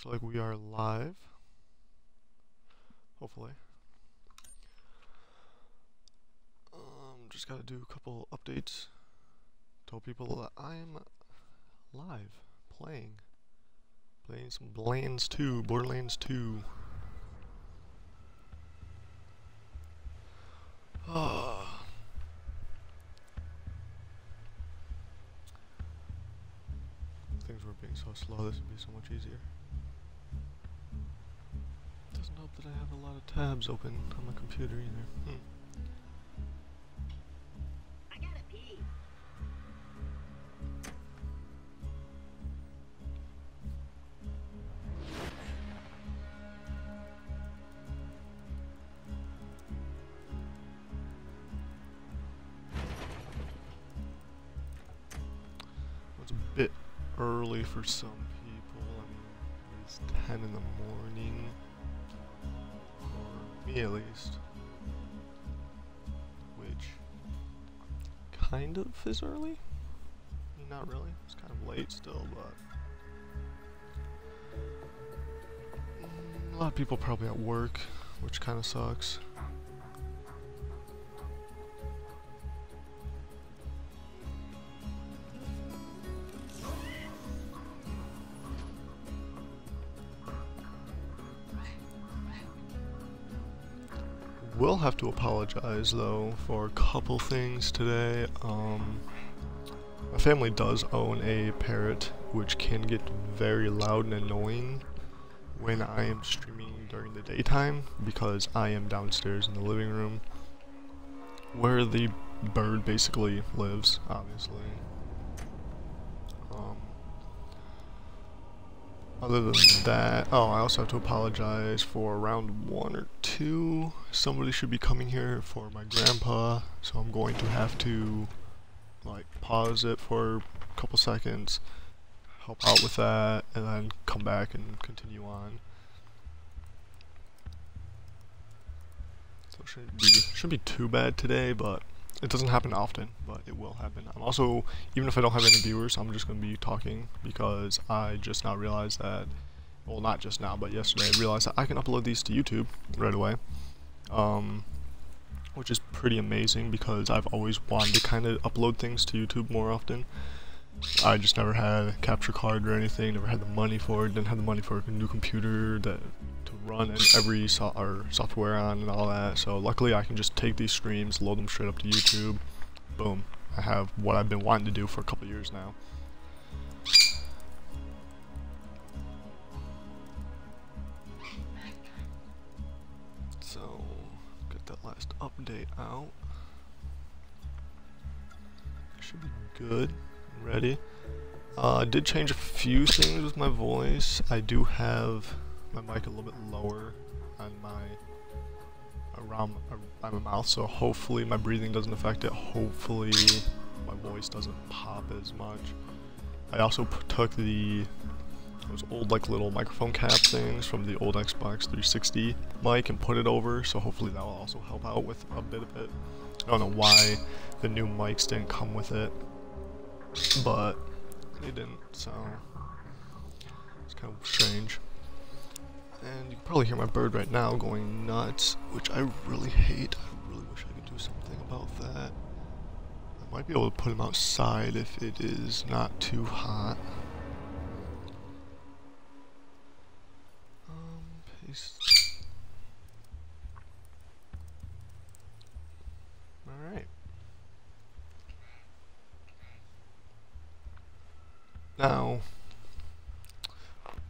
Looks like we are live. Hopefully. Just gotta do a couple updates. Tell people that I'm live playing some Borderlands 2. Things were being so slow, this would be so much easier. Doesn't help that I have a lot of tabs open on my computer either. I gotta pee. It's a bit early for some people. I mean, it's 10 in the morning. For me at least. Which kind of is early. I mean, not really. It's kind of late still, but a lot of people probably at work, which kind of sucks. Will have to apologize though for a couple things today. My family does own a parrot, which can get very loud and annoying when I am streaming during the daytime, because I am downstairs in the living room where the bird basically lives, obviously. Other than that, oh, I also have to apologize for round 1 or 2. Somebody should be coming here for my grandpa, so I'm going to have to like pause it for a couple seconds, help out with that, and then come back and continue on. So it shouldn't be too bad today, but it doesn't happen often, but it will happen. I'm also, even if I don't have any viewers, I'm just going to be talking because I just now realized that, well, not just now, but yesterday I realized that I can upload these to YouTube right away, which is pretty amazing because I've always wanted to kind of upload things to YouTube more often. I just never had a capture card or anything, never had the money for it, didn't have the money for a new computer to run every software on and all that, so luckily I can just take these streams, load them straight up to YouTube, boom, I have what I've been wanting to do for a couple years now. So, get that last update out. Should be good, ready. I did change a few things with my voice. I do have my mic a little bit lower on around my mouth, so hopefully my breathing doesn't affect it. Hopefully my voice doesn't pop as much. I also took those old like little microphone cap things from the old Xbox 360 mic and put it over, so hopefully that will also help out with a bit of it. I don't know why the new mics didn't come with it, but they didn't, so it's kind of strange. And you can probably hear my bird right now going nuts, which I really hate. I really wish I could do something about that. I might be able to put him outside if it is not too hot. Paste. Alright. Now,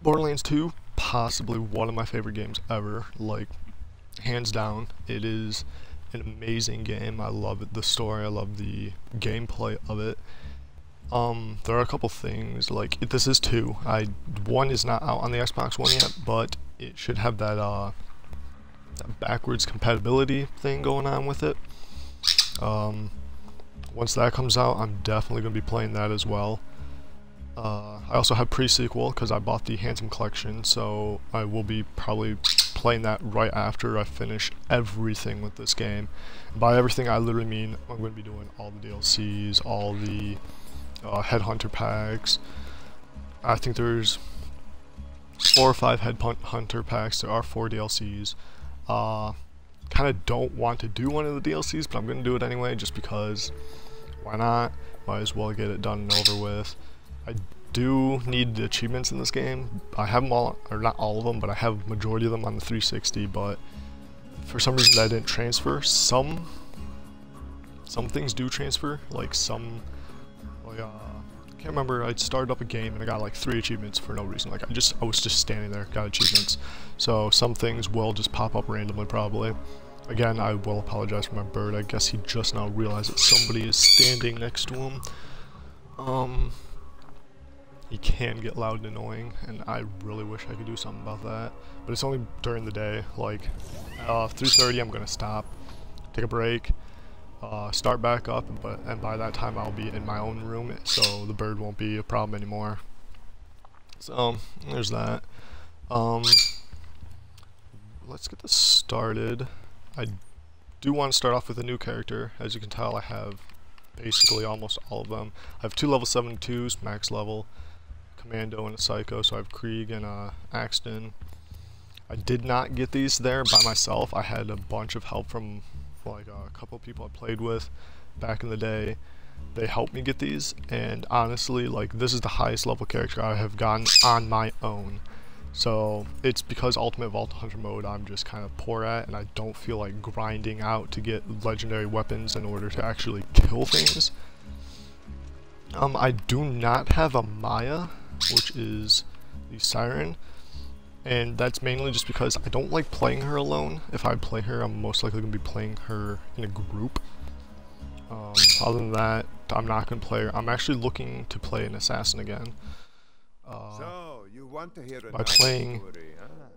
Borderlands 2. Possibly one of my favorite games ever, like hands down. It is an amazing game. I love it, the story, I love the gameplay of it. There are a couple things, like this is 2. 1 is not out on the Xbox One yet, but it should have that that backwards compatibility thing going on with it. Once that comes out, I'm definitely going to be playing that as well. I also have pre-sequel because I bought the Handsome Collection, so I will be probably playing that right after I finish everything with this game. And by everything, I literally mean I'm going to be doing all the DLCs, all the Headhunter packs. I think there's 4 or 5 Headhunter packs. There are 4 DLCs. Kind of don't want to do one of the DLCs, but I'm going to do it anyway just because why not? Might as well get it done and over with. I do need the achievements in this game. I have them all, or not all of them, but I have majority of them on the 360, but for some reason that didn't transfer. Some things do transfer, like some, like, I can't remember, I started up a game and I got like 3 achievements for no reason. Like I was just standing there, got achievements. So some things will just pop up randomly probably. Again, I will apologize for my bird. I guess he just now realized that somebody is standing next to him. He can get loud and annoying, and I really wish I could do something about that. But it's only during the day, like 3:30 I'm gonna stop, take a break, start back up, and by that time I'll be in my own room, so the bird won't be a problem anymore. So there's that. Let's get this started. I do want to start off with a new character. As you can tell, I have basically almost all of them. I have 2 level 72s, max level, Commando and a Psycho, so I have Krieg and Axton. I did not get these there by myself. I had a bunch of help from like a couple of people I played with back in the day. They helped me get these, and honestly, like, this is the highest level character I have gotten on my own. So it's because Ultimate Vault Hunter mode I'm just kind of poor at, and I don't feel like grinding out to get legendary weapons in order to actually kill things. I do not have a Maya, which is the Siren, and that's mainly just because I don't like playing her alone. If I play her, I'm most likely going to be playing her in a group. Other than that, I'm not going to play her. I'm actually looking to play an Assassin again. By playing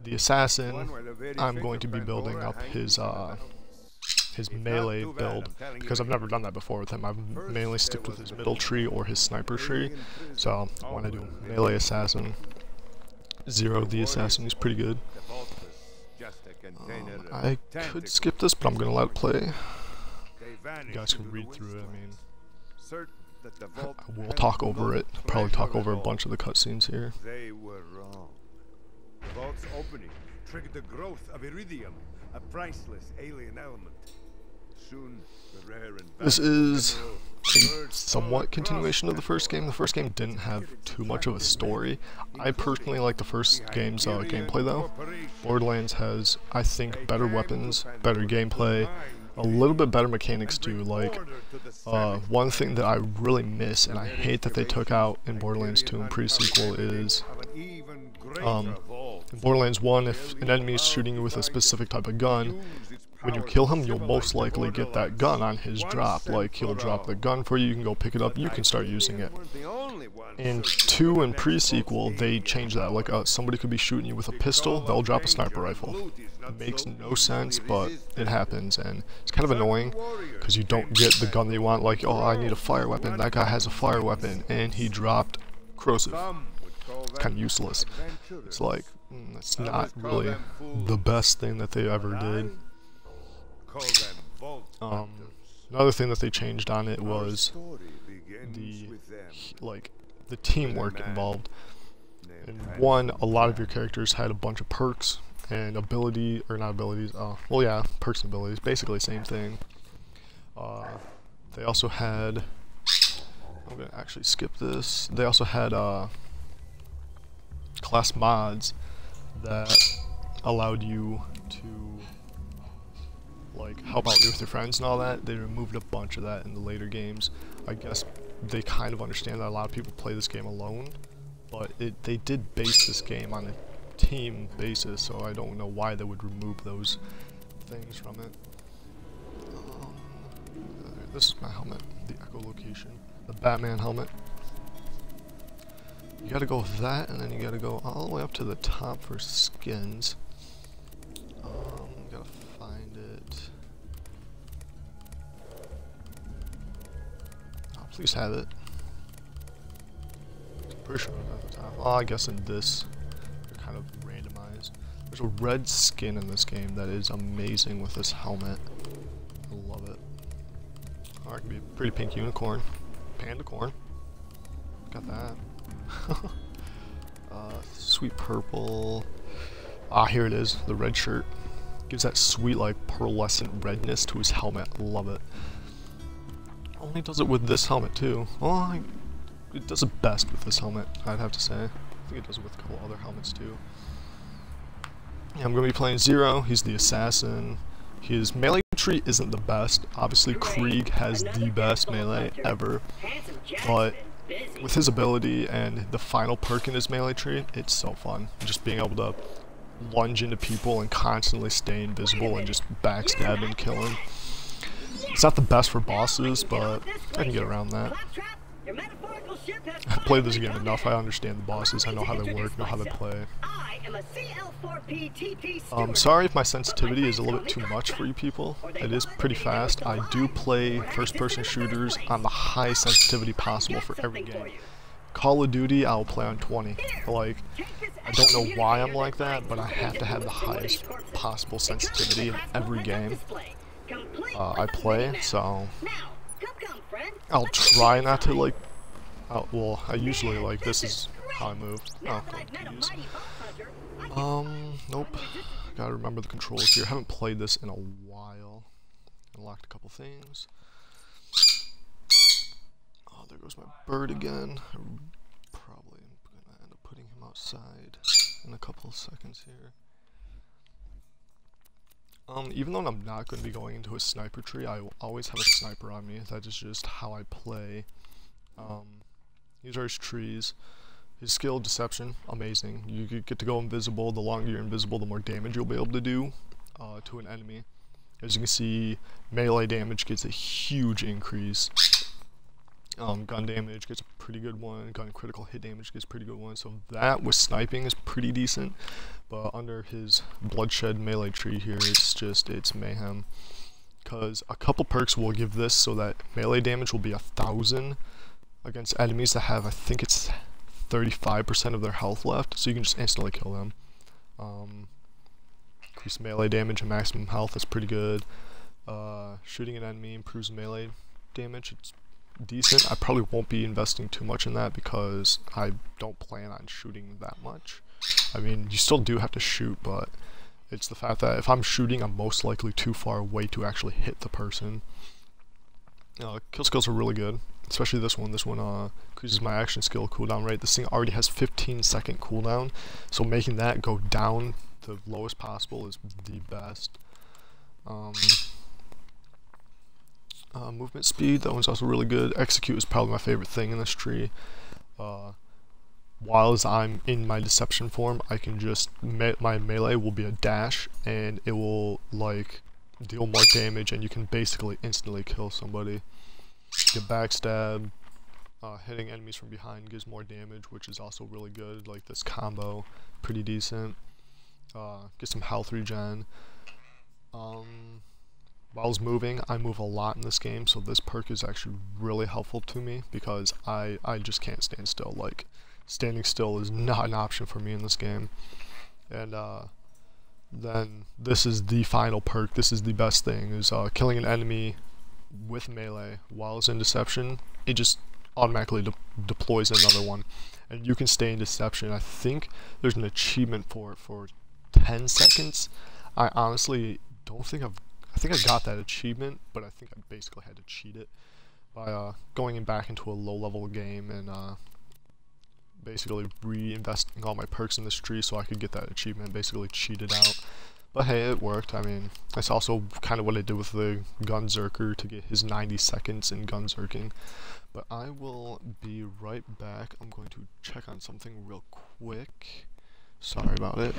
the Assassin, I'm going to be building up his melee build, because I've never done that before with him. I've mainly sticked with his middle tree or his sniper tree, so I want to do melee Assassin. Zero the Assassin, he's pretty good. I could skip this, but I'm going to let it play. You guys can read through it, I mean, we'll talk over it. Probably talk over a bunch of the cutscenes here. They were wrong. The vault's opening triggered the growth of iridium, a priceless alien element. Soon, the rare and this is a somewhat continuation of the first game. The first game didn't have too much of a story. I personally like the first game's gameplay though. Borderlands has, I think, better weapons, better gameplay, a little bit better mechanics too. Like, one thing that I really miss, and I hate that they took out in Borderlands 2 and pre-sequel, is in Borderlands 1, if an enemy is shooting you with a specific type of gun, when you kill him, you'll most likely get that gun on his drop. Like, he'll drop the gun for you, you can go pick it up, you can start using it. In 2 and pre-sequel, they changed that. Like, somebody could be shooting you with a pistol, they'll drop a sniper rifle. It makes no sense, but it happens, and it's kind of annoying, because you don't get the gun that you want. Like, oh, I need a fire weapon, that guy has a fire weapon, and he dropped corrosive. It's kind of useless. It's like, it's not really the best thing that they ever did. Another thing that they changed on it was the teamwork involved. In 1, a lot of your characters had a bunch of perks and ability, or not abilities, well yeah, perks and abilities, basically same thing. They also had, I'm gonna actually skip this, they also had class mods that allowed you to like help out with your friends and all that. They removed a bunch of that in the later games. I guess they kind of understand that a lot of people play this game alone, but they did base this game on a team basis, so I don't know why they would remove those things from it. This is my helmet, the echolocation, the Batman helmet. You gotta go with that, and then you gotta go all the way up to the top for skins. Gotta find it. Oh, please have it. Pretty sure I'm at the top. Oh, I guess in this, they're kind of randomized. There's a red skin in this game that is amazing with this helmet. I love it. Or it can be a pretty pink unicorn. Panda corn. Got that. Sweet purple. Ah, here it is, the red shirt. Gives that sweet, like, pearlescent redness to his helmet. Love it. Only does it with this helmet, too. Well, it does it best with this helmet, I'd have to say. I think it does it with a couple other helmets, too. Yeah, I'm going to be playing Zero. He's the assassin. His melee tree isn't the best. Obviously, Krieg has the best melee ever. But with his ability and the final perk in his melee tree, it's so fun. Just being able to lunge into people and constantly stay invisible and just backstab and kill him. It's not the best for bosses, but I can get around that. I've played this game enough. I understand the bosses. I know how they work, know how they play. Sorry if my sensitivity is a little bit too much for you people. It is pretty fast. I do play first-person shooters on the high sensitivity possible for every game. Call of Duty, I'll play on 20. Like, I don't know why I'm like that, but I have to have the highest possible sensitivity in every game I play, so I'll try not to, like, well, I usually, like, this is how I move. Oh, use. Nope. Gotta remember the controls here. Haven't played this in a while. Unlocked a couple things. Oh, there goes my bird again. I'm probably gonna end up putting him outside in a couple of seconds here. Even though I'm not going to be going into a sniper tree, I will always have a sniper on me. That is just how I play. These are his trees. His skill, Deception, amazing. You get to go invisible. The longer you're invisible, the more damage you'll be able to do to an enemy. As you can see, melee damage gets a huge increase. Gun damage gets a pretty good one. Gun critical hit damage gets a pretty good one. So that with sniping is pretty decent. But under his bloodshed melee tree here, it's mayhem. Because a couple perks will give this so that melee damage will be 1,000 against enemies that have, I think it's 35% of their health left, so you can just instantly kill them. Increase melee damage and maximum health is pretty good. Shooting an enemy improves melee damage. It's decent. I probably won't be investing too much in that because I don't plan on shooting that much. I mean, you still do have to shoot, but it's the fact that if I'm shooting, I'm most likely too far away to actually hit the person. Kill skills are really good, especially this one. This one increases my action skill cooldown rate. This thing already has 15-second cooldown, so making that go down to the lowest possible is the best. Movement speed, that one's also really good. Execute is probably my favorite thing in this tree. While I'm in my deception form, I can just, my melee will be a dash, and it will, like, deal more damage, and you can basically instantly kill somebody. Get backstab, hitting enemies from behind gives more damage, which is also really good. Like this combo, pretty decent. Get some health regen. While I was moving, I move a lot in this game, so this perk is actually really helpful to me because I just can't stand still. Like, standing still is not an option for me in this game. And then this is the final perk. This is the best thing, is killing an enemy with melee while it's in deception. It just automatically deploys another one, and you can stay in deception. I think there's an achievement for it for 10 seconds. I honestly don't think I think I got that achievement, but I think I basically had to cheat it by going back into a low-level game and basically reinvesting all my perks in this tree so I could get that achievement, basically cheat it out. But hey, it worked. I mean, that's also kind of what I did with the Gunzerker to get his 90 seconds in Gunzerking. But I will be right back. I'm going to check on something real quick. Sorry about it.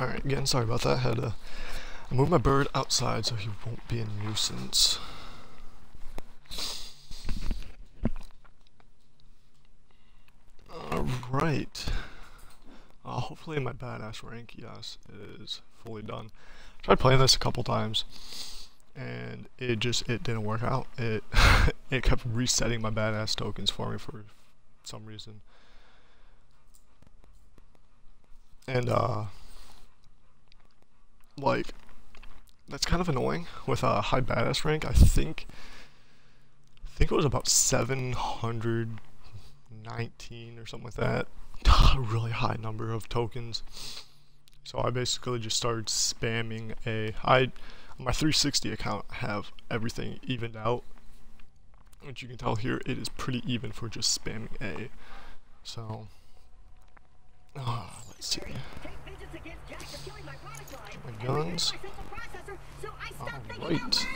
Alright, again, sorry about that. I had to move my bird outside so he won't be a nuisance. Alright. Hopefully my badass rank, yes, is fully done. Tried playing this a couple times, and it didn't work out. It it kept resetting my badass tokens for me for some reason. And like, that's kind of annoying with a high badass rank. I think it was about 719 or something like that. A really high number of tokens. So I basically just started spamming on my 360 account, I have everything evened out. Which you can tell here, it is pretty even for just spamming A. So, let's see. My guns. Alright.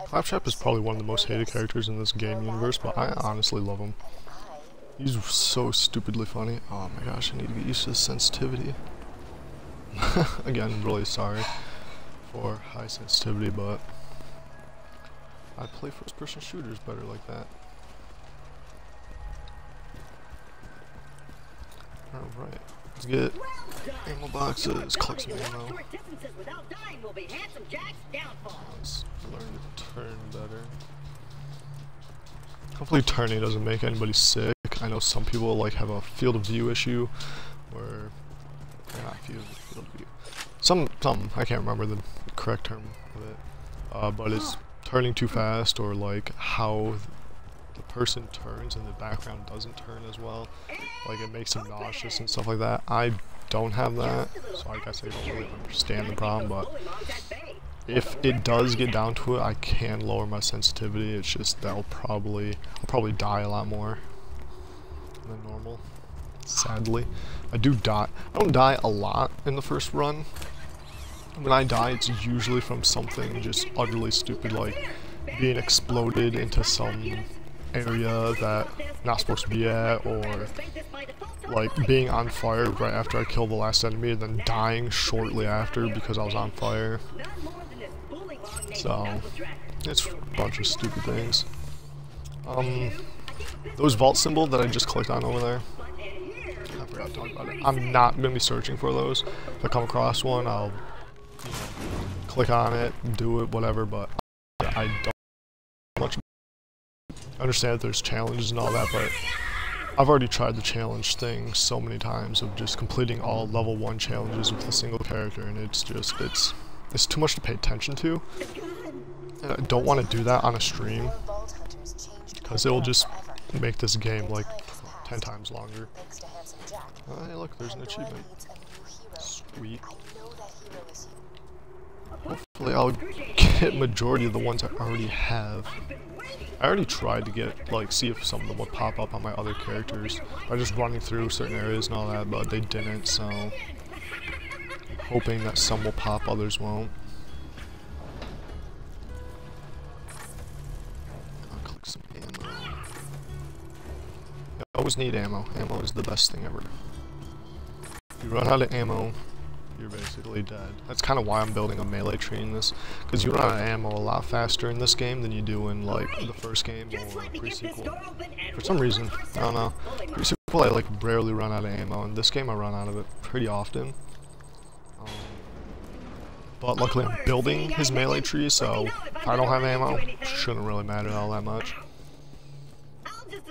Claptrap is probably one of the most hated characters in this game universe, but I honestly love him. He's so stupidly funny. Oh my gosh, I need to get used to his sensitivity. Again, really sorry for high sensitivity, but I play first-person shooters better like that. Alright, let's get ammo boxes, collect some ammo. Let's learn to turn better. Hopefully turning doesn't make anybody sick. I know some people like have a field of view issue, where not field of view. Some I can't remember the correct term of it, but it's turning too fast, or like how the person turns and the background doesn't turn as well. Like it makes them nauseous and stuff like that. I don't have that, so I guess I don't really understand the problem, but if it does get down to it, I can lower my sensitivity. It's just that I'll probably die a lot more than normal. Sadly, I don't die a lot in the first run. When I die, it's usually from something just utterly stupid, like being exploded into some area that I'm not supposed to be at, or like being on fire right after I kill the last enemy and then dying shortly after because I was on fire. So it's a bunch of stupid things. Those vault symbol that I just clicked on over there, I forgot to talk about it. I'm not going to be searching for those. If I come across one, I'll click on it, do it, whatever, but I don't much understand that there's challenges and all that, but I've already tried the challenge thing so many times of just completing all level 1 challenges with a single character, and it's too much to pay attention to. And I don't want to do that on a stream, because it'll just make this game like 10 times longer. Hey look, there's an achievement. Sweet. Hopefully I'll get majority of the ones I already have. I already tried to get, like, see if some of them would pop up on my other characters by just running through certain areas and all that, but they didn't, so I'm hoping that some will pop, others won't. I'll click some ammo. You always need ammo. Ammo is the best thing ever. If you run out of ammo, you're basically dead. That's kind of why I'm building a melee tree in this, because you run out of ammo a lot faster in this game than you do in like the first game or pre-sequel. For some reason, I don't know. Pre-sequel I like rarely run out of ammo, and this game I run out of it pretty often. But luckily I'm building his melee tree, so if I don't have ammo, it shouldn't really matter all that much.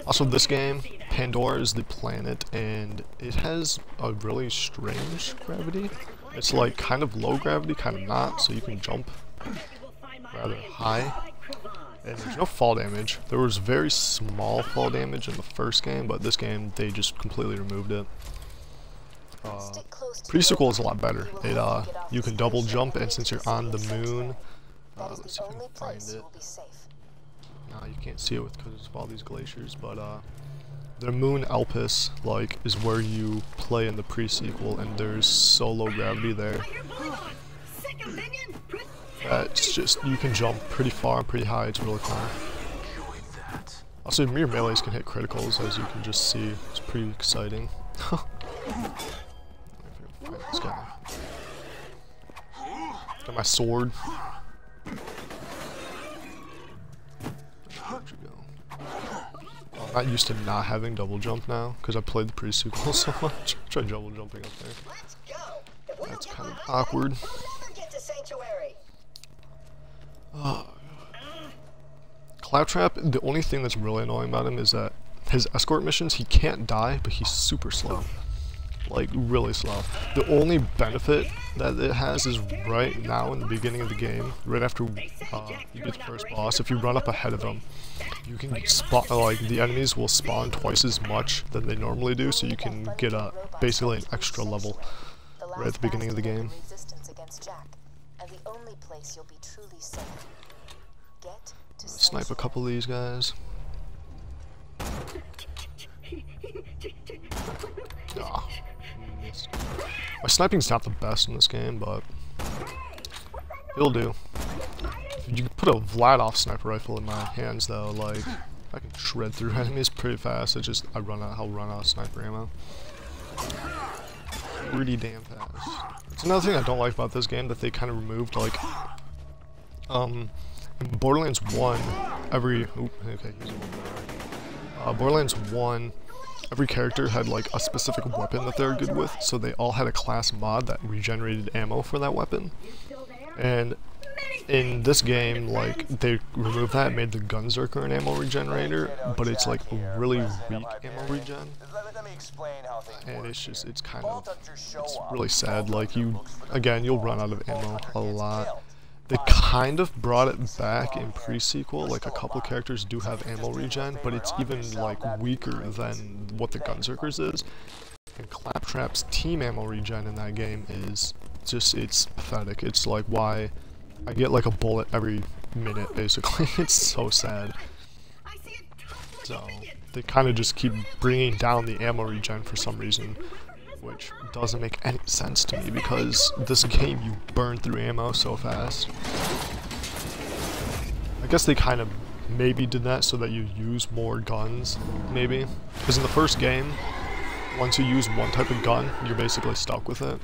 Also, this game, Pandora is the planet, and it has a really strange gravity. It's like kind of low gravity, kind of not, so you can jump rather high. And there's no fall damage. There was very small fall damage in the first game, but this game, they just completely removed it. Pre-sequel is a lot better. You can double jump, and since you're on the moon, let's see if I can find it. Nah, you can't see it because of all these glaciers, but the moon Elpis, like, is where you play in the pre-sequel, and there's so low gravity there. It's just, you can jump pretty far, pretty high, it's really fun. Also, mere melees can hit criticals, as you can just see. It's pretty exciting. Fight this guy. Got my sword. Where'd you go? I'm not used to not having double jump now, because I played the pre-sequel so much. I tried double jumping up there. That's kind of awkward. Claptrap, the only thing that's really annoying about him is that his escort missions, he can't die, but he's super slow. Like, really slow. The only benefit that it has is right now in the beginning of the game, right after you get the first boss, if you run up ahead of him, you can spot, like, the enemies will spawn twice as much than they normally do, so you can get basically an extra level right at the beginning of the game. Snipe a couple of these guys. Ah, missed. My sniping's not the best in this game, but it'll do. You can put a Vladov sniper rifle in my hands though, like I can shred through enemies pretty fast. It's just I'll run out of sniper ammo. Pretty damn fast. It's another thing I don't like about this game, that they kind of removed, like, in Borderlands 1, Borderlands 1, every character had like a specific weapon that they were good with, so they all had a class mod that regenerated ammo for that weapon. And in this game, like, they removed that, made the Gunzerker an ammo regenerator, but it's like a really weak ammo regen. And it's kind of, it's really sad. Like, you'll run out of ammo a lot. They kind of brought it back in pre-sequel, like a couple characters do have ammo regen, but it's even like weaker than what the Gunzerkers is. And Claptrap's team ammo regen in that game is just, it's pathetic. It's like why I get like a bullet every minute, basically. It's so sad. So they kind of just keep bringing down the ammo regen for some reason, which doesn't make any sense to me, because this game you burn through ammo so fast. I guess they kind of maybe did that so that you use more guns, maybe. Because in the first game, once you use one type of gun, you're basically stuck with it.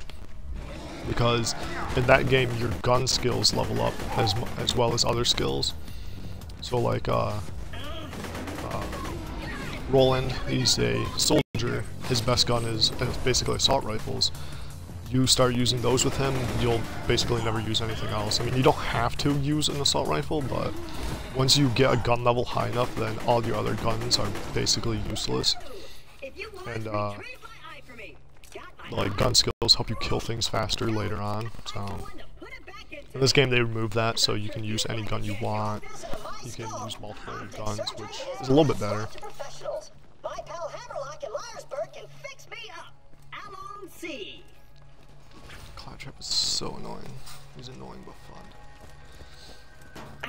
Because in that game, your gun skills level up as well as other skills. So like, Roland, he's a soldier. His best gun is basically assault rifles. You start using those with him, you'll basically never use anything else. I mean, you don't have to use an assault rifle, but once you get a gun level high enough, then all your other guns are basically useless. And like, gun skills help you kill things faster later on. So in this game they removed that, so you can use any gun you want. You can use multiple guns, which is a little bit better. My pal Hammerlock in Liarsburg can fix me up. Alon C. Claptrap is so annoying. He's annoying but fun.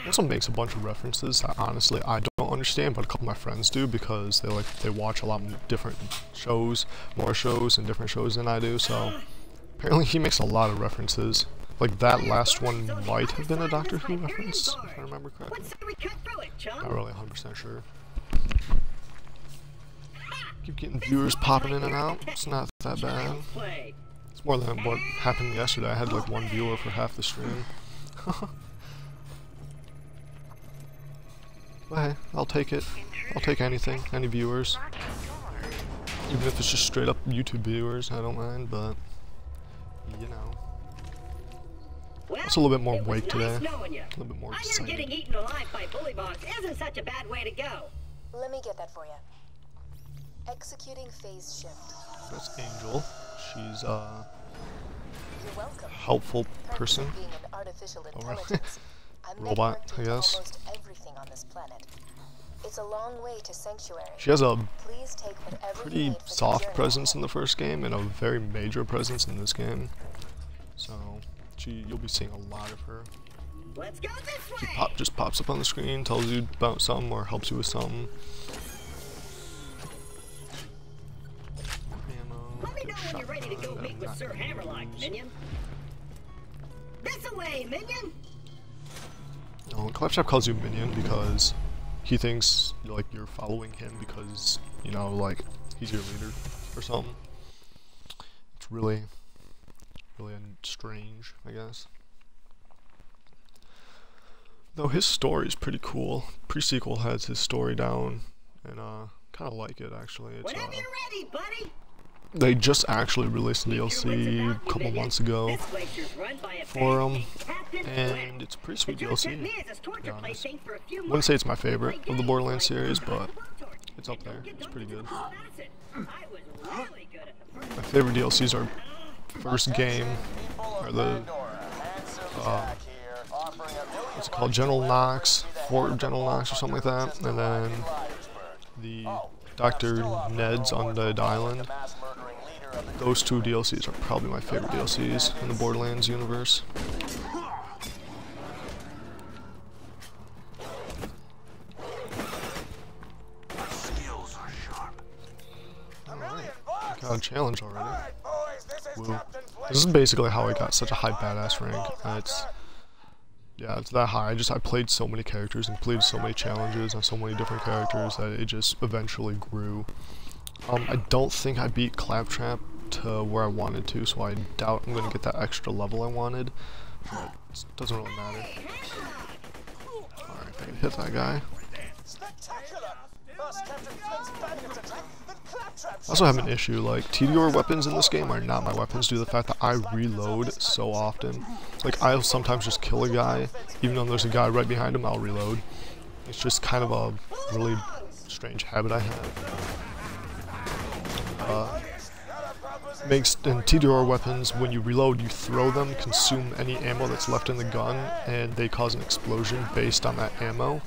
He also makes a bunch of references that honestly I don't understand, but a couple of my friends do, because they watch a lot different shows, more shows and different shows than I do. So apparently he makes a lot of references. Like that last one might have been a Doctor Who reference, if I remember correctly. Not really 100% sure. Keep getting viewers popping in and out. It's not that bad. It's more than what happened yesterday. I had like one viewer for half the stream. But hey, I'll take it. I'll take anything, any viewers. Even if it's just straight up YouTube viewers, I don't mind, but you know. It's a little bit more awake today. A little bit more excited. Getting eaten alive by bullybogs isn't such a bad way to go. Let me get that for you. Executing phase shift. That's Angel. She's You're welcome. helpful person. Being an artificial Oh, really? intelligence, I'm Robot, networked I into guess. almost everything on this planet. It's a long way to Sanctuary. She has a Please take whatever you pretty need for the soft journey. presence in the first game and a very major presence in this game. So you'll be seeing a lot of her. Let's go this She way. just pops up on the screen, tells you about something or helps you with something. Let me know when you're ready to go meet with Sir Hammerlock, minion. This away, minion. Oh, Claptrap calls you minion because he thinks like you're following him because, you know, like he's your leader or something. It's really strange, I guess. Though his story is pretty cool. Pre-sequel has his story down, and kind of like it actually. It's Whenever you're ready, buddy. they just actually released DLC a couple months ago This glacier's run by a for man him, named Captain and it's a pretty sweet The joke sent DLC. me as his torture To be honest. plaything for a few Wouldn't say it's my months. favorite of the Borderlands series, but Blowtorch. it's up And there. don't get It's dunked pretty into good. cold acid. I was really good at the first My favorite DLCs are first game, or the what's it called, General Knox, Fort General Knox or something like that, and then the Dr. Ned's Undead Island. Those two DLCs are probably my favorite DLCs in the Borderlands universe. Got a challenge already. Woo. This is basically how I got such a high badass rank. It's that high. I played so many characters and completed so many challenges on so many different characters that it just eventually grew. I don't think I beat Claptrap to where I wanted to, so I doubt I'm gonna get that extra level I wanted. But it doesn't really matter. Alright, if I can hit that guy. I also have an issue, like, TDR weapons in this game are not my weapons due to the fact that I reload so often. Like, I'll sometimes just kill a guy, even though there's a guy right behind him, I'll reload. It's just kind of a really strange habit I have. Makes in TDR weapons, when you reload, you throw them, consume any ammo that's left in the gun, and they cause an explosion based on that ammo.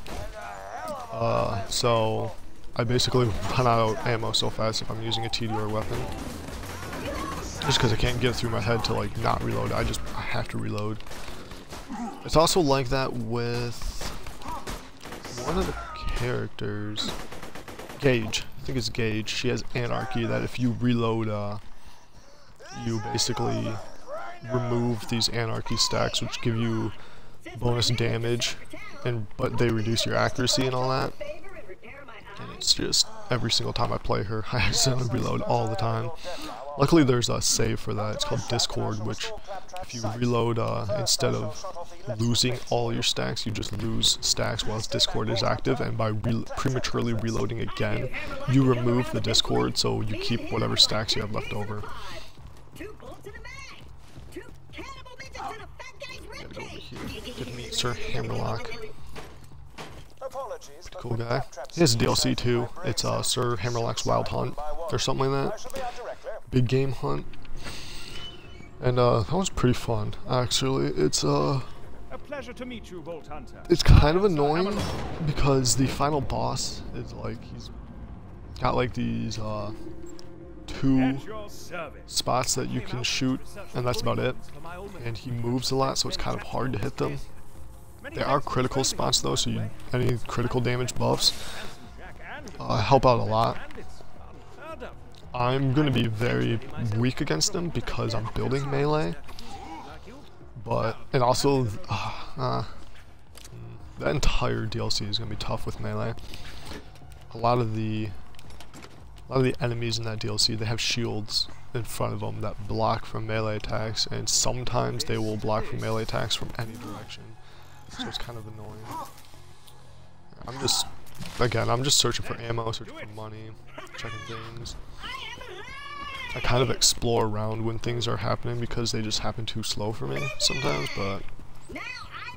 So I basically run out of ammo so fast if I'm using a TDR weapon. Just because I can't get it through my head to like not reload, I have to reload. It's also like that with one of the characters, Gage. I think it's Gage. She has Anarchy that if you reload, you basically remove these Anarchy stacks, which give you bonus damage, but they reduce your accuracy and all that. And it's just every single time I play her, I accidentally reload all the time. Luckily, there's a save for that. It's called Discord, which if you reload, instead of losing all your stacks, you just lose stacks while Discord is active, and by prematurely reloading again, you remove the Discord, so you keep whatever stacks you have left over. Gotta go over here. Get to meet Sir Hammerlock. Pretty cool guy. He has a DLC too. It's Sir Hammerlock's Wild Hunt, or something like that. Big game hunt. And that was pretty fun, actually. It's A pleasure to meet you, Bolt Hunter. it's kind of annoying because the final boss is like, he's got like these two At your service. spots that you can shoot, and that's about it. And he moves a lot, so it's kind of hard to hit them. They are critical spots though, so any critical damage buffs help out a lot. I'm going to be very weak against them because I'm building melee, and also that entire DLC is going to be tough with melee. A lot of the enemies in that DLC, they have shields in front of them that block from melee attacks, and sometimes they will block from melee attacks from any direction. So it's kind of annoying. I'm just searching for ammo, searching for money, checking things. I kind of explore around when things are happening because they just happen too slow for me sometimes, but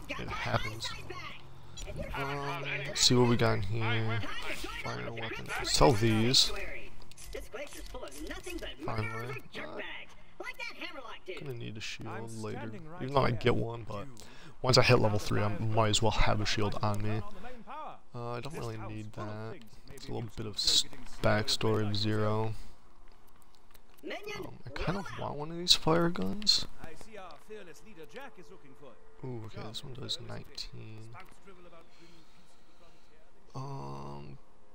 it happens. Let's see what we got in here. Fire weapon. Sell these. Finally. Gonna need a shield later. Even though I get one, but once I hit level 3, I might as well have a shield on me. I don't really need that. It's a little bit of backstory of Zero. I kind of want one of these fire guns. Ooh, okay, this one does 19.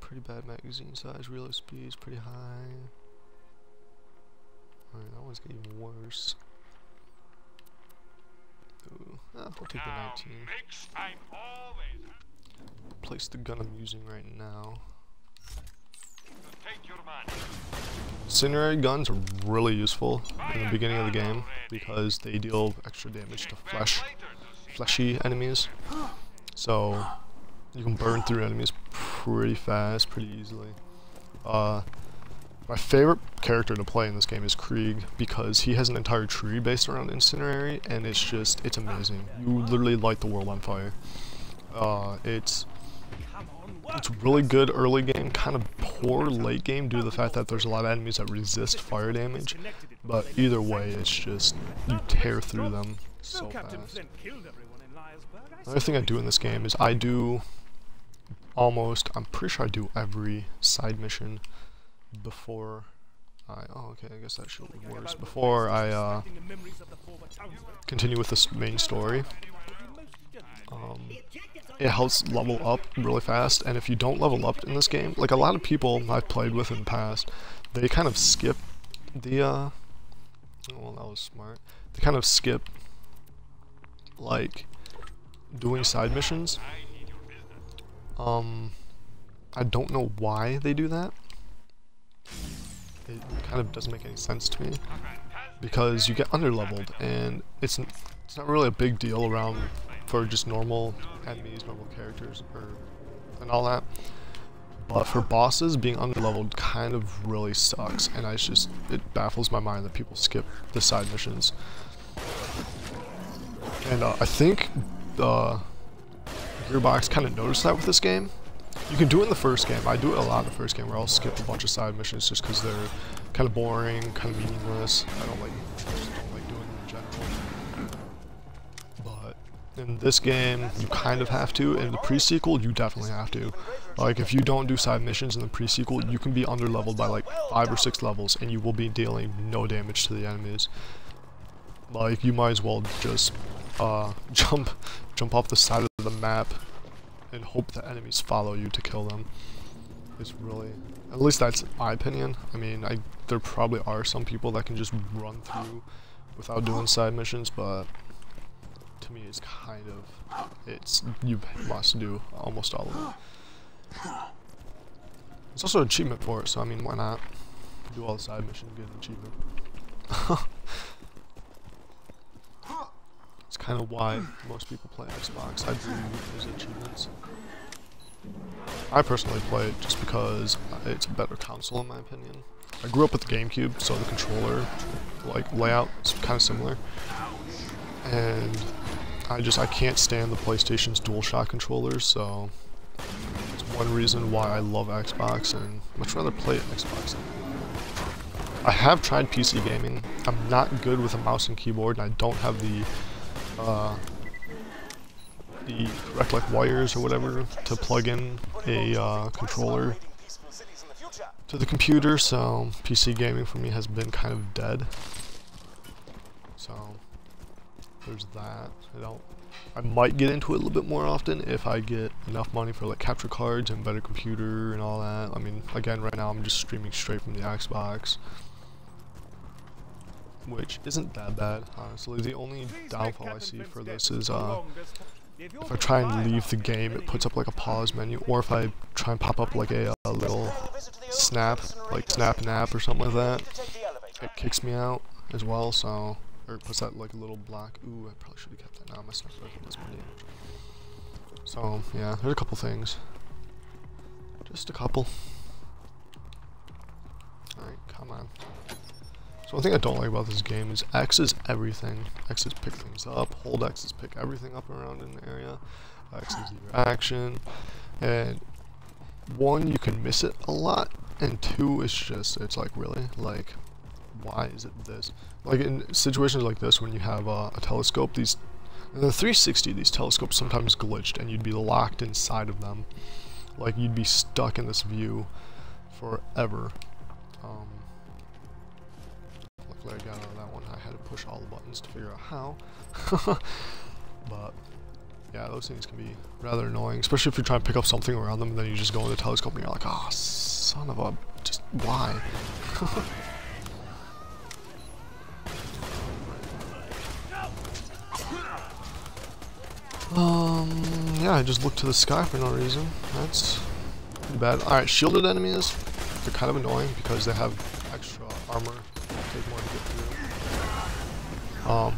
Pretty bad magazine size, reload speed is pretty high. Alright, that one's getting even worse. Ooh, we'll take the 19. place the gun I'm using right now. Incendiary guns are really useful in the beginning of the game because they deal extra damage to fleshy enemies. So you can burn through enemies pretty fast, pretty easily. My favorite character to play in this game is Krieg because he has an entire tree based around Incendiary, and it's amazing. You literally light the world on fire. It's really good early game, kind of poor late game due to the fact that there's a lot of enemies that resist fire damage, but either way it's just, you tear through them so fast. Another thing I do in this game is I'm pretty sure I do every side mission before I guess that should be worse. Before I continue with this main story. It helps level up really fast, and if you don't level up in this game, like a lot of people I've played with in the past, they kind of skip the, well, that was smart. They kind of skip, like, doing side missions. I don't know why they do that. It kind of doesn't make any sense to me, because you get underleveled, and it's not really a big deal around for just normal enemies, normal characters, and all that. But for bosses, being underleveled kind of really sucks, and it baffles my mind that people skip the side missions. And I think Gearbox kind of noticed that with this game. You can do it in the first game. I do it a lot in the first game where I'll skip a bunch of side missions just because they're kind of boring, kind of meaningless. I just don't like doing them in general. But in this game, you kind of have to. In the pre-sequel, you definitely have to. Like, if you don't do side missions in the pre-sequel, you can be underleveled by like 5 or 6 levels, and you will be dealing no damage to the enemies. Like, you might as well just jump off the side of the map and hope the enemies follow you to kill them. It's really, at least that's my opinion. I mean, there probably are some people that can just run through without doing side missions, but to me it's kind of, you must do almost all of them. There's also an achievement for it, so I mean, why not do all the side missions and get an achievement. It's kind of why most people play Xbox. I believe there's achievements. I personally play it just because it's a better console in my opinion. I grew up with the GameCube, so the controller, like, layout is kind of similar. And I can't stand the PlayStation's DualShock controllers, so it's one reason why I love Xbox and much rather play Xbox. I have tried PC gaming. I'm not good with a mouse and keyboard, and I don't have the correct, like, wires or whatever to plug in a controller to the computer, so PC gaming for me has been kind of dead. So there's that. I might get into it a little bit more often if I get enough money for like capture cards and better computer and all that. I mean, again, right now I'm just streaming straight from the Xbox, which isn't that bad, honestly. The only downfall I see for this is if I try and leave the game, it puts up like a pause menu, or if I try and pop up like a little snap, like snap and app or something like that, it kicks me out as well, so, or it puts that like a little block. Ooh, I probably should have kept that. Now my sniper rifle does more damage. So, yeah, there's a couple things. Just a couple. Alright, come on. So one thing I don't like about this game is X is everything. X is pick things up, hold X is pick everything up around in the area. X is your action. And one, you can miss it a lot, and two, it's like, really? Like, why is it this? Like in situations like this when you have a telescope, in the 360 these telescopes sometimes glitched and you'd be locked inside of them. Like you'd be stuck in this view forever. Luckily I got out of that one. I had to push all the buttons to figure out how. But yeah, those things can be rather annoying, especially if you're trying to pick up something around them and then you just go in the telescope and you're like, oh, son of a, just why? yeah, I just looked to the sky for no reason. That's pretty bad. Alright, shielded enemies, they're kind of annoying because they have extra armor. Take more to get through.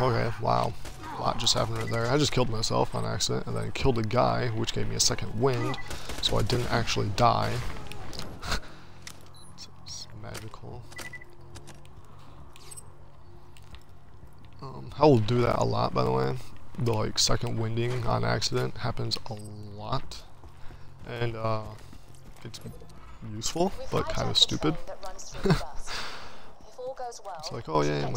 Okay, wow. A lot just happened right there. I just killed myself on accident and then killed a guy, which gave me a second wind, so I didn't actually die. It's magical. I will do that a lot, by the way. The like second winding on accident happens a lot, and it's useful but kind of stupid. It's like, oh yeah, I'm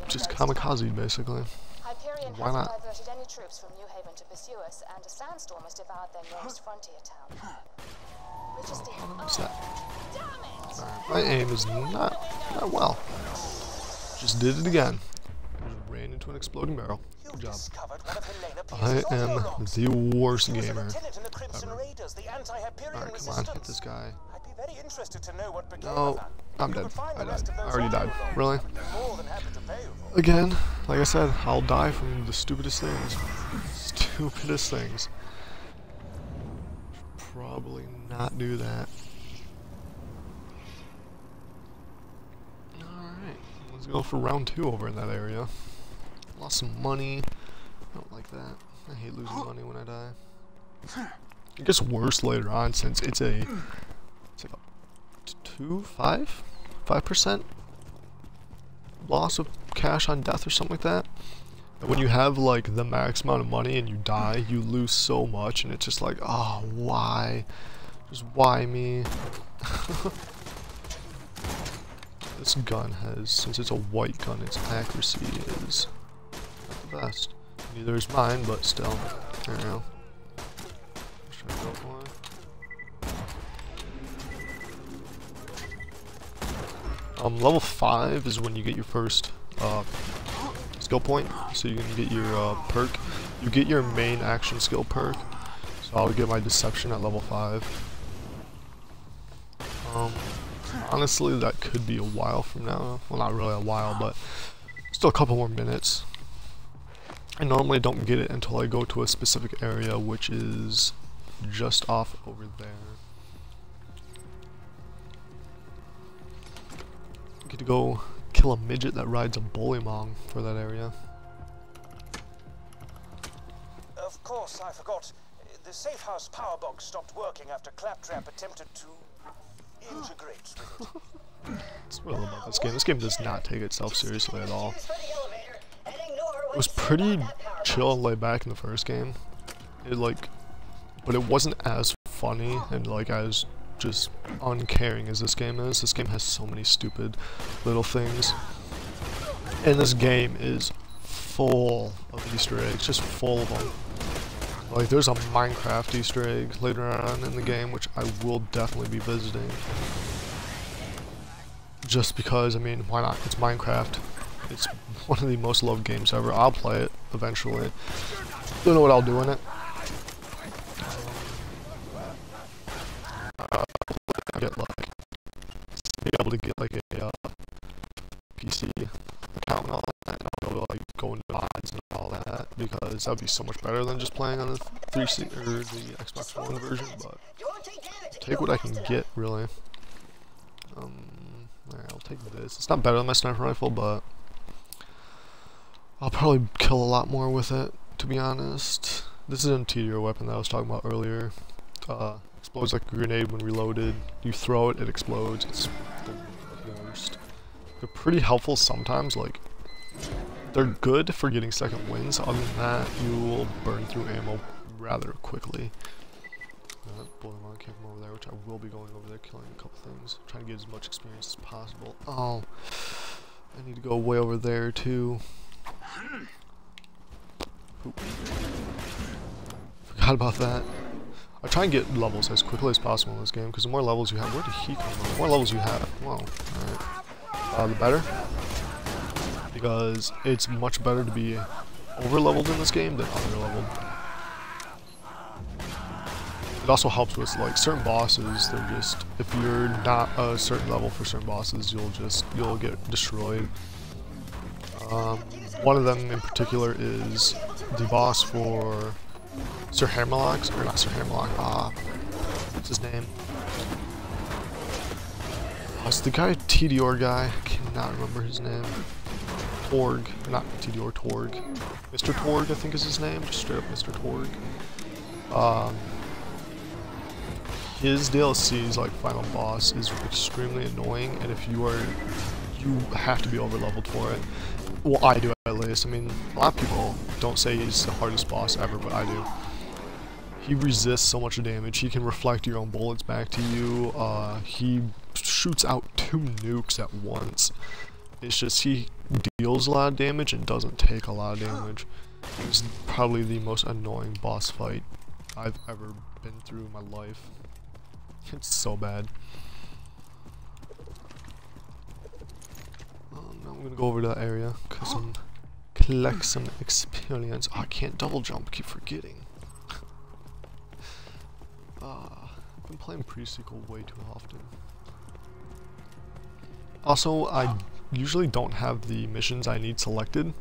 just kamikaze basically. Hyperion Why not? hasn't diverted any troops from New Haven to pursue us, and a sandstorm has devoured their nearest frontier town. What's that? Alright, my aim is not well. Just did it again. Just ran into an exploding barrel. Good job. I am the worst gamer ever. Alright, come on, hit this guy. No, I'm dead. I died. I already died. Really? Again, like I said, I'll die from the stupidest things. Stupidest things. Should probably not do that. Alright, let's go for round 2 over in that area. Lost some money. I don't like that. I hate losing money when I die. It gets worse later on since it's like a 5% loss of cash on death or something like that. And when you have like the max amount of money and you die, you lose so much, and it's just like, oh, why? Just why me? This gun has, since it's a white gun, its accuracy is not the best. Neither is mine, but still. There we go. Should I go for it? Level 5 is when you get your first skill point, so you can get your perk. You get your main action skill perk, so I'll get my deception at level 5. Honestly, that could be a while from now. Well, not really a while, but still a couple more minutes. I normally don't get it until I go to a specific area, which is just off over there. Get to go kill a midget that rides a bullymong for that area. Of course, I forgot. The safe house power box stopped working after Claptrap attempted to integrate with it. That's what I love about this game. This game does not take itself seriously at all. It was pretty chill and laid back in the first game. But it wasn't as funny and like as just uncaring as this game is. This game has so many stupid little things. And this game is full of Easter eggs, just full of them. Like, there's a Minecraft Easter egg later on in the game, which I will definitely be visiting. Just because, I mean, why not? It's Minecraft. It's one of the most loved games ever. I'll play it eventually. Don't know what I'll do in it. Be able to get like a PC account and all that, and I'll be able to like go into mods and all that, because that'd be so much better than just playing on the 360 or the Xbox One version. But take what I can get, really. I'll take this. It's not better than my sniper rifle, but I'll probably kill a lot more with it, to be honest. This is an interior weapon that I was talking about earlier. Explodes like a grenade when reloaded. You throw it, it explodes. It's the worst. They're pretty helpful sometimes, like, they're good for getting second wins. Other than that, you will burn through ammo rather quickly. Bullymong came from over there, which I will be going over there, killing a couple things. Trying to get as much experience as possible. Oh, I need to go way over there too. Oop. Forgot about that. I try and get levels as quickly as possible in this game, because the more levels you have, where did he come from? The more levels you have, whoa, alright, the better. Because it's much better to be over-leveled in this game than under-leveled. It also helps with, like, certain bosses, they're just, if you're not a certain level for certain bosses, you'll get destroyed. One of them in particular is the boss for Sir Hammerlock, or not Sir Hammerlock, what's his name? Oh, it's the guy, Tediore guy, I cannot remember his name. Torg, not Tediore, Torg. Mr. Torg, I think is his name, just straight up Mr. Torg. His DLC's like final boss is extremely annoying, and if you have to be over leveled for it. Well, I do at least. I mean, a lot of people don't say he's the hardest boss ever, but I do. He resists so much damage. He can reflect your own bullets back to you. He shoots out 2 nukes at once. It's just he deals a lot of damage and doesn't take a lot of damage. It's probably the most annoying boss fight I've ever been through in my life. It's so bad. Now I'm gonna go over to that area because I'm collect some experience. Oh, I can't double jump. Keep forgetting. I've been playing pre-sequel way too often. Also, I usually don't have the missions I need selected.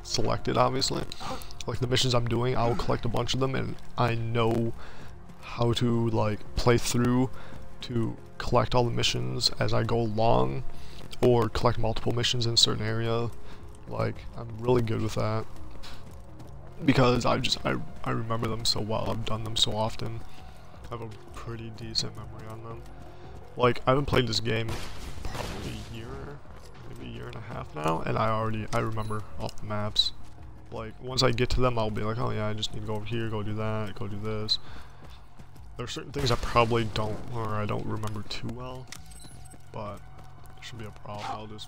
Selected, obviously. Like the missions I'm doing, I'll collect a bunch of them, and I know how to like play through to collect all the missions as I go along, or collect multiple missions in a certain area. Like, I'm really good with that because I remember them so well. I've done them so often. I have a pretty decent memory on them. Like, I haven't played this game probably a year, maybe a year and a half now, and I remember all the maps. Like, once I get to them, I'll be like, oh yeah, I just need to go over here, go do that, go do this. There are certain things I probably don't, or I don't remember too well, but it shouldn't be a problem.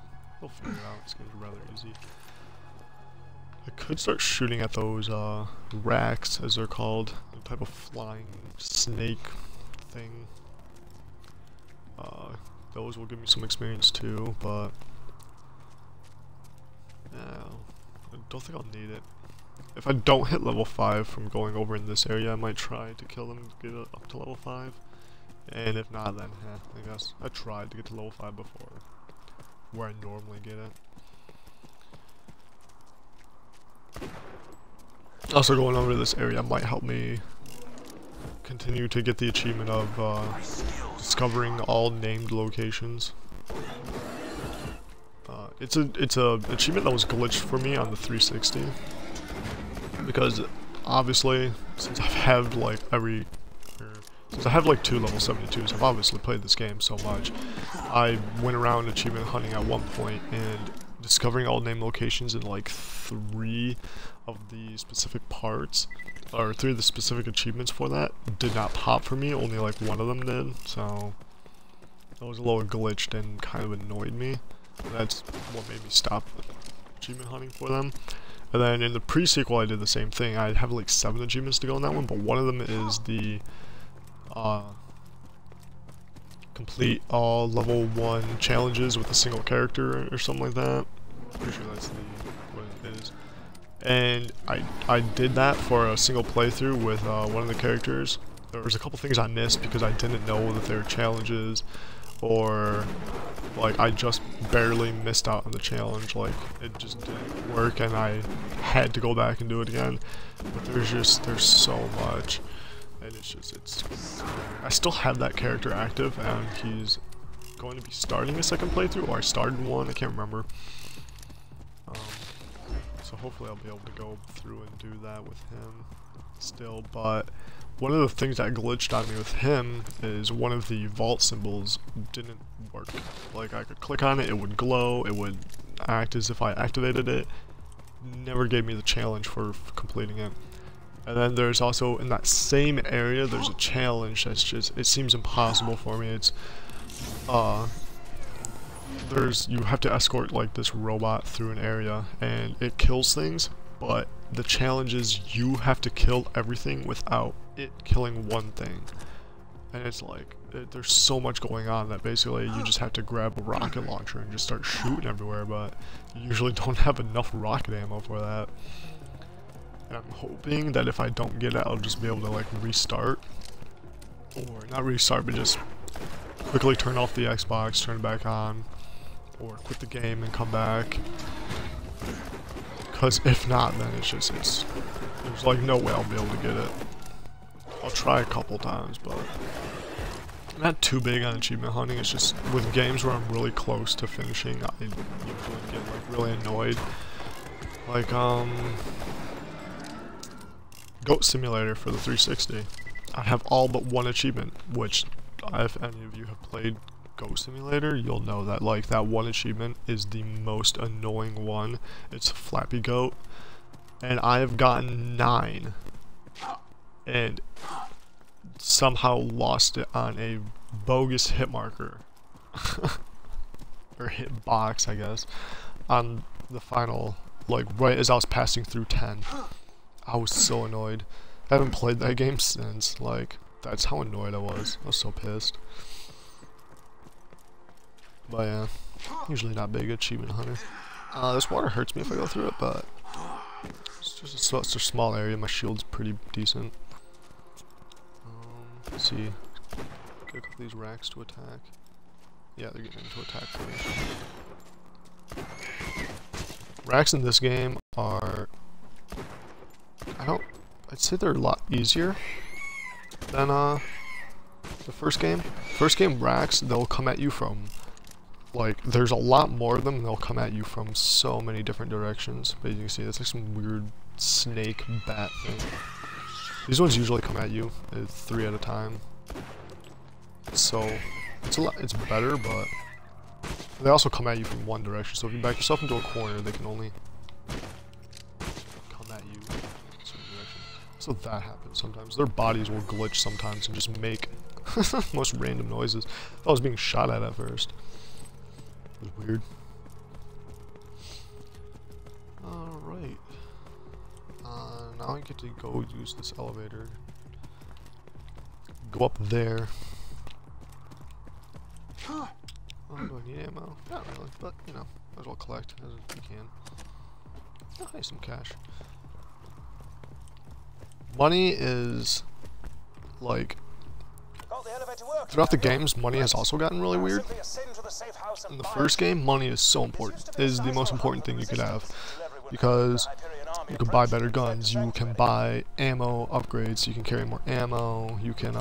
We'll figure it out. It's gonna be rather easy. I could start shooting at those racks, as they're called, the type of flying snake thing. Those will give me some experience too, but yeah, I don't think I'll need it. If I don't hit level 5 from going over in this area, I might try to kill them to get it up to level 5. And if not, then I guess I tried to get to level 5 before, where I normally get it. Also, going over to this area might help me continue to get the achievement of discovering all named locations. It's a achievement that was glitched for me on the 360, because obviously since I have like 2 level 72s, I've obviously played this game so much. I went around achievement hunting at one point and discovering all named locations in like 3 of the specific parts, or 3 of the specific achievements for that did not pop for me, only like 1 of them did, so that was a little glitched and kind of annoyed me. That's what made me stop achievement hunting for them. And then in the pre-sequel I did the same thing. I have like 7 achievements to go in that one, but one of them is the complete all level 1 challenges with a single character or something like that. Pretty sure that's what it is. And I did that for a single playthrough with one of the characters. There was a couple things I missed because I didn't know that they were challenges, or like I just barely missed out on the challenge. Like it just didn't work and I had to go back and do it again. But there's so much, and it's I still have that character active, and he's going to be starting a second playthrough, or I started one, I can't remember. So hopefully I'll be able to go through and do that with him still. But one of the things that glitched on me with him is one of the vault symbols didn't work. Like I could click on it, it would glow, it would act as if I activated it. Never gave me the challenge for completing it. And then there's also, in that same area, there's a challenge that's just, it seems impossible for me. It's, you have to escort like this robot through an area and it kills things, but the challenge is you have to kill everything without it killing one thing. And it's like, there's so much going on that basically you just have to grab a rocket launcher and just start shooting everywhere, but you usually don't have enough rocket ammo for that. And I'm hoping that if I don't get it, I'll just be able to like restart, or not restart, but just quickly turn off the Xbox, turn it back on, or quit the game and come back. Because if not, then it's There's like no way I'll be able to get it. I'll try a couple times, but I'm not too big on achievement hunting. It's just with games where I'm really close to finishing, I usually get like really annoyed. Like Goat Simulator for the 360. I have all but one achievement, which if any of you have played Goat Simulator, you'll know that like that one achievement is the most annoying one. It's Flappy Goat, and I have gotten 9 and somehow lost it on a bogus hit marker or hit box, I guess, on the final, like right as I was passing through 10. I was so annoyed. I haven't played that game since. Like, that's how annoyed I was. I was so pissed. But yeah, usually not big achievement hunter. This water hurts me if I go through it, but it's just it's a small area. My shield's pretty decent. Let's see. Get a couple of these racks to attack. Yeah, they're getting into attack formation. Racks in this game are... I'd say they're a lot easier than the first game. First game racks, they'll come at you from, like, there's a lot more of them, and they'll come at you from so many different directions. But you can see, that's like some weird snake bat thing. These ones usually come at you 3 at a time. So, it's better, but they also come at you from one direction. So if you back yourself into a corner, they can only come at you in a certain direction. So that happens sometimes. Their bodies will glitch sometimes and just make most random noises. I was being shot at first. It was weird. Alright. Now I get to go use this elevator. Go up there. Oh, do I need ammo? Not really, but you know, might as well collect as you can. Oh, hey, some cash. Money is like throughout the games, money has also gotten really weird. In the first game, money is so important. It is the most important thing you could have because you can buy better guns, you can buy ammo upgrades, you can carry more ammo, you can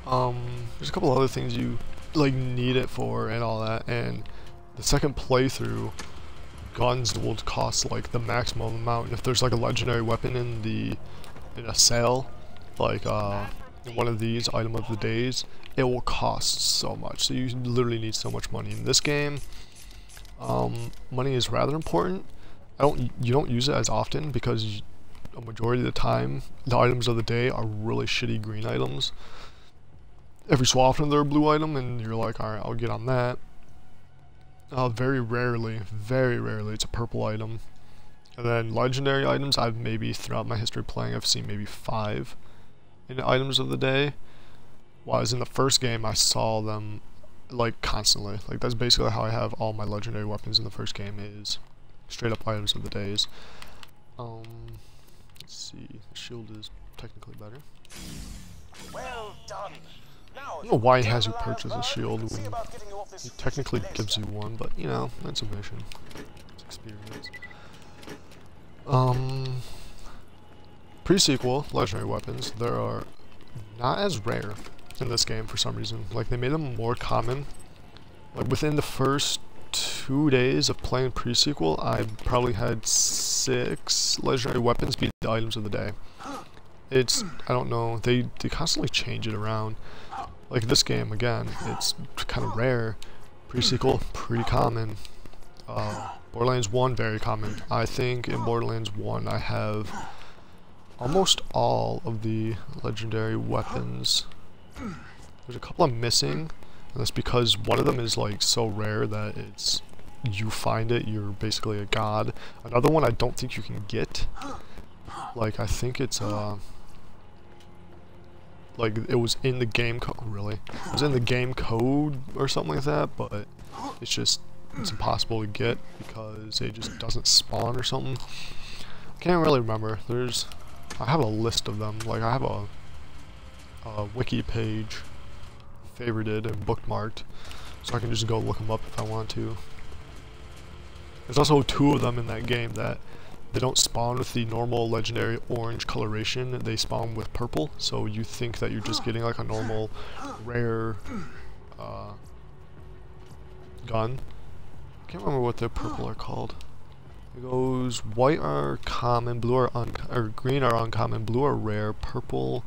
there's a couple other things you like need it for and all that. And the second playthrough, guns will cost like the maximum amount. If there's like a legendary weapon in a sale, like one of these item of the days, it will cost so much. So you literally need so much money. In this game, money is rather important. You don't use it as often because a majority of the time the items of the day are really shitty green items. Every so often they're a blue item and you're like, alright, I'll get on that. Very rarely it's a purple item. And then legendary items, I've maybe throughout my history playing, I've seen maybe 5 in the items of the day. Whereas in the first game I saw them like constantly. Like that's basically how I have all my legendary weapons in the first game, is straight up items of the days. Let's see, the shield is technically better. Well done. I don't know why he has you purchase a shield when he technically gives you one, but you know, that's a mission. It's experience. Pre-sequel legendary weapons, there are not as rare in this game for some reason. Like they made them more common. Like within the first 2 days of playing pre-sequel, I probably had 6 legendary weapons be the items of the day. It's, I don't know, they constantly change it around. Like this game, again, it's kind of rare. Pre-sequel, pretty common. Borderlands 1, very common. I think in Borderlands 1 I have almost all of the legendary weapons. There's a couple I'm missing, and that's because one of them is like so rare that it's, you find it, you're basically a god. Another one I don't think you can get. Like I think it's like it was in the game code, really. It was in the game code or something like that, but it's impossible to get because it just doesn't spawn or something. Can't really remember. I have a list of them. Like I have a wiki page favorited and bookmarked, so I can just go look them up if I want to. There's also 2 of them in that game that they don't spawn with the normal legendary orange coloration, they spawn with purple, so you think that you're just getting like a normal rare gun. I can't remember what the purple are called. It goes white are common, blue are or green are uncommon, blue are rare, purple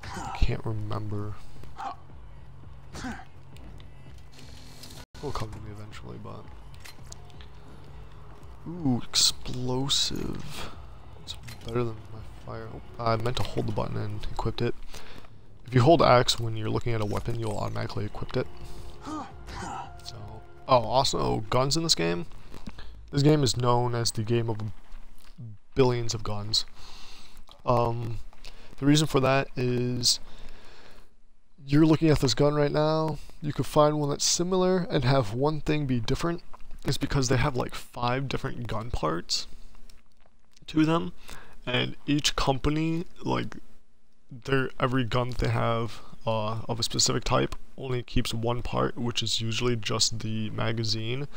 I can't remember. Will come to me eventually, but ooh, explosive. It's better than my fire. Oh, I meant to hold the button and equipped it. If you hold X when you're looking at a weapon, you'll automatically equip it. So, oh, also guns in this game. This game is known as the game of billions of guns. The reason for that is you're looking at this gun right now, you could find one that's similar and have one thing be different. It's because they have like 5 different gun parts to them, and each company, like every gun that they have of a specific type only keeps one part, which is usually just the magazine.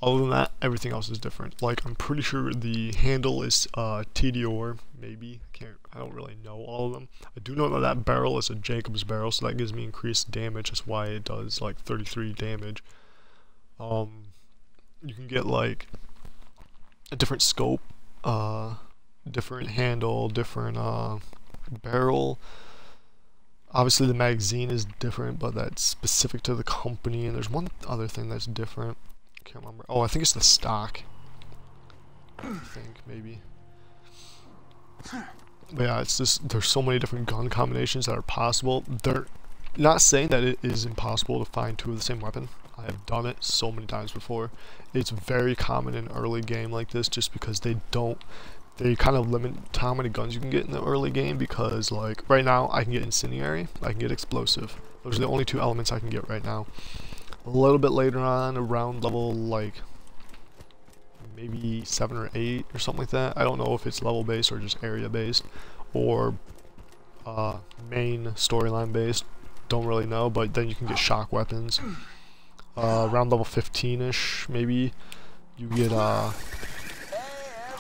Other than that, everything else is different. Like, I'm pretty sure the handle is TDOR, maybe. I don't really know all of them. I do know that that barrel is a Jacobs barrel, so that gives me increased damage. That's why it does like 33 damage. You can get like a different scope, different handle, different barrel. Obviously the magazine is different, but that's specific to the company, and there's one other thing that's different. Can't remember. Oh, I think it's the stock. I think maybe. But yeah, it's just there's so many different gun combinations that are possible. They're not saying that it is impossible to find 2 of the same weapon. I have done it so many times before. It's very common in early game like this, just because they kind of limit how many guns you can get in the early game, because like right now I can get incendiary, I can get explosive. Those are the only 2 elements I can get right now. A little bit later on, around level like maybe 7 or 8 or something like that. I don't know if it's level based or just area based or main storyline based. Don't really know, but then you can get shock weapons. Around level 15ish, maybe you get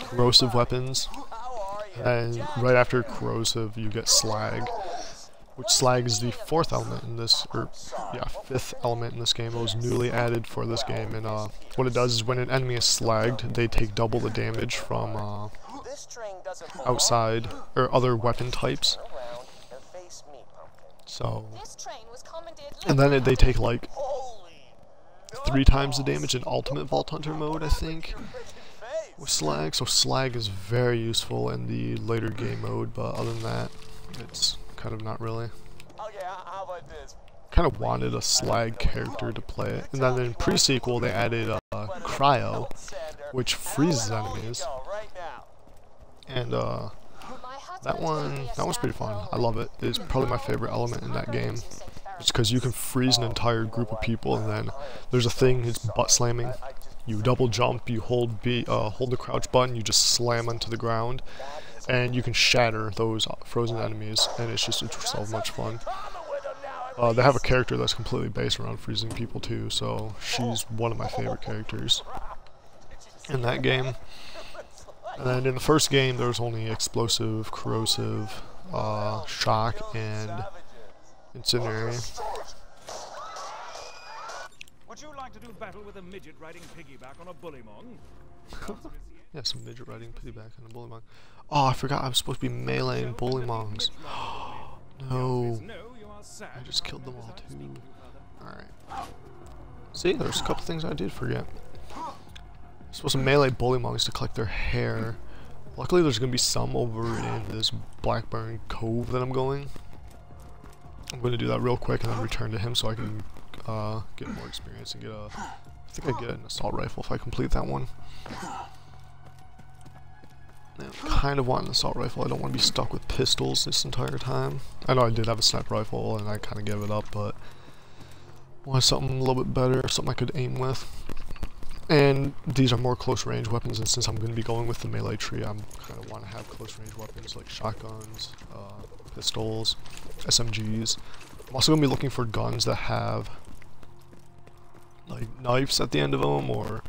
corrosive weapons, and right after corrosive you get slag. Which slag is the 4th element in this, or yeah, 5th element in this game. It was newly added for this game, and what it does is when an enemy is slagged, they take double the damage from outside or other weapon types. So, and then they take like 3 times the damage in Ultimate Vault Hunter mode, I think, with slag. So slag is very useful in the later game mode, but other than that, it's kind of not really. Kind of wanted a slag character to play it, and then in pre-sequel they added cryo, which freezes enemies, and that one's pretty fun. I love it. It's probably my favorite element in that game. It's because you can freeze an entire group of people, and then there's a thing. It's butt slamming. You double jump. You hold the crouch button. You just slam onto the ground, and you can shatter those frozen enemies, and it's so much fun. They have a character that's completely based around freezing people too, so she's one of my favorite characters in that game. And then in the first game there was only explosive, corrosive, shock, and incendiary. Would you like to do battle with a midget riding piggyback on a bullymong? Yeah, some midget riding piggyback on a bullymong. Oh, I forgot I was supposed to be meleeing bullymongs. No. I just killed them all too. Alright. See, there's a couple things I did forget. I'm supposed to melee bullymongs to collect their hair. Luckily there's going to be some over in this Blackburn Cove that I'm going. I'm going to do that real quick and then return to him so I can get more experience and get a... I think I get an assault rifle if I complete that one. I kind of want an assault rifle. I don't want to be stuck with pistols this entire time. I know I did have a sniper rifle and I kind of gave it up, but I want something a little bit better, something I could aim with. And these are more close range weapons, and since I'm going to be going with the melee tree, I kind of want to have close range weapons like shotguns, pistols, SMGs. I'm also going to be looking for guns that have like knives at the end of them, or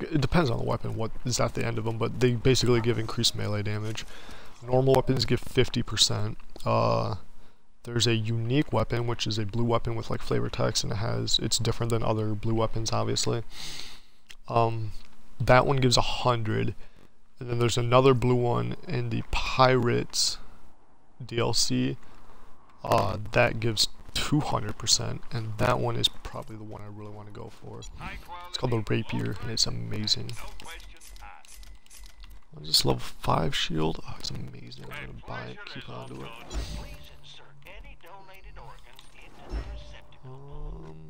it depends on the weapon, what is at the end of them, but they basically give increased melee damage. Normal weapons give 50%. There's a unique weapon, which is a blue weapon with like flavor text, and it's different than other blue weapons, obviously. That one gives 100, and then there's another blue one in the Pirates DLC that gives 200%, and that one is probably the one I really want to go for. It's called the Rapier, and it's amazing. What is this, level 5 shield? Oh, it's amazing. I'm gonna buy it, keep on to it.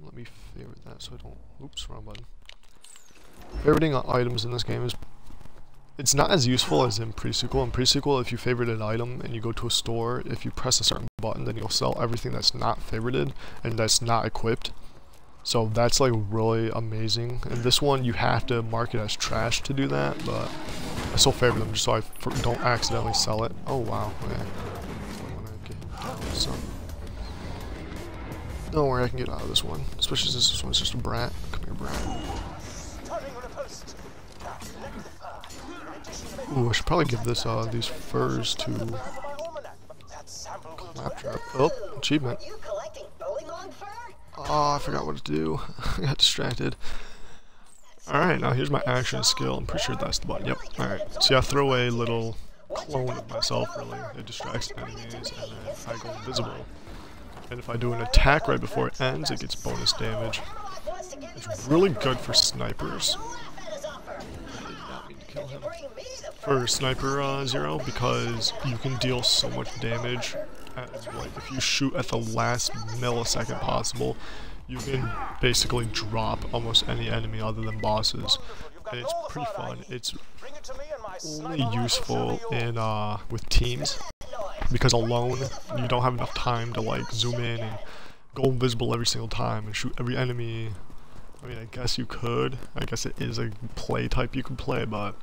Let me favorite that so I don't, oops, wrong button. Favoriting items in this game it's not as useful as in Pre-Sequel. In Pre-Sequel, if you favorite an item and you go to a store, if you press a certain button, then you'll sell everything that's not favorited and that's not equipped. So that's like really amazing. And this one, you have to mark it as trash to do that, but I still favor them just so I don't accidentally sell it. Oh wow, okay. Don't worry, I can get out of this one. Especially since this one's just a brat. Come here, brat. Ooh, I should probably give this these furs to Claptrap. Oh, achievement. Oh, I forgot what to do. I got distracted. Alright, now here's my action skill. I'm pretty sure that's the button. Yep. Alright. See, I throw a little clone of myself, really. It distracts enemies, and then I go invisible. And if I do an attack right before it ends, it gets bonus damage. It's really good for snipers. I did not mean to kill him. For Sniper Zero, because you can deal so much damage. Like, if you shoot at the last millisecond possible, you can basically drop almost any enemy other than bosses. And it's pretty fun. It's only useful in with teams, because alone you don't have enough time to like zoom in and go invisible every single time and shoot every enemy. I mean, I guess you could. I guess it is a play type you can play, but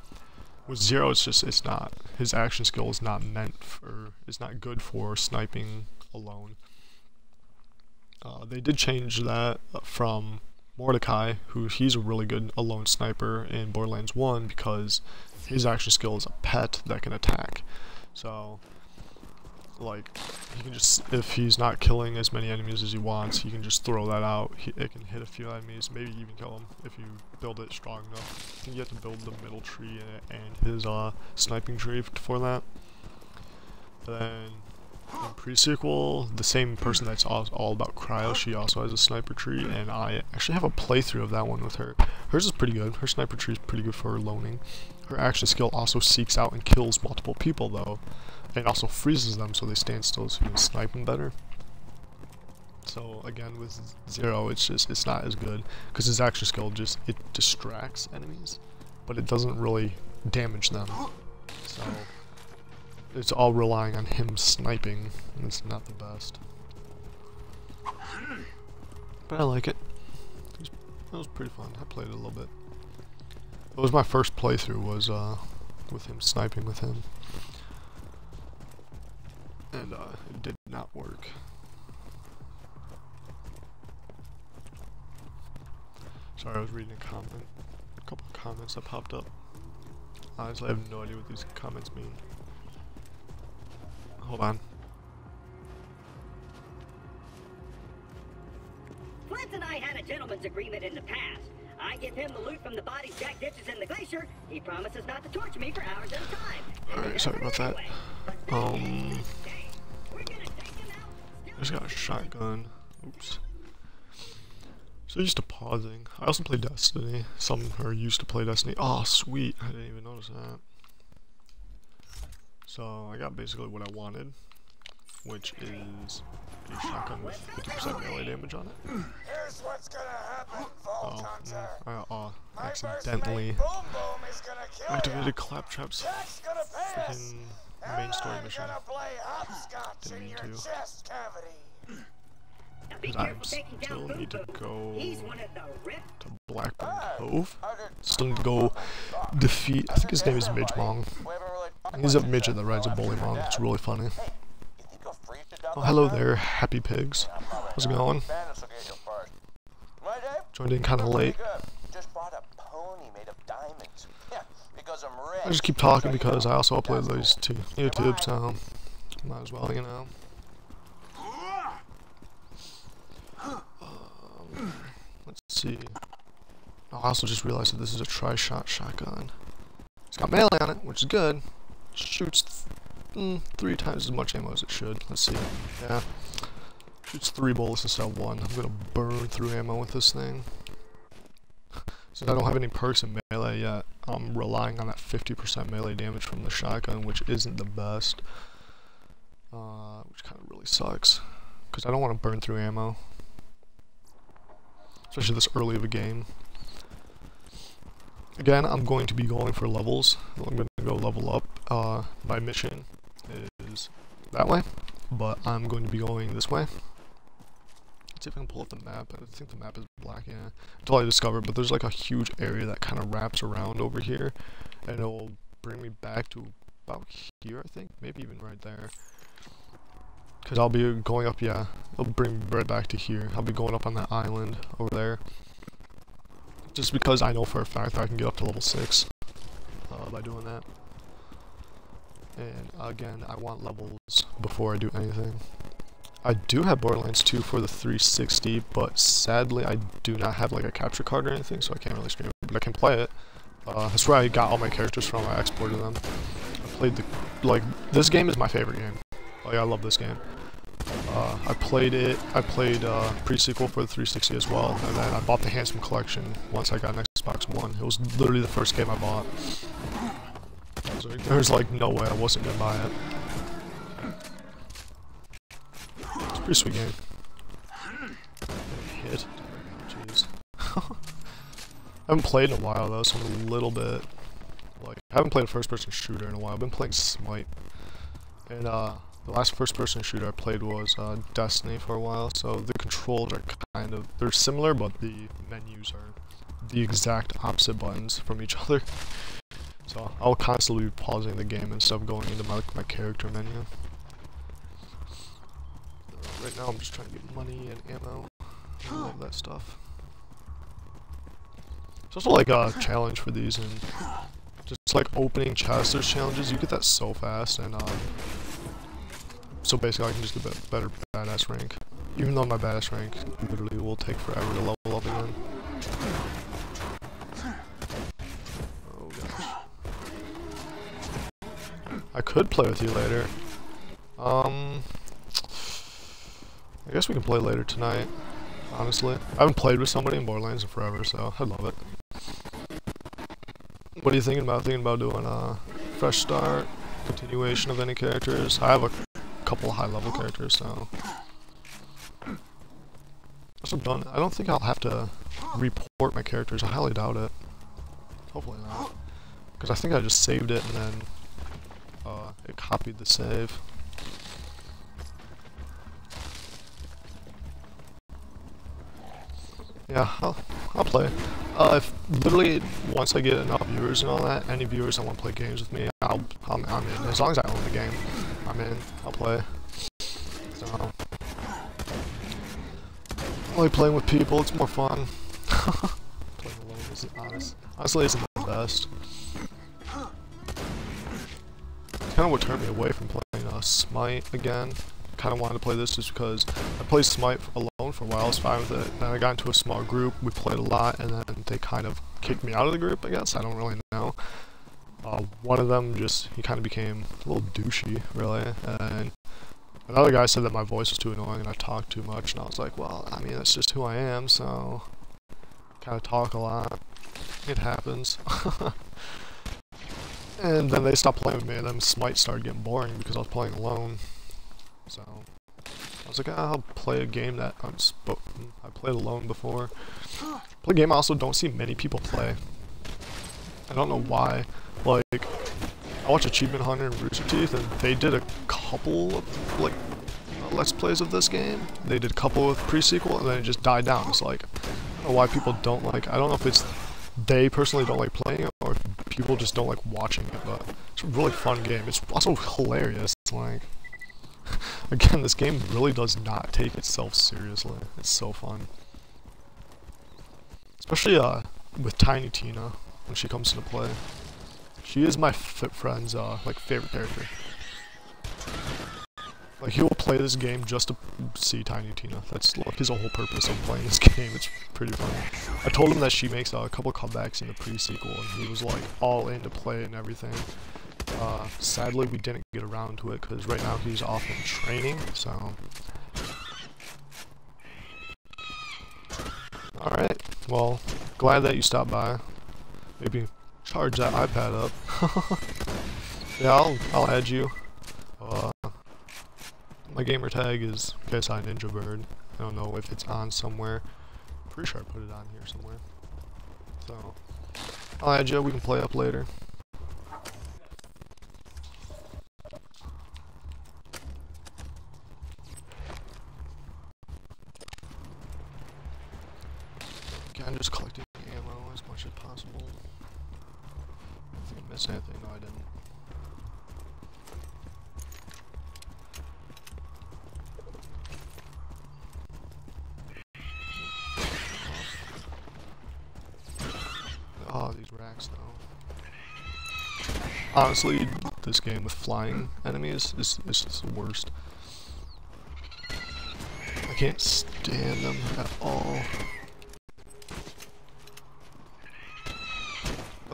with Zero, it's not. His action skill is not meant for. It's not good for sniping alone. They did change that from Mordecai, he's a really good alone sniper in Borderlands 1 because his action skill is a pet that can attack. So, like, he can just, if he's not killing as many enemies as he wants, he can just throw that out. It can hit a few enemies, maybe even kill them if you build it strong enough. I think you have to build the middle tree and his sniping tree for that. Then in Pre-Sequel, the same person that's all about Cryo, she also has a sniper tree, and I actually have a playthrough of that one with her. Hers is pretty good. Her sniper tree is pretty good for loaning. Her action skill also seeks out and kills multiple people though, and also freezes them so they stand still so you can snipe them better. So again, with Zero, it's not as good because his action skill it distracts enemies, but it doesn't really damage them. So it's all relying on him sniping, and it's not the best. But I like it. It was pretty fun. I played it a little bit. It was my first playthrough, was with him sniping with him. And it did not work. Sorry, I was reading a comment. A couple of comments that popped up. Honestly, I have no idea what these comments mean. Hold on. Flint and I had a gentleman's agreement in the past. I give him the loot from the bodies Jack ditches in the glacier. He promises not to torture me for hours at a time. Alright, sorry about that. I just got a shotgun. Oops. So used to pausing. I also play Destiny. Some are used to play Destiny. Oh, sweet. I didn't even notice that. So I got basically what I wanted, which is a shotgun with 50% melee damage on it. Here's what's gonna happen, Vault Hunter. I accidentally activated Claptrap's freaking main story mission. Didn't mean to. But I still need to go to Blackburn Cove. Still need to go defeat, I think his name is Midge Mong. He's a midget that rides a bullymong. It's really funny. Oh, hello there, happy pigs. How's it going? Joined in kind of late. Just bought a pony made of because I'm red. I just keep talking because I also upload those to YouTube, so might as well, you know. Let's see. Oh, I also just realized that this is a tri-shot shotgun. It's got melee on it, which is good. Shoots 3 times as much ammo as it should. Let's see. Yeah. Shoots 3 bullets instead of 1. I'm gonna burn through ammo with this thing. Since I don't have any perks in melee yet, I'm relying on that 50% melee damage from the shotgun, which isn't the best. Which kind of really sucks. Because I don't want to burn through ammo. Especially this early of a game. Again, I'm going to be going for levels. I'm going to go level up. My mission is that way, but I'm going to be going this way. Let's see if I can pull up the map. I think the map is black, yeah. Until I discover, but there's like a huge area that kind of wraps around over here, and it will bring me back to about here, I think. Maybe even right there. Because I'll be going up, yeah. It'll bring me right back to here. I'll be going up on that island over there. Just because I know for a fact that I can get up to level 6 by doing that. And again, I want levels before I do anything. I do have Borderlands 2 for the 360, but sadly I do not have like a capture card or anything, so I can't really stream it, but I can play it. That's where I got all my characters from. I exported them. I played this game is my favorite game. Like, I love this game. I played pre-sequel for the 360 as well, and then I bought the Handsome Collection once I got an Xbox One. It was literally the first game I bought. So there's like no way I wasn't gonna buy it. It's a pretty sweet game. Hit. Jeez. I haven't played in a while though, so I'm a little bit like, I haven't played a first-person shooter in a while. I've been playing Smite, and the last first-person shooter I played was Destiny for a while. So the controls are they're similar, but the menus are the exact opposite buttons from each other. So I'll constantly be pausing the game instead of going into my character menu. Right now I'm just trying to get money and ammo and all of that stuff. It's also like a challenge for these, and just like opening chests, there's challenges. You get that so fast, and so basically I can just get a better badass rank. Even though my badass rank literally will take forever to level up again. Oh gosh. I could play with you later. I guess we can play later tonight, honestly. I haven't played with somebody in Borderlands in forever, so I'd love it. What are you thinking about? Thinking about doing a fresh start, continuation of any characters? I have a couple high-level characters, so... Once I'm done, I don't think I'll have to report my characters. I highly doubt it. Hopefully not. Because I think I just saved it and then it copied the save. Yeah, I'll play. If literally once I get enough viewers and all that, any viewers that want to play games with me, I'm in. As long as I own the game, I'm in. I'll play. So I like playing with people. It's more fun. Playing alone is honestly isn't the best. It's kind of what turned me away from playing Smite again. Kind of wanted to play this just because I played Smite alone for a while. I was fine with it. Then I got into a small group. We played a lot, and then they kind of kicked me out of the group, I guess. I don't really know. One of them he kind of became a little douchey, really. And another guy said that my voice was too annoying and I talked too much. And I was like, well, I mean, that's just who I am, so kind of talk a lot. It happens. And then they stopped playing with me, and then Smite started getting boring because I was playing alone. So I was like, I'll play a game that I played alone before. Play a game I also don't see many people play. I don't know why. Like, I watch Achievement Hunter and Rooster Teeth, and they did a couple of like let's plays of this game. They did a couple with pre-sequel, and then it just died down. It's like, I don't know why people don't like. I don't know if it's they personally don't like playing it, or if people just don't like watching it. But it's a really fun game. It's also hilarious. It's like, again, this game really does not take itself seriously. It's so fun. Especially with Tiny Tina, when she comes into play. She is my friend's like favorite character. Like he will play this game just to see Tiny Tina. That's like his whole purpose of playing this game. It's pretty funny. I told him that she makes a couple comebacks in the pre-sequel, and he was like all in to play it and everything. Sadly, we didn't get around to it because right now he's off in training. So, all right. Well, glad that you stopped by. Maybe charge that iPad up. Yeah, I'll add you. My gamer tag is KSI Ninja Bird. I don't know if it's on somewhere. Pretty sure I put it on here somewhere. So I'll add you. We can play up later. Again, just collecting ammo as much as possible. I think I missed anything. No, I didn't. Oh, these racks though. Honestly, this game with flying enemies is just the worst. I can't stand them at all.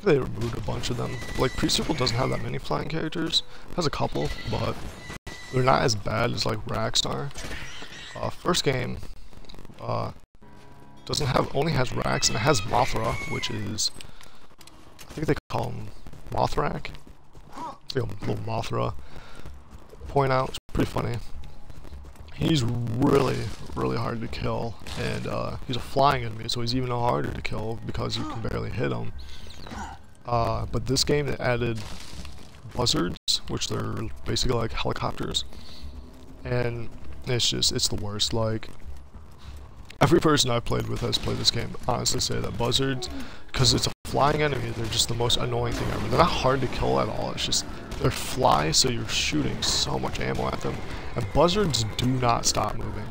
They removed a bunch of them. Like, Pre-Sequel doesn't have that many flying characters. It has a couple, but they're not as bad as like Rackstar. First game only has Rax, and it has Mothra, which is, I think they call him Mothrak. It's like a little Mothra. Point out, it's pretty funny. He's really hard to kill, and he's a flying enemy, so he's even harder to kill because you can barely hit him. But this game, they added buzzards, which they're basically like helicopters, and it's the worst. Like, every person I've played with has played this game honestly say that buzzards, because it's a flying enemy, they're just the most annoying thing ever. They're not hard to kill at all, it's just, they're fly, so you're shooting so much ammo at them, and buzzards do not stop moving.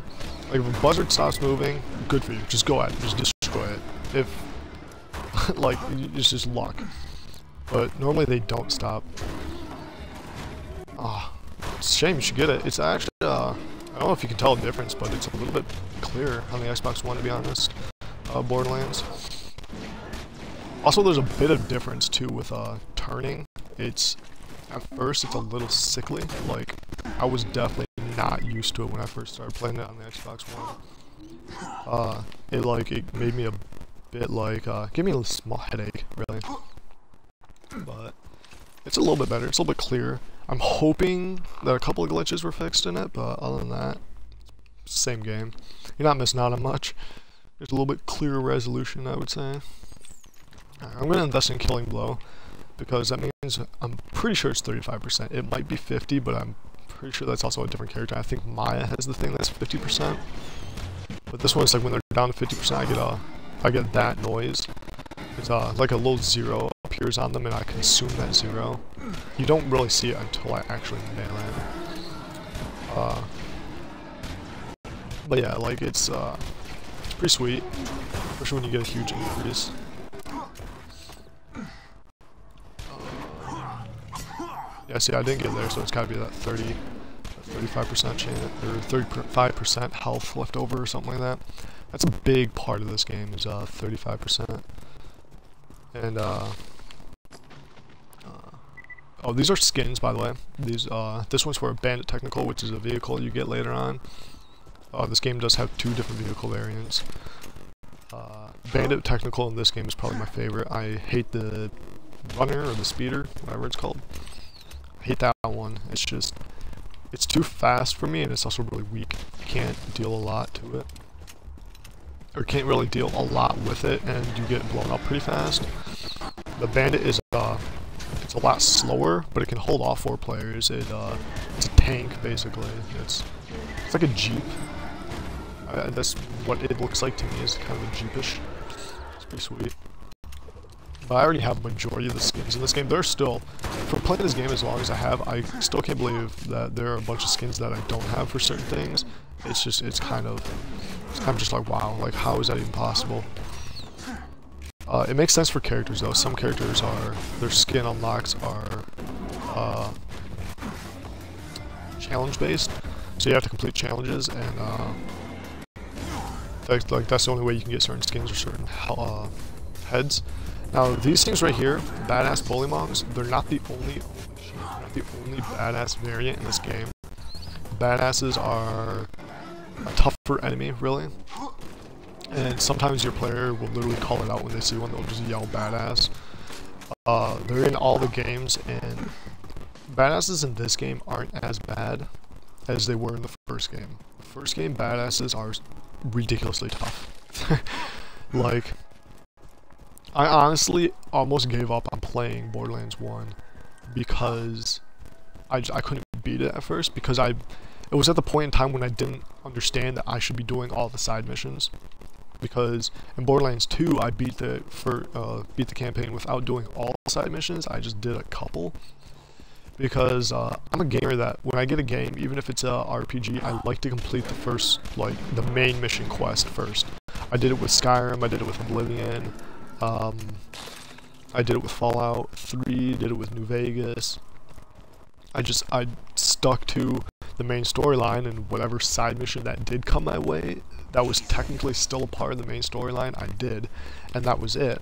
Like, if a buzzard stops moving, good for you, just go at it, just destroy it. If, like, it's just luck. But normally they don't stop. It's a shame, you should get it. It's actually, I don't know if you can tell the difference, but it's a little bit clearer on the Xbox One, to be honest. Borderlands. Also, there's a bit of difference too with turning. At first it's a little sickly. Like, I was definitely not used to it when I first started playing it on the Xbox One. It made me a bit like, gave me a small headache, really. But it's a little bit better. It's a little bit clearer. I'm hoping that a couple of glitches were fixed in it, but other than that, same game. You're not missing out on much. There's a little bit clearer resolution, I would say. I'm going to invest in Killing Blow, because that means I'm pretty sure it's 35%. It might be 50, but I'm pretty sure that's also a different character. I think Maya has the thing that's 50%. But this one's like when they're down to 50%, I get that noise. It's like a little zero appears on them, and I consume that zero. You don't really see it until I actually melee it. But yeah, like it's pretty sweet, especially when you get a huge increase. Yeah, see, I didn't get there, so it's gotta be that 35% chance, or 35% health left over, or something like that. That's a big part of this game, is 35%. And oh, these are skins, by the way. These this one's for a Bandit Technical, which is a vehicle you get later on. This game does have 2 different vehicle variants. Bandit Technical in this game is probably my favorite. I hate the runner, or the speeder, whatever it's called. I hate that one. It's too fast for me, and it's also really weak. You can't deal a lot to it. Or can't really deal a lot with it, and you get blown up pretty fast. The Bandit is it's a lot slower, but it can hold off 4 players. It's a tank, basically. It's like a Jeep. That's what it looks like to me, is kind of a Jeepish. It's pretty sweet. But I already have a majority of the skins in this game. There's still, for playing this game as long as I have, I still can't believe that there are a bunch of skins that I don't have for certain things. It's kind of just like, wow, like how is that even possible? It makes sense for characters though. Some characters their skin unlocks are challenge based, so you have to complete challenges, and that's the only way you can get certain skins or certain heads. Now these things right here, badass Bullymons, they're not the only badass variant in this game. Badasses are a tougher enemy, really. And sometimes your player will literally call it out when they see one, they'll just yell badass. They're in all the games, and badasses in this game aren't as bad as they were in the first game. The first game, badasses are ridiculously tough. Like, I honestly almost gave up on playing Borderlands 1 because I couldn't beat it at first, because it was at the point in time when I didn't understand that I should be doing all the side missions. Because in Borderlands 2, I beat the campaign without doing all the side missions. I just did a couple. Because I'm a gamer that when I get a game, even if it's a RPG, I like to complete the main mission quest first. I did it with Skyrim, I did it with Oblivion, I did it with Fallout 3, did it with New Vegas. I stuck to the main storyline, and whatever side mission that did come my way, that was technically still a part of the main storyline, I did, and that was it.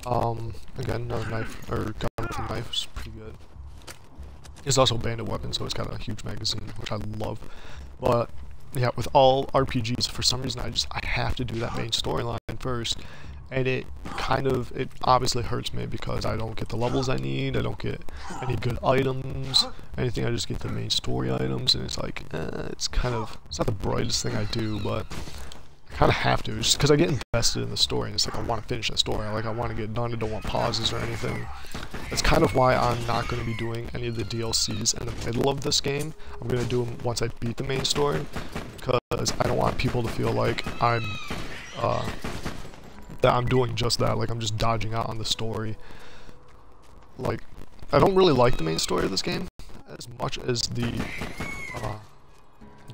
Again, another knife, or gun with a knife is pretty good. It's also a bandit weapon, so it's got a huge magazine, which I love. But yeah, with all RPGs, for some reason I have to do that main storyline first, and it obviously hurts me because I don't get the levels I need, I don't get any good items, anything. I just get the main story items, and it's like, it's not the brightest thing I do, but I kind of have to, just because I get invested in the story, and it's like I want to finish the story, I want to get done, I don't want pauses or anything. That's kind of why I'm not going to be doing any of the DLCs in the middle of this game. I'm going to do them once I beat the main story, because I don't want people to feel like that I'm doing just that, like I'm just dodging out on the story. Like, I don't really like the main story of this game as much as the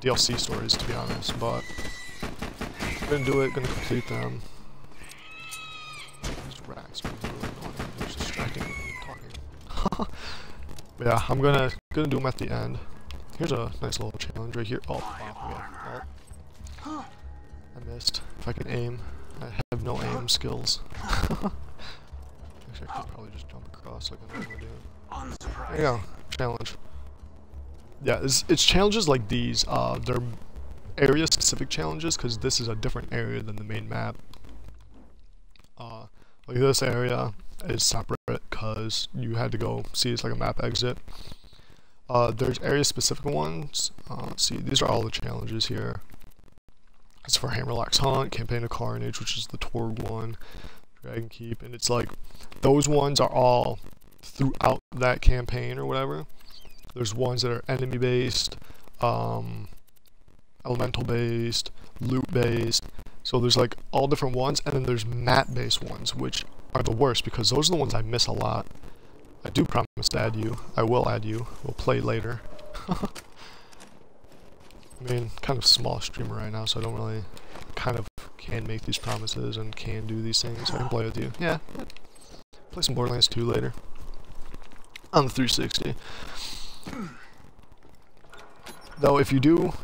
DLC stories, to be honest, but I'm gonna do it, gonna complete them. These rats are really annoying, they're just distracting me from talking. But yeah, I'm gonna do them at the end. Here's a nice little challenge right here. Oh, wow, okay. I missed. If I can aim. I have no aim skills. Actually, I could probably just jump across like I normally do. There you go. Challenge. Yeah, it's challenges like these. They're area-specific challenges, because this is a different area than the main map. Like this area is separate because you had to go see it's like a map exit. There's area-specific ones. See, these are all the challenges here. It's for Hammerlock's Hunt, Campaign of Carnage, which is the Torg one, Dragon Keep, and it's like, those ones are all throughout that campaign or whatever. There's ones that are enemy-based, elemental-based, loot-based, so there's like all different ones, and then there's map-based ones, which are the worst, because those are the ones I miss a lot. I do promise to add you. I will add you. We'll play later. I mean, kind of small streamer right now, so I don't really can make these promises and can do these things. So I can play with you. Yeah, play some Borderlands 2 later on the 360. Though, if you do,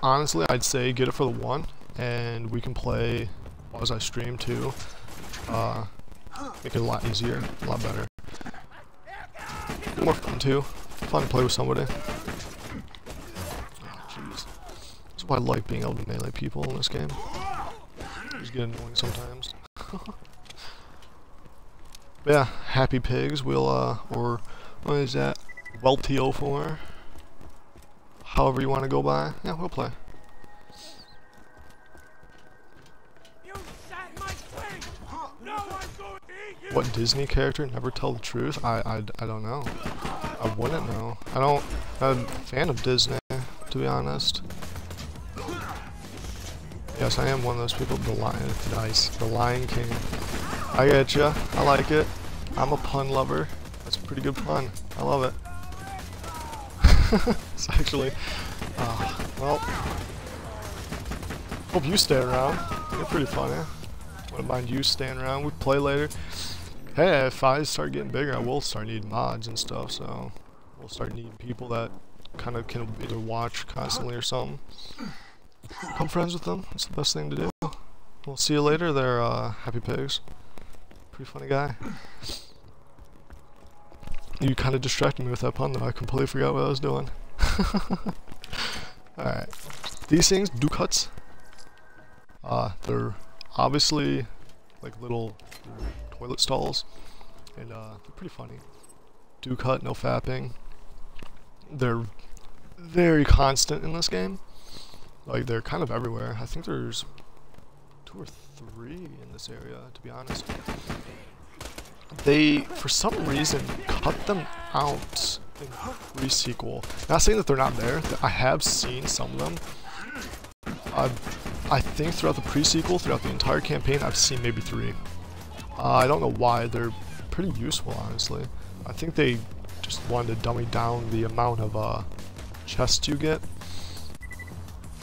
honestly, I'd say get it for the 1, and we can play as I stream too. Make it a lot easier, a lot better. More fun too. Fun to play with somebody. I like being able to melee people in this game. Just get annoying sometimes. But yeah, Happy Pigs, we'll, or, what is that? WelTO4. However you want to go by. Yeah, we'll play. What Disney character never tell the truth? I don't know. I wouldn't know. I'm a fan of Disney, to be honest. Yes, I am one of those people. The Lion, nice. The Lion King. I get ya. I like it. I'm a pun lover. That's a pretty good pun. I love it. It's actually, well, hope you stay around. You're pretty funny. wouldn't mind you staying around. We play later. Hey, if I start getting bigger, I will start needing mods and stuff, so we'll start needing people that kind of can either watch constantly or something. Become friends with them. It's the best thing to do. We'll see you later there, Happy Pigs. Pretty funny guy. You kind of distracted me with that pun though. I completely forgot what I was doing. Alright. These things, Ducats, they're obviously like little toilet stalls, and they're pretty funny. Ducat, no fapping. They're very constant in this game. Like, they're kind of everywhere. I think there's 2 or 3 in this area, to be honest. They, for some reason, cut them out in pre-sequel. Not saying that they're not there. I have seen some of them. I think throughout the pre-sequel, throughout the entire campaign, I've seen maybe 3. I don't know why. They're pretty useful, honestly. I think they just wanted to dummy down the amount of chests you get.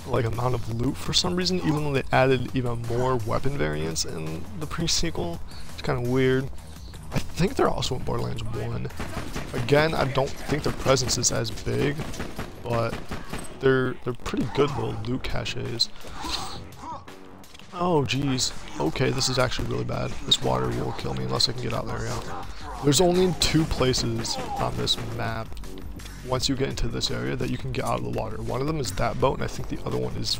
Like, amount of loot for some reason, even though they added even more weapon variants in the pre-sequel. It's kind of weird. I think they're also in Borderlands 1. Again, I don't think their presence is as big, but they're pretty good little loot caches. Oh geez. Okay, this is actually really bad. This water will kill me unless I can get out there, yeah. There's only 2 places on this map, once you get into this area, that you can get out of the water. One of them is that boat, and I think the other one is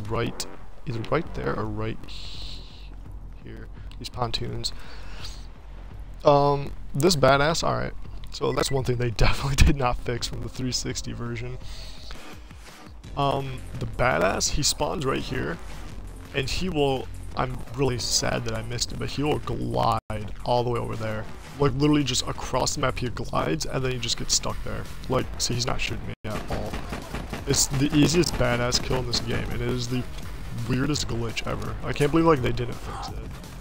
either right there or right here. These pontoons. This badass, alright. So that's one thing they definitely did not fix from the 360 version. The badass, he spawns right here, and he will, I'm really sad that I missed it, but he will glide all the way over there. Like, literally just across the map he glides, and then he just gets stuck there. Like, see, he's not shooting me at all. It's the easiest badass kill in this game, and it is the weirdest glitch ever. I can't believe, like, they didn't fix it.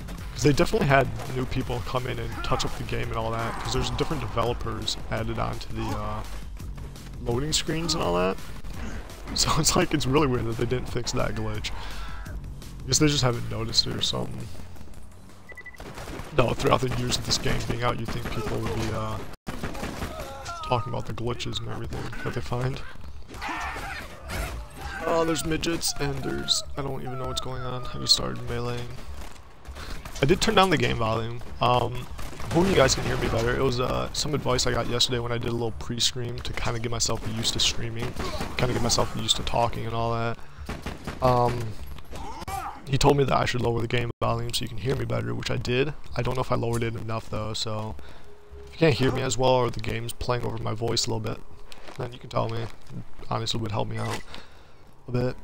Because they definitely had new people come in and touch up the game and all that, because there's different developers added onto the loading screens and all that. So it's like, it's really weird that they didn't fix that glitch. I guess they just haven't noticed it or something. No, throughout the years of this game being out, you'd think people would be talking about the glitches and everything that they find. Oh, there's midgets, and there's, I don't even know what's going on. I just started meleeing. I did turn down the game volume. Hoping you guys can hear me better. It was some advice I got yesterday when I did a little pre-stream to kind of get myself used to streaming, kind of get myself used to talking and all that. He told me that I should lower the game volume so you can hear me better, which I did. I don't know if I lowered it enough though, so if you can't hear me as well or the game's playing over my voice a little bit, then you can tell me. Honestly, it would help me out a bit,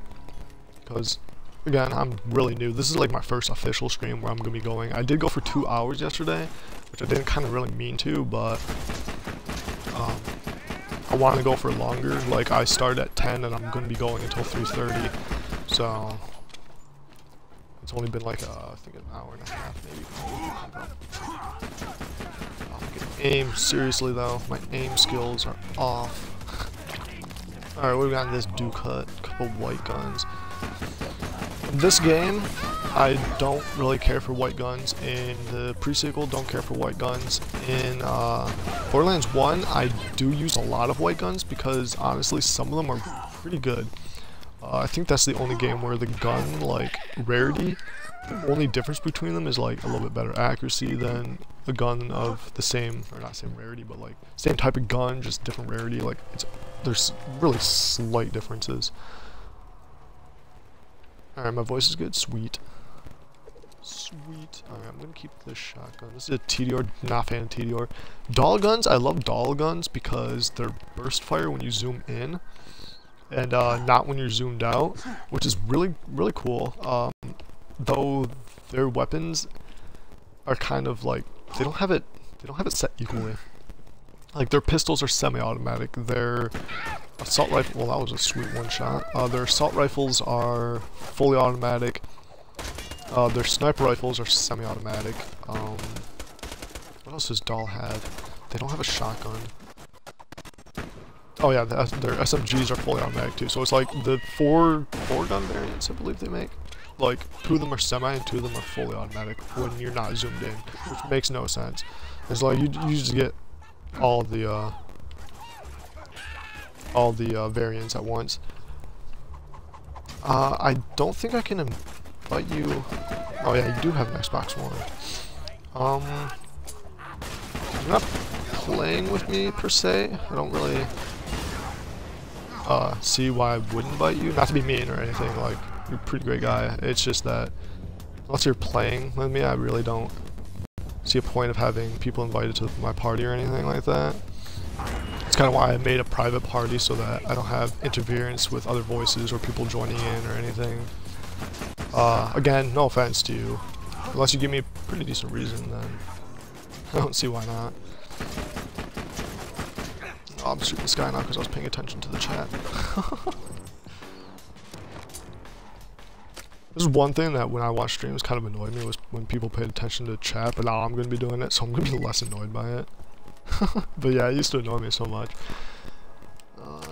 because again, I'm really new. This is like my first official stream where I'm going to be going. I did go for 2 hours yesterday, which I didn't kind of really mean to, but I want to go for longer. Like, I start at 10 and I'm going to be going until 3:30, so it's only been like, I think an hour and a half maybe. Aim, seriously though, my aim skills are off. Alright, what do we got in this Ducat? A couple white guns. This game, I don't really care for white guns. In the pre-sequel, don't care for white guns. In Borderlands 1, I do use a lot of white guns because honestly, some of them are pretty good. I think that's the only game where the gun, like, rarity, the only difference between them is like a little bit better accuracy than a gun of the same, or not same rarity, but like same type of gun, just different rarity. Like, there's really slight differences. Alright, my voice is good. Sweet. Sweet. Alright, I'm gonna keep this shotgun. This is a TDR, not a fan of TDR. Doll guns, I love doll guns because they're burst fire when you zoom in, and not when you're zoomed out, which is really, really cool. Though their weapons are kind of like, they don't have it set equally. Like, their pistols are semi-automatic. Their assault rifle, well, that was a sweet one shot. Their assault rifles are fully automatic. Their sniper rifles are semi-automatic. What else does Doll have? They don't have a shotgun. Oh yeah, their SMGs are fully automatic too. So it's like the four gun variants, I believe they make. like 2 of them are semi and 2 of them are fully automatic when you're not zoomed in, which makes no sense. It's like you just get all the variants at once. I don't think I can invite you. Oh yeah, you do have an Xbox One. You're not playing with me per se. I don't really see why I would invite you. Not to be mean or anything, like, you're a pretty great guy. It's just that unless you're playing with me, I really don't see a point of having people invited to my party or anything like that. It's kind of why I made a private party, so that I don't have interference with other voices or people joining in or anything. Again, no offense to you. Unless you give me a pretty decent reason, then I don't see why not. Oh, I'm shooting this guy now because I was paying attention to the chat. This is one thing that when I watch streams kind of annoyed me, was when people paid attention to chat, but now I'm going to be doing it, so I'm going to be less annoyed by it. But yeah, it used to annoy me so much.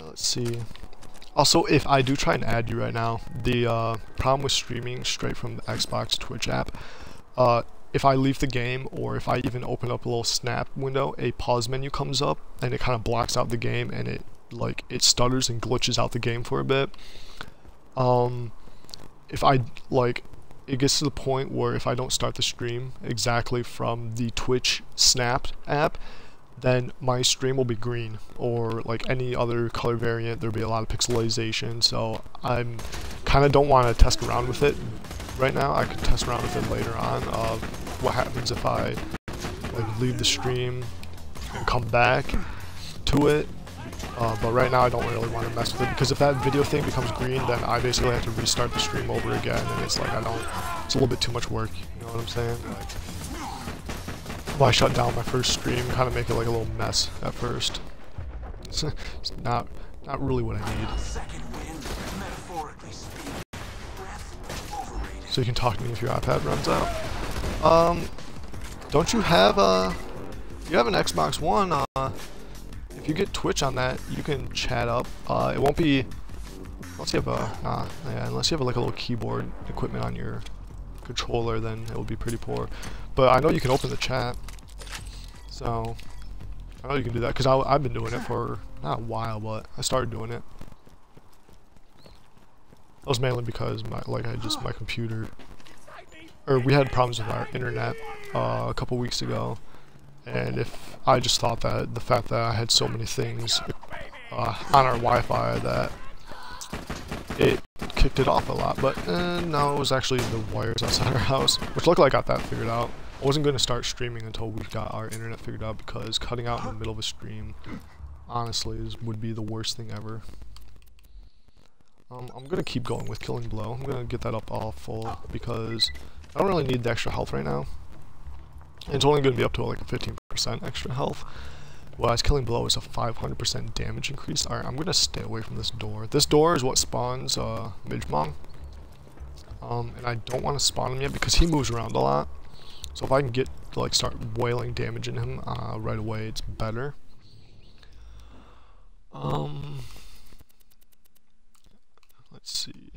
Let's see. Also, if I do try and add you right now, the problem with streaming straight from the Xbox Twitch app, if I leave the game or if I even open up a little snap window, a pause menu comes up and it kind of blocks out the game, and it stutters and glitches out the game for a bit. If I it gets to the point where if I don't start the stream exactly from the Twitch Snap app, then my stream will be green, or like any other color variant. There'll be a lot of pixelization, so I'm kind of don't want to test around with it right now. I can test around with it later on. What happens if I leave the stream and come back to it? But right now I don't really want to mess with it, because if that video thing becomes green, then I basically have to restart the stream over again, and it's like it's a little bit too much work. You know what I'm saying? Why shut down my first stream, kind of make it like a little mess at first. It's not really what I need. So you can talk to me if your iPad runs out. Don't you have you have an Xbox One? If you get Twitch on that, you can chat up. It won't be unless you have unless you have like a little keyboard equipment on your controller, then it will be pretty poor. But I know you can open the chat, so I know you can do that, because I've been doing it for not a while, but I started doing it. That was mainly because my computer, or we had problems with our internet a couple weeks ago, and if I just thought that the fact that I had so many things on our Wi-Fi that it kicked it off a lot, but no, it was actually the wires outside our house, which luckily I got that figured out. I wasn't going to start streaming until we got our internet figured out, because cutting out in the middle of a stream, honestly, would be the worst thing ever. I'm going to keep going with Killing Blow. I'm going to get that up all full, because I don't really need the extra health right now. It's only going to be up to like a 15% extra health, whereas Killing Blow is a 500% damage increase. Alright, I'm going to stay away from this door. This door is what spawns Midgemong. And I don't want to spawn him yet because he moves around a lot. So if I can get to start wailing damage in him right away, it's better. Let's see.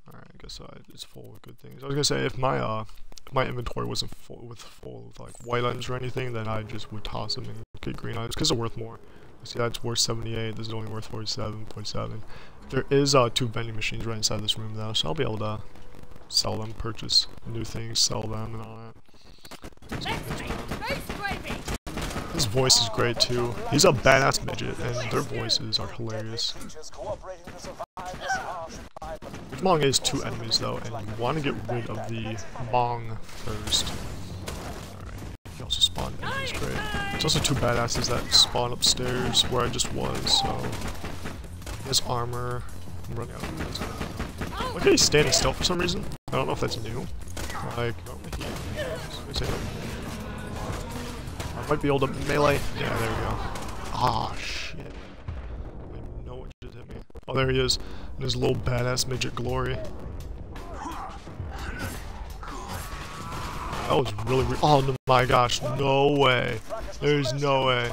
Alright, I guess it's full with good things. I was gonna say, if my my inventory wasn't full with like white items or anything, then I just would toss them and get green items, because they're worth more. See, that's worth 78. This is only worth 47.7. There is 2 vending machines right inside this room though, so I'll be able to sell them, purchase new things, sell them, and all that. His voice is great too. He's a badass midget, and their voices are hilarious. Mong is 2 enemies though, and you want to get rid of the Mong first. Alright, he also spawned in, he's great. There's also 2 badasses that spawn upstairs where I just was, so... He has armor. I'm running out of things. Look at he's standing still for some reason. I don't know if that's new. Like, I might be able to melee. Yeah, there we go. Ah, shit. I know what just hit me. Oh, there he is. In his little badass midget glory. That was really weird. Oh no, my gosh, no way. There's no way.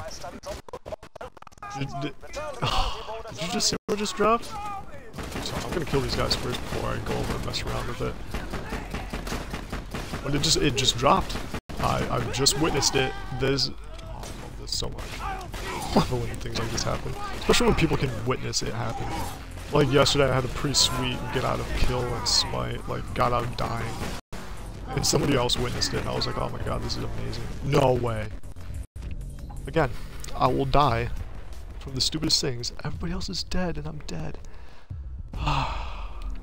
Did you just see what just dropped? So I'm gonna kill these guys first before I go over and mess around with it. But it just dropped. I've just witnessed it. Oh, I love this so much. I love it when things like this happen. Especially when people can witness it happen. Like yesterday I had a pretty sweet get out of kill and smite, like got out of dying. And somebody else witnessed it and I was like, oh my god, this is amazing. No way. Again, I will die from the stupidest things. Everybody else is dead and I'm dead.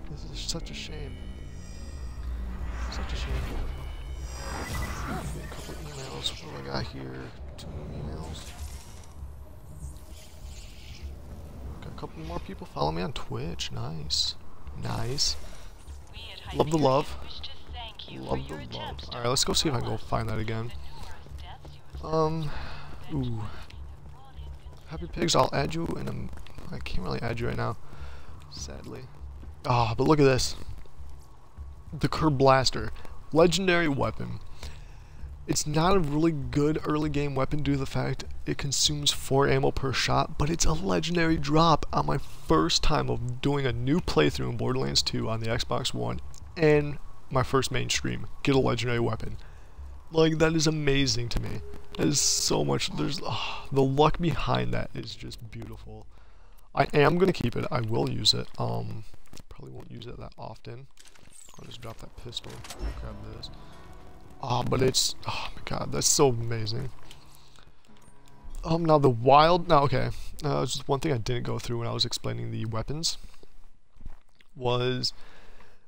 This is such a shame. Such a shame. A couple emails. What do I got here? 2 emails. Got a couple more people follow me on Twitch. Nice. Nice. Love the love. Love the love. Alright, let's go see if I can go find that again. Ooh. Happy Pigs, I'll add you and I can't really add you right now. Sadly. Ah, but look at this. The Curb Blaster. Legendary weapon. It's not a really good early game weapon due to the fact it consumes 4 ammo per shot, but it's a legendary drop on my first time of doing a new playthrough in Borderlands 2 on the Xbox One and my first mainstream. Get a legendary weapon. Like, that is amazing to me. That is so much, the luck behind that is just beautiful. I am going to keep it, I will use it, probably won't use it that often. I'll just drop that pistol, grab this. But it's, oh my god, that's so amazing. Now the wild, okay, just one thing I didn't go through when I was explaining the weapons was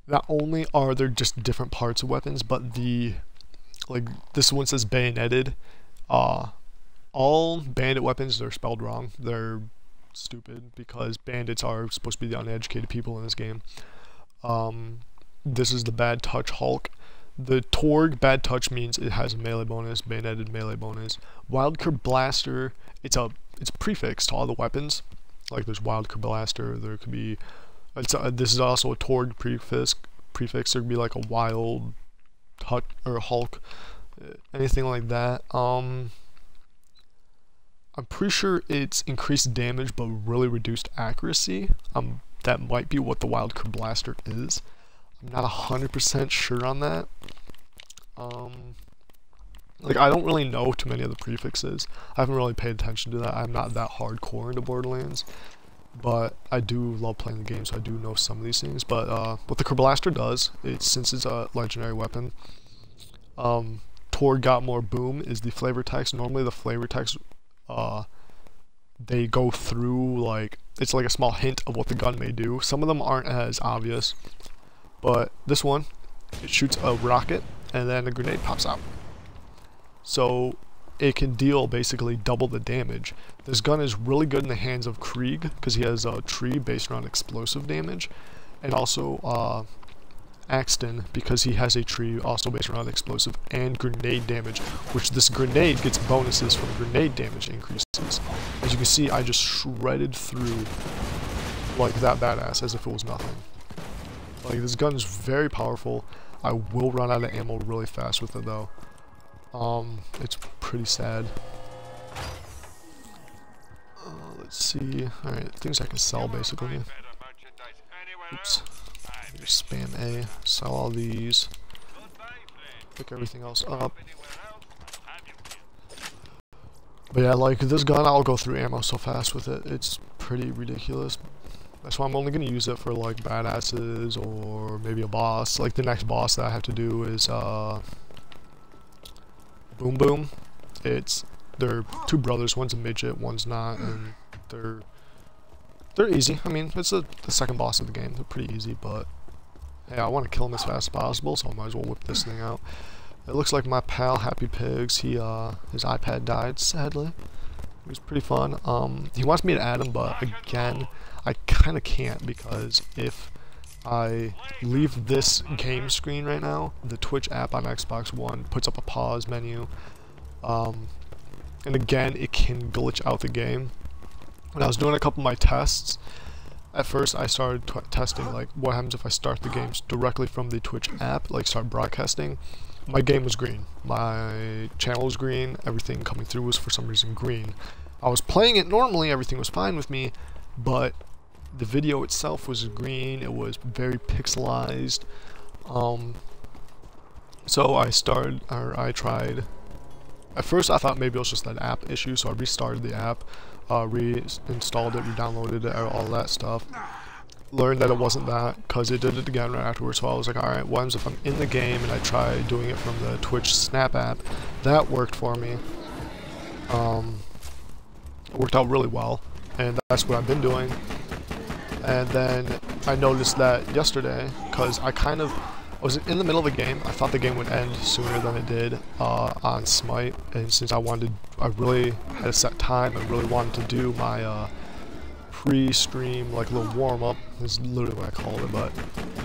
not only are there just different parts of weapons, but like this one says bayoneted. All bandit weapons are spelled wrong. They're stupid because bandits are supposed to be the uneducated people in this game. This is the Bad Touch Hulk. The Torg Bad Touch means it has a melee bonus, bayoneted melee bonus. Wild Curb Blaster, it's a prefix to all the weapons. Like there's Wild Curb Blaster, there could be, this is also a Torg prefix. There could be like a Wild Touch or Hulk, anything like that. I'm pretty sure it's increased damage but really reduced accuracy. That might be what the Wild Curb Blaster is. I'm not 100% sure on that. Like, I don't really know too many of the prefixes. I haven't really paid attention to that. I'm not that hardcore into Borderlands. But I do love playing the game, so I do know some of these things. But what the Curb Blaster does, since it's a legendary weapon, Torg Got More Boom is the flavor text. Normally the flavor text, they go through, like, it's like a small hint of what the gun may do. Some of them aren't as obvious. But this one, it shoots a rocket and then a grenade pops out. So it can deal basically double the damage. This gun is really good in the hands of Krieg because he has a tree based around explosive damage. And also Axton because he has a tree also based around explosive and grenade damage, which this grenade gets bonuses from grenade damage increases. As you can see, I just shredded through like that badass as if it was nothing. Like, this gun is very powerful. I will run out of ammo really fast with it though. It's pretty sad. Let's see. Alright, things I can sell basically. Oops. Just spam A. Sell all these. Pick everything else up. But yeah, like this gun, I'll go through ammo so fast with it. It's pretty ridiculous. That's why I'm only going to use it for like badasses or maybe a boss. Like the next boss that I have to do is Boom Boom. They're 2 brothers, one's a midget, one's not, and they're easy. I mean, it's the second boss of the game. They're pretty easy, but yeah, I want to kill them as fast as possible, so I might as well whip this thing out. It looks like my pal Happy Pigs, his iPad died, sadly. It was pretty fun. He wants me to add him, but again, I kind of can't because if I leave this game screen right now, the Twitch app on Xbox One puts up a pause menu. And again, it can glitch out the game. When I was doing a couple of my tests, at first I started testing like what happens if I start the games directly from the Twitch app, like start broadcasting. My game was green, my channel was green, everything coming through was for some reason green. I was playing it normally, everything was fine with me, but the video itself was green. It was very pixelized. So I tried. At first I thought maybe it was just an app issue, so I restarted the app, reinstalled it, re-downloaded it, all that stuff. Learned that it wasn't that, because it did it again right afterwards, so I was like, alright, what happens if I'm in the game and I try doing it from the Twitch Snap app? That worked for me. It worked out really well, and that's what I've been doing. And then I noticed that yesterday, because I was in the middle of the game. I thought the game would end sooner than it did on Smite, and since I really had a set time, I really wanted to do my pre-stream, like, little warm-up, is literally what I called it, but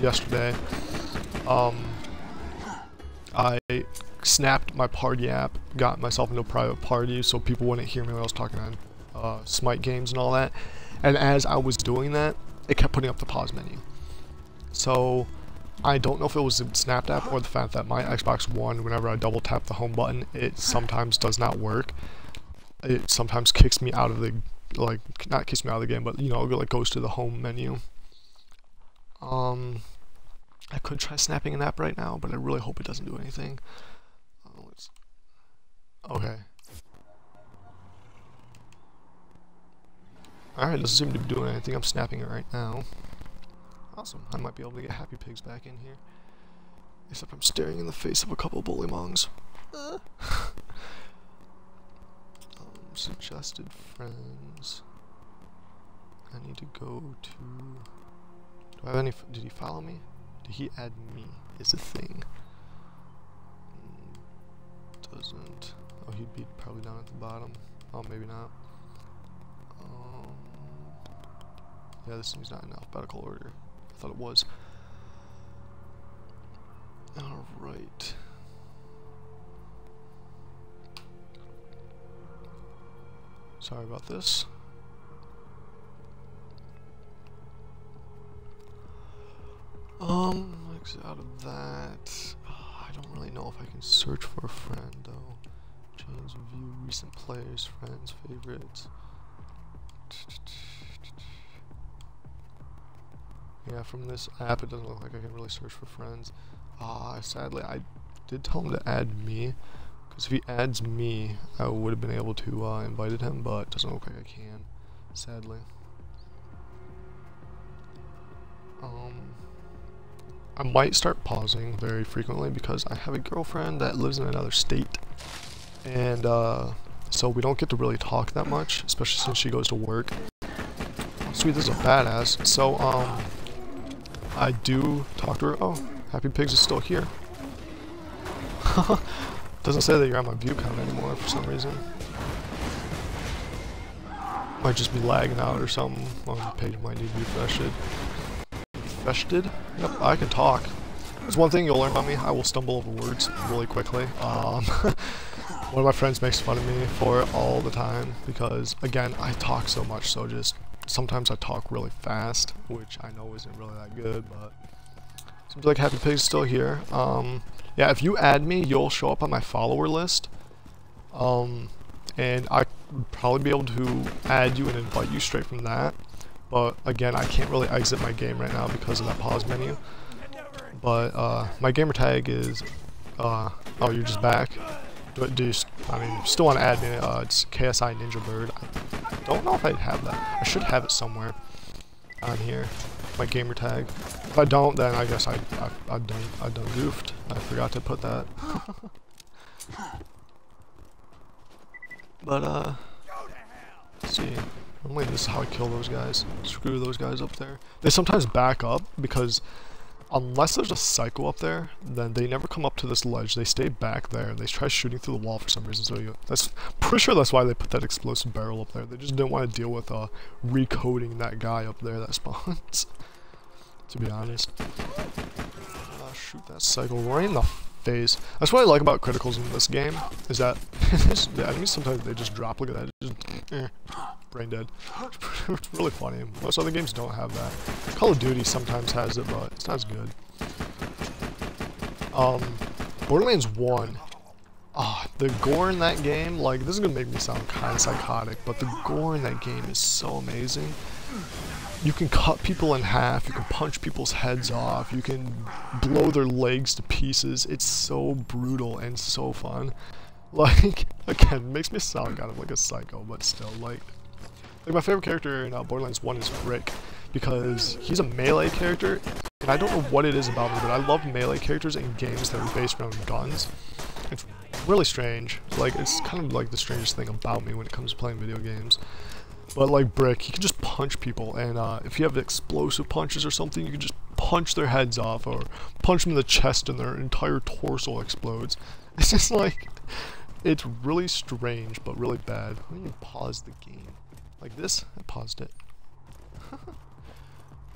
yesterday, I snapped my party app, got myself into a private party so people wouldn't hear me when I was talking on Smite games and all that, and as I was doing that, it kept putting up the pause menu. So I don't know if it was the Snap app or the fact that my Xbox One, whenever I double tap the home button, it sometimes does not work. It sometimes kicks me out of the, like, not kicks me out of the game, but, you know, it like goes to the home menu. I could try snapping an app right now, but I really hope it doesn't do anything. Okay. Alright, doesn't seem to be doing anything. I'm snapping it right now. Awesome. I might be able to get Happy Pigs back in here. Except I'm staring in the face of a couple of bullymong's. Suggested friends. I need to go to... Do I have any... Did he follow me? Did he add me? Is a thing. Doesn't... Oh, he'd be probably down at the bottom. Oh, maybe not. Yeah, this seems not in alphabetical order. I thought it was. Alright. Sorry about this. Exit out of that. I don't really know if I can search for a friend though. Change view, recent players, friends, favorites. Yeah, from this app it doesn't look like I can really search for friends. Sadly I did tell him to add me, because if he adds me I would have been able to invite him, but it doesn't look like I can, sadly. I might start pausing very frequently because I have a girlfriend that lives in another state, and so we don't get to really talk that much, especially since she goes to work. Sweet, this is a badass. So I do talk to her. Oh, Happy Pigs is still here. Doesn't say that you're on my view count anymore for some reason. Might just be lagging out or something. Well, the page might need to be refreshed. Yep, I can talk. There's one thing you'll learn about me. I will stumble over words really quickly. One of my friends makes fun of me for it all the time because, again, I talk so much, so just sometimes I talk really fast, which I know isn't really that good, but seems like Happy Pig's still here. Yeah, if you add me, you'll show up on my follower list. And I would probably be able to add you and invite you straight from that. But again, I can't really exit my game right now because of that pause menu. But my gamer tag is oh, you're just back. I mean, still want to add me. It's KSI Ninja Bird. I don't know if I have that. I should have it somewhere on here. My gamer tag. If I don't, then I guess I done goofed. I forgot to put that. But let's see. Normally this is how I kill those guys. Screw those guys up there. They sometimes back up because unless there's a psycho up there, then they never come up to this ledge. They stay back there. They try shooting through the wall for some reason. So that's pretty sure that's why they put that explosive barrel up there. They just didn't want to deal with recoding that guy up there that spawns. To be honest. Shoot that psycho right in the face. That's what I like about criticals in this game, is that the enemies sometimes they just drop. Look at that. Just, brain dead. It's really funny. Most other games don't have that. Call of Duty sometimes has it, but it's not as good. Borderlands 1 the gore in that game, like, this is gonna make me sound kind of psychotic, but the gore in that game is so amazing. You can cut people in half, you can punch people's heads off, you can blow their legs to pieces. It's so brutal and so fun. Like, again, it makes me sound kind of like a psycho, but still, like my favorite character in Borderlands 1 is Rick, because he's a melee character, and I don't know what it is about me, but I love melee characters in games that are based around guns. It's really strange. Like, it's kind of like the strangest thing about me when it comes to playing video games. But like Brick, he can just punch people, and if you have explosive punches or something, you can just punch their heads off, or punch them in the chest and their entire torso explodes. It's just like, it's really strange, but really bad. Let me pause the game. Like this? I paused it.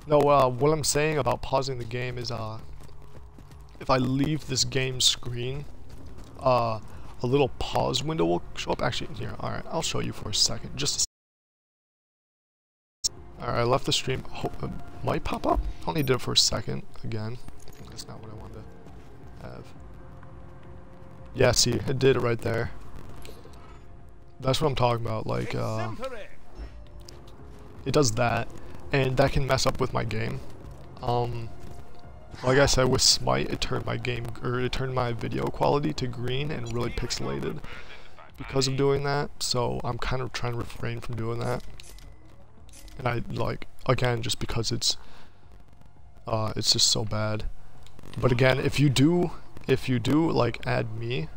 No, what I'm saying about pausing the game is, if I leave this game screen, a little pause window will show up. Actually, here, alright, I'll show you for a second. Alright, I left the stream. Hope might pop up. I only did it for a second again. That's not what I wanted to have. Yeah, see, it did it right there. That's what I'm talking about. Like, it does that, and that can mess up with my game. Like I said, with Smite, it turned my video quality to green and really pixelated because of doing that. So I'm kind of trying to refrain from doing that. And I, like, again, just because it's just so bad. But again, if you do like add me,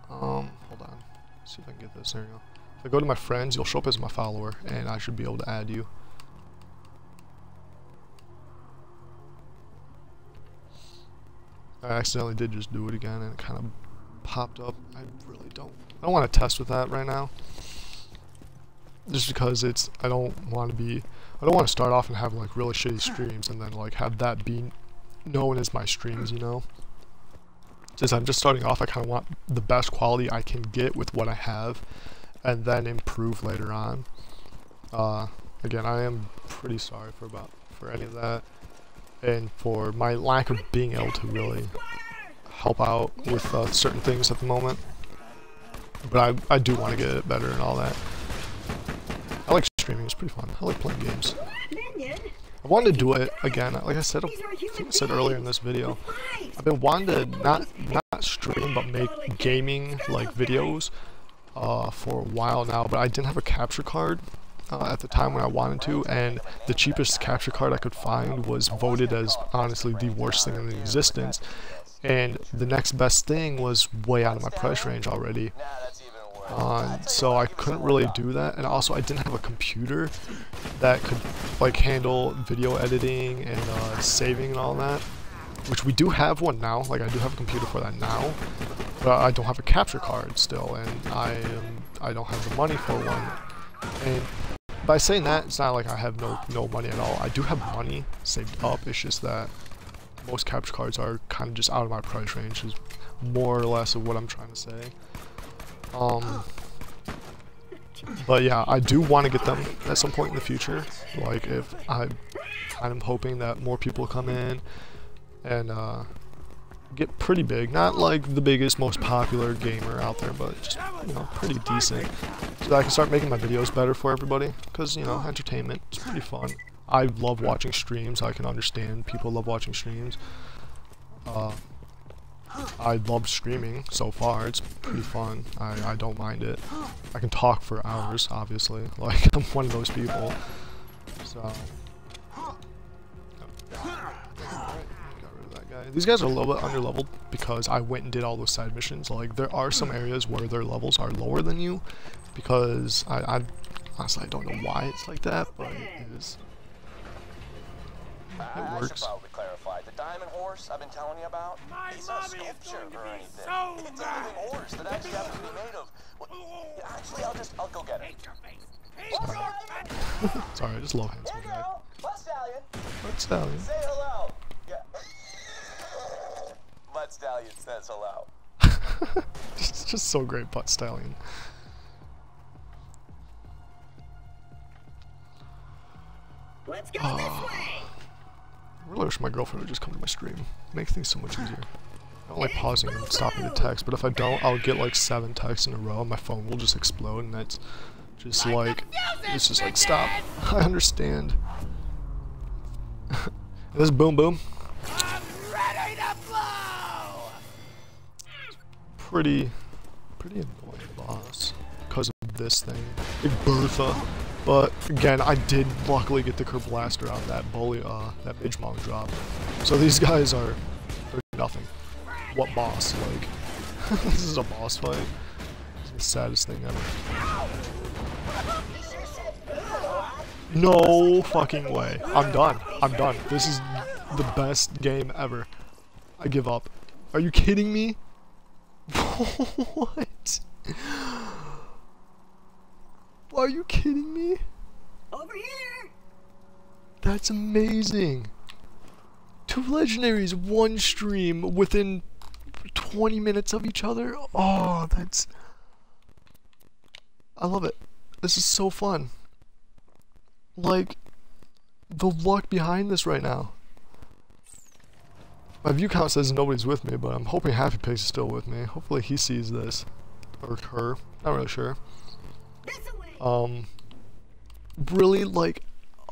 hold on, see if I can get this. There you go. If I go to my friends, you'll show up as my follower, and I should be able to add you. I accidentally did just do it again, and it kind of popped up. I don't want to test with that right now, just because I don't want to start off and have like really shitty streams and then like have that be known as my streams, you know. Since I'm just starting off, I kind of want the best quality I can get with what I have, and then improve later on. Again, I am pretty sorry for any of that, and for my lack of being able to really help out with certain things at the moment. But I do want to get it better and all that. I like streaming, it's pretty fun. I like playing games. I wanted to do it again, like I said, I think I said earlier in this video. I've been wanting to not stream, but make gaming like videos for a while now, but I didn't have a capture card at the time when I wanted to, and the cheapest capture card I could find was voted as honestly the worst thing in existence. And the next best thing was way out of my price range already. So I couldn't really do that, and also I didn't have a computer that could like handle video editing and saving and all that, which we do have one now. Like, I do have a computer for that now, but I don't have a capture card still, and I don't have the money for one. And by saying that, it's not like I have no money at all. I do have money saved up. It's just that most capture cards are kind of just out of my price range, is more or less of what I'm trying to say. But yeah, I do want to get them at some point in the future. Like, if I'm kind of hoping that more people come in and get pretty big, not like the biggest, most popular gamer out there, but just, you know, pretty decent, so that I can start making my videos better for everybody. Because, you know, entertainment is pretty fun. I love watching streams. I can understand people love watching streams. I love streaming so far. It's pretty fun. I don't mind it. I can talk for hours, obviously. Like, I'm one of those people. So, these guys are a little bit underleveled because I went and did all those side missions. Like, there are some areas where their levels are lower than you, because I honestly, I don't know why it's like that, but it is. It works. I should probably clarify. The diamond horse I've been telling you about, it's not a sculpture or anything. It's a living horse that actually happens to be made of. Well, actually, I'll go get it. Sorry, I just love handsome guy. Butt Stallion. Butt Stallion. Say hello. Yeah. Butt Stallion says hello. It's just so great, Butt Stallion. Let's go this way. really wish my girlfriend would just come to my stream. Make things so much easier. I don't like pausing and stopping to text, but if I don't, I'll get like 7 texts in a row and my phone will just explode, and that's just like, it's just like, stop. I understand. This boom boom. I'm ready to blow! Pretty annoying boss because of this thing. Big Bertha. But again, I did luckily get the Kerr Blaster out of that bully, that Midgemong drop. So these guys are, they're nothing. What boss? Like, this is a boss fight. It's the saddest thing ever. No fucking way. I'm done. I'm done. This is the best game ever. I give up. Are you kidding me? What? Are you kidding me? Over here! That's amazing. 2 legendaries, 1 stream within 20 minutes of each other. Oh, that's... I love it. This is so fun. Like, the luck behind this right now. My view count says nobody's with me, but I'm hoping Happy Pigs is still with me. Hopefully he sees this. Or her. Not really sure. Really, like,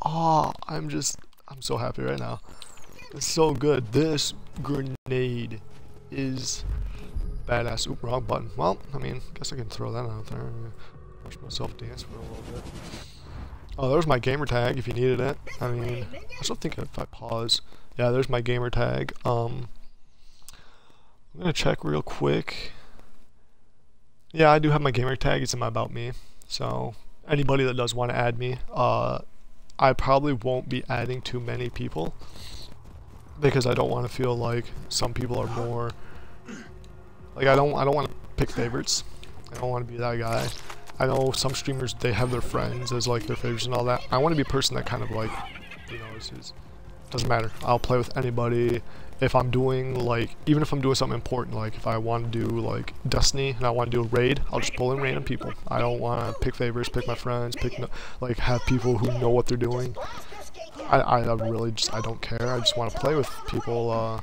I'm so happy right now. It's so good. This grenade is badass. Oop, wrong button. Well, I mean, guess I can throw that out there. Watch myself dance for a little bit. Oh, there's my gamer tag if you needed it. I mean, I still think if I pause. Yeah, there's my gamer tag. I'm gonna check real quick. Yeah, I do have my gamer tag. It's in my About Me. So, anybody that does want to add me, I probably won't be adding too many people. Because I don't want to feel like some people are more... Like, I don't want to pick favorites. I don't want to be that guy. I know some streamers, they have their friends as like their favorites and all that. I want to be a person that kind of like, you know, doesn't matter. I'll play with anybody. If I'm doing like, even if I'm doing something important, like if I want to do like Destiny and I want to do a raid, I'll just pull in random people. I don't want to pick favorites, pick my friends, like have people who know what they're doing. I really just, I don't care. I just want to play with people,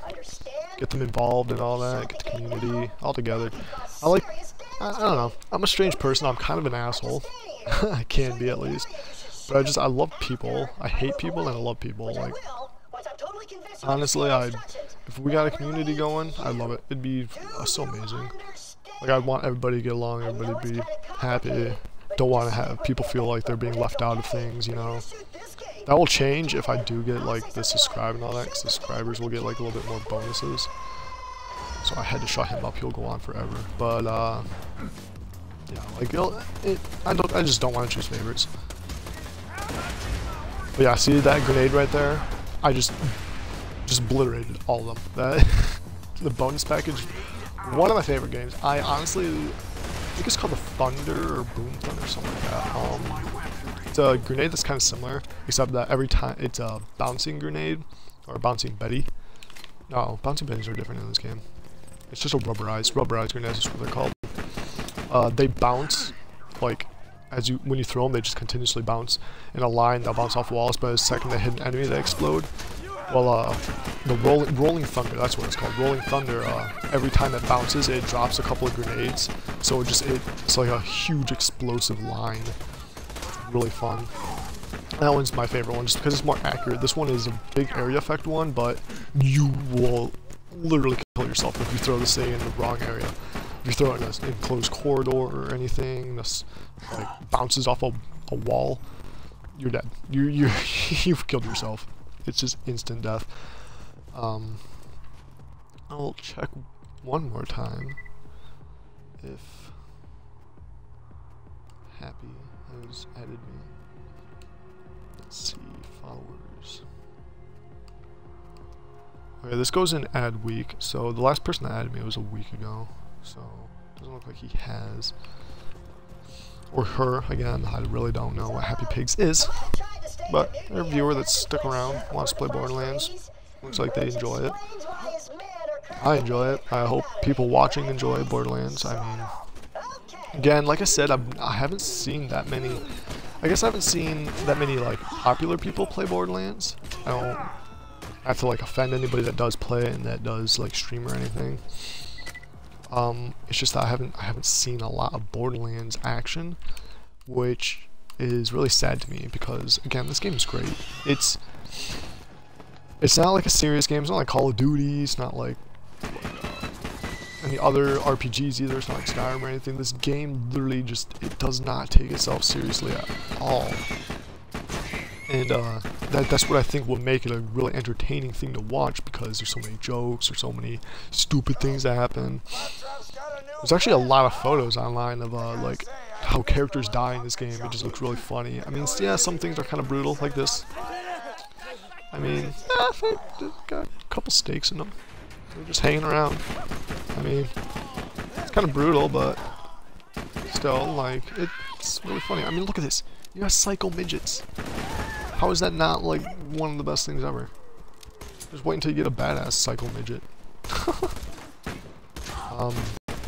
get them involved and all that, get the community all together. I don't know. I'm a strange person. I'm kind of an asshole. I can be at least. But I love people. I hate people and I love people. Like, honestly, if we got a community going, I'd love it. It'd be so amazing. Like, I'd want everybody to get along, everybody to be happy. Don't want to have people feel like they're being left out of things, you know. That will change if I do get like the subscribe and all that, because subscribers will get like a little bit more bonuses. So I had to shut him up. He'll go on forever. But yeah, like I just don't want to choose favorites. But yeah, see that grenade right there? I just obliterated all of them. That the bonus package, one of my favorite games. I honestly think it's called the Thunder or Boom Thunder or something like that. It's a grenade that's kind of similar, except that every time it's a bouncing grenade or a bouncing Betty. No, bouncing Betties are different in this game. It's just a rubberized grenades is what they're called. They bounce, like, when you throw them, they just continuously bounce in a line. They'll bounce off walls, but the second they hit an enemy, they explode. Well, the rolling thunder, that's what it's called. Rolling thunder. Every time it bounces, it drops a couple of grenades. So it's like a huge explosive line. It's really fun. That one's my favorite one, just because it's more accurate. This one is a big area effect one, but you will literally kill yourself if you throw this thing in the wrong area. If you throw it in an enclosed corridor or anything, this like bounces off a wall, you're dead. You've killed yourself. It's just instant death. I'll check one more time if Happy has added me. Let's see, followers. Okay, this goes in ad week, so the last person that added me was a week ago, so it doesn't look like he has. Or her, again, I really don't know what Happy Pigs is, but they're a viewer that's stuck around, wants to play Borderlands. Looks like they enjoy it. I enjoy it. I hope people watching enjoy Borderlands. I mean, again, like I said, I haven't seen that many. I guess I haven't seen that many like popular people play Borderlands. not to like offend anybody that does play and that does like stream or anything. It's just that I haven't seen a lot of Borderlands action, which is really sad to me because again, this game is great. It's not like a serious game. It's not like Call of Duty. It's not like any other RPGs either. It's not like Skyrim or anything. This game literally just, it does not take itself seriously at all. And that's what I think will make it a really entertaining thing to watch, because there's so many jokes or so many stupid things that happen. There's actually a lot of photos online of like how characters die in this game. It just looks really funny. I mean, yeah, some things are kind of brutal, like this. I mean, they got a couple stakes in them. They're just hanging around. I mean, it's kind of brutal, but still, like, it's really funny. I mean, look at this. You got psycho midgets. How is that not, like, one of the best things ever? Just wait until you get a badass psycho midget.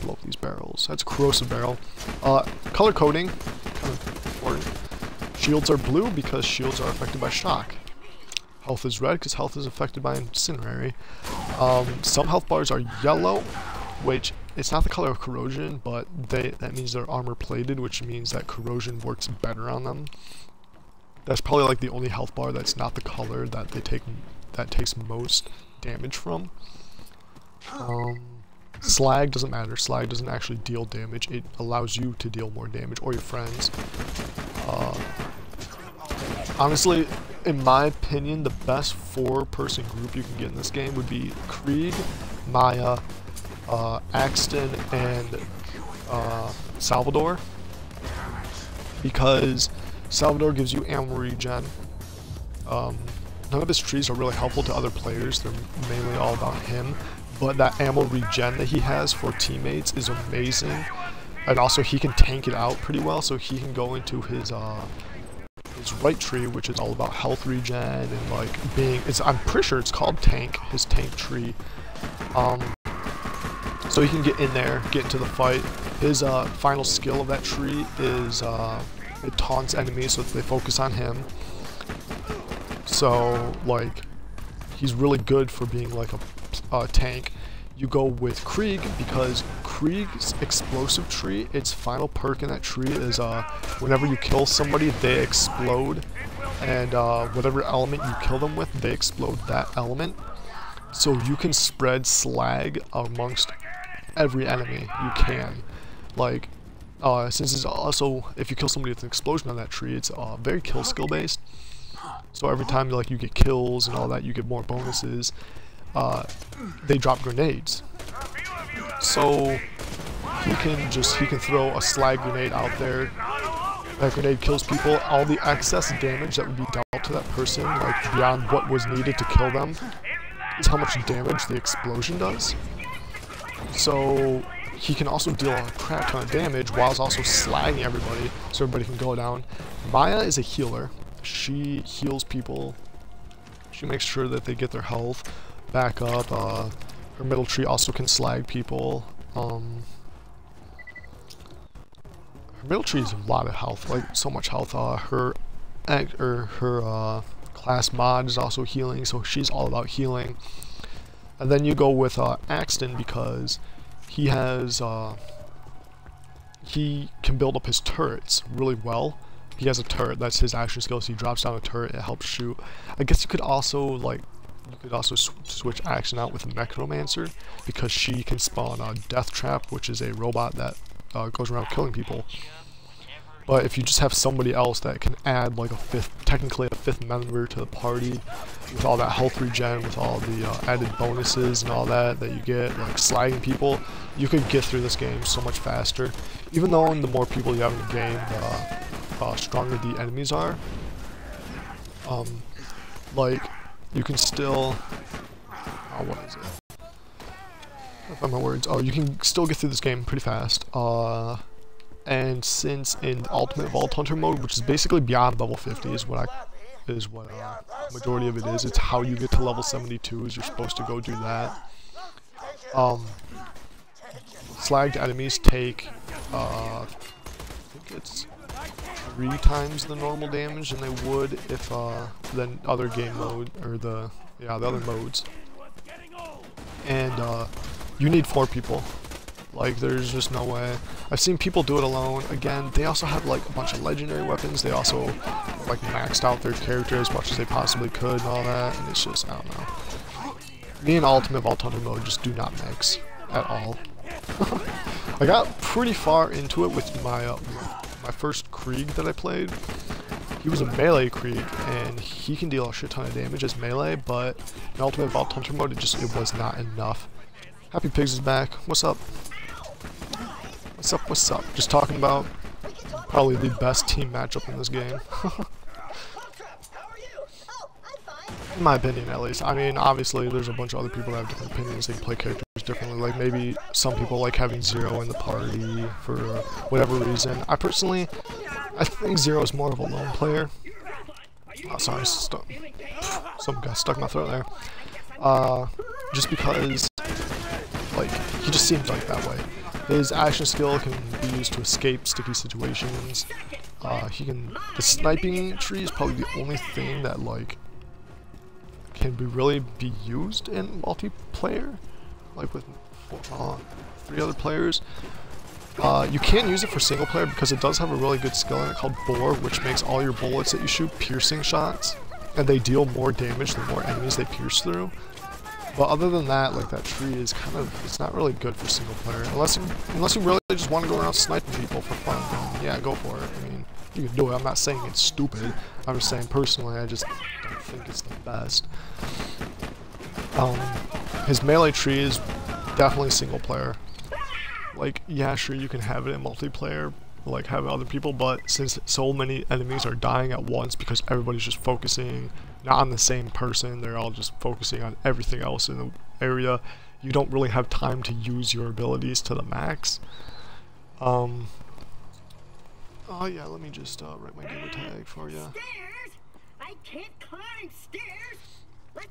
Blow up these barrels. That's a corrosive barrel. Color coding, kind of important. Shields are blue because shields are affected by shock. Health is red because health is affected by incinerary. Some health bars are yellow, which it's not the color of corrosion, but that means they're armor plated, which means that corrosion works better on them. That's probably like the only health bar that's not the color that takes most damage from. Slag doesn't matter. Slag doesn't actually deal damage. It allows you to deal more damage, or your friends. Honestly, in my opinion, the best 4-person group you can get in this game would be Krieg, Maya, Axton, and Salvador. Because Salvador gives you ammo regen. None of his trees are really helpful to other players. They're mainly all about him. But that ammo regen that he has for teammates is amazing. And also he can tank it out pretty well, so he can go into his right tree, which is all about health regen and like I'm pretty sure it's called tank, his tank tree. So he can get in there, get into the fight. His final skill of that tree is it taunts enemies so that they focus on him. So like he's really good for being like a tank. You go with Krieg because Krieg's explosive tree, its final perk in that tree is whenever you kill somebody, they explode, and whatever element you kill them with, they explode that element. So you can spread slag amongst every enemy you can. Like, since it's also, if you kill somebody with an explosion on that tree, it's very kill skill based. So every time like you get kills and all that, you get more bonuses. They drop grenades. So he can throw a slag grenade out there. That grenade kills people. All the excess damage that would be dealt to that person, like beyond what was needed to kill them, is how much damage the explosion does. So he can also deal a crap ton of damage while also slagging everybody, so everybody can go down. Maya is a healer. She heals people. She makes sure that they get their health back up. Her middle tree also can slag people. Her middle tree is a lot of health, like so much health. Her class mod is also healing, so she's all about healing. And then you go with Axton because he has he can build up his turrets really well. He has a turret, that's his action skill, so he drops down a turret, it helps shoot. I guess you could also switch Axton out with a Necromancer because she can spawn a Death Trap, which is a robot that goes around killing people. But if you just have somebody else that can add like technically a fifth member to the party with all that health regen, with all the added bonuses and all that you get, like slagging people, you could get through this game so much faster. Even though the more people you have in the game, the stronger the enemies are. Like, you can still, what is it? I find my words. Oh, you can still get through this game pretty fast. And since in Ultimate Vault Hunter mode, which is basically beyond level 50, is what majority of it is. It's how you get to level 72. Is you're supposed to go do that. Slagged enemies take, I think it's 3 times the normal damage than they would if than other game mode, or the yeah, the other modes. And you need 4 people. Like, there's just no way. I've seen people do it alone. Again, they also have like a bunch of legendary weapons. They also like maxed out their character as much as they possibly could and all that. And it's just, I don't know. Me and Ultimate Vault Hunter mode just do not mix at all. I got pretty far into it with my my first Krieg that I played. He was a melee Krieg, and he can deal a shit ton of damage as melee, but in Ultimate Vault Hunter mode, it was not enough. Happy Pigs is back. What's up? What's up? What's up? Just talking about probably the best team matchup in this game. In my opinion, at least. I mean, obviously, there's a bunch of other people that have different opinions. They play characters differently. Like, maybe some people like having Zero in the party for whatever reason. I think Zero is more of a lone player. Oh, sorry, some guy stuck in my throat there. Just because, like, he just seems like that way. His action skill can be used to escape sticky situations. The sniping tree is probably the only thing that, like, can really be used in multiplayer, like with 3 other players. You can't use it for single player because it does have a really good skill in it called Bore, which makes all your bullets that you shoot piercing shots, and they deal more damage the more enemies they pierce through. But other than that, like, that tree is kind of, it's not really good for single player. Unless you really just want to go around sniping people for fun, then yeah, go for it. I mean, you can do it. I'm not saying it's stupid. I'm just saying personally, I just don't think it's the best. His melee tree is definitely single player. Like, yeah, sure, you can have it in multiplayer, like have other people, but since so many enemies are dying at once because everybody's just focusing not on the same person, they're all just focusing on everything else in the area, you don't really have time to use your abilities to the max. Oh yeah, let me just write my gamer tag for you. I can't climb stairs.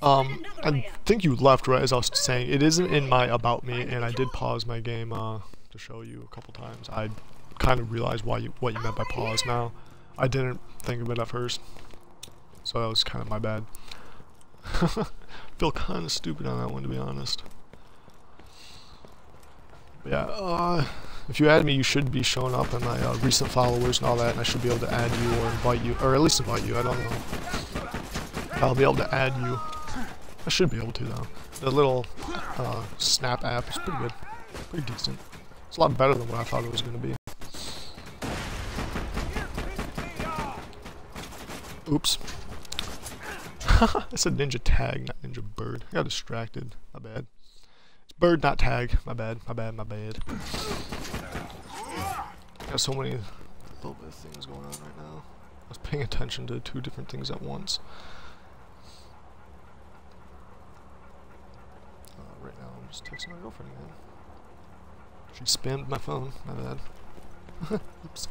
I think you left right as I was saying. It isn't in my about me, and I did pause my game to show you a couple times. I kind of realized what you meant by pause now. I didn't think of it at first, so that was kind of my bad. Feel kind of stupid on that one, to be honest. But yeah, if you add me, you should be showing up in my recent followers and all that, and I should be able to add you or invite you, or at least invite you. I don't know. I'll be able to add you. I should be able to, though. The little Snap app is pretty good. Pretty decent. It's a lot better than what I thought it was going to be. Oops. I said ninja tag, not ninja bird. I got distracted. My bad. It's bird, not tag. My bad. My bad. My bad. Got so many little bit of things going on right now. I was paying attention to 2 different things at once. Right now I'm just texting my girlfriend again. She spammed my phone. My bad. Oops.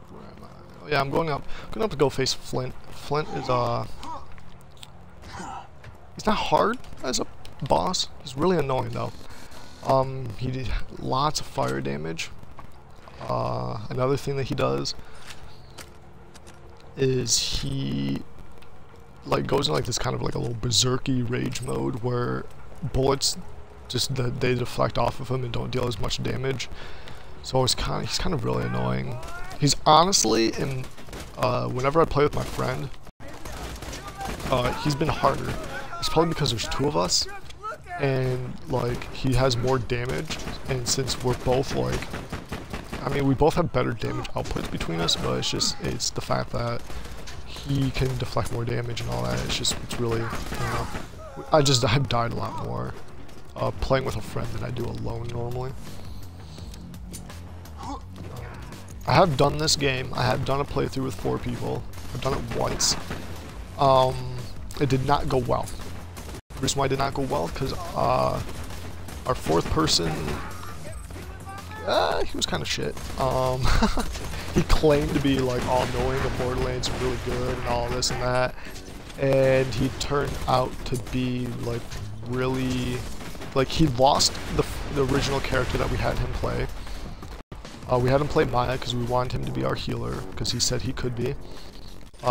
Where am I? Oh yeah, I'm going up to go face Flint. Flint is he's not hard as a boss. He's really annoying though. He did lots of fire damage. Another thing that he does is he like goes in like this kind of like a little berserky rage mode where bullets just they deflect off of him and don't deal as much damage. So he's kind of really annoying. He's honestly in whenever I play with my friend, he's been harder. It's probably because there's 2 of us, and like he has more damage, and since we're both like, I mean, we both have better damage outputs between us, but it's the fact that he can deflect more damage and all that. It's really, you know, I've died a lot more playing with a friend than I do alone normally. I have done this game. I have done a playthrough with 4 people. I've done it once. It did not go well. The reason why it did not go well because our 4th person, he was kind of shit. He claimed to be like all knowing of Borderlands and really good and all this and that, and he turned out to be like really, like he lost the original character that we had him play. We had him play Maya because we wanted him to be our healer because he said he could be.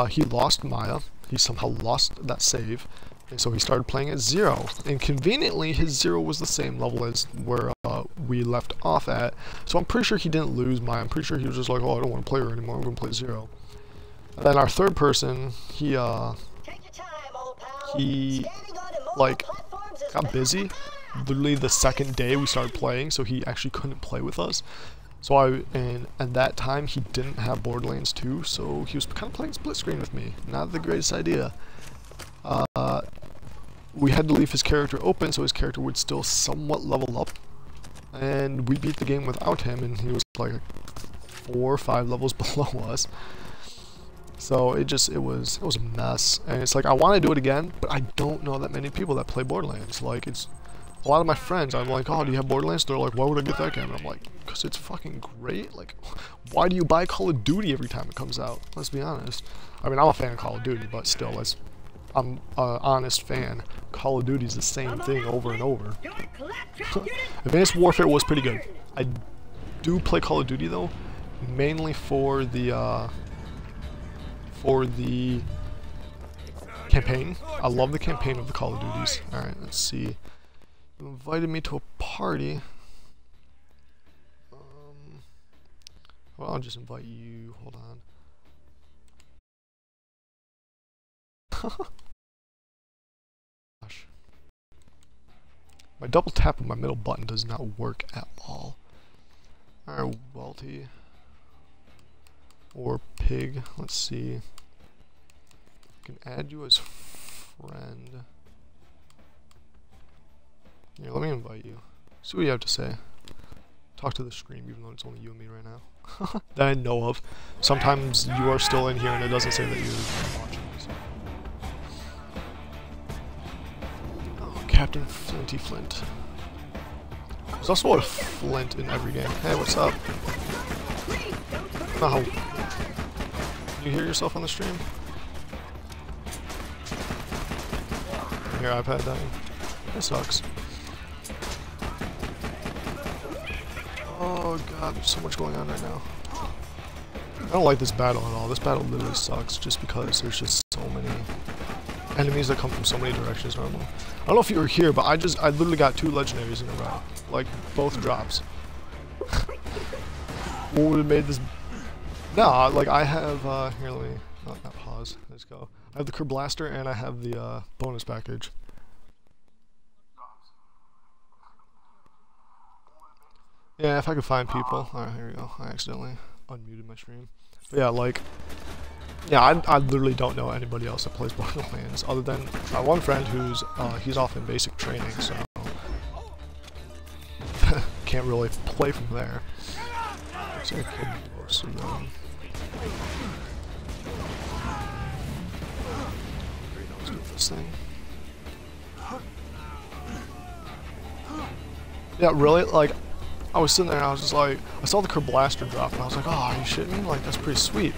He lost Maya. He somehow lost that save. And so he started playing at 0. And conveniently, his 0 was the same level as where we left off at. So I'm pretty sure he didn't lose Maya. I'm pretty sure he was just like, oh, I don't want to play her anymore. I'm going to play 0. And then our third person, he like, got busy. Literally the second day we started playing, so he actually couldn't play with us. So and at that time he didn't have Borderlands 2, so he was kind of playing split screen with me. Not the greatest idea. We had to leave his character open so his character would still somewhat level up. And we beat the game without him, and he was like 4 or 5 levels below us. So it was a mess. And it's like, I want to do it again, but I don't know that many people that play Borderlands. Like, it's a lot of my friends, I'm like, oh, do you have Borderlands? They're like, why would I get that game? And I'm like, because it's fucking great. Like, why do you buy Call of Duty every time it comes out? Let's be honest. I mean, I'm a fan of Call of Duty, but still, I'm an honest fan. Call of Duty is the same thing over and over. Advanced Warfare was pretty good. I do play Call of Duty though, mainly for the campaign. I love the campaign of the Call of Duties. Alright, let's see. You invited me to a party. Well, I'll just invite you. Hold on. Gosh. My double tap on my middle button does not work at all. Alright, Welty. Or Pig. Let's see. I can add you as friend. Here, let me invite you. See what you have to say. Talk to the stream, even though it's only you and me right now. That I know of. Sometimes you are still in here and it doesn't say that you're watching. So. Oh, Captain Flinty Flint. There's also a Flint in every game. Hey, what's up? Oh. Can you hear yourself on the stream? Your iPad dying. That sucks. Oh god, there's so much going on right now. I don't like this battle at all. This battle literally sucks just because there's just so many enemies that come from so many directions normally. I don't know if you were here, but I literally got 2 legendaries in a row. Like, both drops. What would have made this... Nah, like I have, here let me, not pause, let's go. I have the Kerblaster and I have the bonus package. Yeah, if I could find people. Alright, here we go. I accidentally unmuted my stream. But yeah, like, yeah, I literally don't know anybody else that plays Borderlands other than my one friend who's, he's off in basic training, so can't really play from there. Looks like a kid close to them. Let's do this thing. Yeah, really, like, I was sitting there and I was just like, I saw the Kerblaster drop and I was like, oh, are you shitting me? Like, that's pretty sweet.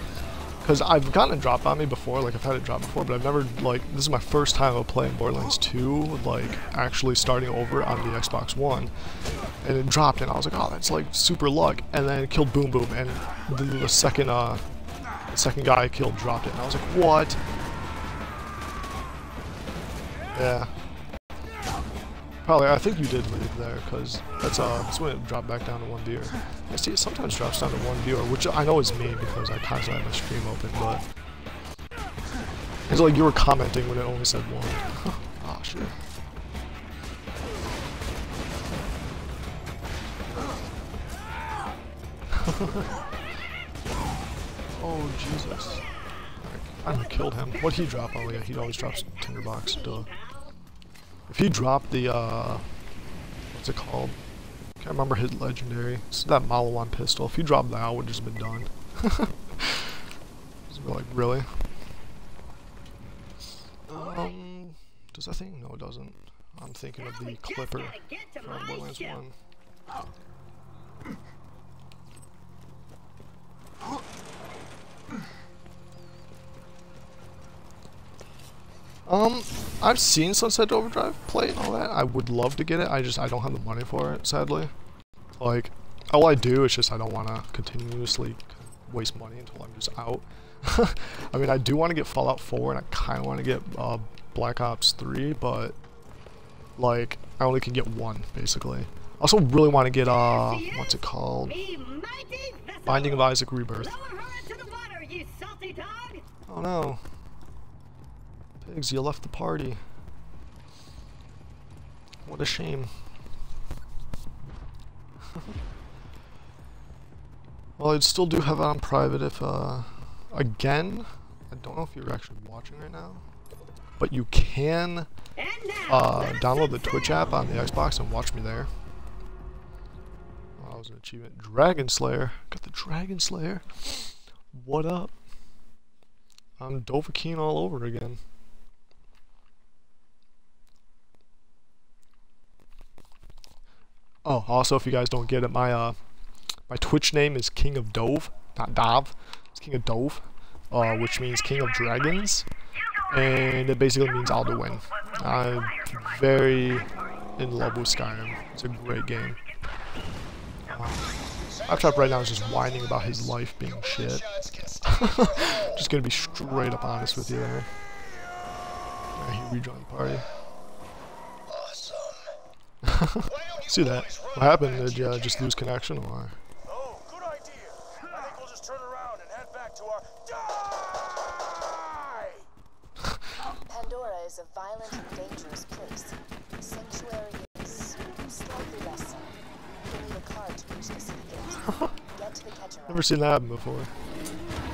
Because I've gotten a drop on me before, like, I've had it drop before, but I've never, like, this is my first time of playing Borderlands 2, like, actually starting over on the Xbox One. And it dropped and I was like, oh, that's, like, super luck. And then it killed Boom Boom, and the second guy I killed dropped it. And I was like, what? Yeah. Probably, I think you did leave there, because that's when it dropped back down to 1 viewer. I see it sometimes drops down to 1 viewer, which I know is me because I constantly have my stream open, but it's like you were commenting when it only said 1. Ah, shit. Oh, Jesus. I killed him. What'd he drop? Oh, yeah, he always drops Tinderbox. Duh. If he dropped the, what's it called? Can't remember his legendary. It's that Malawan pistol. If he dropped that, I would have just been done. Like, really? Does that thing? No, it doesn't. I'm thinking of the Clipper from Borderlands 1. I've seen Sunset Overdrive play and all that. I would love to get it. I don't have the money for it, sadly. Like, all I do is just I don't want to continuously waste money until I'm just out. I mean, I do want to get Fallout 4 and I kind of want to get Black Ops 3, but like I only can get one basically. I also really want to get what's it called? Binding of Isaac Rebirth. Oh no. Pigs, you left the party. What a shame. Well, I still do have it on private if, again, I don't know if you're actually watching right now, but you can download the Twitch app on the Xbox and watch me there. Oh, that was an achievement. Dragon Slayer. Got the Dragon Slayer. What up? I'm Dovahkiin all over again. Oh, also, if you guys don't get it, my Twitch name is King of Dove, not Dov. It's King of Dove, which means King of Dragons, and it basically means Alduin. I'm very in love with Skyrim. It's a great game. Claptrap right now is just whining about his life being shit. Just gonna be straight up honest with you there. Yeah, he rejoined the party. See that? What happened? Did you just lose connection or? Oh, good idea. I think we'll just turn around and head back to our Pandora is a violent and dangerous place. Sanctuary is slightly less so. You'll need a card to reach the city gate. Get to the catcher. Never seen that happen before.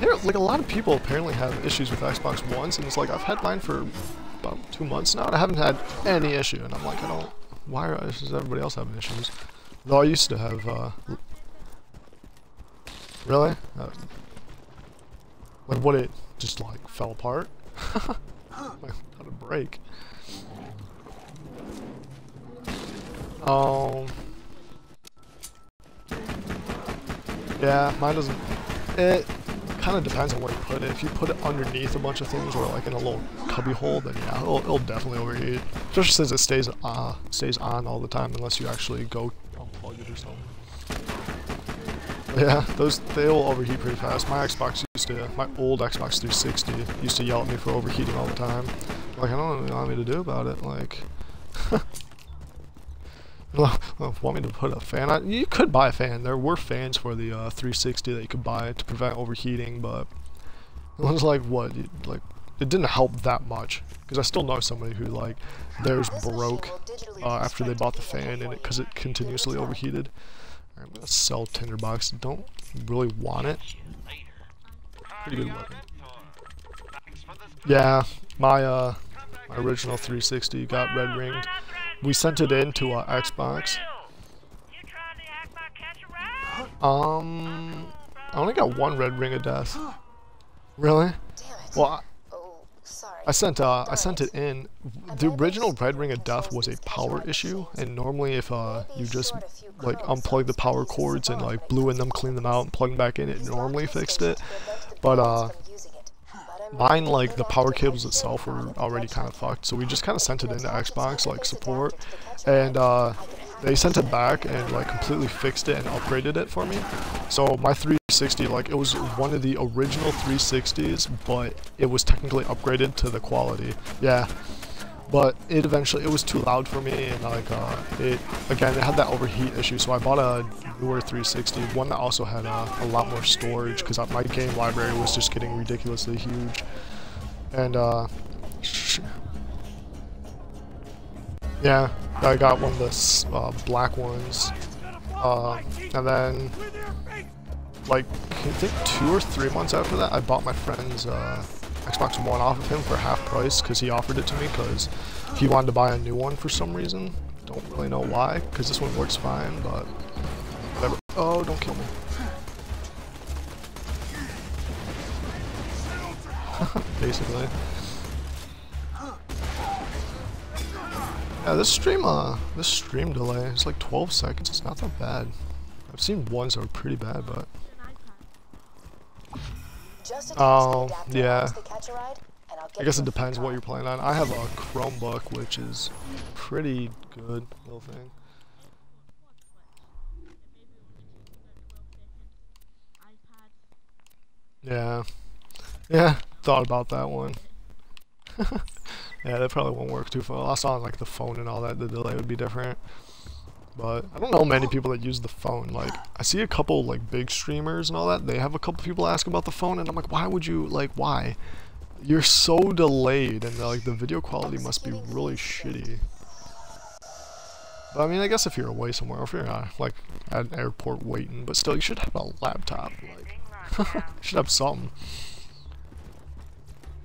There, like, a lot of people apparently have issues with Xbox Ones, and it's like I've had mine for about 2 months now, and I haven't had any issue, and I'm like, I don't. Why is everybody else having issues? Though I used to have, really? Like, what, it just, like, fell apart? Like, how to break? Yeah, mine doesn't, it kind of depends on where you put it. If you put it underneath a bunch of things or like in a little cubby hole, then yeah, it'll definitely overheat. Especially since it stays on all the time unless you actually go unplug it or something. But yeah, they'll overheat pretty fast. My old Xbox 360 used to yell at me for overheating all the time. Like, I don't know what you want me to do about it. Like, want me to put a fan on? You could buy a fan. There were fans for the 360 that you could buy to prevent overheating, but it was like, what? Like, it didn't help that much. Because I still know somebody who, like, theirs broke after they bought the fan and because it continuously overheated. I'm gonna sell Tinderbox. Don't really want it. Pretty good weapon. Yeah, my original 360 got red ringed. We sent it in to Xbox. I only got one red ring of death. Really? Well, I sent it in. The original red ring of death was a power issue, and normally if you just like unplug the power cords and like blew in them, clean them out, and plug them back in, it normally fixed it. But mine, like, the power cables itself were already kind of fucked, so we just kind of sent it into Xbox, like, support, and they sent it back and, like, completely fixed it and upgraded it for me. So my 360, like, it was one of the original 360s, but it was technically upgraded to the quality. Yeah. But it was too loud for me, and like it had that overheat issue, so I bought a newer 360, one that also had a lot more storage, because my game library was just getting ridiculously huge. And yeah, I got one of the black ones, and then like I think 2 or 3 months after that, I bought my friend's Xbox One off of him for half price because he offered it to me because he wanted to buy a new one for some reason. Don't really know why, because this one works fine, but whatever. Oh, don't kill me. Basically. Yeah, this stream delay is like 12 seconds. It's not that bad. I've seen ones that were pretty bad, but yeah. I guess it depends what you're playing on. I have a Chromebook, which is pretty good little thing. Yeah. Yeah, thought about that one. Yeah, that probably won't work too well. I saw on like the phone and all that, the delay would be different. But I don't know many people that use the phone. Like, I see a couple like big streamers and all that. They have a couple people ask about the phone, and I'm like, why would you, like, why? You're so delayed, and like the video quality must be really shitty. But I mean, I guess if you're away somewhere, or if you're like at an airport waiting, but still, you should have a laptop. Like, you should have something.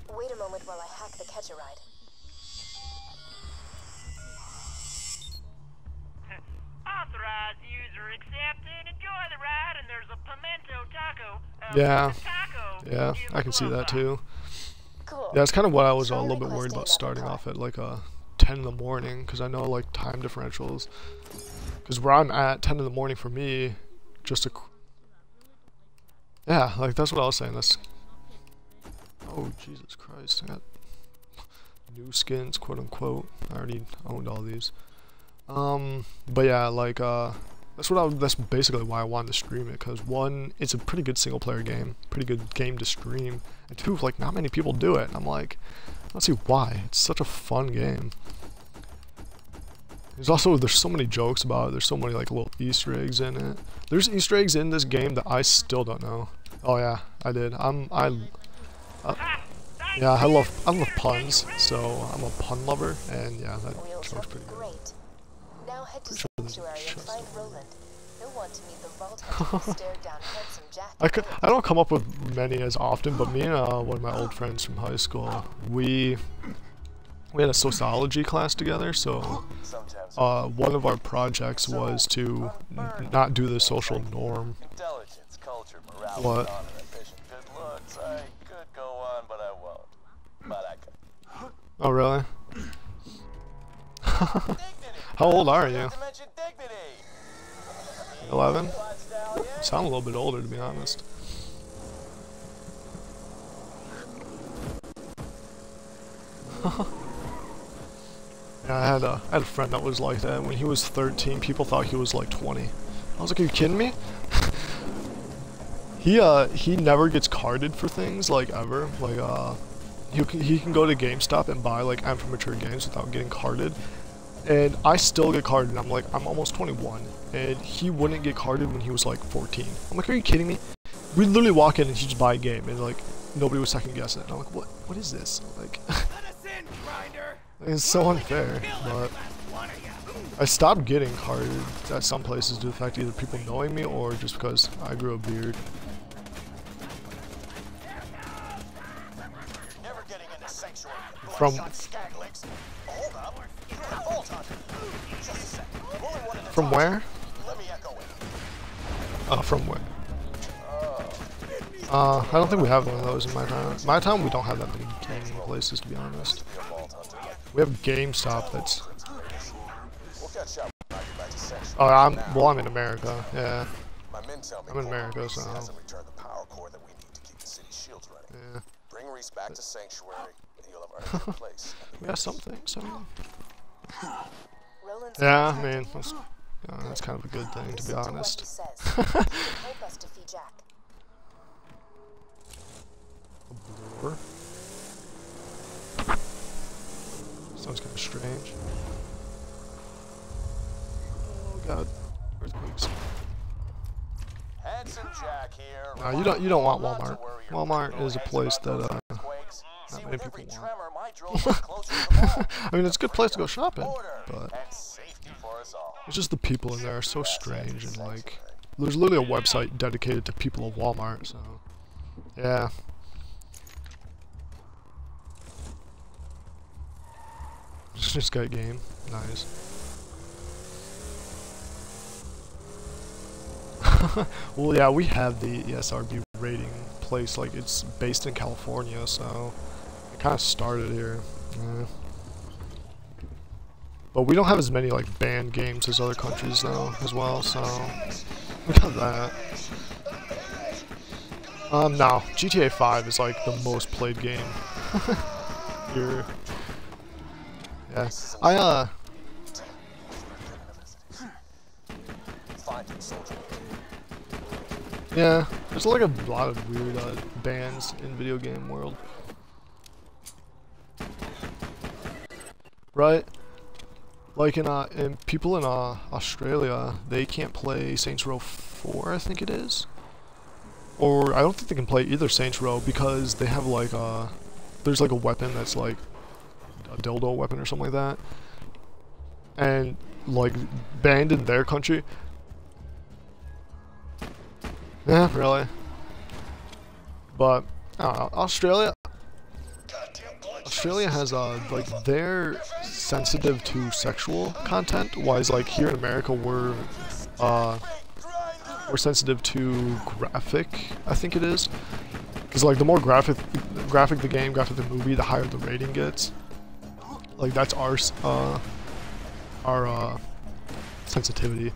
Wait a moment while I hack the catch-a-ride. Authorized user accepted. Enjoy the ride, and there's a pimento taco. Yeah. Taco Yeah, I can see that too. Cool. Yeah, it's kind of what I was a little bit worried about starting off at like 10 in the morning, because I know like time differentials. Because where I'm at, 10 in the morning for me, just a... Yeah, like that's what I was saying. That's... Oh, Jesus Christ. I got new skins, quote unquote. I already owned all these. But yeah, like, that's basically why I wanted to stream it, because one, it's a pretty good single player game, pretty good game to stream, and two, like, not many people do it, and I'm like, let's see why. It's such a fun game. There's so many jokes about it. There's so many like little Easter eggs in it. There's Easter eggs in this game that I still don't know. Oh yeah, I did. Yeah, I love puns, so I'm a pun lover, and yeah, that joke's pretty good. Great. Now head to Sanctuary and find Roland. He'll want to meet the Vault Hunter who stared down handsome Jack. I don't come up with many as often, but me and one of my old friends from high school, we had a sociology class together, so one of our projects was to not do the social norm. Intelligence, culture, morality, What? honor, ambition, good looks. I could go on, but I won't. But I could. Oh really? Dignity. How old are you? Not to mention dignity. 11? Lifestyle, yeah. Sound a little bit older, to be honest. Yeah, I had a friend that was like that. When he was 13, people thought he was like 20. I was like, are you kidding me? He never gets carded for things, like, ever. Like, he can go to GameStop and buy, like, amateur games without getting carded. And I still get carded, and I'm like, I'm almost 21. And he wouldn't get carded when he was, like, 14. I'm like, are you kidding me? We'd literally walk in and he'd just buy a game, and, like, nobody would second guess it. And I'm like, what is this? Like, it's so unfair, but I stopped getting carded at some places due to the fact either people knowing me or just because I grew a beard. Never getting into Sanctuary. From Skaglegs. Hold up. You're a Vault Hunter. Just a sec. Only one at a from time. where? Let me echo it. From where? I don't think we have one of those in my town. My town, we don't have that many gaming places, to be honest. We have GameStop that's... We'll catch up when I get back to Sanctuary. Oh, I'm in America, yeah. My men tell me I'm in America, Reese so... hasn't returned the power core that we need to keep the city shields running. Yeah. Bring Reese back to Sanctuary, and you'll have earned your place. We have some things, Roland's yeah, Vault I mean, Hunter. that's kind of a good thing, to be Listen to what honest. he says. Help us defeat Jack. Blur. Sounds kind of strange. Oh god, earthquakes. Handsome Jack here. No, you don't want Not to Walmart. worry your Walmart little is a heads place about those that earthquakes. See, not many with people every want. tremor, my drone gets closer to the ball. I mean, it's a good place to go shopping, Order but and safety for us all. it's just the people in there are so strange, and like, there's literally a website dedicated to people of Walmart, so yeah. Just got game, nice. Well, yeah, we have the ESRB rating place, like it's based in California, so it kind of started here. Yeah. But we don't have as many like banned games as other countries though, as well, so we got that. No, GTA 5 is like the most played game here. Yeah, Find him, soldier. yeah, There's like a lot of weird bans in video game world. Right? Like in people in Australia, they can't play Saints Row 4, I think it is. Or I don't think they can play either Saints Row because they have like there's like a weapon that's like a dildo weapon or something like that. And like banned in their country. Yeah, really. But I don't know. Australia has like they're sensitive to sexual content, while like here in America we're sensitive to graphic, I think it is. Because like the more graphic the game, graphic the movie, the higher the rating gets. Like that's our sensitivity.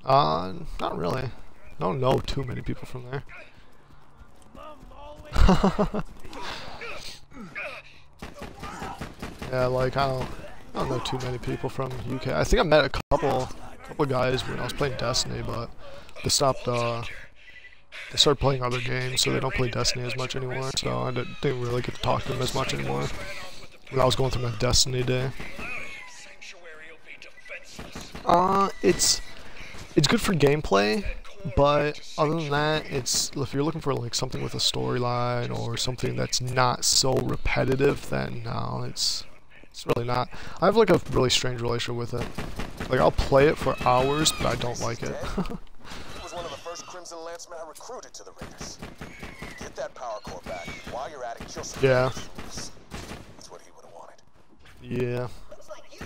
Not really. I don't know too many people from there. Yeah, like I don't know too many people from UK. I think I met a couple guys when I was playing Destiny, but they stopped. They started playing other games, so they don't play Destiny as much anymore. So I didn't really get to talk to them as much anymore when I was going through my Destiny day. It's good for gameplay, but other than that, if you're looking for like something with a storyline or something that's not so repetitive, then no, it's really not. I have like a really strange relationship with it. Like I'll play it for hours, but I don't like it. He was one of the first Crimson Lancemen I recruited to the Raiders. Get that power core back. While you're at it, kill some. Yeah. That's what he would have wanted. Yeah.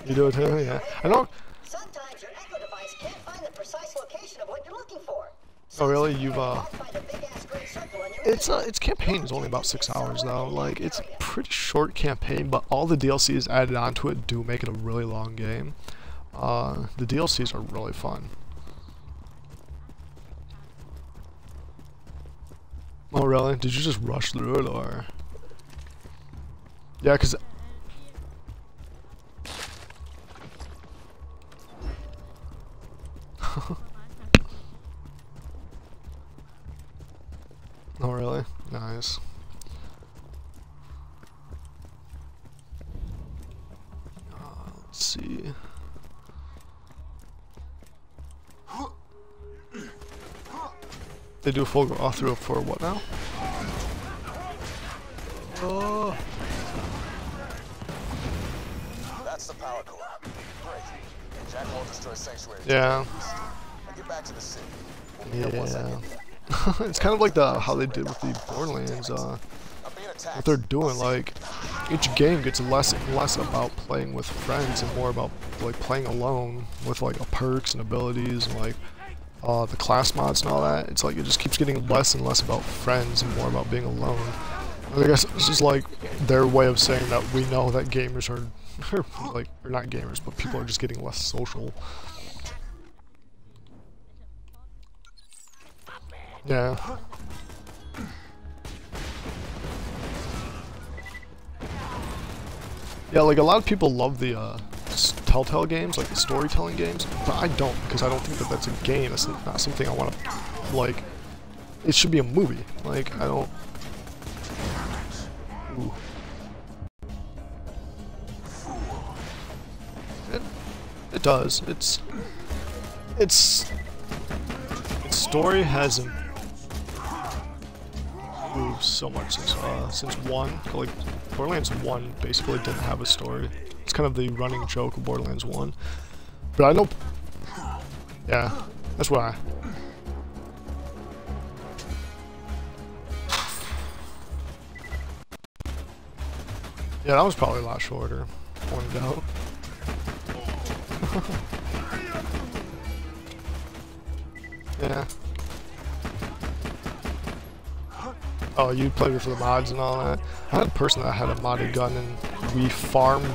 You do it too? Yeah. I know. Sometimes your echo device can't find the precise location of what you're looking for. Oh really? You've its campaign is only about 6 hours though. Like it's a pretty short campaign, but all the DLCs added onto it do make it a really long game. The DLCs are really fun. Oh really? Did you just rush through it or? Yeah, cause. Oh really? Nice. Let's see. They do a full walkthrough for what now? Oh. That's the power core. Great. Jack won't destroy Sanctuary. Yeah. Now get back to the city. Yeah. It's kind of like how they did with the Borderlands. What they're doing, like each game gets less and less about playing with friends and more about like playing alone with like perks and abilities and like the class mods and all that. It's like it just keeps getting less and less about friends and more about being alone. And I guess it's just like their way of saying that we know that gamers are like, or not gamers, but people are just getting less social. Yeah. Yeah, like a lot of people love the Telltale games, like the storytelling games, but I don't, because I don't think that that's a game. That's not something I want to, like, it should be a movie. Like, I don't... Ooh. It does. Its story has improved so much since 1. Like, Borderlands 1 basically didn't have a story. It's kind of the running joke of Borderlands 1. But I know... Yeah, that's why. Yeah, that was probably a lot shorter. Pointed out. Yeah. Oh, you played with the mods and all that? I had a person that had a modded gun and we farmed,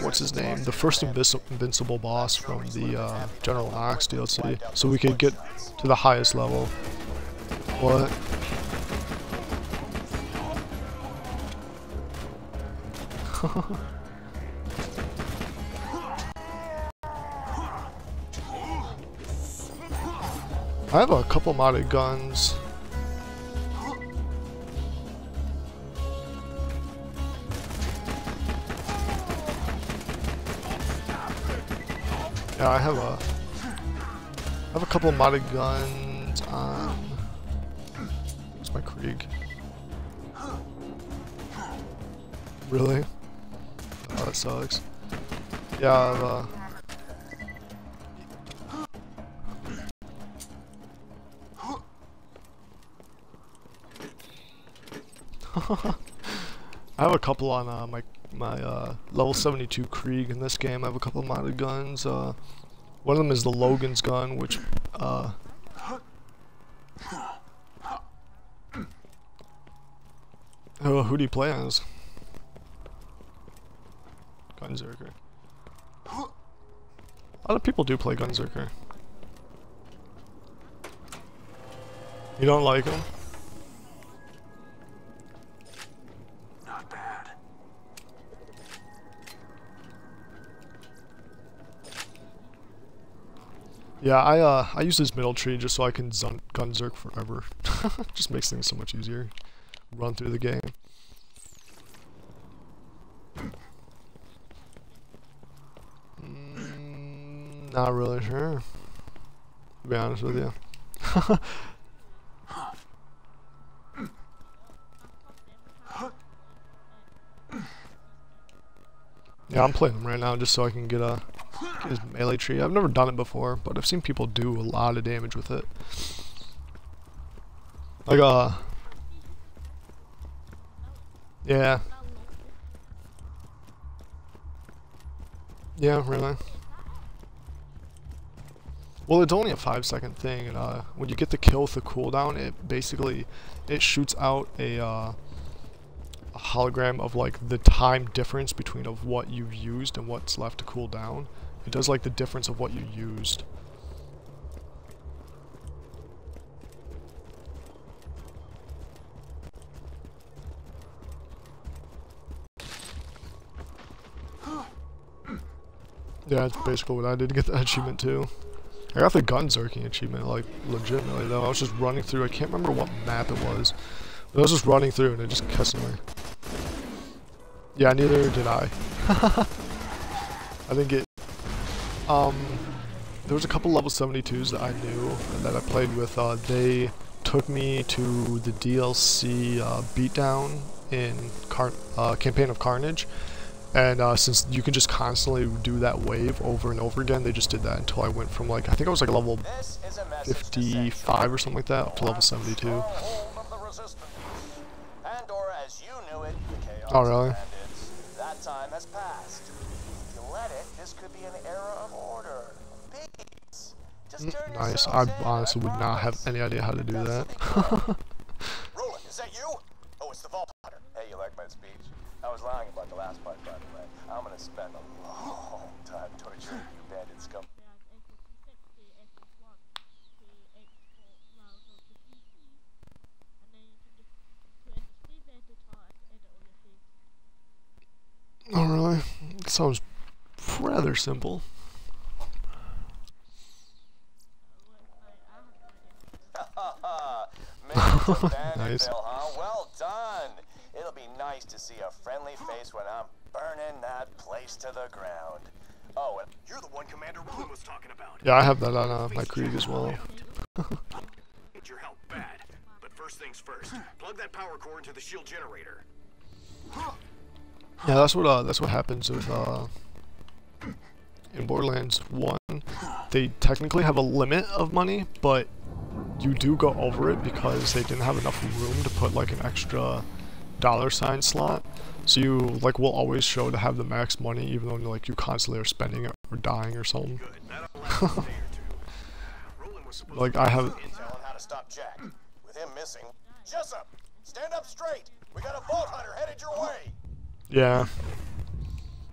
what's his name? The first invincible boss from the General Knox DLC, so we could get to the highest level. What? I have a couple modded guns. Yeah, I have a couple modded guns on. What's my Krieg? Really? Oh, that sucks. Yeah, I have a couple on my level 72 Krieg in this game. I have a couple modded guns. One of them is the Logan's gun, which who do you play as? Gunzerker. A lot of people do play Gunzerker. You don't like him? Not bad. Yeah, I use this middle tree just so I can Gunzerk forever. Just makes things so much easier. Run through the game. Not really sure, to be honest with you. Yeah, I'm playing him right now just so I can get his melee tree. I've never done it before, but I've seen people do a lot of damage with it. Like, yeah. Yeah, really. Well, it's only a 5-second thing, and when you get the kill with the cooldown, it shoots out a hologram of like the time difference between of what you've used and what's left to cool down. It does like the difference of what you used. Yeah, that's basically what I did to get that achievement too. I got the Gunzerking achievement, like, legitimately though. I was just running through, I can't remember what map it was. But I was just running through and it just kissed me. Yeah, neither did I. I think it, there was a couple level 72s that I knew and that I played with. They took me to the DLC beatdown in Campaign of Carnage. And since you can just constantly do that wave over and over again, they just did that until I went from like, I think I was like level 55 or something like that, up to level 72. Oh really? That time has passed. If you let it, this could be an era of order. Peace. Just turn nice. I honestly would not have any idea how to do that. Roland, is that you? Oh, it's the Vault Hunter. Hey, you like my speech? I was lying about the last part, by the way. I'm gonna spend a long time torturing you bandit scum. Oh really? It sounds rather simple. Nice. Huh? Well done. It'll be nice to see a friendly face when I'm burning that place to the ground. Oh, and you're the one Commander Roland was talking about. Yeah, I have that on my Krieg as well. Need your help bad. But first things first, plug that power core into the shield generator. Yeah, that's what happens with in Borderlands 1. They technically have a limit of money, but you do go over it because they didn't have enough room to put like an extra $sign slot. So you like will always show to have the max money even though like you constantly are spending it or dying or something. Like I have Tell him how to stop Jack. With him missing. Jessup, stand up straight. We got a Vault Hunter headed your way. yeah.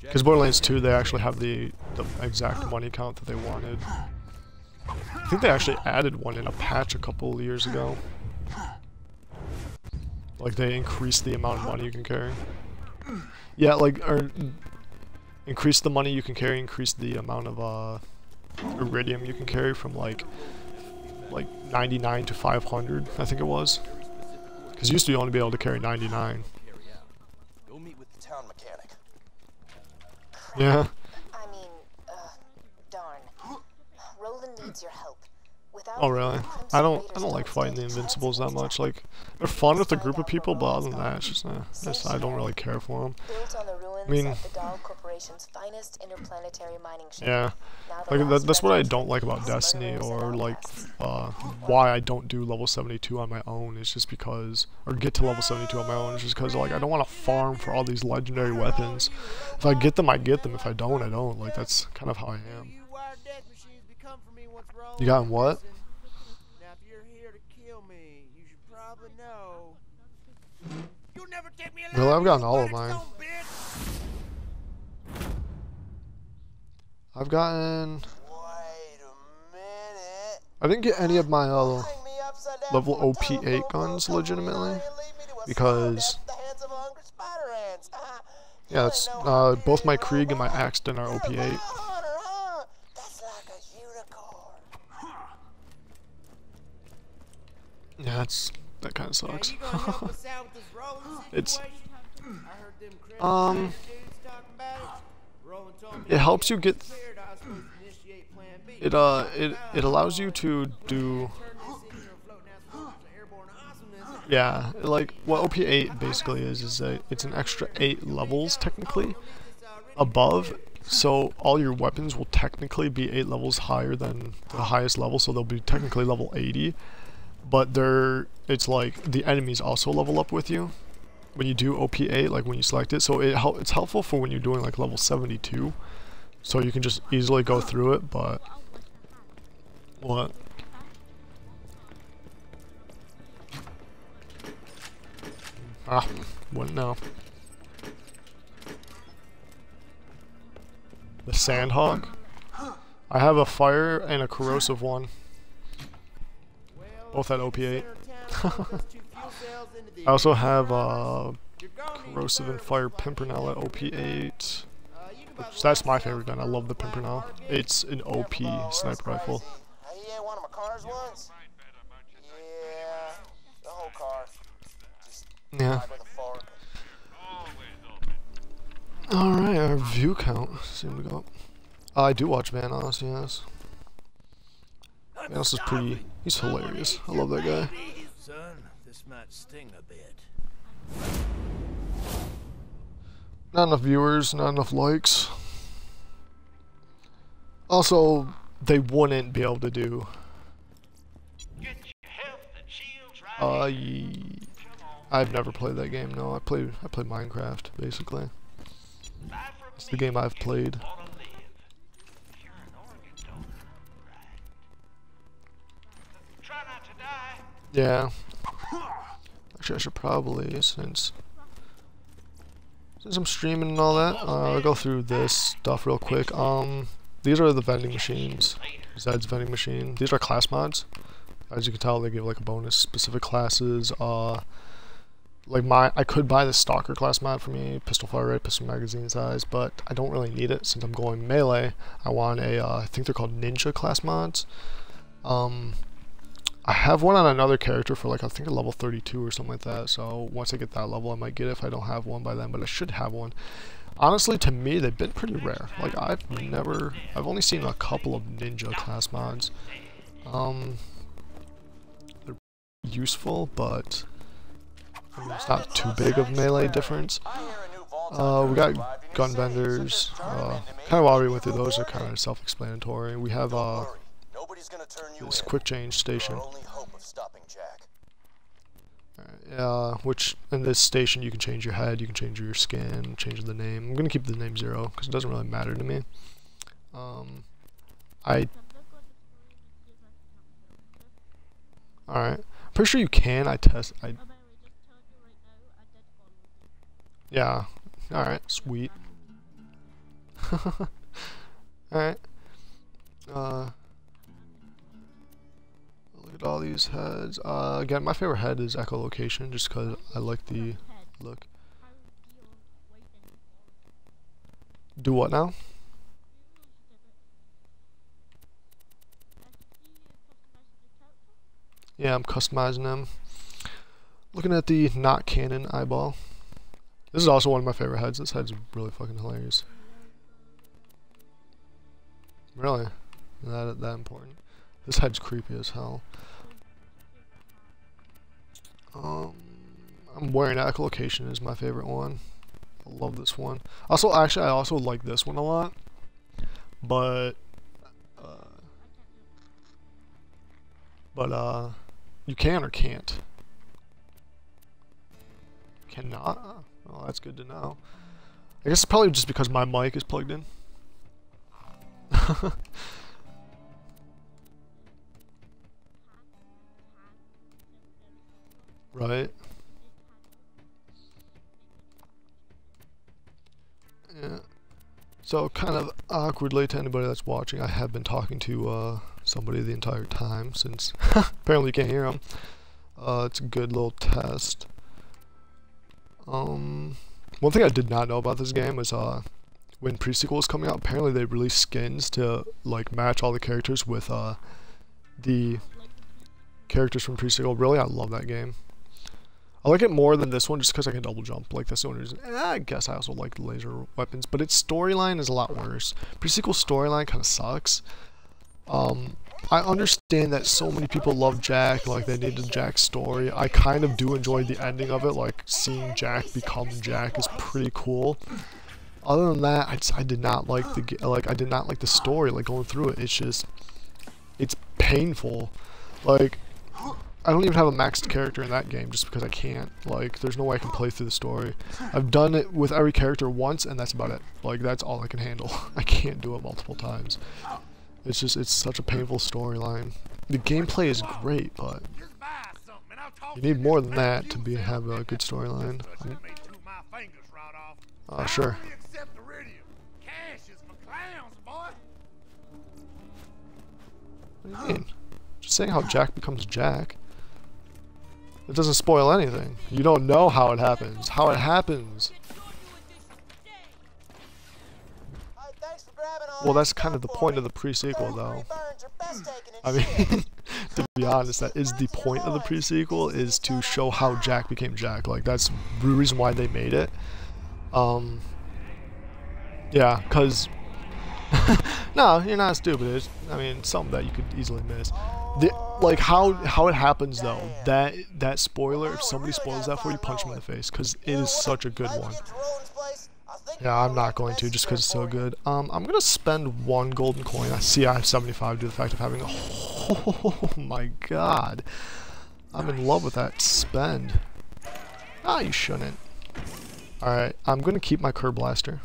Because Borderlands 2 they actually have the exact money count that they wanted. I think they actually added one in a patch a couple of years ago. Like they increased the amount of money you can carry. Yeah, like or increase the money you can carry, increase the amount of iridium you can carry from like like 99 to 500, I think it was. Because used to only be able to carry 99. Go meet with the town mechanic. Yeah. I mean, darn. Roland needs your help. Without Oh really? him, I don't Raiders like fighting the stand a Invincibles chance that against much. Like they're fun with a group of people, but other than that, it's just I don't really care for them. Built on the ruins mean- of the Dahl Corporation's finest interplanetary mining ship. Yeah. Now the Like last that's what I remnant don't like of about these Destiny, murderers or and like outcasts. why I don't do level 72 on my own. Is just because, or get to level 72 on my own, is just because like I don't want to farm for all these legendary weapons. If I get them, I get them. If I don't, I don't. Like that's kind of how I am. You got what? Now, if you're here to kill me, you should probably know. You'll never take me alive. Really, I've gotten you all of bloody mine. son of a bitch. I've gotten. Wait a minute. I didn't get any of my Hang me upside down level from a OP8 telephone guns pole, legitimately, and leave me to a because slow death at the hands of hungry spider ants. yeah, it's both my Krieg and my Axton are You're a OP8. hunter, huh? That's like a unicorn. Yeah, that kind of Now, sucks. you gonna help us out with this Roland It's situation? I heard them crazy um, dudes talking about it. Roland told me it helps you get. scared I was supposed to initiate plan B. It allows you to do. Turn this into a floating ass fortress of airborne awesomeness. Yeah, like what OP8 basically is that it's an extra 8 levels technically above, so all your weapons will technically be 8 levels higher than the highest level, so they'll be technically level 80, but it's like the enemies also level up with you when you do OP8, like when you select it, so it's helpful for when you're doing like level 72, so you can just easily go through it. But what? Ah, wouldn't know. The Sandhawk? I have a fire and a corrosive one. Both at OP8. I also have corrosive and fire Pimpernel at OP8. Which, that's my favorite gun. I love the Pimpernel. It's an OP sniper rifle. Yeah, one of my cars once. Yeah, the whole car. Just Yeah. died with a fork. Alright, our view count seemed to go up. I do watch Vanoss, yes. Vanoss is pretty. He's hilarious. I love that guy. Son, this might sting a bit. Not enough viewers, not enough likes. Also, they wouldn't be able to do. I've never played that game. No, I play Minecraft basically. It's the game I've played. Yeah. Actually, I should probably, since I'm streaming and all that, I'll go through this stuff real quick. These are the vending machines. Zed's vending machine. These are class mods. As you can tell, they give like a bonus specific classes. Like I could buy the Stalker class mod for me, pistol fire rate, pistol magazine size, but I don't really need it since I'm going melee. I want a, I think they're called ninja class mods. I have one on another character for like, I think a level 32 or something like that, so once I get that level I might get it if I don't have one by then, but I should have one. Honestly, to me, they've been pretty rare. Like, I've only seen a couple of ninja class mods. They're useful, but I mean, it's not too big of melee difference. We got gun vendors, kind of already went through those, are kind of self-explanatory. We have this quick change station. Which in this station you can change your head, you can change your skin, change the name. I'm gonna keep the name 0 because it doesn't really matter to me. Alright. Pretty sure you can. Yeah. Alright, sweet. Alright. Look at all these heads. Again, my favorite head is echolocation, just because I like the look. Do what now? Yeah, I'm customizing them. Looking at the not canon eyeball. This is also one of my favorite heads. This head's really fucking hilarious. Really? That important? This head's creepy as hell. I'm wearing echolocation is my favorite one. I love this one. Also, actually, I also like this one a lot. But you can or can't. Cannot? Oh, that's good to know. I guess it's probably just because my mic is plugged in. Right. Yeah. So, kind of awkwardly to anybody that's watching, I have been talking to somebody the entire time since apparently you can't hear them. It's a good little test. One thing I did not know about this game is when Pre-Sequel was coming out, apparently they released skins to like match all the characters with the characters from Pre-Sequel. Really, I love that game. I like it more than this one just because I can double jump. Like, that's the only reason. I guess I also like the laser weapons, but its storyline is a lot worse. Pre-Sequel storyline kind of sucks. I understand that so many people love Jack, like they needed Jack's story. I kind of do enjoy the ending of it, like seeing Jack become Jack is pretty cool. Other than that, I did not like the story, like going through it. It's just, it's painful. Like, I don't even have a maxed character in that game just because I can't. Like, there's no way I can play through the story. I've done it with every character once, and that's about it. Like, that's all I can handle. I can't do it multiple times. It's just, it's such a painful storyline. The gameplay is great, but you need more than that to have a good storyline. Sure. What do you mean? Just saying how Jack becomes Jack. It doesn't spoil anything. You don't know how it happens. How it happens. Well, that's kind of the point of the pre-sequel, though. I mean, to be honest, that is the point of the pre-sequel, is to show how Jack became Jack. Like, that's the reason why they made it. Yeah, because... no, you're not stupid. It's, I mean, something that you could easily miss. Like, how it happens, though, that spoiler, if somebody spoils that for you, punch them in the face, because it is such a good one. Yeah, I'm not going to, just because it's so good. I'm going to spend 1 golden coin. I see I have 75 due to the fact of having a... Oh my god. I'm in love with that spend. Ah, you shouldn't. Alright, I'm going to keep my Curb Blaster.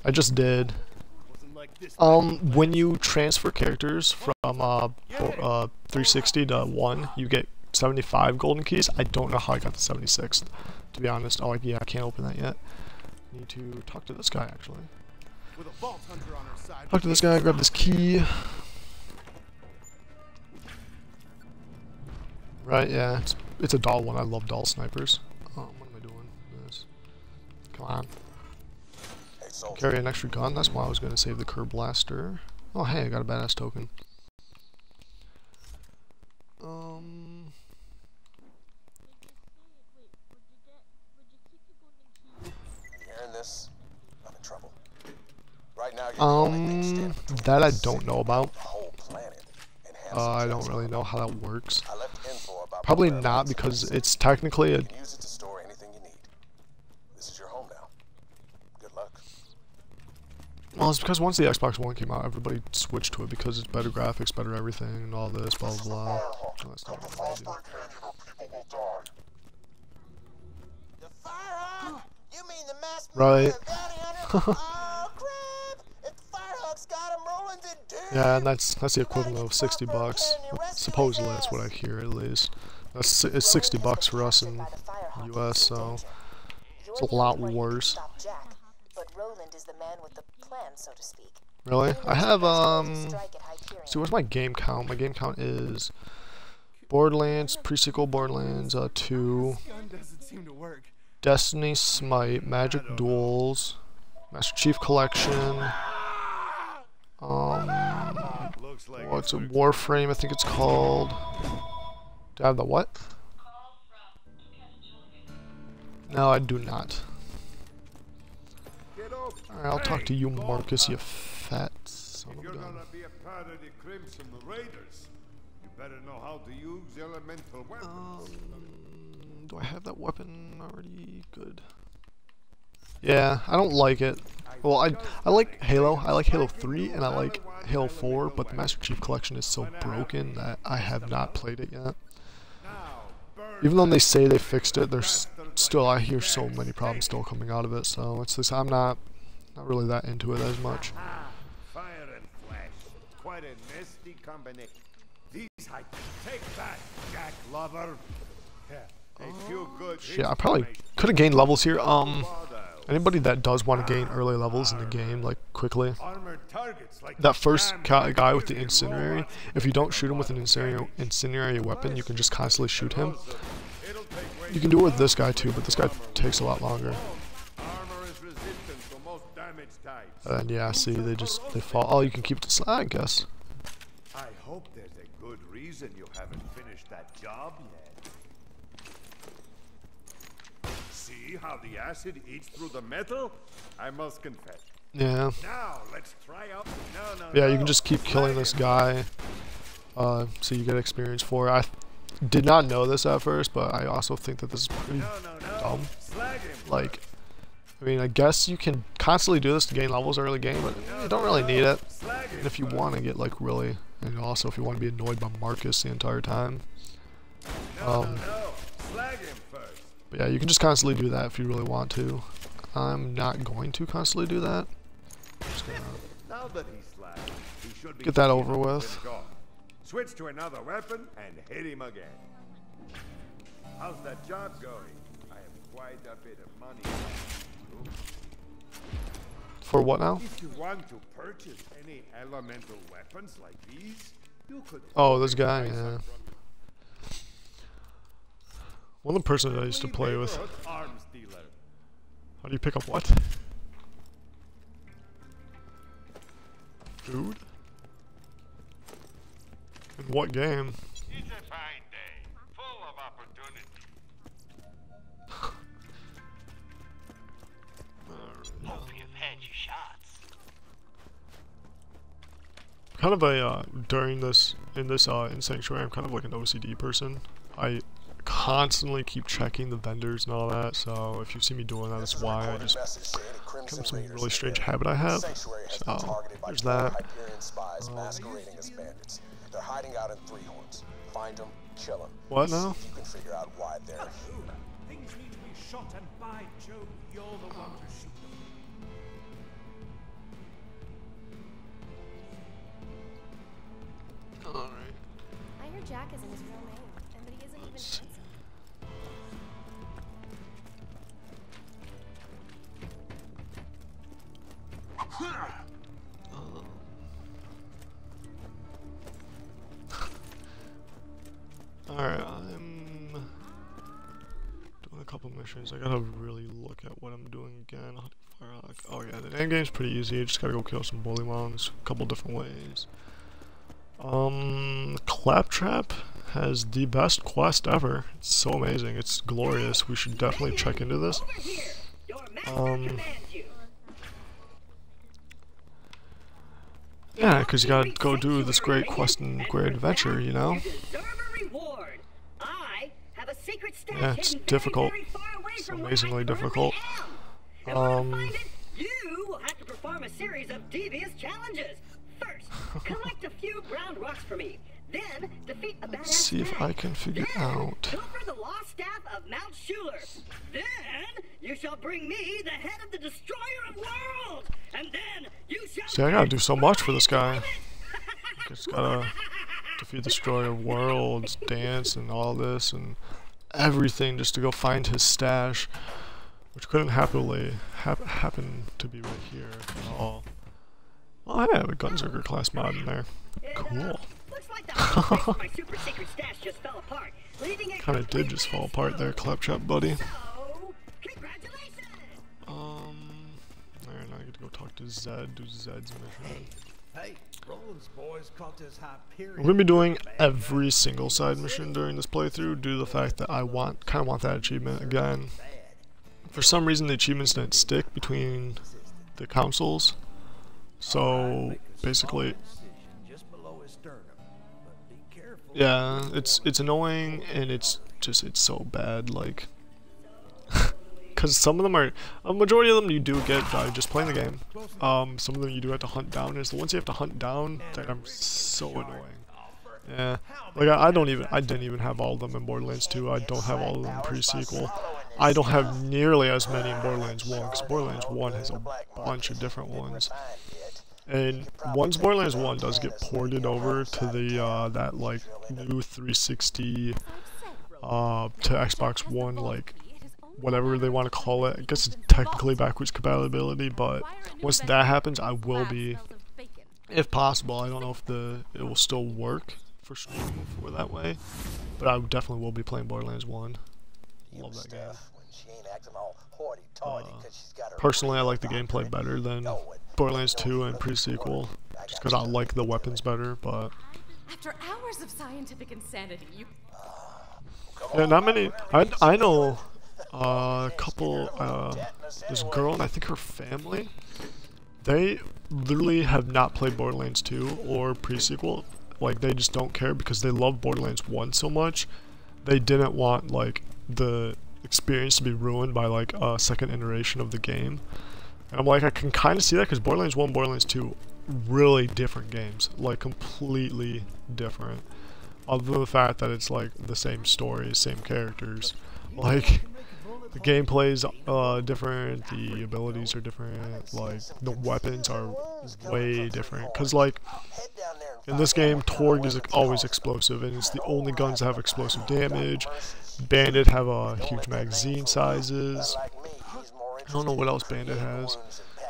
I just did. When you transfer characters from 360 to 1, you get 75 golden keys. I don't know how I got the 76th, to be honest. Oh, yeah, I can't open that yet. Need to talk to this guy, actually. Talk to this guy, grab this key. Right, yeah, it's a doll one. I love doll snipers. What am I doing? This. Come on. Carry an extra gun. That's why I was going to save the Curb Blaster. Oh, hey, I got a badass token. Hearing this, I'm in trouble. Right now, that I don't know about. I don't really know how that works. Probably not, because it's technically a... Well, it's because once the Xbox One came out, everybody switched to it because it's better graphics, better everything, and all this, blah, blah, blah. Oh, that's not crazy. Right. Yeah, and that's the equivalent of $60. Supposedly, that's what I hear, at least. It's $60 for us in the US, so it's a lot worse. So to speak. Really? I have, see, what's my game count? My game count is Borderlands, Pre-Sequel Borderlands 2, Destiny Smite, Magic Duels, Master Chief Collection, Looks like Oh, it's a Warframe, I think it's called. Do I have the what? No, I do not. Get up. Alright, I'll talk to you, Hey, Marcus, you Volta. fat son If of a you're gun. gonna be a part of the Crimson Raiders, you better know how to use elemental weapons. Do I have that weapon already? Good. Yeah, I don't like it. Well, I like Halo. I like Halo 3 and I like Halo 4, but the Master Chief Collection is so broken that I have not played it yet. Even though they say they fixed it, there's still, I hear so many problems still coming out of it, so it's just, I'm not really that into it as much. Fire and flash. Quite a nasty combination. These hikers. Take that, Jack Lover. Yeah, a few good Shit, I probably could have gained levels here. Anybody that does want to gain early levels in the game, like quickly, armored targets like that first guy with the incendiary, if you don't shoot him with an incendiary weapon, you can just constantly shoot him. You can do it with this guy too, but this guy takes a lot longer. armor is resistant to most damage types. And yeah, see, they fall. Oh, you can keep it, I guess. I hope there's a good reason you haven't finished that job yet. See how the acid eats through the metal? I must confess. Yeah. Now let's try out. No. Yeah, you can just keep killing this guy. So you get experience for it. I did not know this at first, but I also think that this is pretty dumb. Slag him. Like, I mean, I guess you can constantly do this to gain levels early game, but you don't really need it. And if you want to get like really, and also if you want to be annoyed by Marcus the entire time. No. Slag him first. But yeah, you can just constantly do that if you really want to. I'm not going to constantly do that. I'm just gonna Now that he's slagged, he should be get that over with. gone. Switch to another weapon and hit him again. How's that job going? I have quite a bit of money. For what now? If you want to purchase any elemental weapons like these, you could. Oh, this guy, buy yeah. some from One of the persons I used to the play with. neighborhood arms dealer. How do you pick up what? Food? In what game? It's a fine day, full of opportunity. Hope you've had your shots. Kind of a, in Sanctuary, I'm kind of like an OCD person. I constantly keep checking the vendors and all that, so if you see me doing that, that's why I just, kind of some really strange habit I have. So, there's that. They're hiding out in Three Horns. Find them, kill them. What now? You can figure out why they're here. Things need to be shot, and by Jove, you're the one to shoot them. Alright. I hear Jack isn't his real name, and that he isn't even handsome. Alright, I'm doing a couple missions. I gotta really look at what I'm doing again. Oh yeah, the end game's pretty easy. You just gotta go kill some bullymons a couple different ways. Claptrap has the best quest ever. It's so amazing. It's glorious. We should definitely check into this. Over here. Your master commands you. Yeah, because you gotta go do this great quest and great adventure, you know? You deserve a reward. I have a secret stash Yeah, it's hidden difficult. very, very far away It's from where I amazingly currently difficult. am. In order to find it, you will have to perform a series of devious challenges. First, collect a few brown rocks for me. Then, defeat a badass Let's see if snake. I can figure Then, out. pilfer the lost staff of Mount Schuler. Then, you shall bring me the head of the Destroyer of Worlds. And then, you shall... See, I gotta do so much for this guy. Damn it! Just gotta defeat the Destroyer of Worlds, dance, and all this, and everything just to go find his stash, which couldn't happen to be right here at all. Oh, I have a Gunzerker class mod in there. Cool. Looks like the whole place of my super secret stash just fell apart, leaving it Kinda did just fall apart there, Claptrap buddy. So, congratulations! Alright, now I get to go talk to Zed, do Zed's mission. Hey, Roland's boys caught this Hyperion. I'm gonna be doing every single side mission during this playthrough due to the fact that I kind of want that achievement again. For some reason, the achievements didn't stick between the consoles, so basically, yeah, it's annoying and it's so bad, like, because some of them are, a majority of them you do get by just playing the game. Some of them you do have to hunt down. It's the ones you have to hunt down that are so annoying. Yeah, like I didn't even have all of them in Borderlands 2. I don't have all of them pre-sequel. I don't have nearly as many in Borderlands 1, because Borderlands 1 has a bunch of different ones. And once Borderlands 1 does get ported over to the that like new 360 to Xbox One, like whatever they want to call it, I guess it's technically backwards compatibility, but once that happens, I will be, if possible, I don't know if it will still work for streaming for that way, but I definitely will be playing Borderlands 1. Love that game. Personally, I like the gameplay better than Borderlands 2 and pre-sequel, just because I like the weapons better, but... After hours of scientific insanity, you... Yeah, not many... I know a couple, this girl and I think her family, they literally have not played Borderlands 2 or pre-sequel. Like, they just don't care because they love Borderlands 1 so much. They didn't want, like, the experience to be ruined by, like, a second iteration of the game. And I'm like, I can kind of see that because Borderlands 1 and Borderlands 2, really different games. Like, completely different. Other than the fact that it's, like, the same story, same characters. Like, the gameplay's different, the abilities are different, like, the weapons are way different. Because, like, in this game, Torgue is always explosive, and it's the only guns that have explosive damage. Bandit have huge magazine sizes. I don't know what else Bandit has.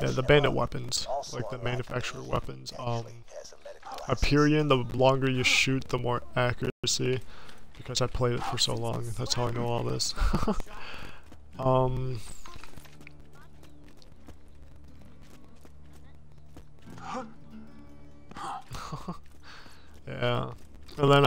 Yeah, the Bandit weapons, like the manufacturer weapons. Hyperion, the longer you shoot, the more accuracy. Because I played it for so long, that's how I know all this. Yeah, and then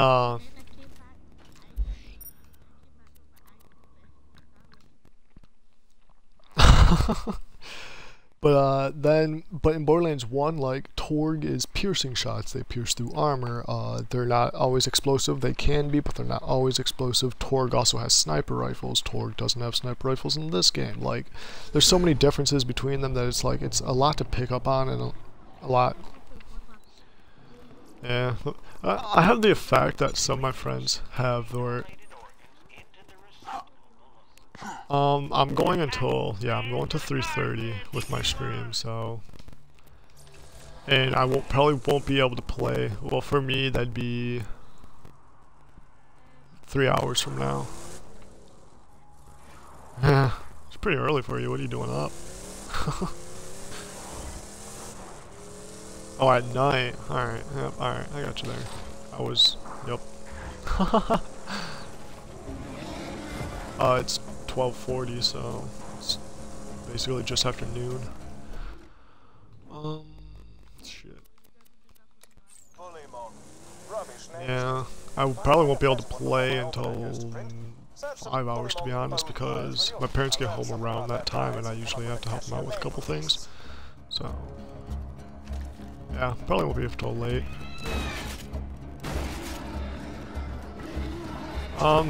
but in Borderlands 1, like, Torgue is piercing shots. They pierce through armor. They're not always explosive. They can be, but they're not always explosive. Torgue also has sniper rifles. Torgue doesn't have sniper rifles in this game. Like, there's so many differences between them that it's like, it's a lot to pick up on and a lot. Yeah, I have the effect that some of my friends have where I'm going until, yeah, I'm going to 3:30 with my stream, so, and I probably won't be able to play. Well, for me, that'd be 3 hours from now. It's pretty early for you. What are you doing up? Oh, at night. Alright, yep, alright, I got you there. I was, yep. It's 12:40, so it's basically just after noon. Shit. Yeah, I probably won't be able to play until 5 hours, to be honest, because my parents get home around that time, and I usually have to help them out with a couple things. So, yeah, probably won't be until late.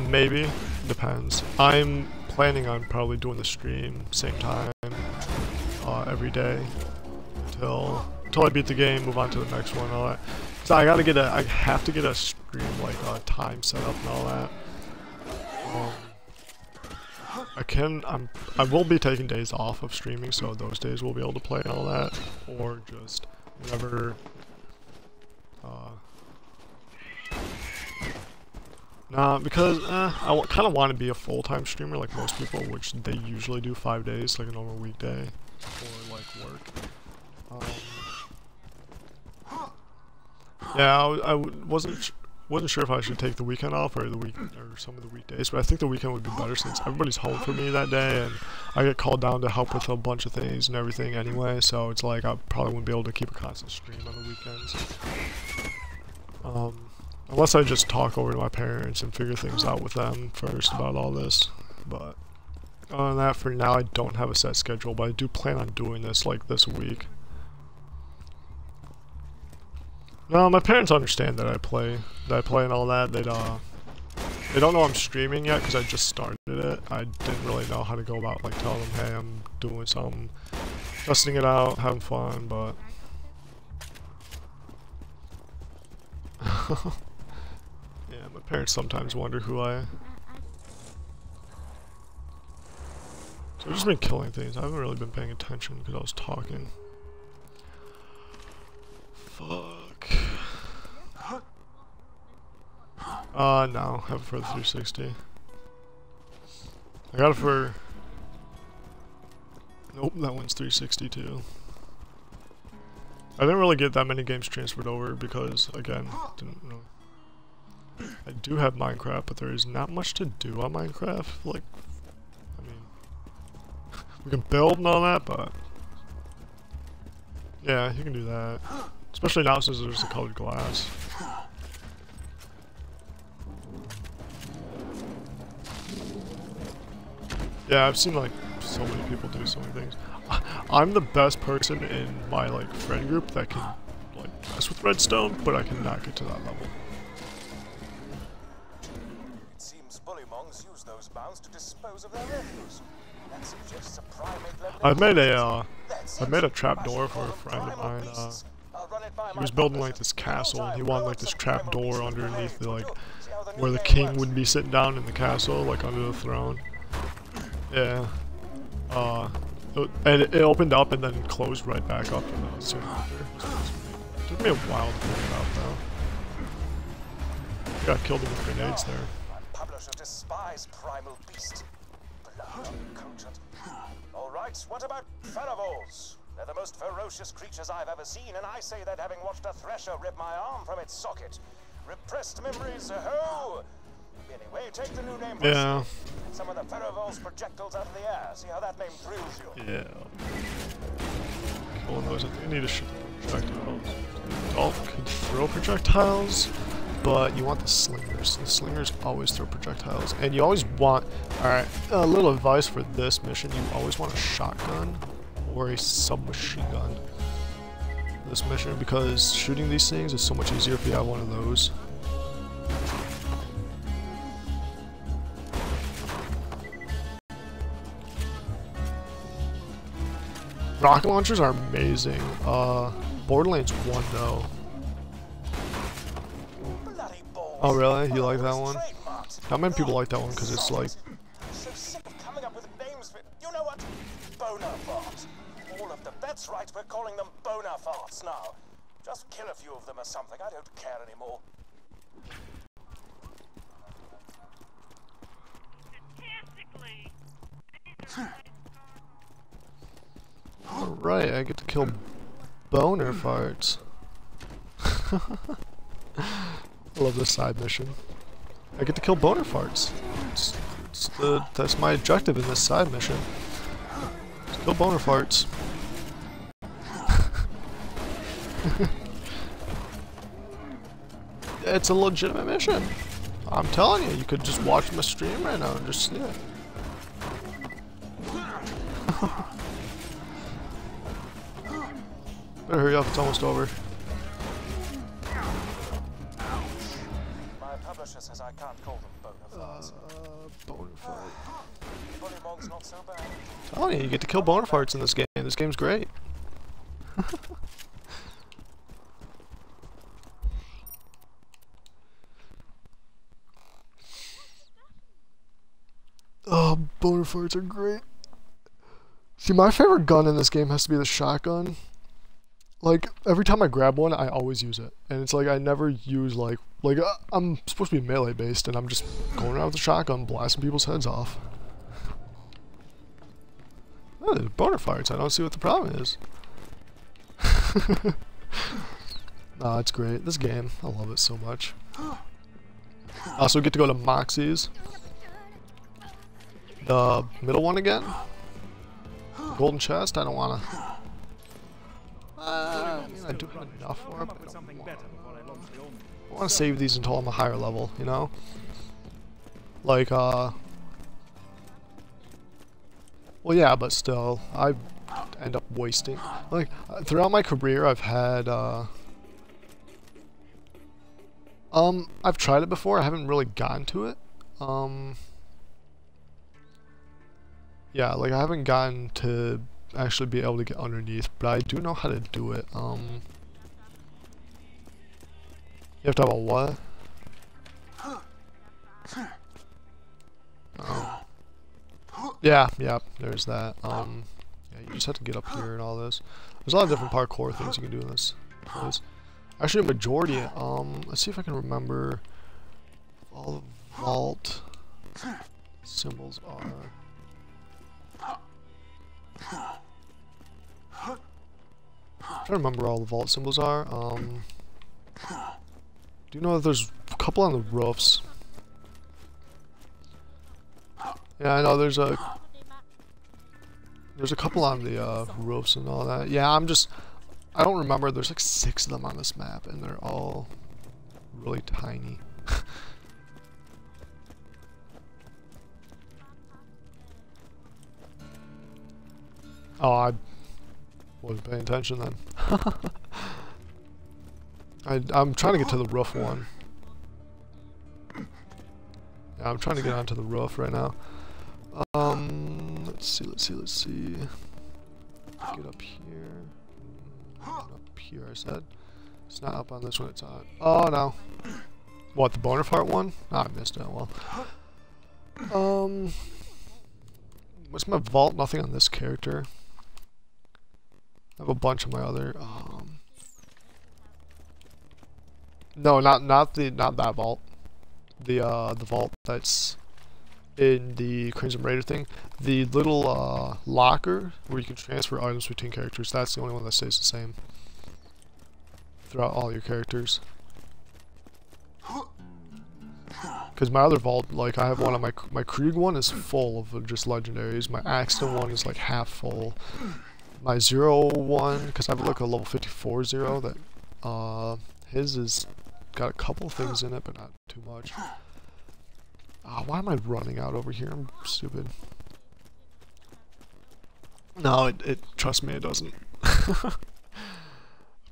Maybe. Depends. I'm planning on probably doing the stream same time every day until I beat the game, move on to the next one, and all that. So I have to get a stream like time set up and all that. I will be taking days off of streaming, so those days we'll be able to play and all that, or just whenever. Nah, because I kind of want to be a full-time streamer like most people, which they usually do 5 days, like a normal weekday, or like work. Yeah, I wasn't wasn't sure if I should take the weekend off or some of the weekdays, but I think the weekend would be better since everybody's home for me that day, and I get called down to help with a bunch of things and everything anyway. So it's like I probably wouldn't be able to keep a constant stream on the weekends, unless I just talk over to my parents and figure things out with them first about all this. But other than that, for now, I don't have a set schedule, but I do plan on doing this like this week. No, my parents understand that I play and all that. They don't know I'm streaming yet because I just started it. I didn't really know how to go about like telling them, hey, I'm doing something, testing it out, having fun, but yeah, my parents sometimes wonder who I am. So I've just been killing things. I haven't really been paying attention because I was talking. Fuck. No, I have it for the 360. I got it for... Nope, that one's 360 too. I didn't really get that many games transferred over because, again, didn't know. I do have Minecraft, but there is not much to do on Minecraft. Like, I mean, we can build and all that, but yeah, you can do that. Especially now since there's the colored glass. Yeah, I've seen like so many people do so many things. I'm the best person in my like friend group that can like mess with redstone, but I cannot get to that level. It seems Bullymongs use those mounds to dispose of their refuse. That suggests a primate level. I've made a trap door for a friend of mine. He was building like this castle, and he wanted like this trap door underneath the like where the king would be sitting down in the castle, like under the throne. Yeah. And it opened up and then closed right back up soon after. It took me a while to figure it out though. I got killed with grenades there. Publisher despise primal beast. Alright, what about Faravolls? They're the most ferocious creatures I've ever seen, and I say that having watched a thresher rip my arm from its socket. Repressed memories, ho! Anyway, take the new name. Yeah. Some of the Faravolls projectiles out of the air. See how that name thrills you? Yeah. Killing those. I think I need to shoot projectiles. Dolph can throw projectiles, but you want the slingers. The slingers always throw projectiles, and you always want. All right, a little advice for this mission: you always want a shotgun or a submachine gun. This mission, because shooting these things is so much easier if you have one of those. Rocket launchers are amazing. Borderlands 1 though. Oh really? You like that one? Not many people like that one because it's like... So sick of coming up with names for... You know what? Bonafart. All of them. That's right, we're calling them Bonafarts now. Just kill a few of them or something. I don't care anymore. Alright, I get to kill boner farts. I love this side mission. I get to kill boner farts. That's my objective in this side mission. Just kill boner farts. It's a legitimate mission. I'm telling you, you could just watch my stream right now and just see it. Better hurry up, it's almost over. My publisher says I can't call them Bonafarts. Bonafart. Bullymong's not so bad. I'm telling you, you get to kill bonafarts in this game. This game's great. Oh, bonafarts are great. See, my favorite gun in this game has to be the shotgun. Like, every time I grab one, I always use it. And it's like, I never use, like I'm supposed to be melee based, and I'm just going around with a shotgun, blasting people's heads off. Oh, there's bonafarts. I don't see what the problem is. Nah, it's great. This game, I love it so much. Also get to go to Moxie's. The middle one again. Golden chest. I don't wanna. I mean, I do have enough for it. But I want to save these until I'm a higher level. You know. Like well, yeah, but still, I end up wasting. Like throughout my career, I've had. I've tried it before. I haven't really gotten to it. Yeah, like I haven't gotten to actually be able to get underneath, but I do know how to do it. You have to have a what? Yeah, there's that. Yeah, you just have to get up here and all this. There's a lot of different parkour things you can do in this place. Actually, a majority. Let's see if I can remember all the vault symbols are. I'm trying to remember all the vault symbols are. Do you know that there's a couple on the roofs? Yeah, I know there's a couple on the roofs and all that. Yeah, I don't remember. There's like 6 of them on this map, and they're all really tiny. Oh, I wasn't paying attention then. I'm trying to get to the roof one. Yeah, I'm trying to get onto the roof right now. Let's see. Get up here. Up here, I said. It's not up on this one, it's on. Oh no. What, the Bonaparte one? Oh, I missed it. Well. What's my vault? Nothing on this character. I have a bunch of my other. No, not that vault. The vault that's in the Crimson Raider thing. The little locker where you can transfer items between characters. That's the only one that stays the same throughout all your characters. Because my other vault, like I have one on my Krieg one is full of just legendaries. My Axton one is like half full. My 0 one, because I have like a level 54 0 that his is got a couple things in it, but not too much. Why am I running out over here? I'm stupid. No, trust me, it doesn't.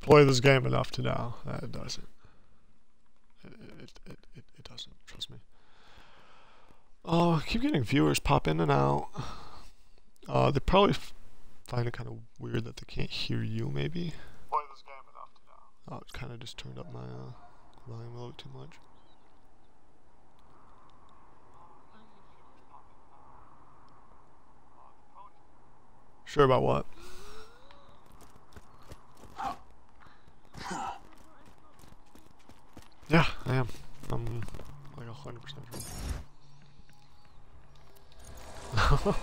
Play this game enough to know that it doesn't. It doesn't. Trust me. Oh, I keep getting viewers pop in and out. They probably find it kind of weird that they can't hear you. Maybe. Play this game enough to know. Oh, it kind of just turned up my volume a little too much. Sure about what? Yeah, I am. I'm like 100% sure.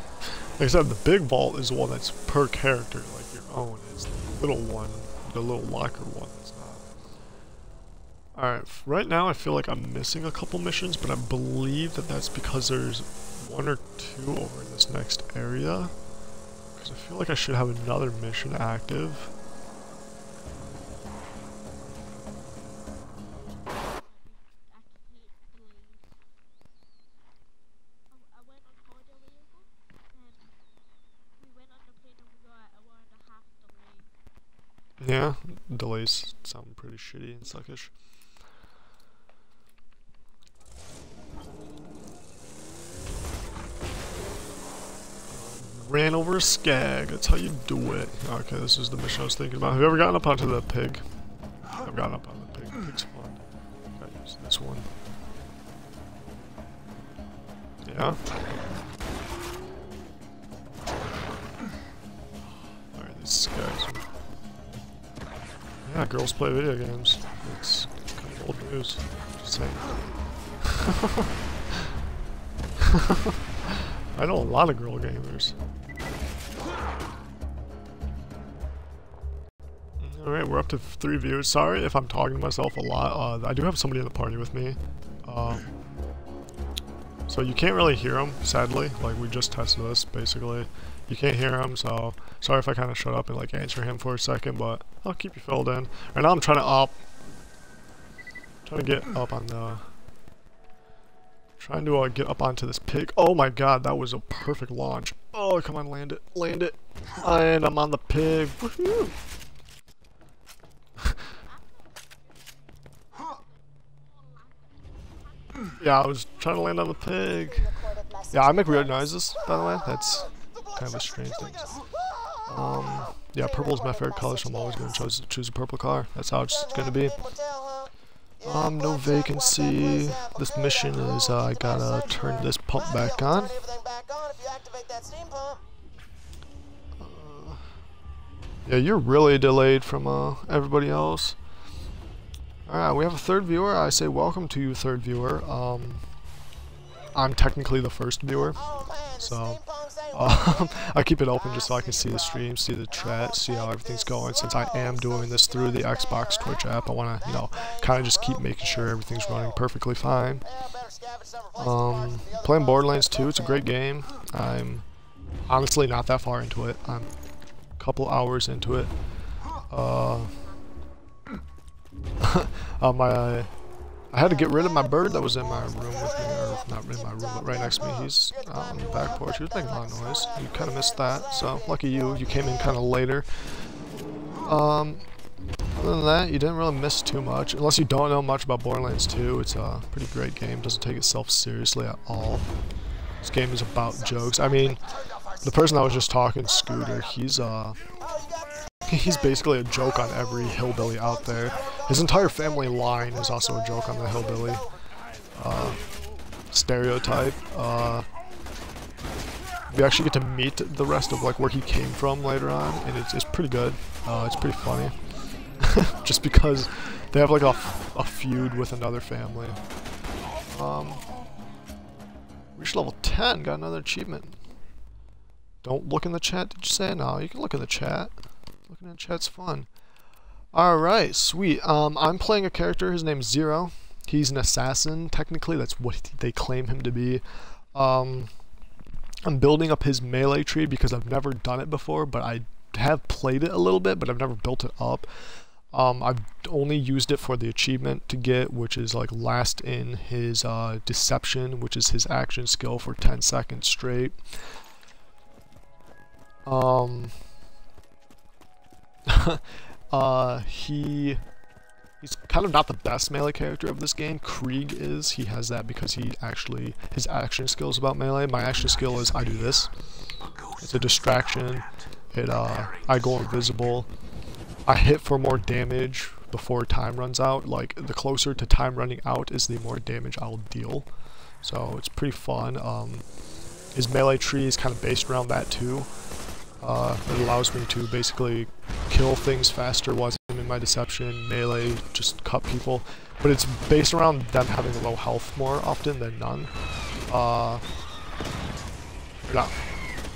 Like I said, the big vault is the one that's per character, like your own. It's the little one, the little locker one that's not. Alright, right now I feel like I'm missing a couple missions, but I believe that that's because there's 1 or 2 over in this next area. Because I feel like I should have another mission active. Yeah, delays sound pretty shitty and suckish. Ran over a skag, that's how you do it. Okay, this is the mission I was thinking about. Have you ever gotten up onto the pig? I've gotten up on the pig. Pig's fun. Gotta use this one. Yeah. Alright, these skags are... Yeah, girls play video games. It's kind of old news. Just saying. I know a lot of girl gamers. Alright, we're up to 3 viewers. Sorry if I'm talking to myself a lot. I do have somebody in the party with me. So you can't really hear them, sadly. Like, we just tested this, basically. You can't hear him, so sorry if I kind of shut up and like answer him for a second, but I'll keep you filled in. Right now I'm trying to get up on the... Trying to get up onto this pig. Oh my god, that was a perfect launch. Oh, come on, land it. Land it. And I'm on the pig. Woohoo! Yeah, I was trying to land on the pig. Yeah, I make weird noises, by the way. That's kind of a strange thing. Yeah, purple is my favorite color, so I'm always going to choose a purple car. That's how it's going to be. No vacancy. This mission is I gotta turn this pump back on. Yeah, you're really delayed from everybody else. Alright, we have a third viewer. I say welcome to you, third viewer. I'm technically the first viewer, so I keep it open just so I can see the stream, see the chat, see how everything's going. Since I am doing this through the Xbox Twitch app, I want to, you know, kind of just keep making sure everything's running perfectly fine. Playing Borderlands 2, it's a great game. Honestly not that far into it. I'm a couple hours into it. I had to get rid of my bird that was in my room with me, or not in my room, but right next to me. He's out on the back porch. He was making a lot of noise. You kind of missed that, so lucky you. You came in kind of later. Other than that, you didn't really miss too much. Unless you don't know much about Borderlands 2, it's a pretty great game. Doesn't take itself seriously at all. This game is about jokes. I mean, the person I was just talking, Scooter, he's basically a joke on every hillbilly out there. His entire family line is also a joke on the hillbilly stereotype. We actually get to meet the rest of like where he came from later on, and it's pretty good. It's pretty funny, just because they have like a feud with another family. Reached level 10, got another achievement. Don't look in the chat, did you say? No, you can look in the chat. Looking in the chat's fun. Alright, sweet. I'm playing a character, his name's Zero. He's an assassin, technically, that's what they claim him to be. I'm building up his melee tree because I've never done it before, but I have played it a little bit, but I've never built it up. I've only used it for the achievement to get, which is like last in his deception, which is his action skill for 10 seconds straight. He's kind of not the best melee character of this game. Krieg is. He has that because his action skill is about melee. My action skill is I do this. It's a distraction. I go invisible. I hit for more damage before time runs out. Like, the closer to time running out is the more damage I'll deal. So it's pretty fun. His melee tree is kind of based around that too. It allows me to basically kill things faster while I'm in my deception, melee, just cut people. But it's based around them having low health more often than none.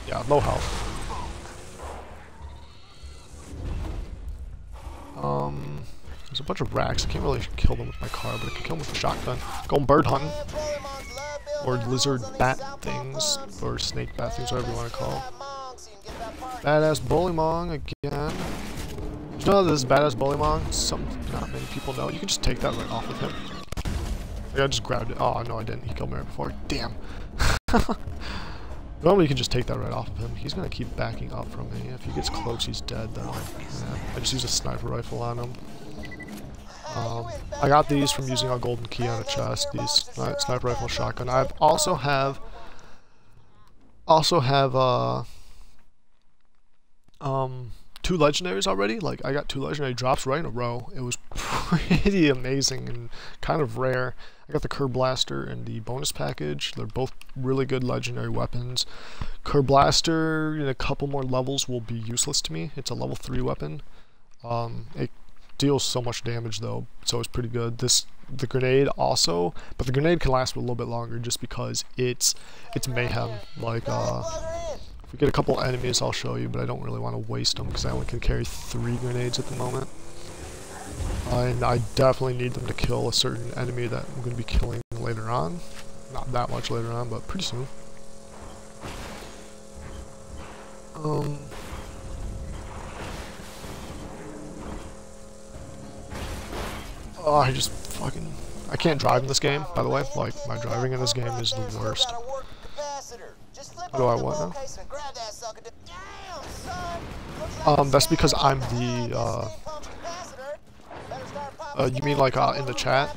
Yeah, low health. There's a bunch of racks. I can't really kill them with my car, but I can kill them with a shotgun. Going bird hunting. Or lizard bat things, or snake bat things, whatever you want to call them. Badass Bullymong again. Did you know this is Badass Bullymong? Not many people know. You can just take that right off of him. Like, I just grabbed it. Oh, no, I didn't. He killed me right before. Damn. Normally you can just take that right off of him. He's going to keep backing up from me. If he gets close, he's dead, though. Yeah, I just used a sniper rifle on him. I got these from using a golden key on a chest. These sniper rifle, shotgun. I also have two legendaries already. Like, I got 2 legendary drops right in a row. It was pretty amazing and kind of rare. I got the Kerr Blaster and the bonus package. They're both really good legendary weapons. Kerr Blaster in a couple more levels will be useless to me. It's a level 3 weapon. It deals so much damage though, so it's pretty good. The grenade also, but the grenade can last a little bit longer just because it's mayhem. Like, if we get a couple enemies, I'll show you, but I don't really want to waste them because I only can carry 3 grenades at the moment. And I definitely need them to kill a certain enemy that I'm going to be killing later later on. Not that much later on, but pretty soon. Oh, I can't drive in this game, by the way. Like, my driving in this game is the worst. What do I want now? That's because I'm the, you mean like, in the chat?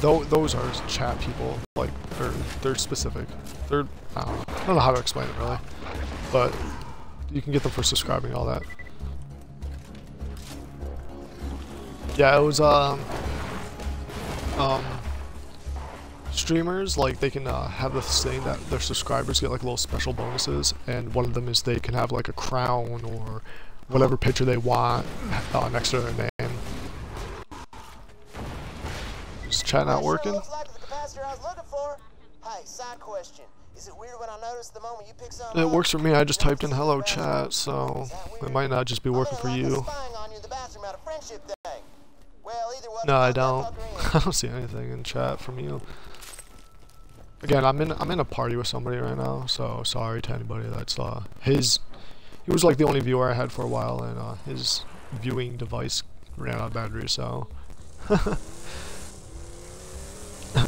Those are chat people, like, they're specific. I don't know how to explain it really, but you can get them for subscribing, all that. Yeah, it was, streamers, like, they can, have this thing that their subscribers get, like, little special bonuses, and one of them is they can have, like, a crown or whatever picture they want, next to their name. Is chat not working? It works for me. I just typed in hello chat, so it might not just be working for you. No, I don't. I don't see anything in chat from you. Again, I'm in a party with somebody right now, so sorry to anybody that's he was like the only viewer I had for a while, and his viewing device ran out of battery, so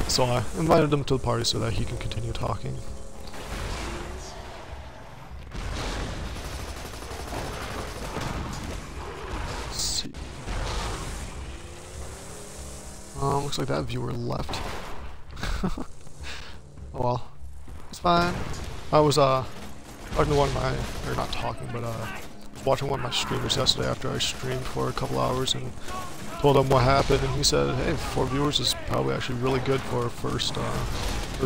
so I invited him to the party so that he can continue talking. Let's see. Looks like that viewer left. Oh well, it's fine. I was talking to one of my, or not talking, but watching one of my streamers yesterday after I streamed for a couple hours and told him what happened, and he said, hey, 4 viewers is probably actually really good for a first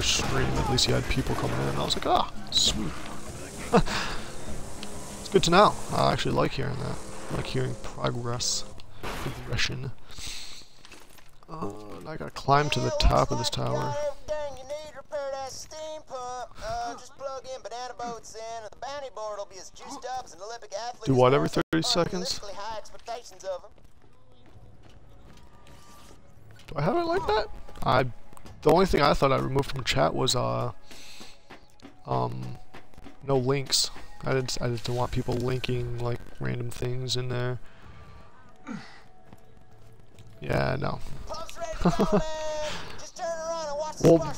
stream. At least he had people coming in, and I was like, ah, sweet. It's good to know. I actually like hearing that. I like hearing progression. I gotta climb to the top of this tower. Do what every 30 seconds? Do I have it like that? The only thing I thought I removed from chat was no links. I didn't want people linking like random things in there. Yeah, no. Well,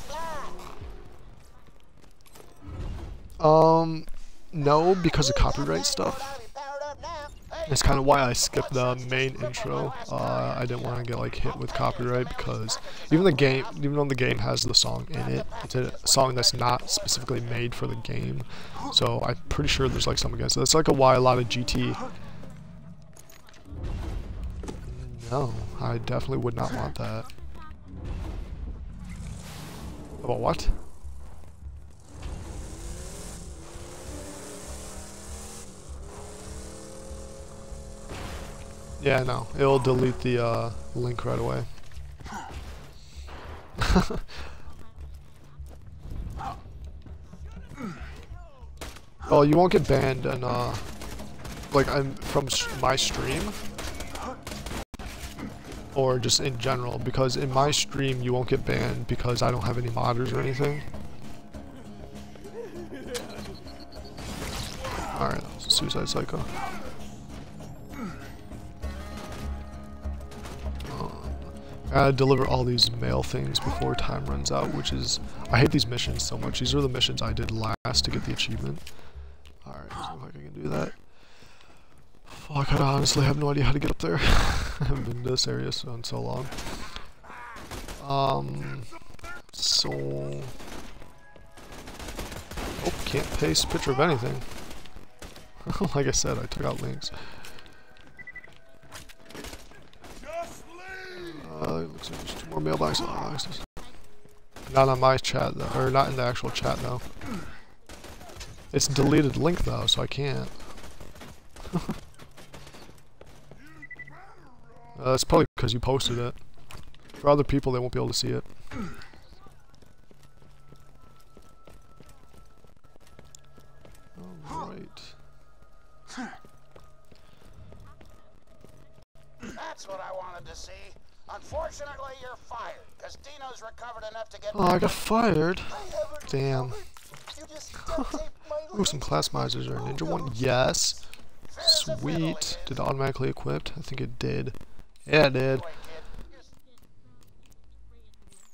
no, because of copyright stuff. That's kind of why I skipped the main intro. I didn't want to get like hit with copyright, because even though the game has the song in it, it's a song that's not specifically made for the game. So I'm pretty sure there's like something against it. That's like why a lot of GT. No, I definitely would not want that. About what? Yeah, no, it'll delete the link right away. Oh, you won't get banned, and like from my stream, or just in general, because in my stream you won't get banned because I don't have any modders or anything. Alright, that was a Suicide Psycho. I gotta deliver all these mail things before time runs out, which is... I hate these missions so much. These are the missions I did last to get the achievement. Alright, let's see if I can do that. Fuck, I honestly have no idea how to get up there. I haven't been to this area in so long. So... Oh, can't paste picture of anything. Like I said, I took out links. Looks like there's 2 more mailboxes. Not on my chat though, or not in the actual chat though. It's deleted link though, so I can't. That's probably because you posted it. For other people, they won't be able to see it. Alright. That's what I wanted to see. Unfortunately, you're fired, because Dino's recovered enough to get... Oh, I got fired. Damn. Ooh, some class misers are Ninja one. Yes. Sweet. Did it automatically equipped? I think it did. Yeah, it did.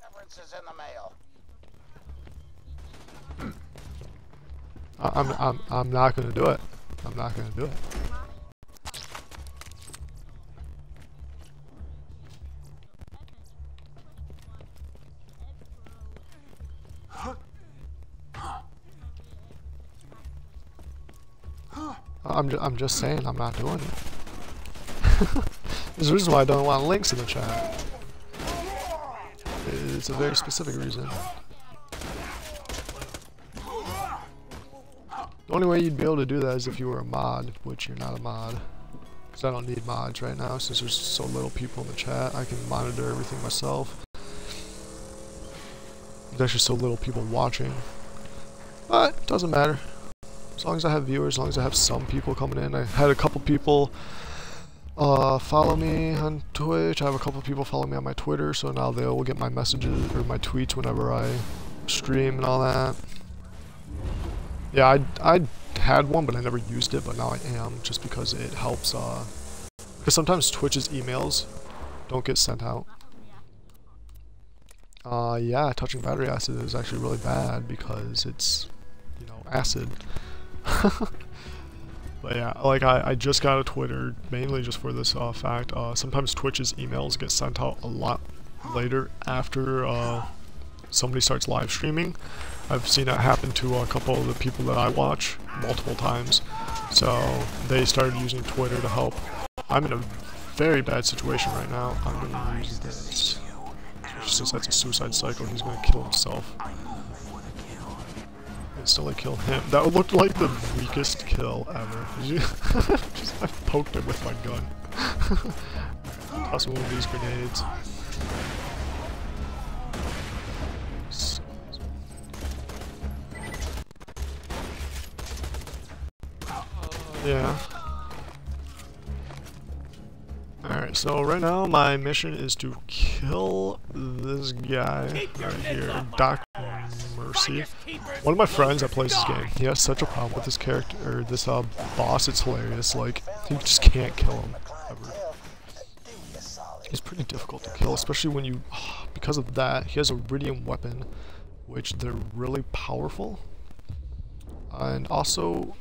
References in the mail. I'm not gonna do it. I'm not gonna do it. I'm just saying I'm not doing it. There's a reason why I don't want links in the chat. It's a very specific reason. The only way you'd be able to do that is if you were a mod, which you're not a mod. Because I don't need mods right now since there's so little people in the chat. I can monitor everything myself. There's actually so little people watching. But it doesn't matter. As long as I have viewers, as long as I have some people coming in. I had a couple people follow me on Twitch. I have a couple people follow me on my Twitter, so now they will get my messages or my tweets whenever I stream and all that. Yeah, I had one, but I never used it, but now I am, just because it helps, because sometimes Twitch's emails don't get sent out. Yeah, touching battery acid is actually really bad because it's, you know, acid. But yeah, like I just got a Twitter mainly just for this fact. Sometimes Twitch's emails get sent out a lot later after somebody starts live streaming. I've seen it happen to a couple of the people that I watch multiple times. So they started using Twitter to help. I'm in a very bad situation right now. I'm gonna use this. Since that's a suicide cycle, he's gonna kill himself. Instantly kill him. That looked like the weakest kill ever. Just I poked him with my gun. Toss one of these grenades. Yeah. Alright, so right now my mission is to kill this guy right here, Dr. Mercy. One of my friends that plays this game, he has such a problem with this character, or this boss, it's hilarious. Like, you just can't kill him, ever. He's pretty difficult to kill, especially when you, because of that, he has a Iridium weapon, which they're really powerful. And also,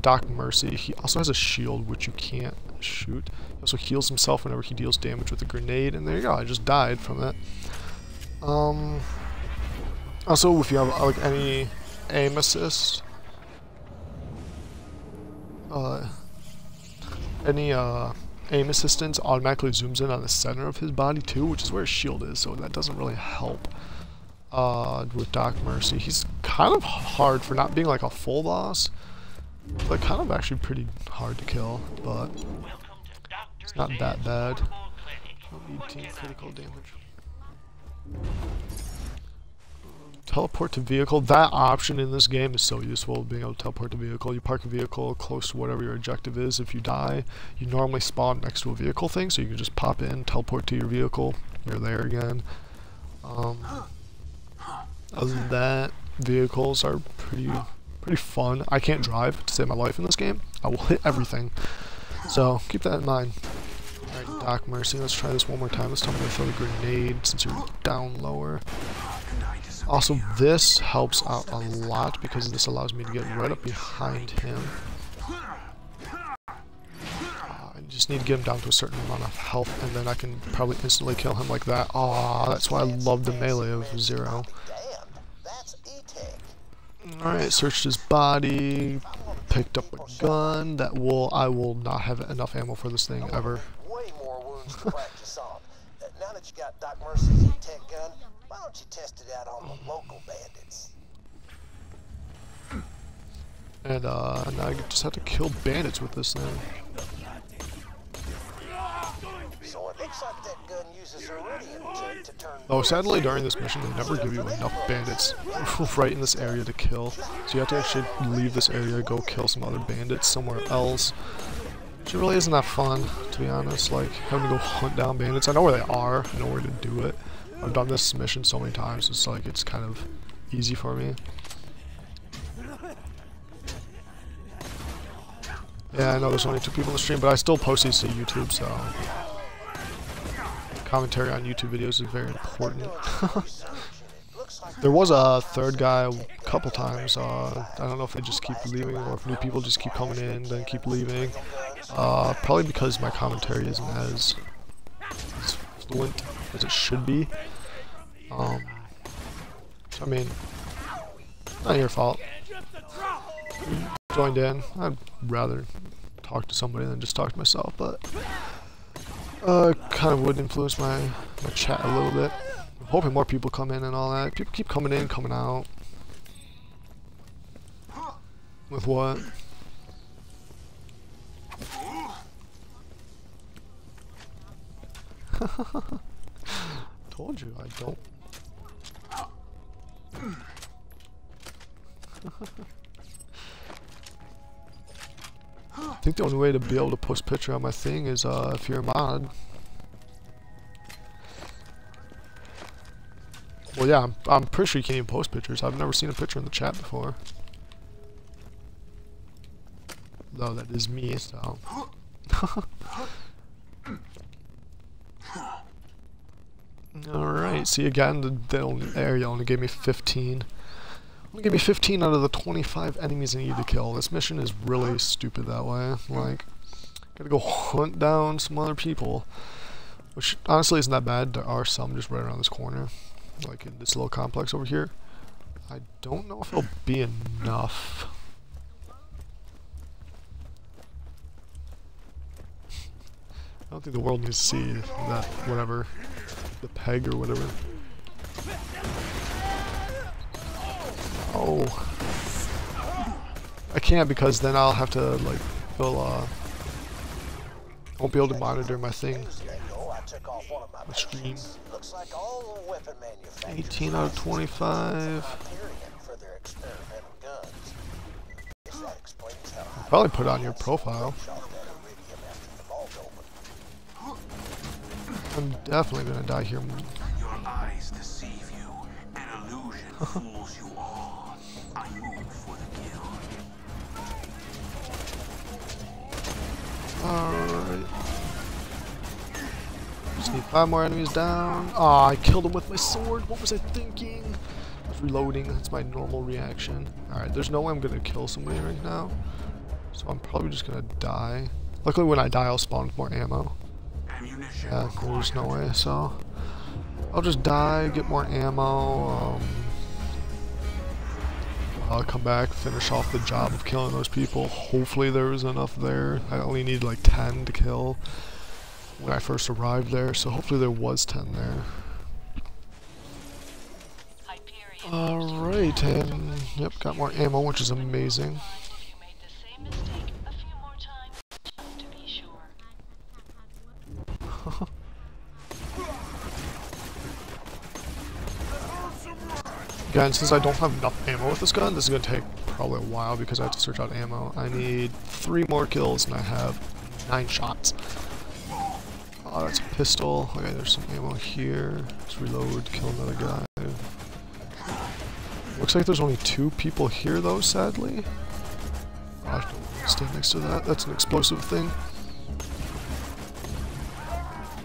Doc Mercy, he also has a shield which you can't shoot. He also heals himself whenever he deals damage with a grenade, and there you go, I just died from it. Also, if you have like any aim assist, aim assistance automatically zooms in on the center of his body too, which is where his shield is, so that doesn't really help with Doc Mercy. He's kind of hard for not being like a full boss, but kind of actually pretty hard to kill, but it's not that bad. 18 critical damage. Teleport to vehicle. That option in this game is so useful, being able to teleport to vehicle. You park a vehicle close to whatever your objective is. If you die, you normally spawn next to a vehicle thing, so you can just pop in, teleport to your vehicle, you're there again. Other than that, vehicles are pretty fun. I can't drive to save my life in this game. I will hit everything, so keep that in mind. Alright, Doc Mercy, let's try this one more time. This time I'm going to throw the grenade since you're down lower. Also, this helps out a lot because this allows me to get right up behind him. I just need to get him down to a certain amount of health, and then I can probably instantly kill him like that. Aw, that's why I love the melee of Zero. Alright, searched his body, picked up a gun. I will not have enough ammo for this thing ever. Way more wounds to practice on. Now that you got Doc Mercy's E-Tech gun, why don't you test it out on the local bandits? And now I just have to kill bandits with this thing. So it looks like that gun uses iridium to turn... Oh, sadly during this mission they never give you enough bandits right in this area to kill. So you have to actually leave this area, go kill some other bandits somewhere else. Which really isn't that fun, to be honest, like, having to go hunt down bandits. I know where they are, I know where to do it. I've done this mission so many times, it's like, it's kind of easy for me. Yeah, I know there's only 2 people in the stream, but I still post these to YouTube, so... Commentary on YouTube videos is very important. There was a 3rd guy a couple times. I don't know if they just keep leaving or if new people just keep coming in then keep leaving. Probably because my commentary isn't as fluent as it should be. I mean, not your fault. You joined in. I'd rather talk to somebody than just talk to myself, but kind of would influence my chat a little bit. I'm hoping more people come in and all that. People keep coming in, coming out. With what? Told you I don't. I think the only way to be able to post a picture on my thing is if you're a mod. Well, yeah, I'm pretty sure you can't even post pictures. I've never seen a picture in the chat before. Though that is me, so. Alright, see again, the area only gave me 15. Only gave me 15 out of the 25 enemies I need to kill. This mission is really stupid that way. Like, gotta go hunt down some other people. Which honestly isn't that bad. There are some just right around this corner. Like in this little complex over here. I don't know if it'll be enough. I don't think the world needs to see that, whatever, the peg or whatever. Oh. I can't because then I'll have to, like, won't be able to monitor my thing. My stream. 18 out of 25. I'll probably put it on your profile. I'm definitely gonna die here. Your eyes deceive you. An illusion fools you all. I move for the kill. Alright. Just need 5 more enemies down. Aw, I killed him with my sword. What was I thinking? I was reloading. That's my normal reaction. Alright, there's no way I'm gonna kill somebody right now. So I'm probably just gonna die. Luckily when I die I'll spawn with more ammo. Yeah, there's no way, so I'll just die, get more ammo, I'll come back, finish off the job of killing those people. Hopefully there was enough there. I only need like 10 to kill when I first arrived there, so hopefully there was 10 there. Alright, and yep, got more ammo, which is amazing. Again, since I don't have enough ammo with this gun, this is going to take probably a while because I have to search out ammo. I need 3 more kills and I have 9 shots. Oh, that's a pistol. Okay, there's some ammo here. Let's reload, kill another guy. Looks like there's only 2 people here though, sadly. Gosh, don't stand next to that. That's an explosive thing.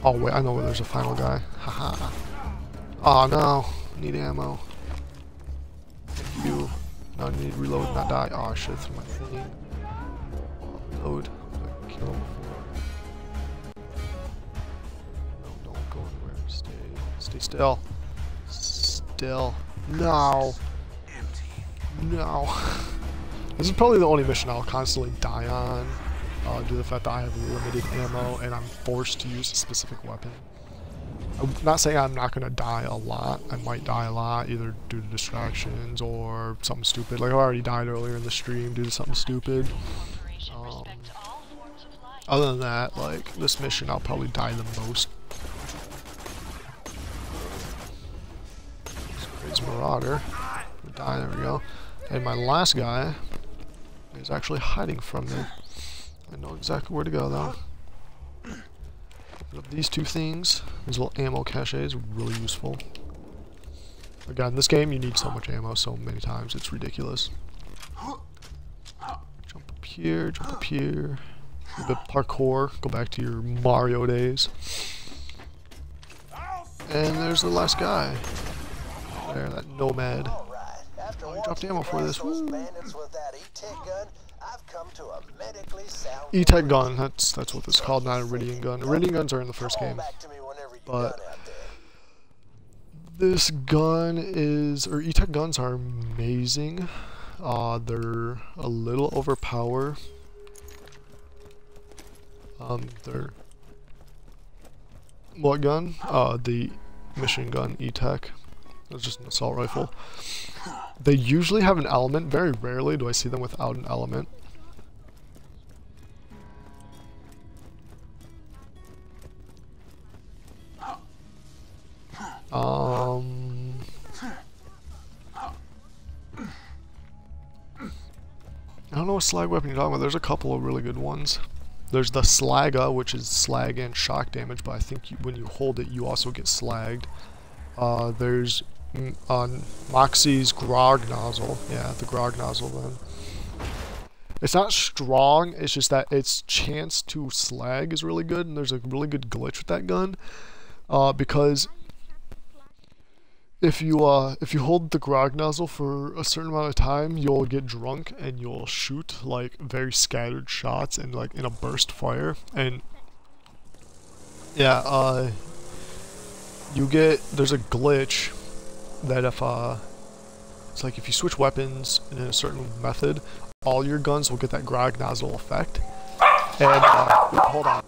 Oh wait, I know where there's a final guy. Haha. Oh no, need ammo. You. Now I need to reload, not die. Oh shit, through my thing. Reload. Kill him before. No, don't go anywhere. Stay still. Still. No. No. This is probably the only mission I'll constantly die on. Due to the fact that I have limited ammo and I'm forced to use a specific weapon. I'm not saying I'm not going to die a lot. I might die a lot either due to distractions or something stupid. Like I already died earlier in the stream due to something stupid. Other than that, like this mission I'll probably die the most. It's Marauder. Die, there we go. And my last guy is actually hiding from me. I know exactly where to go though. Open up these two things. These little ammo caches, really useful. Again, in this game you need so much ammo so many times, it's ridiculous. Jump up here, jump up here. A bit parkour, go back to your Mario days. And there's the last guy. There, that nomad. Oh, I dropped ammo for this. Woo. E-Tech gun, that's what this is called, not Iridium gun. Iridium guns are in the first game. But this gun is, or E-Tech guns are amazing. They're a little overpowered. They're what gun? The machine gun E-Tech. It's just an assault rifle. They usually have an element. Very rarely do I see them without an element. I don't know what slag weapon you're talking about. There's a couple of really good ones. There's the Slagga, which is slag and shock damage, but I think when you hold it, you also get slagged. There's Moxxi's Grog Nozzle. Yeah, the Grog Nozzle then. It's not strong, it's just that its chance to slag is really good, and there's a really good glitch with that gun. Because if you hold the Grog Nozzle for a certain amount of time, you'll get drunk and you'll shoot like very scattered shots and like in a burst fire. And yeah, there's a glitch that if it's like if you switch weapons in a certain method, all your guns will get that Grog Nozzle effect. And hold on.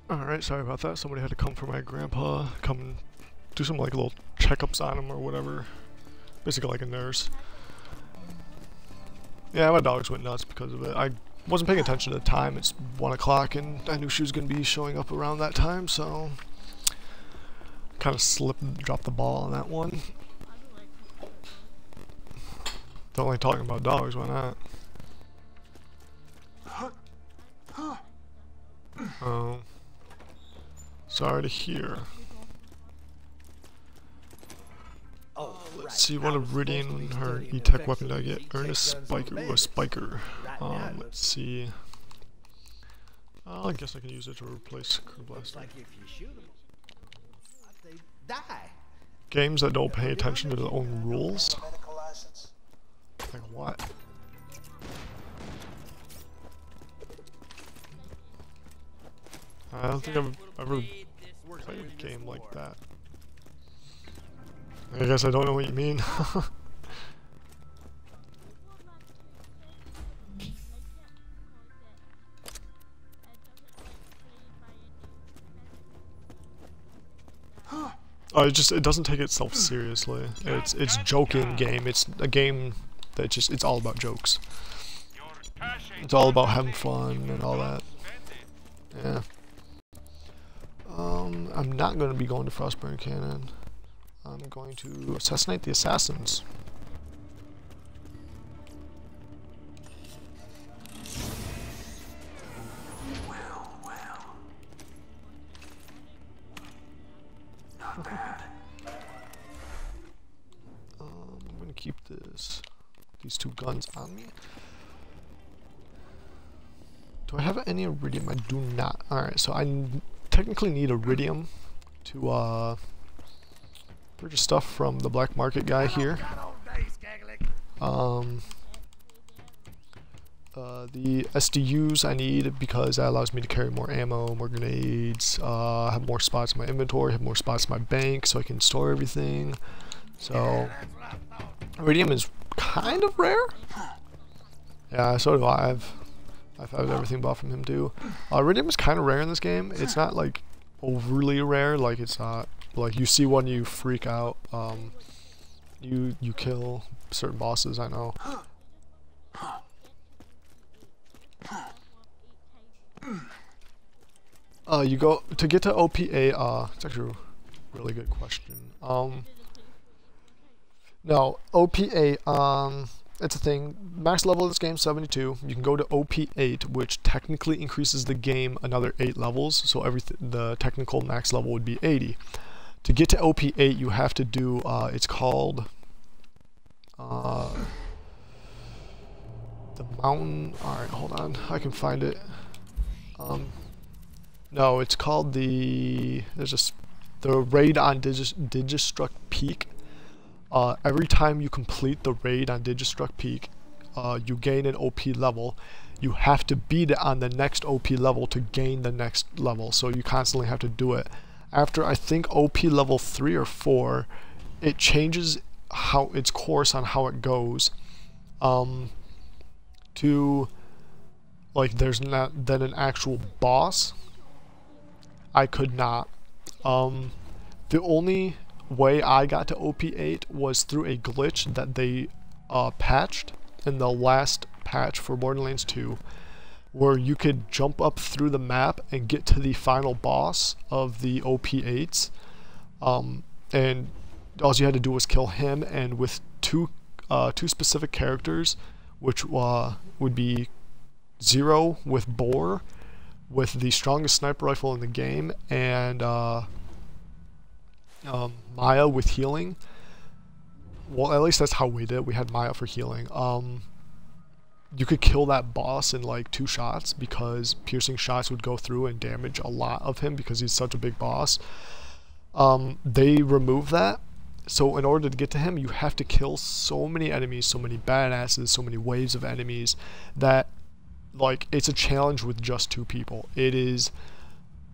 Alright, sorry about that. Somebody had to come for my grandpa, come and do some like little checkups on him or whatever. Basically like a nurse. Yeah, my dogs went nuts because of it. I wasn't paying attention to the time. It's 1 o'clock and I knew she was going to be showing up around that time, so kind of dropped the ball on that one. Don't like talking about dogs, why not? Oh. Sorry to hear. Let's see what Iridium her E-Tech weapon did I get. Earn a spiker. Ooh, a spiker. Let's see. I guess I can use it to replace Crew Blaster. Games that don't pay attention to their own rules? Like what? I don't think I've ever played a game like that. I guess I don't know what you mean. Oh, it doesn't take itself seriously. It's joking game. It's a game that it's all about jokes. It's all about having fun and all that. Yeah. I'm not going to be going to Frostburn Cannon. I'm going to assassinate the assassins. Well. Not bad. I'm going to keep these two guns on me. Do I have any Iridium? I do not. Alright, so I technically need Iridium to purchase stuff from the black market guy here. The SDUs I need because that allows me to carry more ammo, more grenades, have more spots in my inventory, have more spots in my bank so I can store everything. So, Iridium is kind of rare. Yeah, so do I. I've had everything bought from him too. Iridium is kind of rare in this game. It's not like overly rare. Like it's not like you see one you freak out. You kill certain bosses. I know. You go to get to OP8. It's actually a really good question. No, OP8. It's a thing. Max level of this game 72. You can go to OP8, which technically increases the game another 8 levels. So the technical max level would be 80. To get to OP8, you have to do. It's called. The mountain. Alright, hold on. I can find it. No, it's called the. There's just the raid on Digistruck Peak. Every time you complete the raid on Digistruck Peak, you gain an OP level. You have to beat it on the next OP level to gain the next level. So you constantly have to do it. After I think OP level 3 or 4, it changes how its course on how it goes. To like there's not then an actual boss. I could not. The only way I got to OP8 was through a glitch that they patched in the last patch for Borderlands 2, where you could jump up through the map and get to the final boss of the OP8s, and all you had to do was kill him, and with two specific characters, which would be Zero with Boar, with the strongest sniper rifle in the game, and Maya with healing. Well, at least that's how we did it. We had Maya for healing. You could kill that boss in like 2 shots because piercing shots would go through and damage a lot of him because he's such a big boss. They removed that. So in order to get to him, you have to kill so many enemies, so many badasses, so many waves of enemies that like it's a challenge with just 2 people. It is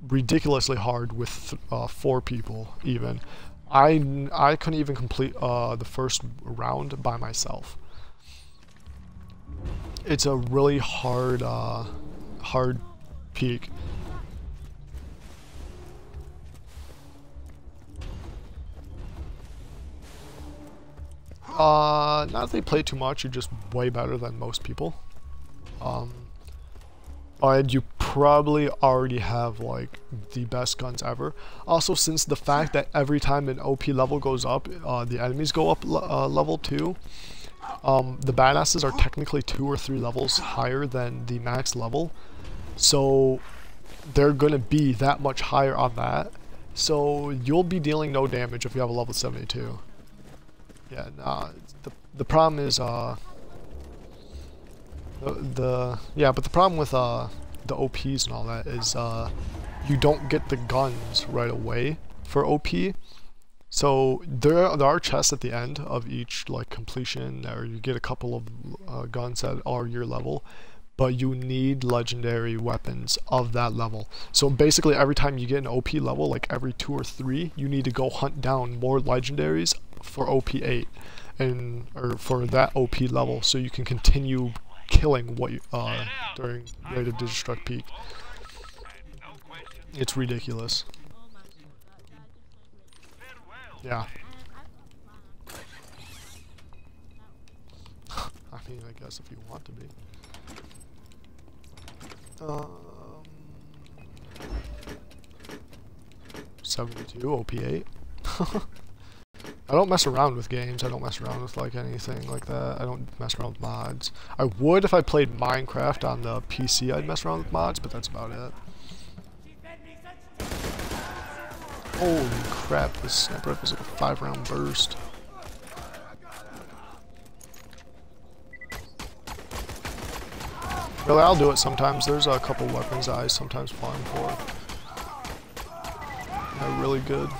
ridiculously hard with 4 people even. I couldn't even complete the first round by myself. It's a really hard peak. Not that they play too much, you're just way better than most people. And you probably already have like the best guns ever. Also, since the fact that every time an OP level goes up, the enemies go up level too. The badasses are technically 2 or 3 levels higher than the max level, so they're gonna be that much higher on that. So you'll be dealing no damage if you have a level 72. Yeah, nah. The problem is but the problem with the OPs and all that is you don't get the guns right away for OP. So there are chests at the end of each like completion, or you get a couple of guns that are your level, but you need legendary weapons of that level. So basically every time you get an OP level, like every 2 or 3, you need to go hunt down more legendaries for OP8 or for that OP level, so you can continue killing what you during Raid of Digistruck Peak. It's ridiculous. Yeah. I mean, I guess if you want to be. 72 OP8. I don't mess around with games. I don't mess around with like anything like that. I don't mess around with mods. I would if I played Minecraft on the PC. I'd mess around with mods, but that's about it. Holy crap! This sniper rifle is like a 5-round burst. Really, I'll do it sometimes. There's a couple weapons I sometimes farm for. They're really good.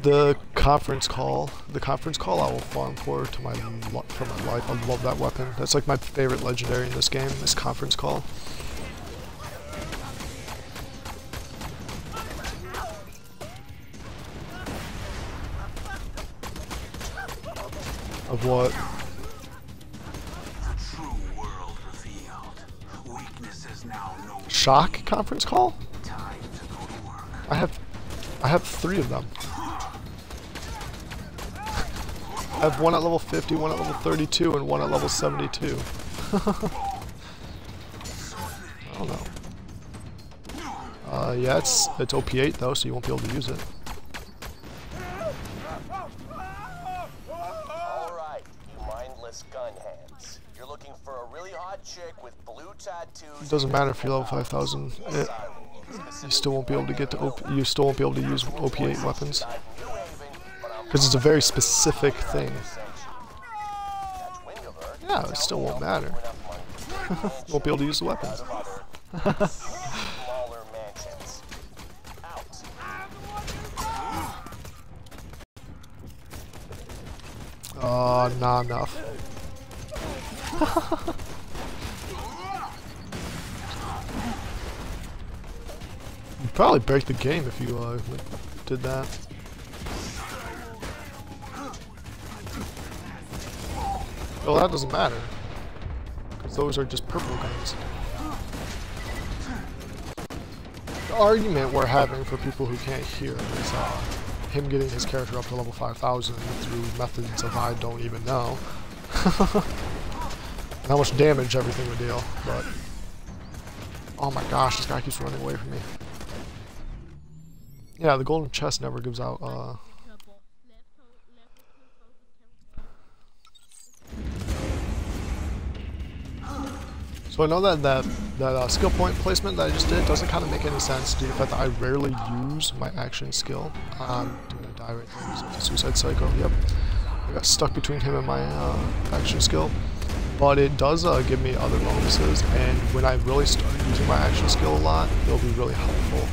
The conference call. The conference call I will farm for my life. I love that weapon. That's like my favorite legendary in this game, this conference call. Of what? The true world revealed. Weaknesses now no Shock conference call? time to go to work. I have 3 of them. I have one at level 50, one at level 32, and one at level 72. I don't know. Yeah, it's OP8 though, so you won't be able to use it. Alright, you mindless gun hands. You're looking for a really hot chick with blue tattoos. It doesn't matter if you're level 5000. You still won't be able to get to you still won't be able to use OP8 weapons. Because it's a very specific thing. Yeah, it still won't matter. You won't be able to use the weapons. Not enough. You'd probably break the game if you did that. Well, that doesn't matter, because those are just purple guns. The argument we're having for people who can't hear is him getting his character up to level 5000 through methods of I don't even know. And how much damage everything would deal, but... Oh my gosh, this guy keeps running away from me. Yeah, the golden chest never gives out, So I know that skill point placement that I just did doesn't kind of make any sense due to the fact that I rarely use my action skill. I'm doing a die right there, so Suicide Psycho, yep. I got stuck between him and my action skill. But it does give me other bonuses, and when I really start using my action skill a lot, it'll be really helpful.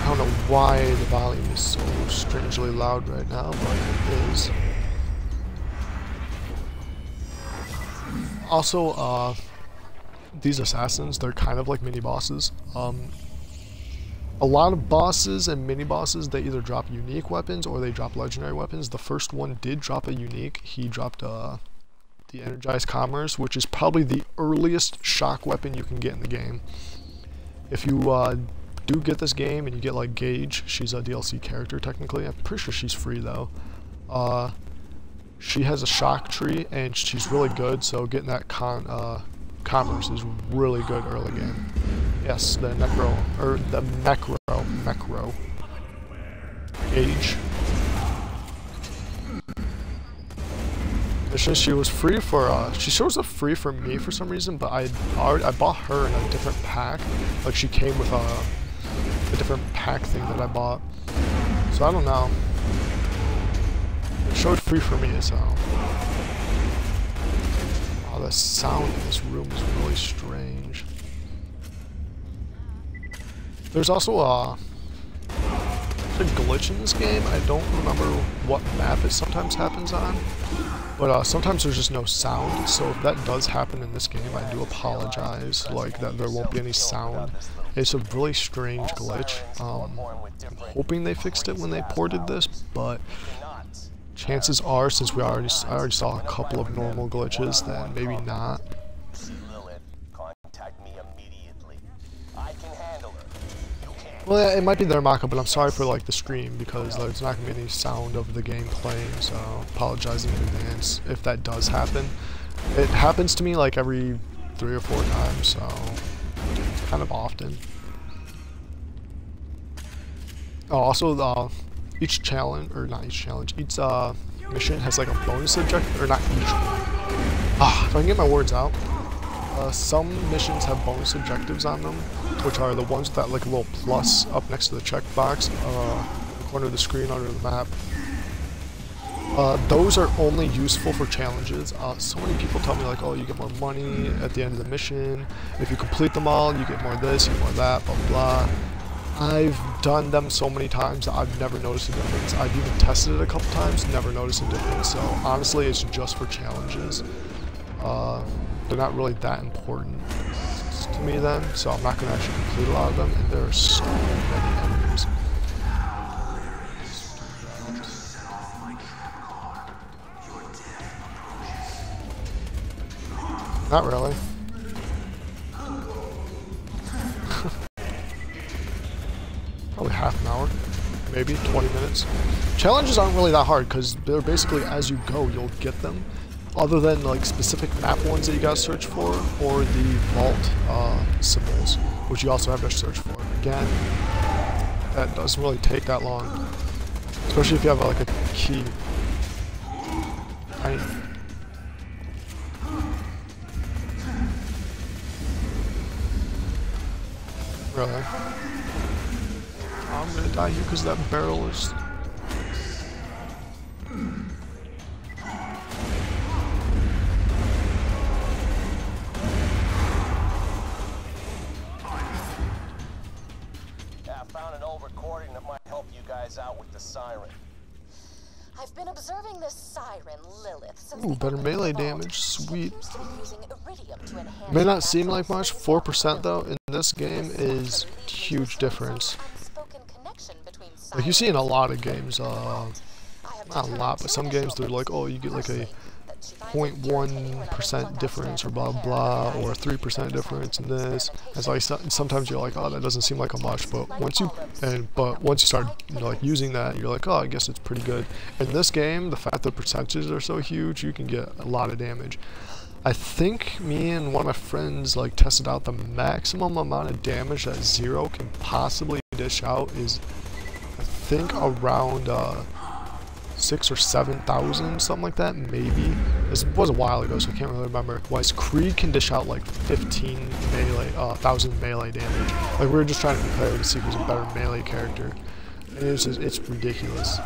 I don't know why the volume is so strangely loud right now, but it is. Also, these assassins, they're kind of like mini-bosses. A lot of bosses and mini-bosses, they either drop unique weapons or they drop legendary weapons. The first one did drop a unique. He dropped the Energized Commerce, which is probably the earliest shock weapon you can get in the game. If you do get this game and you get like Gage, she's a DLC character technically. I'm pretty sure she's free though. She has a shock tree and she's really good, so getting that commerce is really good early game. Yes, the Necro, or the Macro Gage. She was free for, she shows up free for me for some reason, but I bought her in a different pack. Like she came with a different pack thing that I bought. So I don't know. It showed free for me, so. Oh, the sound in this room is really strange. There's also a glitch in this game. I don't remember what map it sometimes happens on. But sometimes there's just no sound, so if that does happen in this game, I do apologize, like that there won't be any sound. It's a really strange glitch. I'm hoping they fixed it when they ported this, but chances are, since I already saw a couple of normal glitches, then maybe not. Well, yeah, it might be their mock-up, but I'm sorry for like the stream because there's not gonna be any sound of the game playing, so apologizing in advance if that does happen. It happens to me like every 3 or 4 times, so it's kind of often. Oh, also each challenge, or not each challenge, each mission has like a bonus objective, or not each one. If I can get my words out. Some missions have bonus objectives on them, which are the ones with that like little plus up next to the checkbox, in the corner of the screen under the map. Those are only useful for challenges. So many people tell me like, oh, you get more money at the end of the mission. If you complete them all, you get more of this, you get more of that, blah blah. I've done them so many times that I've never noticed a difference. I've even tested it a couple times, never noticed a difference. So honestly, it's just for challenges. They're not really that important to me then, so I'm not going to actually complete a lot of them, and there are so many enemies. Not really. Probably half an hour, maybe 20 minutes. Challenges aren't really that hard because they're basically as you go, you'll get them. Other than like specific map ones that you gotta search for, or the vault symbols, which you also have to search for. Again, that doesn't really take that long, especially if you have like a key. Really? I'm gonna die here because that barrel is. Out with the siren. I've been observing this siren, Lilith, since ooh, better melee damage, sweet. May not seem like much, 4% though in this game is huge difference. Like you see in a lot of games, not a lot, but some games they're like, oh, you get like a 0.1% difference or blah blah, or 3% difference in this. It's like sometimes you're like, oh, that doesn't seem like a much, but once you start like using that, you're like, oh, I guess it's pretty good. In this game, the fact that percentages are so huge, you can get a lot of damage. I think me and one of my friends like tested out the maximum amount of damage that Zero can possibly dish out is, I think, around 6,000 or 7,000, something like that, maybe. This was a while ago, so I can't really remember. Whereas Krieg can dish out like 1,000 melee damage. Like we were just trying to compare to see who's a better melee character. And it's ridiculous.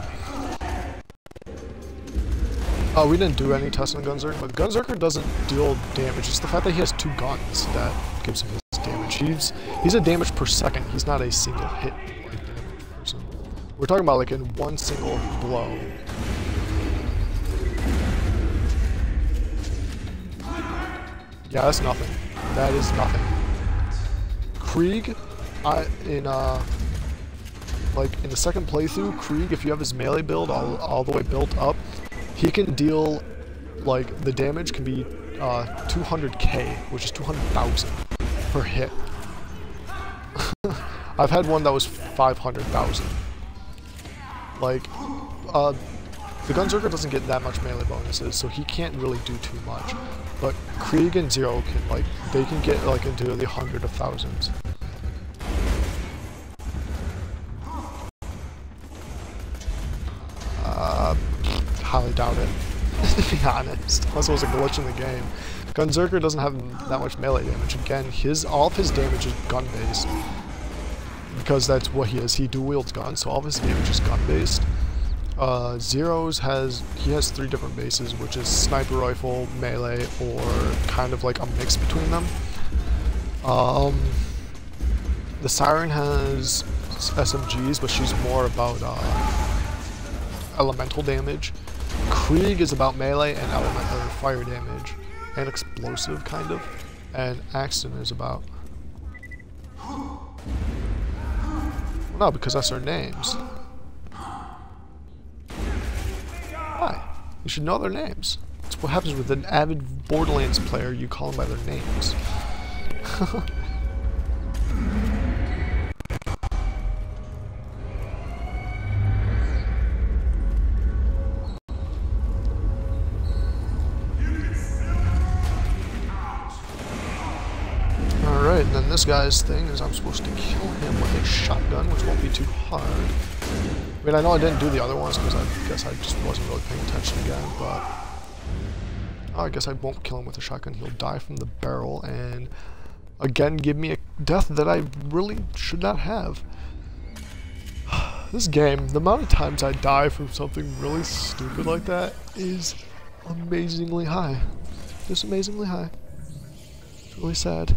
Oh, we didn't do any tests on Gunzerker, but Gunzerker doesn't deal damage. It's the fact that he has 2 guns that gives him his damage. He's a damage per second. He's not a single hit like damage person. We're talking about like in one single blow. Yeah, that's nothing. That is nothing. Krieg, in the second playthrough, Krieg, if you have his melee build all the way built up, he can deal, like, the damage can be 200k, which is 200,000 per hit. I've had one that was 500,000. Like, the Gunzerker doesn't get that much melee bonuses, so he can't really do too much. But Krieg and Zero can, like, they can get, like, into the hundred of thousands. Highly doubt it, to be honest, unless it was a glitch in the game. Gunzerker doesn't have that much melee damage. Again, all of his damage is gun-based, because that's what he is. He dual wields guns, so all of his damage is gun-based. Zero's has 3 different bases, which is sniper rifle, melee, or kind of like a mix between them. The Siren has SMGs, but she's more about elemental damage. Krieg is about melee and fire damage, and explosive kind of, and Axton is about. Well, no, because that's their names. Why? You should know their names. That's what happens with an avid Borderlands player. You call them by their names. Alright, and then this guy's thing is I'm supposed to kill him with a shotgun, which won't be too hard. I mean, I know I didn't do the other ones because I guess I just wasn't really paying attention again, but I guess I won't kill him with a shotgun. He'll die from the barrel and again give me a death that I really should not have. This game, the amount of times I die from something really stupid like that is amazingly high. Just amazingly high. It's really sad.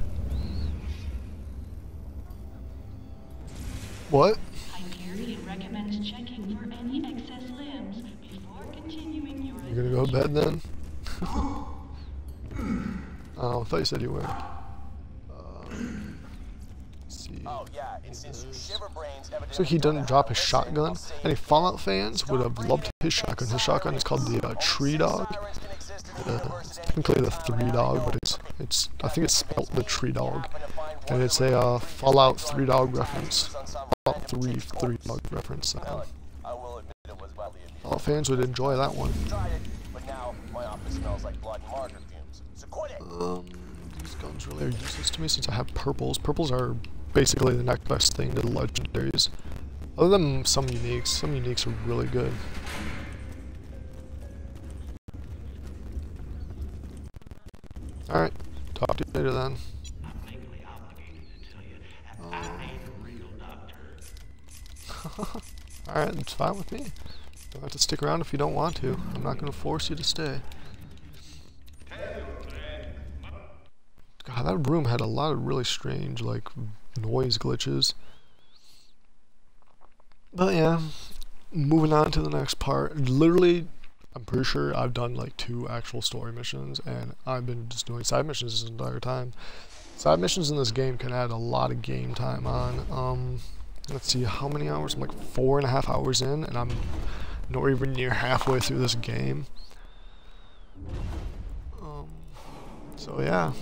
What? Hyperion recommends checking for any excess limbs before continuing your... You're gonna go to bed then? Oh, I thought you said you were. Let's see. Oh yeah, and since you shiver brains, So he doesn't drop his shotgun. Any Fallout fans would have loved his shotgun. His shotgun is called the Tree Dog. It's technically the 3 Dog, but it's I think it's spelled the Tree Dog, and it's a Fallout 3 Dog reference. Fallout 3 Dog reference. Fallout fans would enjoy that one. These guns really are useless to me since I have purples. Purples are basically the next best thing to the legendaries. Other than some uniques are really good. Alright, talk to you later then. Alright, it's fine with me. Don't have to stick around if you don't want to. I'm not going to force you to stay. God, that room had a lot of really strange, like, noise glitches. But yeah, moving on to the next part. Literally, I'm pretty sure I've done like 2 actual story missions, and I've been just doing side missions this entire time. Side missions in this game can add a lot of game time on. Let's see, how many hours? I'm like 4.5 hours in, and I'm not even near halfway through this game. So yeah.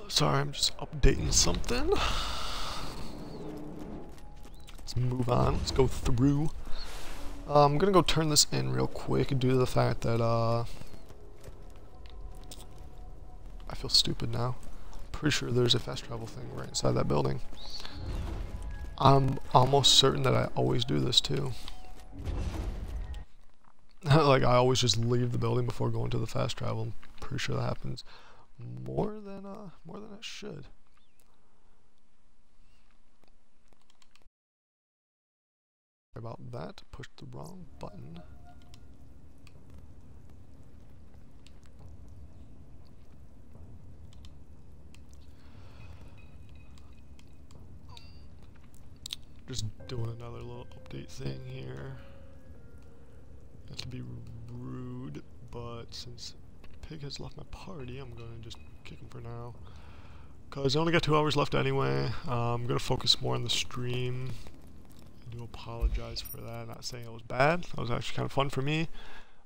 Sorry, I'm just updating something. Let's move on. Let's go through. I'm gonna go turn this in real quick due to the fact that I feel stupid now. I'm pretty sure there's a fast travel thing right inside that building. I'm almost certain that I always do this too. Like I always just leave the building before going to the fast travel. I'm pretty sure that happens more than it should. Sorry about that. Pushed the wrong button. Just doing another little update thing here. Not to be rude, but since Pig has left my party, I'm gonna just kick him for now. Cause I only got 2 hours left anyway. I'm gonna focus more on the stream. I do apologize for that. Not saying it was bad. That was actually kind of fun for me.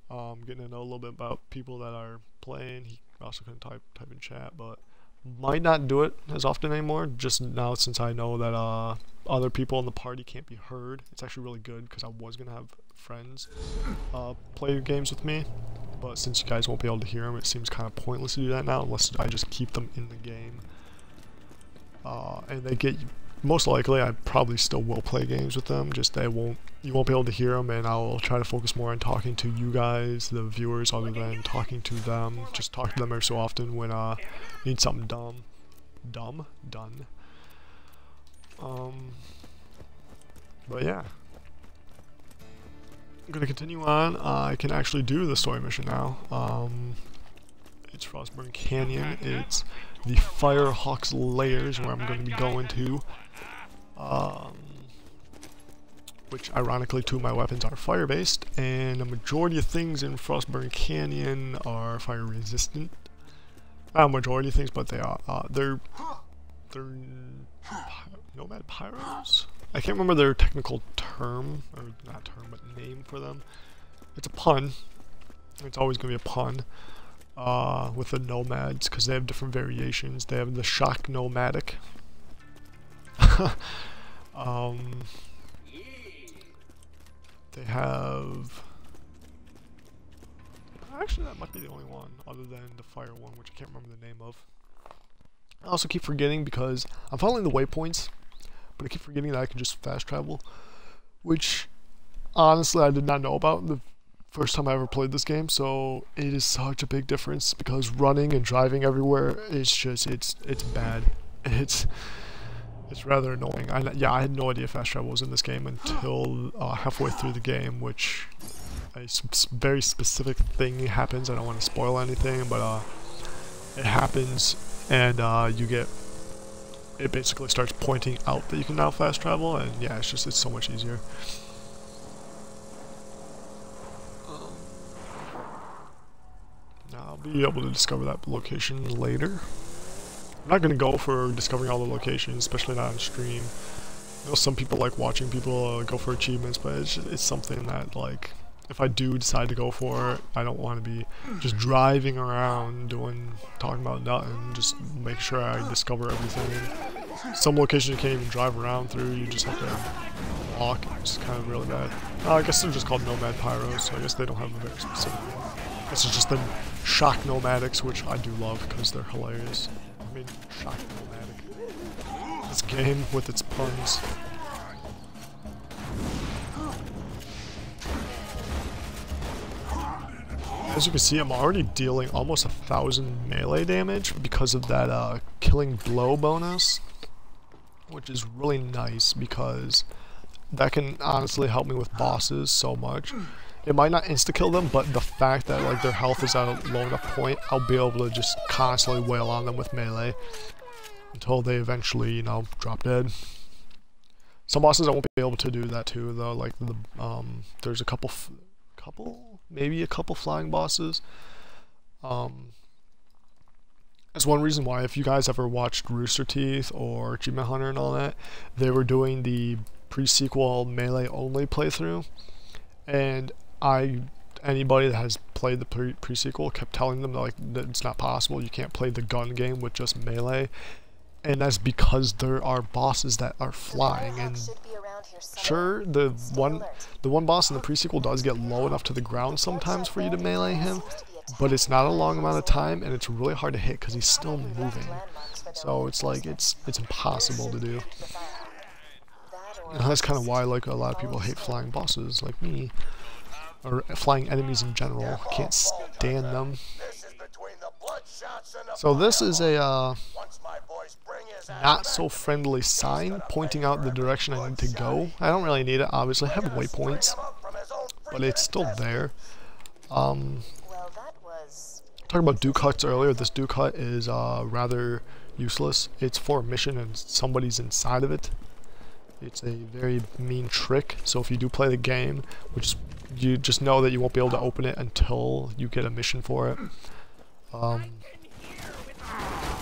Getting to know a little bit about people that are playing. He also couldn't type in chat, but might not do it as often anymore. Just now since I know that other people in the party can't be heard. It's actually really good because I was gonna have friends play games with me. But since you guys won't be able to hear them, it seems kind of pointless to do that now unless I just keep them in the game. And they get, most likely I probably still will play games with them, just you won't be able to hear them, and I'll try to focus more on talking to you guys, the viewers, other than talking to them. Just talk to them every so often when need something done. But yeah. I'm gonna continue on. I can actually do the story mission now. It's Frostburn Canyon. It's the Firehawk's Lairs where I'm going to be going to. Which ironically 2 of my weapons are fire based, and a majority of things in Frostburn Canyon are fire resistant. Not a majority of things, but they are. They're Nomad Pyros? I can't remember their technical term, or not term, but name for them. It's a pun. It's always going to be a pun with the Nomads, because they have different variations. They have the Shock Nomadic. They have... Actually, that might be the only one, other than the Fire one, which I can't remember the name of. I also keep forgetting because I'm following the waypoints, but I keep forgetting that I can just fast travel, which honestly I did not know about the first time I ever played this game. So it is such a big difference because running and driving everywhere is just it's bad. It's rather annoying. I had no idea fast travel was in this game until halfway through the game, which a very specific thing happens. I don't want to spoil anything, but it happens, and you get, it basically starts pointing out that you can now fast travel, and yeah, it's so much easier. Now I'll be able to discover that location later. I'm not going to go for discovering all the locations, especially not on stream. I know some people like watching people go for achievements, but it's something that, like, if I do decide to go for it, I don't want to be just driving around talking about nothing, just make sure I discover everything. Some locations you can't even drive around through, you just have to walk, which is kind of really bad. I guess they're just called Nomad Pyros, so I guess they don't have a very specific one. I guess it's just the Shock Nomadics, which I do love because they're hilarious. I mean, Shock Nomadic. This game with its puns. As you can see, I'm already dealing almost 1,000 melee damage because of that killing blow bonus, which is really nice because that can honestly help me with bosses so much. It might not insta-kill them, but the fact that like their health is at a low enough point, I'll be able to just constantly wail on them with melee until they eventually, you know, drop dead. Some bosses I won't be able to do that too, though. Like there's a couple, maybe a couple flying bosses. That's one reason why, if you guys ever watched Rooster Teeth or Achievement Hunter and all that, they were doing the pre-sequel melee only playthrough, and anybody that has played the pre-sequel kept telling them that it's not possible, you can't play the gun game with just melee, and that's because there are bosses that are flying, and sure, the one boss in the pre-sequel does get low enough to the ground sometimes for you to melee him, but it's not a long amount of time, and it's really hard to hit because he's still moving. So it's like it's impossible to do. And that's kind of why like a lot of people hate flying bosses like me, or flying enemies in general. I can't stand them. So this is a not so friendly sign pointing out the direction I need to go. I don't really need it, obviously. I have waypoints, but it's still there. Talking about Duke Huts earlier, this Duke Hut is rather useless. It's for a mission and somebody's inside of it. It's a very mean trick, so if you do play the game, which you just know that you won't be able to open it until you get a mission for it. Or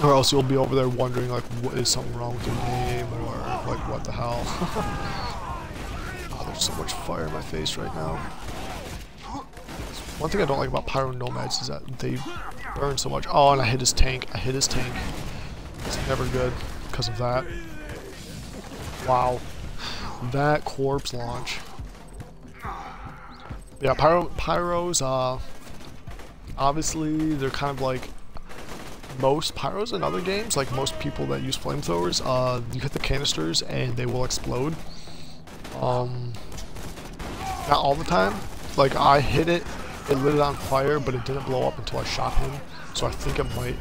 else you'll be over there wondering like, what is something wrong with your game, or like, what the hell. Oh, there's so much fire in my face right now. One thing I don't like about Pyro Nomads is that they burn so much. Oh, and I hit his tank. It's never good because of that. Wow. That corpse launch. Yeah, Pyros, obviously, they're kind of like most Pyros in other games, like most people that use flamethrowers. You hit the canisters and they will explode. Not all the time. Like, I hit it, it lit it on fire, but it didn't blow up until I shot him. So I think it might,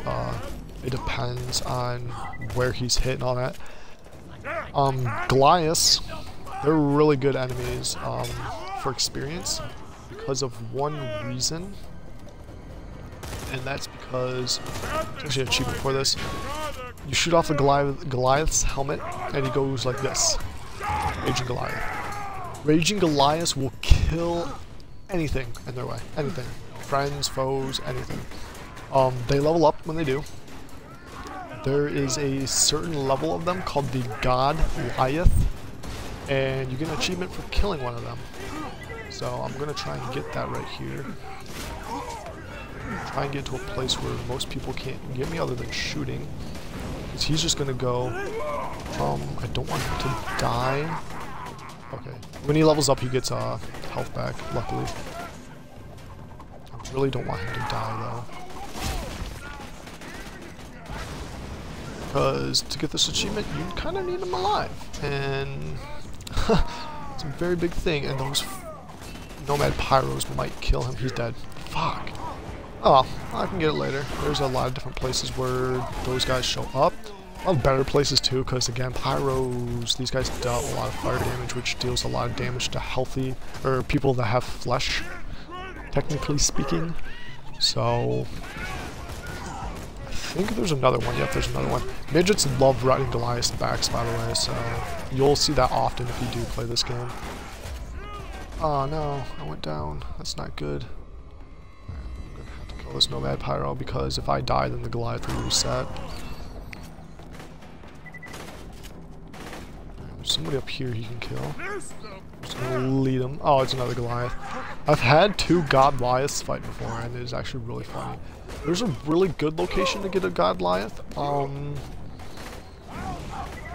it depends on where he's hit and all that. Goliaths, they're really good enemies, for experience, because of one reason. And that's because, there's actually an achievement for this. You shoot off the Goliath's helmet, and he goes like this. Raging Goliath. Raging Goliaths will kill anything in their way. Anything. Friends, foes, anything. They level up when they do. There is a certain level of them called the God Goliath, and you get an achievement for killing one of them. So I'm going to try and get that right here. Try and get to a place where most people can't get me other than shooting. Because he's just going to go, I don't want him to die. Okay, when he levels up he gets health back, luckily. I really don't want him to die though. Because to get this achievement, you kind of need him alive, and it's a very big thing, and those Nomad Pyros might kill him. He's dead. Fuck. Oh well, I can get it later. There's a lot of different places where those guys show up, A lot of better places too, because again, pyros, these guys dealt a lot of fire damage, which deals a lot of damage to healthy, or people that have flesh, technically speaking. So, I think there's another one. Yep, there's another one. Midgets love riding Goliath's backs, by the way, so you'll see that often if you do play this game. Oh no, I went down. That's not good. I'm gonna have to kill this Nomad Pyro, because if I die, then the Goliath will reset. There's somebody up here he can kill. I'm just gonna lead him. Oh, it's another Goliath. I've had 2 God Goliaths fight before, and it is actually really funny. There's a really good location to get a God Goliath.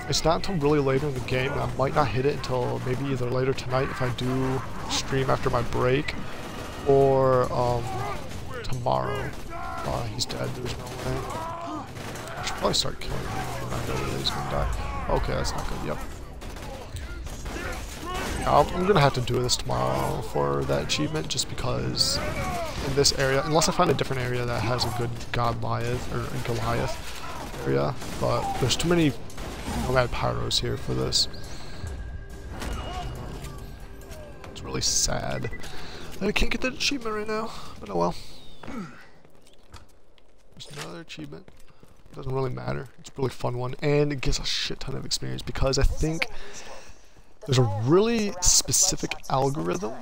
It's not until really later in the game, and I might not hit it until maybe either later tonight if I do stream after my break, or tomorrow. He's dead, there's no way. I should probably start killing him when I know that he's gonna die. Okay, that's not good, yep. Yeah, I'm gonna have to do this tomorrow for that achievement, just because in this area, unless I find a different area that has a good God Goliath, or a Goliath area, but there's too many Nomad Pyros here for this. It's really sad that I can't get that achievement right now, but oh well. There's another achievement. Doesn't really matter. It's a really fun one, and it gives a shit ton of experience, because I think there's a really specific algorithm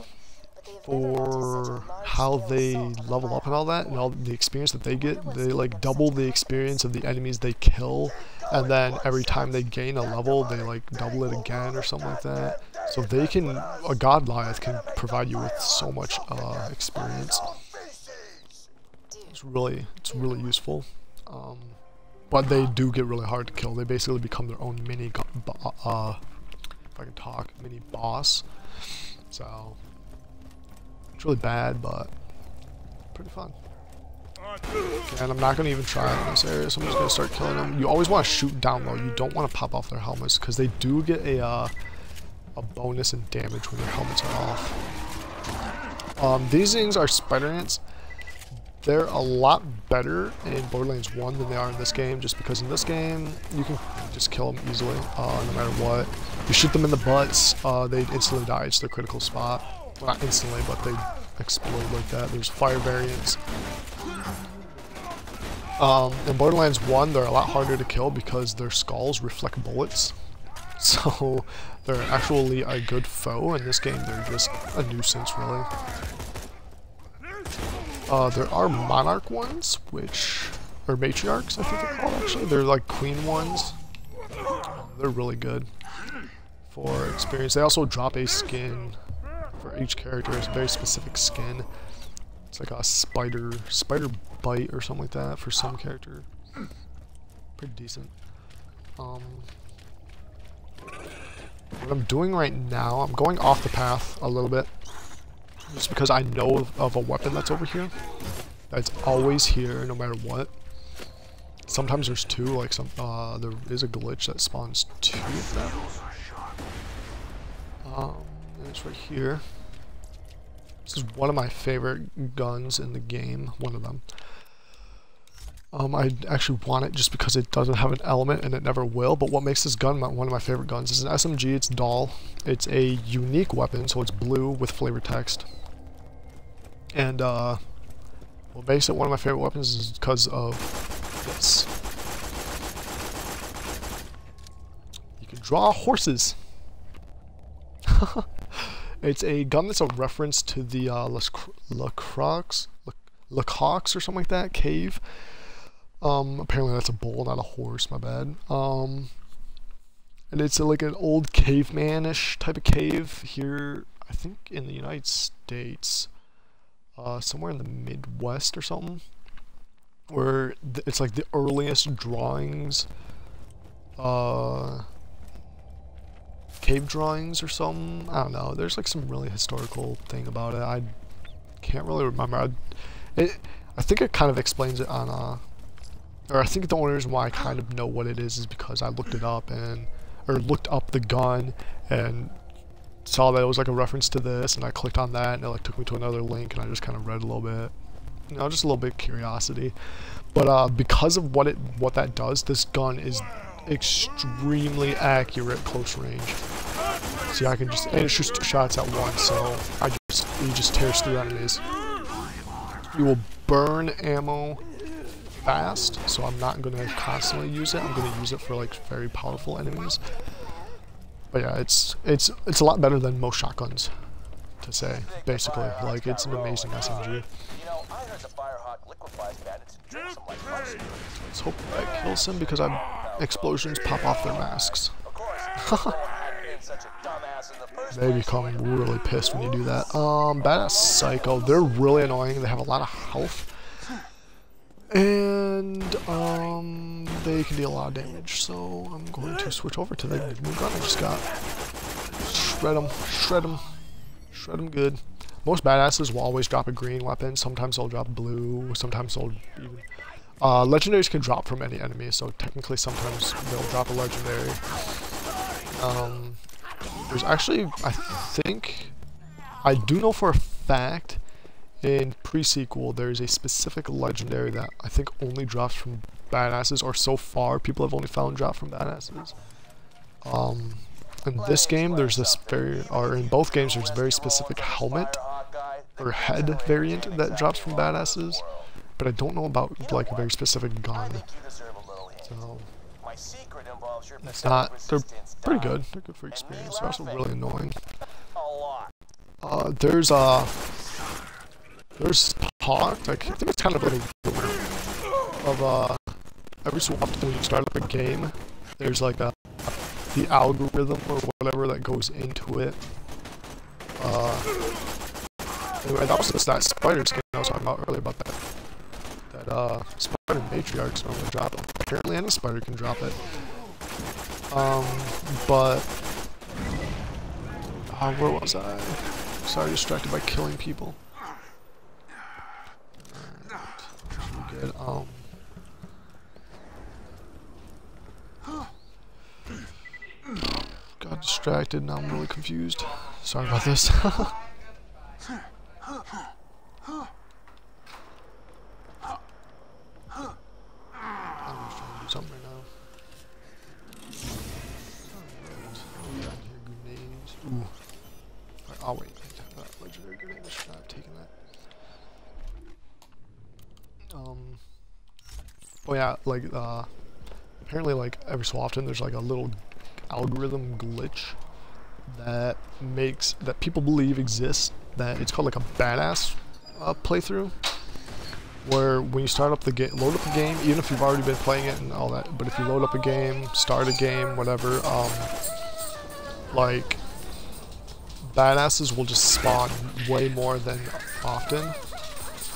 for how they level up and all that, and all the experience that they get. They like double the experience of the enemies they kill, and then every time they gain a level, they like double it again or something like that. So they can, a God Goliath can provide you with so much experience. It's really useful. But they do get really hard to kill. They basically become their own mini, if I can talk, mini boss. So it's really bad, but pretty fun. And I'm not going to even try it in this area, so I'm just going to start killing them. You always want to shoot down low. You don't want to pop off their helmets, because they do get a bonus in damage when their helmets are off. These things are spider ants. They're a lot better in Borderlands 1 than they are in this game, just because in this game you can just kill them easily, no matter what. You shoot them in the butts, they instantly die. It's their critical spot. Well, not instantly, but they explode like that. There's fire variants. In Borderlands 1, they're a lot harder to kill because their skulls reflect bullets. So they're actually a good foe. In this game, they're just a nuisance, really. There are Monarch ones, which are matriarchs, I think they're called, actually. They're like queen ones. They're really good for experience. They also drop a skin for each character. It's a very specific skin. It's like a spider bite or something like that for some character. Pretty decent. What I'm doing right now, I'm going off the path a little bit, just because I know of a weapon that's over here. That's always here, no matter what. Sometimes there's 2, like there is a glitch that spawns 2 of them. It's right here. This is one of my favorite guns in the game, one of them. I actually want it just because it doesn't have an element and it never will, but what makes this gun one of my favorite guns is an SMG. It's dull. It's a unique weapon, so it's blue with flavor text. And what makes it one of my favorite weapons is because of this. You can draw horses. It's a gun that's a reference to the La Croix or something like that cave. Apparently that's a bull, not a horse, my bad. And it's like an old caveman-ish type of cave here, I think in the United States. Somewhere in the Midwest or something. Where it's like the earliest drawings, cave drawings or something. I don't know. There's like some really historical thing about it. I can't really remember. I think it kind of explains it on or I think the only reason why I kind of know what it is because I looked it up or looked up the gun and saw that it was like a reference to this, and I clicked on that and it like took me to another link and I just kind of read a little bit. You know, just a little bit of curiosity. But because of what that does, this gun is extremely accurate close range. See, I can just, and it shoots 2 shots at once, so he just tears through enemies. You will burn ammo fast, so I'm not gonna constantly use it. I'm gonna use it for like very powerful enemies. But yeah, it's a lot better than most shotguns, to say, basically. Like, it's an amazing SMG. Let's hope that kills him because explosions pop off their masks. They become really pissed when you do that. Badass Psycho, they're really annoying. They have a lot of health. And they can deal a lot of damage. So I'm going to switch over to the new gun I just got. Shred them, shred them, shred them good. Most badasses will always drop a green weapon. Sometimes they'll drop blue. Sometimes they'll even... legendaries can drop from any enemy, so technically sometimes they'll drop a legendary. There's actually, I do know for a fact, in pre-sequel there's a specific legendary that I think only drops from badasses, or so far people have only found drop from badasses. In this game there's this in both games there's a very specific helmet or head variant that drops from badasses, but I don't know about like a very specific gun. So it's not, they're pretty good. They're good for experience. They're also really annoying. There's talk, like, I think it's kind of like a rumor of every so often when you start up a game, there's like the algorithm or whatever that goes into it. Anyway, that was just that spider skin I was talking about earlier about that. Spider matriarchs normally drop it. Apparently any spider can drop it. But where was I? Sorry, distracted by killing people. Alright, good. Got distracted, now I'm really confused. Sorry about this. Something right now. Alright, grenades. Ooh. Alright, I'll wait. Legendary grenade, I should not have taken that. Oh yeah, like, apparently, like, every so often there's like a little algorithm glitch that people believe exists, that it's called like a badass playthrough, where when you start up the game, load up a game, even if you've already been playing it and all that, but if you load up a game, start a game, whatever, like, badasses will just spawn way more than often,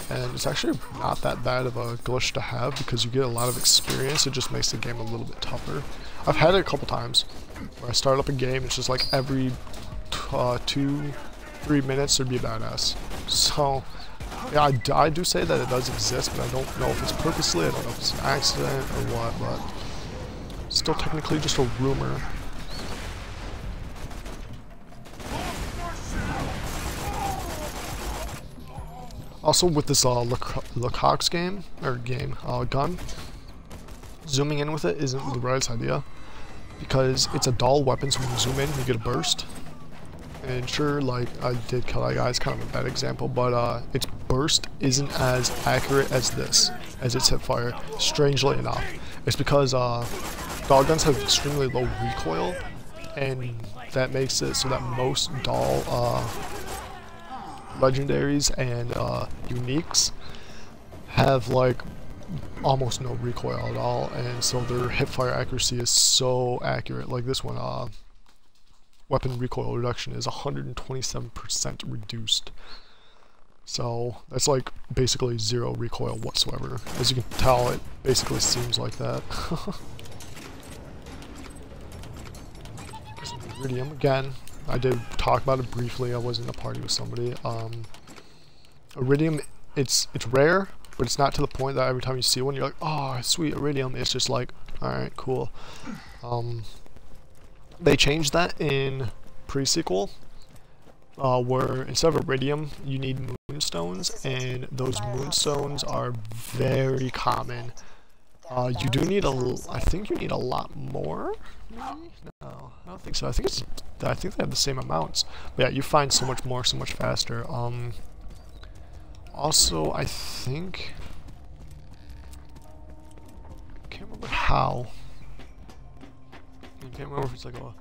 and it's actually not that bad of a glitch to have because you get a lot of experience. It just makes the game a little bit tougher. I've had it a couple times where I start up a game, it's just like every 2-3 minutes there'd be a badass. So yeah, I do say that it does exist, but I don't know if it's purposely, I don't know if it's an accident or what, but it's still technically just a rumor. Also with this Lecoq's gun, zooming in with it isn't the right idea, because it's a dull weapon, so when you zoom in, you get a burst. And sure, like, I did kill that guy, it's kind of a bad example, but its burst isn't as accurate as its hipfire, strangely enough. It's because dog guns have extremely low recoil, and that makes it so that most dull legendaries and uniques have like almost no recoil at all, and so their hipfire accuracy is so accurate. Like this one, weapon recoil reduction is 127% reduced. So that's like basically 0 recoil whatsoever. As you can tell, it basically seems like that. Iridium again. I did talk about it briefly. I was in a party with somebody. Iridium, it's rare, but it's not to the point that every time you see one, you're like, oh, sweet, Iridium. It's just like, alright, cool. They changed that in pre-sequel, where instead of Iridium, you need moonstones, and those moonstones are very common You do need I think you need a lot more. Maybe? No, I don't think so. I think they have the same amounts. But yeah, you find so much more, so much faster. Also, I think I can't remember how. I can't remember if it's like a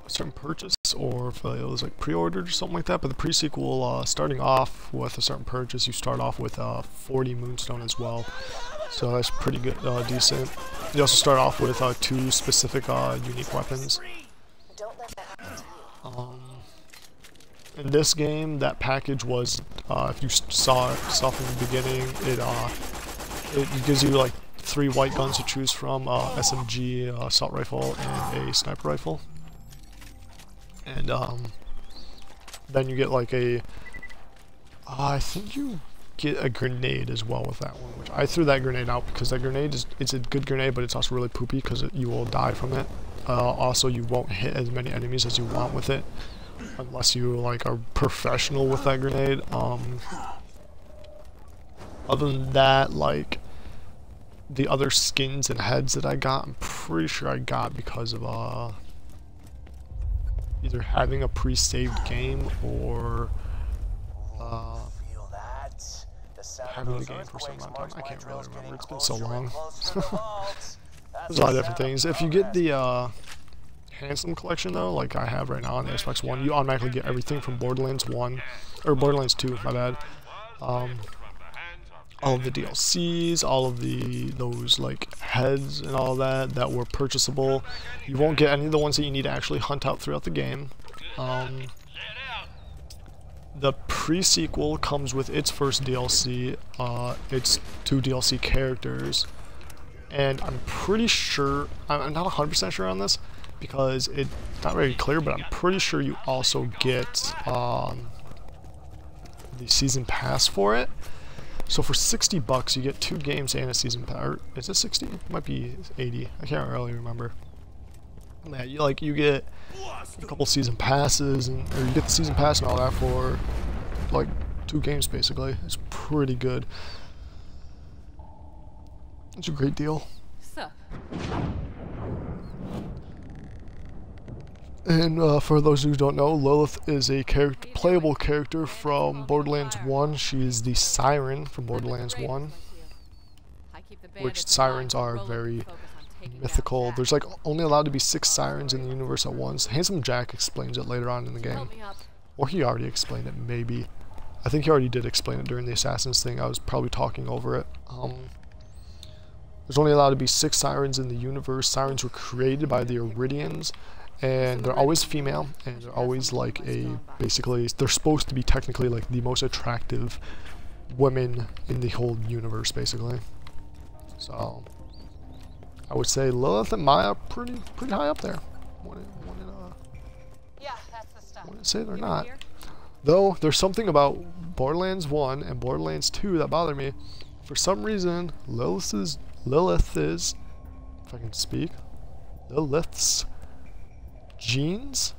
certain purchase or if it was like pre-ordered or something like that. But the pre-sequel, starting off with a certain purchase, you start off with 40 Moonstone as well. So that's pretty good, decent. You also start off with 2 specific unique weapons. In this game, that package was, if you saw from the beginning, it gives you like 3 white guns to choose from: SMG, assault rifle, and a sniper rifle. And then you get like I think you get a grenade as well with that one, which I threw that grenade out because that grenade it's a good grenade, but it's also really poopy because you will die from it. Also, you won't hit as many enemies as you want with it unless you like are professional with that grenade. Other than that, like the other skins and heads that I got, I'm pretty sure I got because of either having a pre-saved game or having the game for some amount of time. I can't really remember, it's been so long. There's a lot of different things. If you get the Handsome collection though, like I have right now on the Xbox One, you automatically get everything from Borderlands 1, or Borderlands 2, my bad. All of the DLCs, all of those like heads and all that were purchasable. You won't get any of the ones that you need to actually hunt out throughout the game. The pre-sequel comes with its first DLC, its 2 DLC characters, and I'm pretty sure, I'm not 100% sure on this because it's not very clear, but I'm pretty sure you also get the season pass for it. So for $60 you get 2 games and a season pass. Or is it 60? It might be 80. I can't really remember. Yeah, you get a couple season passes, or you get the season pass and all that for like 2 games basically. It's pretty good. It's a great deal. Sup? And for those who don't know, Lilith is a playable character from Borderlands 1. She is the Siren from Borderlands 1, which sirens are very mythical. There's like only allowed to be 6 sirens in the universe at once. Handsome Jack explains it later on in the game. Or he already explained it, maybe. I think he already did explain it during the Assassins thing. I was probably talking over it. There's only allowed to be 6 sirens in the universe. Sirens were created by the Iridians, and they're always female, and they're always like basically, they're supposed to be technically like the most attractive women in the whole universe, basically. So I would say Lilith and Maya are pretty high up there. Yeah, that's the stuff. I wouldn't say they're not. Though there's something about Borderlands 1 and Borderlands 2 that bother me. For some reason, Lilith is, if I can speak, Lilith's jeans,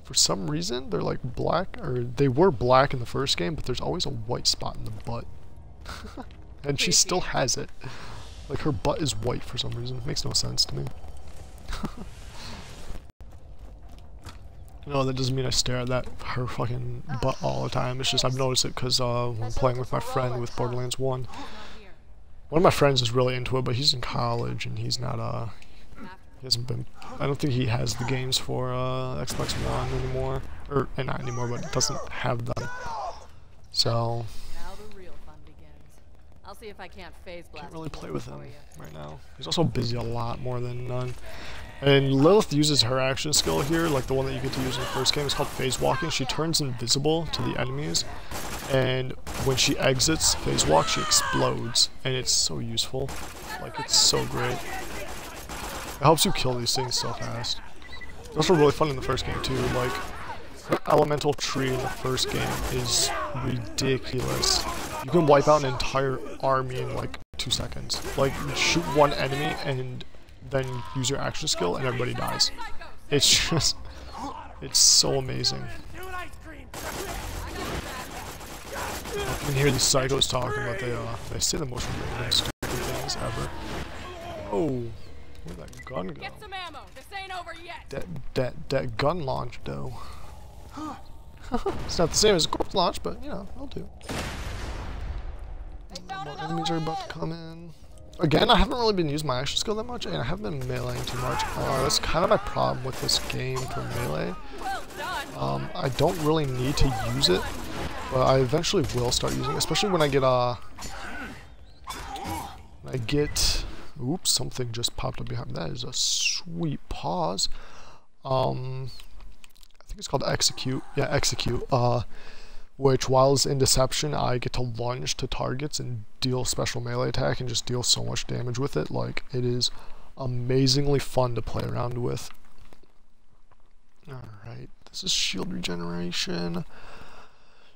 for some reason, they're like black, or they were black in the first game, but there's always a white spot in the butt. And she still has it. Like her butt is white for some reason. It makes no sense to me. No, that doesn't mean I stare at her fucking butt all the time. It's just I've noticed it because when playing with my friend with Borderlands 1. One of my friends is really into it, but he's in college and he's not, he hasn't been, I don't think he has the games for Xbox One anymore. Or, not anymore, but doesn't have them. So Now the real fun begins. I'll see if I can't phase blast. Can't really play with him right now. He's also busy a lot more than none. And Lilith uses her action skill here, like the one that you get to use in the first game. It's called phase walking. She turns invisible to the enemies, and when she exits phase walk, she explodes, and it's so useful. Like, it's so great. It helps you kill these things so fast. It's also really fun in the first game too. Like, her elemental tree in the first game is ridiculous. You can wipe out an entire army in like 2 seconds. Like, you shoot one enemy and then use your action skill and everybody dies. It's just, it's so amazing. You can hear these psychos talking, but they say the most random stupid things. voice ever. Oh, where'd that gun go? Get some ammo. This ain't over yet. That gun launch though. It's not the same as a corpse launch, but you know, it'll do. More enemies are about to come in. Again, I haven't really been using my action skill that much, and I haven't been meleeing too much. That's kind of my problem with this game for melee. I don't really need to use it, but I eventually will start using it, especially when I get, oops, something just popped up behind me. That is a sweet pause. I think it's called Execute. Yeah, Execute. Which, while it's in Deception, I get to lunge to targets and deal special melee attack and just deal so much damage with it. Like, it is amazingly fun to play around with. Alright, this is shield regeneration.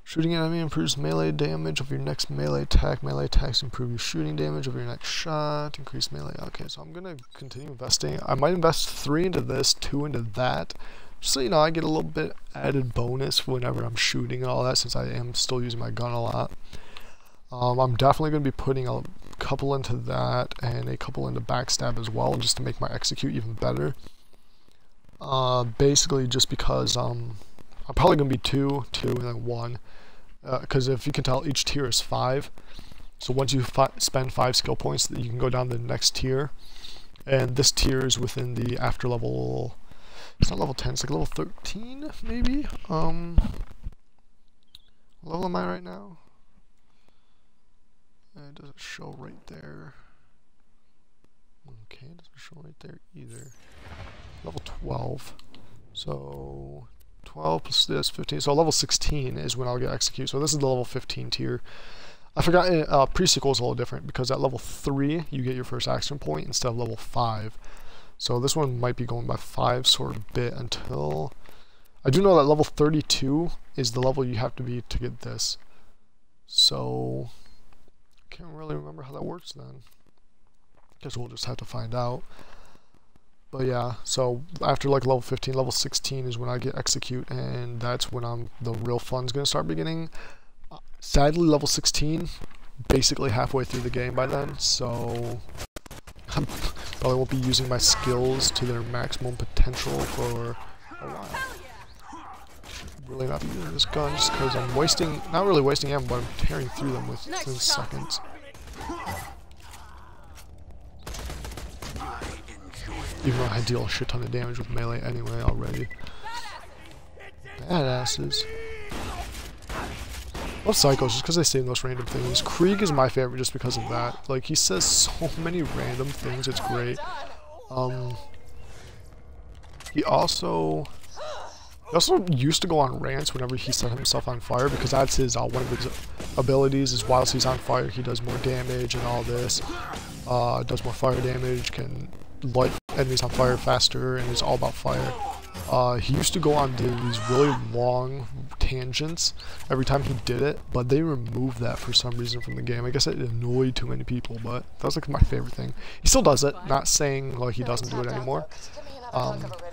Shooting an enemy improves melee damage of your next melee attack. Melee attacks improve your shooting damage of your next shot. Increase melee. Okay, so I'm gonna continue investing. I might invest 3 into this, 2 into that. Just so you know, I get a little bit added bonus whenever I'm shooting and all that, since I am still using my gun a lot. I'm definitely going to be putting a couple into that and a couple into backstab as well, just to make my execute even better. Basically just because I'm probably going to be 2, and then 1. Because if you can tell, each tier is 5. So once you spend 5 skill points, you can go down to the next tier. And this tier is within the after level... It's not level 10, it's like level 13, maybe? What level am I right now? It doesn't show right there. Okay, it doesn't show right there either. Level 12. So, 12 plus this, 15. So level 16 is when I'll get execute. So this is the level 15 tier. I forgot, pre-sequel is a little different, because at level 3, you get your first action point instead of level 5. So this one might be going by 5 sort of bit until... I do know that level 32 is the level you have to be to get this. So... I can't really remember how that works then. Guess we'll just have to find out. But yeah, so after like level 15, level 16 is when I get execute, and that's when the real fun's gonna start beginning. Sadly, level 16, basically halfway through the game by then, so... I probably won't be using my skills to their maximum potential for a while. Should really not be using this gun just because I'm wasting, not really wasting ammo, but I'm tearing through them within seconds. Even though I deal a shit ton of damage with melee anyway already. Badasses. Love Psychos just because they say the most random things. Krieg is my favorite just because of that. Like, he says so many random things, it's great. He also used to go on rants whenever he set himself on fire, because that's his one of his abilities is whilst he's on fire he does more damage and all this. Does more fire damage, can light enemies on fire faster, and it's all about fire. He used to go on these really long tangents every time he did it, but they removed that for some reason from the game. I guess it annoyed too many people, but that was like my favorite thing. He still does it, not saying like he doesn't do it anymore.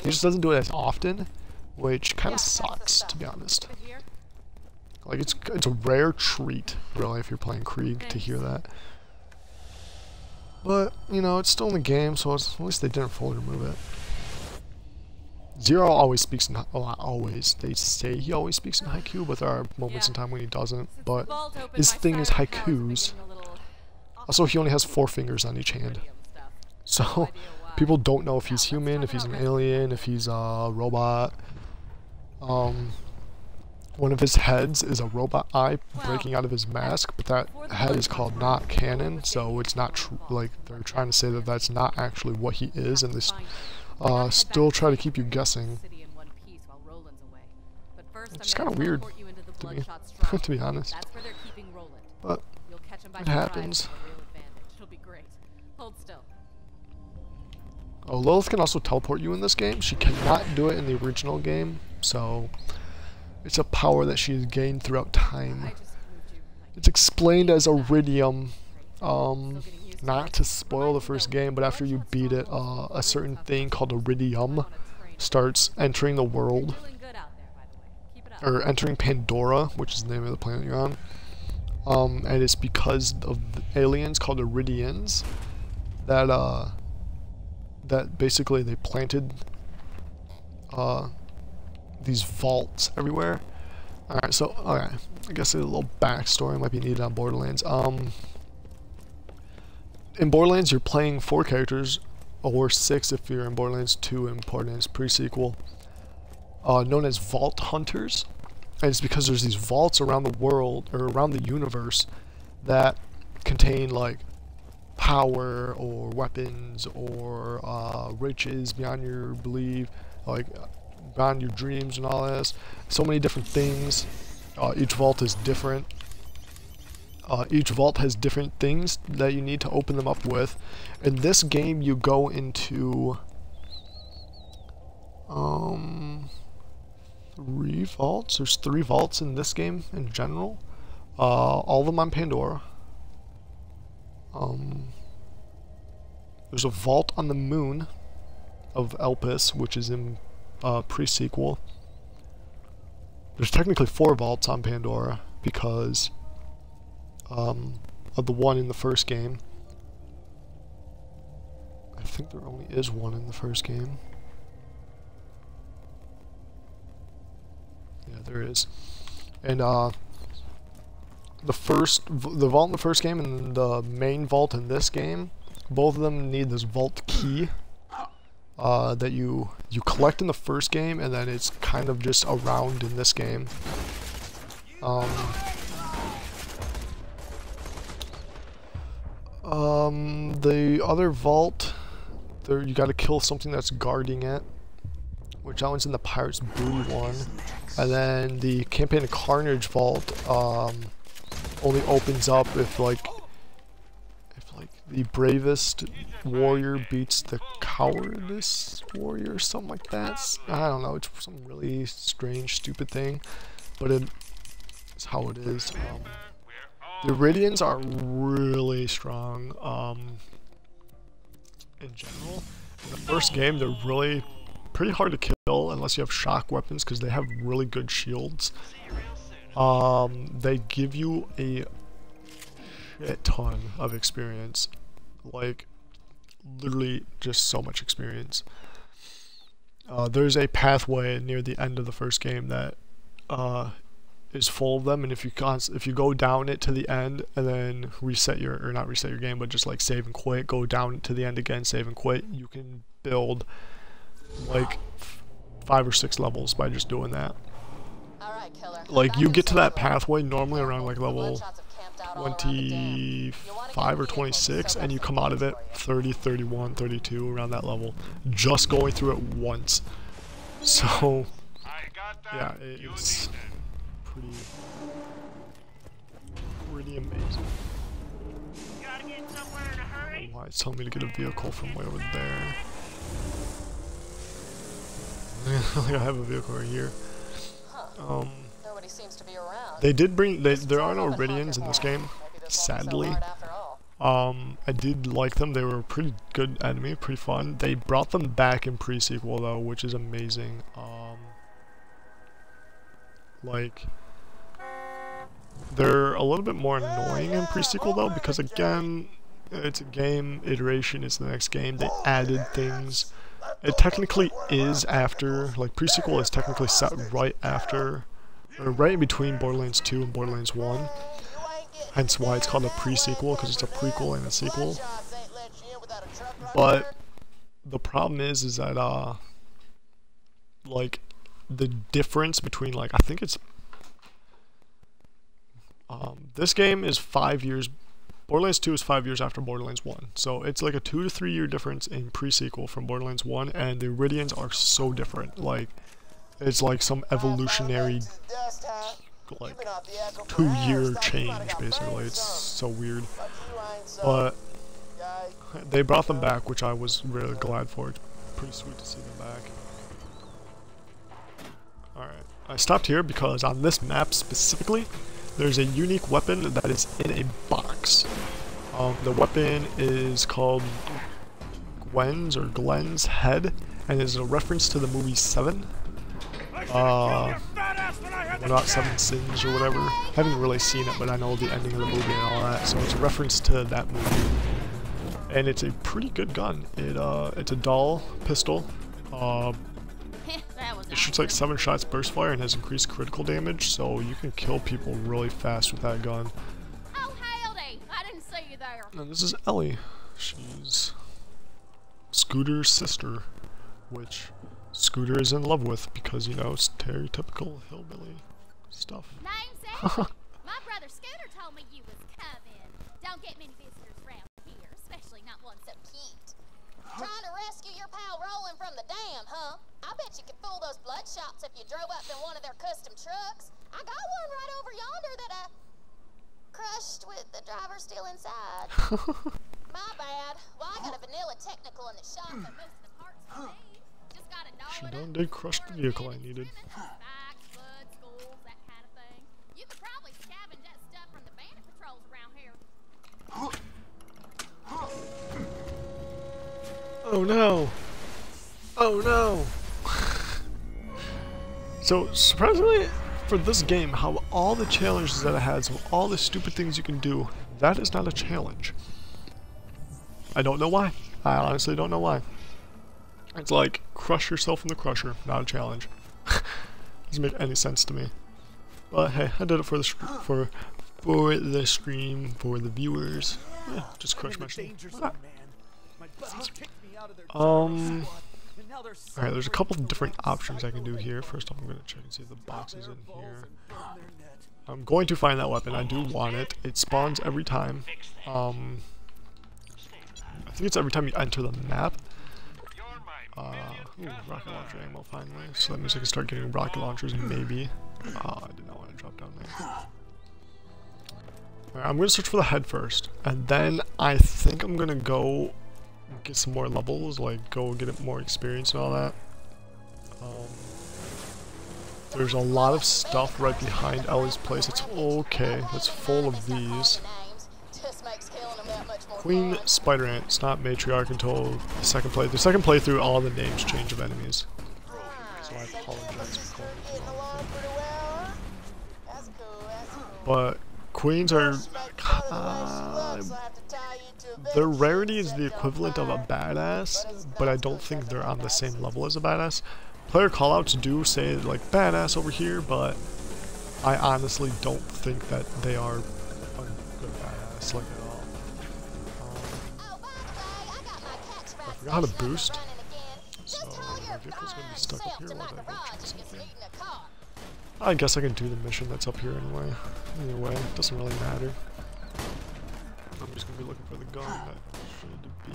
He just doesn't do it as often, which kind of sucks, to be honest. Like, it's a rare treat, really, if you're playing Krieg, to hear that. But, you know, it's still in the game, so at least they didn't fully remove it. Zero always speaks in, well, not always, they say he always speaks in haiku, but there are moments in time when he doesn't, but his thing is haikus. Also, he only has 4 fingers on each hand. So, people don't know if he's human, if he's an alien, if he's a robot. One of his heads is a robot eye breaking out of his mask, but that head is called not canon, so it's not true. Like, they're trying to say that that's not actually what he is, and this still try to keep you guessing. It's kind of weird to me, to be honest. But it happens. Oh, Lilith can also teleport you in this game. She cannot do it in the original game, so it's a power that she has gained throughout time. It's explained as Iridium. Not to spoil the first game, but after you beat it, a certain thing called Iridium starts entering the world. Or entering Pandora, which is the name of the planet you're on. And it's because of the aliens called Iridians that that basically they planted these vaults everywhere. Alright, so okay, I guess a little backstory might be needed on Borderlands. In Borderlands you're playing 4 characters, or 6 if you're in Borderlands 2 and Borderlands pre-sequel, known as Vault Hunters. And it's because there's these vaults around the world, or around the universe, that contain like power or weapons or riches beyond your belief, like beyond your dreams and all this. So many different things. Each vault is different. Each vault has different things that you need to open them up with. In this game you go into 3 vaults. There's 3 vaults in this game in general. All of them on Pandora. There's a vault on the moon of Elpis, which is in pre-sequel. There's technically 4 vaults on Pandora because of the one in the first game. I think there only is one in the first game. Yeah, there is. And the vault in the first game and the main vault in this game, both of them need this vault key that you collect in the first game, and then it's kind of just around in this game. The other vault, there you got to kill something that's guarding it, which that one's in the Pirate's Booty one. And then the Campaign of Carnage vault only opens up if like the bravest warrior beats the cowardice warrior or something like that. I don't know, it's some really strange, stupid thing, but it's how it is. The Iridians are really strong in general. In the first game, they're really pretty hard to kill unless you have shock weapons, because they have really good shields. They give you a shit ton of experience, like literally just so much experience. There's a pathway near the end of the first game that is full of them, and if you go down it to the end and then reset your, or not reset your game, but just like save and quit, go down to the end again, save and quit, you can build like 5 or 6 levels by just doing that. Like you get to that pathway normally around like level 25 or 26, and you come out of it 30, 31, 32, around that level, just going through it once. So yeah, it's pretty amazing. I don't know why it's telling me to get a vehicle from way over there. I have a vehicle right here. Nobody seems to be around. They did bring, there are no Iridians in this game, sadly. I did like them, they were a pretty good enemy, pretty fun. They brought them back in pre-sequel though, which is amazing. Like, they're a little bit more annoying in pre-sequel though, because again, it's a game, iteration is the next game, they added things. It technically is after, like pre-sequel is technically set right after, or right in between Borderlands 2 and Borderlands 1. Hence why it's called a pre-sequel, because it's a prequel and a sequel. But the problem is that like the difference between, like, I think it's this game is 5 years. Borderlands 2 is 5 years after Borderlands 1, so it's like a 2 to 3 year difference in pre-sequel from Borderlands 1, and the Iridians are so different. Like, it's like some evolutionary, like, 2-year change, basically. It's so weird. But they brought them back, which I was really glad for. It's pretty sweet to see them back. Alright, I stopped here because on this map specifically, there's a unique weapon that is in a box. The weapon is called Glenn's head, and is a reference to the movie 7. Not 7 Sins or whatever. I haven't really seen it, but I know the ending of the movie and all that, so it's a reference to that movie. and it's a pretty good gun. It's a dull pistol. It shoots like 7 shots burst fire and has increased critical damage, so you can kill people really fast with that gun. Oh, howdy! I didn't see you there. And this is Ellie. She's Scooter's sister, which Scooter is in love with because, you know, stereotypical hillbilly stuff. Name's Ellie. My brother Scooter told me you was coming. Don't get many visitors around here, especially not one so cute. Trying to rescue your pal Roland from the dam, huh? I bet you could fool those bloodshots if you drove up in one of their custom trucks. I got one right over yonder that I crushed with the driver still inside. My bad. Well, I got a vanilla technical in the shop, but most of the parts are made. Just gotta know She did crush the vehicle I needed. Bikes, blood, schools, that kind of thing. You could probably scavenge that stuff from the bandit patrols around here. Oh no! Oh no! So, surprisingly, for this game, how all the challenges that it has, of all the stupid things you can do, that is not a challenge. I don't know why. I honestly don't know why. It's like, crush yourself in the crusher, not a challenge. Doesn't make any sense to me. But hey, I did it for the for the stream, for the viewers. Yeah, just crush my shit. Alright, there's a couple of different options I can do here. First off, I'm going to check and see if the box is in here. I'm going to find that weapon. I do want it. It spawns every time. I think it's every time you enter the map. Ooh, rocket launcher ammo finally. So that means I can start getting rocket launchers, maybe. I did not want to drop down there. Alright, I'm going to search for the head first. And then I think I'm going to go get some more levels, like go get more experience and all that. There's a lot of stuff right behind Ellie's place. It's okay. It's full of these. Queen Spider Ant. It's not Matriarch until the second playthrough. The second playthrough, all the names change of enemies. So I apologize for calling it. But Queens are their rarity is the equivalent of a badass, but I don't think they're on the same level as a badass. Player callouts do say like badass over here, but I honestly don't think that they are a good badass like at all. I forgot how to boost, so my vehicle's gonna be stuck up here while I go check something. I guess I can do the mission that's up here anyway. Either way, it doesn't really matter. I'm just gonna be looking for the gun that should be,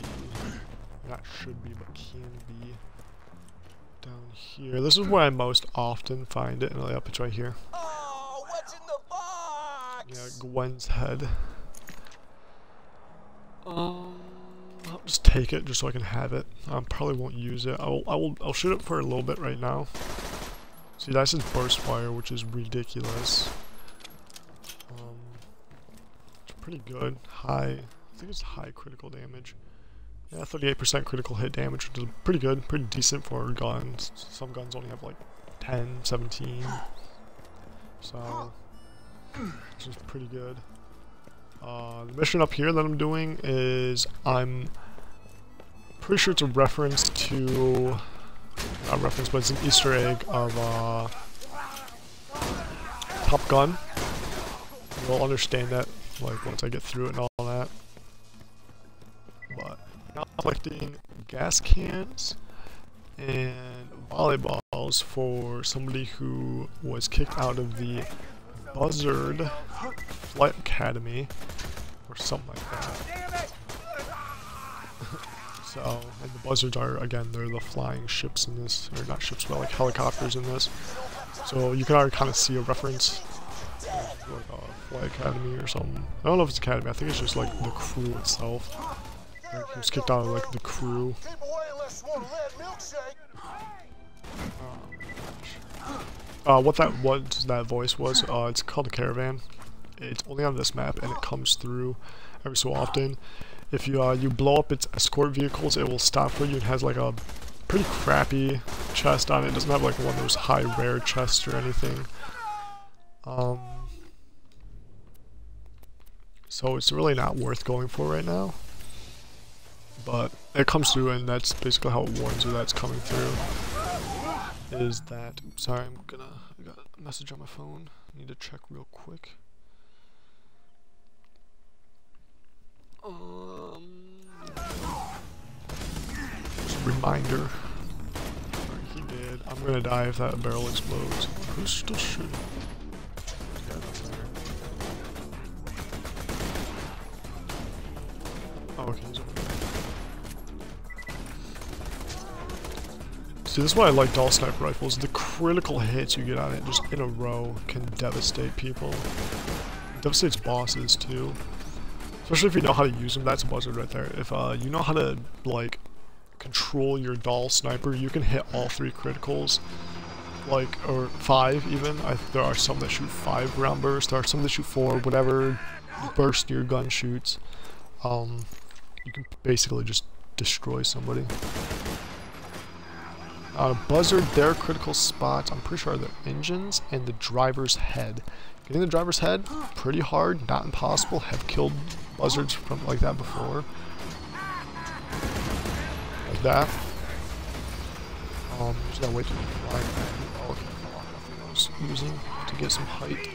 not should be, but can be down here. This is where I most often find it, and yep, it's right here. Oh, what's in the box? Yeah, Gwen's head. I'll just take it just so I can have it. I probably won't use it. I'll shoot it for a little bit right now. See, that's his burst fire, which is ridiculous. It's pretty good. High, I think it's high critical damage. Yeah, 38% critical hit damage, which is pretty good, pretty decent for guns. Some guns only have like 10, 17. So, it's just pretty good. The mission up here that I'm doing is, I'm pretty sure it's a reference to, not a reference, but it's an Easter egg of Top Gun. You'll understand that like once I get through it and all that. But now I'm collecting gas cans and volleyballs for somebody who was kicked out of the Buzzard Flight Academy or something like that. So, and the Buzzards are, again, they're the flying ships in this, or not ships, but like helicopters in this. So you can already kind of see a reference, like a Flight Academy or something. I don't know if it's Academy, I think it's just like the crew itself. Like, he was kicked out of like the crew. What that voice was, it's called a caravan. It's only on this map, and it comes through every so often. If you you blow up its escort vehicles, it will stop for you. It has like a pretty crappy chest on it. It doesn't have like one of those high rare chests or anything. So it's really not worth going for right now. but it comes through, and that's basically how it warns you that's coming through. Is that, sorry, I got a message on my phone, I need to check real quick. Just a reminder. Sorry, he did. I'm gonna die if that barrel explodes. Who's still shooting? Oh, okay, he's over there. See, this is why I like dual sniper rifles. The critical hits you get on it just in a row can devastate people. Devastates bosses too. Especially if you know how to use them. That's a buzzard right there. If you know how to like control your dual sniper, you can hit all 3 criticals. Like, or 5 even. There are some that shoot 5 round bursts. There are some that shoot 4. Whatever burst your gun shoots. You can basically just destroy somebody. Buzzard, their critical spots, I'm pretty sure, are the engines and the driver's head. Getting the driver's head, pretty hard, not impossible. Have killed buzzards from like that before. Like that. Just gotta wait to fly. Oh, okay, nothing I was using to get some height.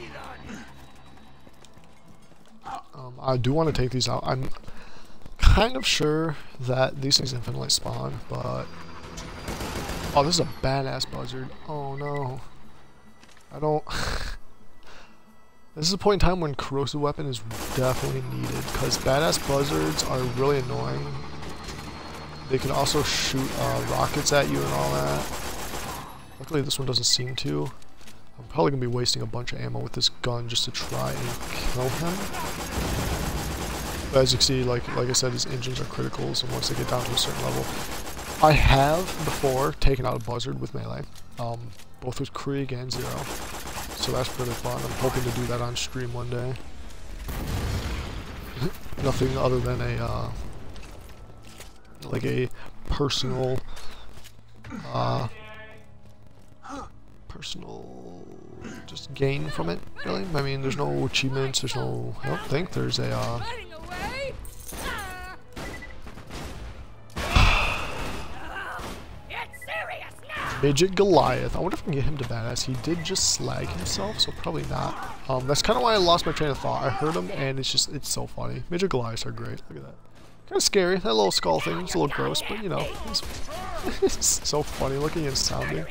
I do want to take these out. I'm kind of sure that these things infinitely spawn, but... Oh, this is a badass buzzard. Oh no. I don't... This is a point in time when corrosive weapon is definitely needed, because badass buzzards are really annoying. They can also shoot rockets at you and all that. Luckily this one doesn't seem to. I'm probably going to be wasting a bunch of ammo with this gun just to try and kill him. But as you can see, like I said, his engines are criticals, and once they get down to a certain level... I have before taken out a buzzard with melee, both with Krieg and Zero, so that's pretty fun. I'm hoping to do that on stream one day. Nothing other than a like a personal just gain from it, really. I mean, there's no achievements, there's no... I don't think there's a Midget Goliath. I wonder if I can get him to badass. He did just slag himself, so probably not. That's kind of why I lost my train of thought. I heard him, and it's so funny. Midget Goliaths are great. Look at that. Kind of scary. That little skull thing. It's a little gross, but you know, it's so funny looking and sounding.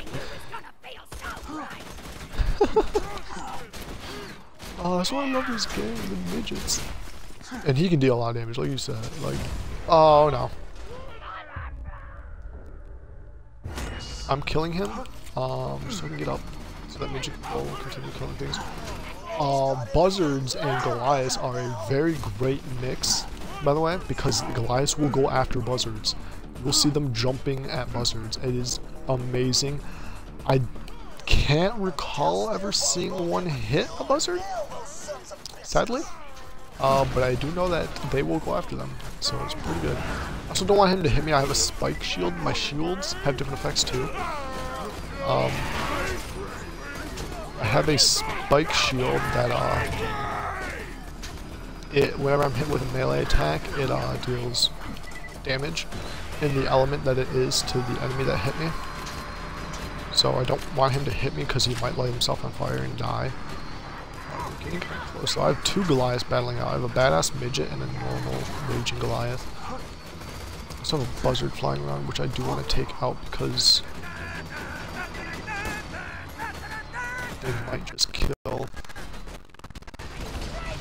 Oh, that's why I love this game, the midgets. And he can deal a lot of damage, like you said. Like, oh no. I'm killing him, so I can get up, so that midget can go continue killing things. Buzzards and Goliaths are a very great mix, by the way, because Goliaths will go after buzzards. You'll see them jumping at buzzards. It is amazing. I can't recall ever seeing one hit a buzzard, sadly. But I do know that they will go after them, so it's pretty good. I also don't want him to hit me. I have a spike shield. My shields have different effects too. I have a spike shield that whenever I'm hit with a melee attack, it deals damage in the element that it is to the enemy that hit me. So I don't want him to hit me because he might light himself on fire and die. Getting kind of close. So I have 2 Goliaths battling out. I have a badass midget and a normal raging Goliath. I also have a buzzard flying around, which I do want to take out because they might just kill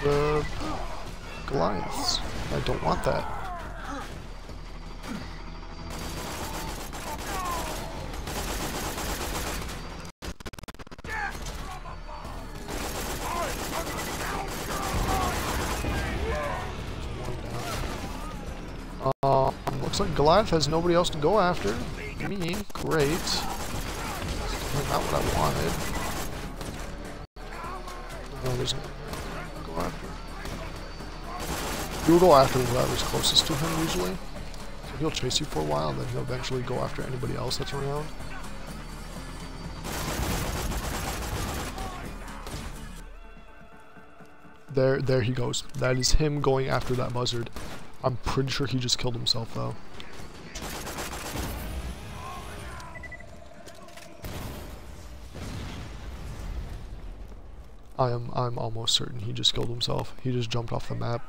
the Goliaths. I don't want that. Looks like Goliath has nobody else to go after. Me, great. That's not what I wanted. No, there's no go after. You'll go after whoever's closest to him usually. So he'll chase you for a while, and then he'll eventually go after anybody else that's around. There he goes. That is him going after that buzzard. I'm pretty sure he just killed himself though. I'm almost certain he just killed himself. He just jumped off the map.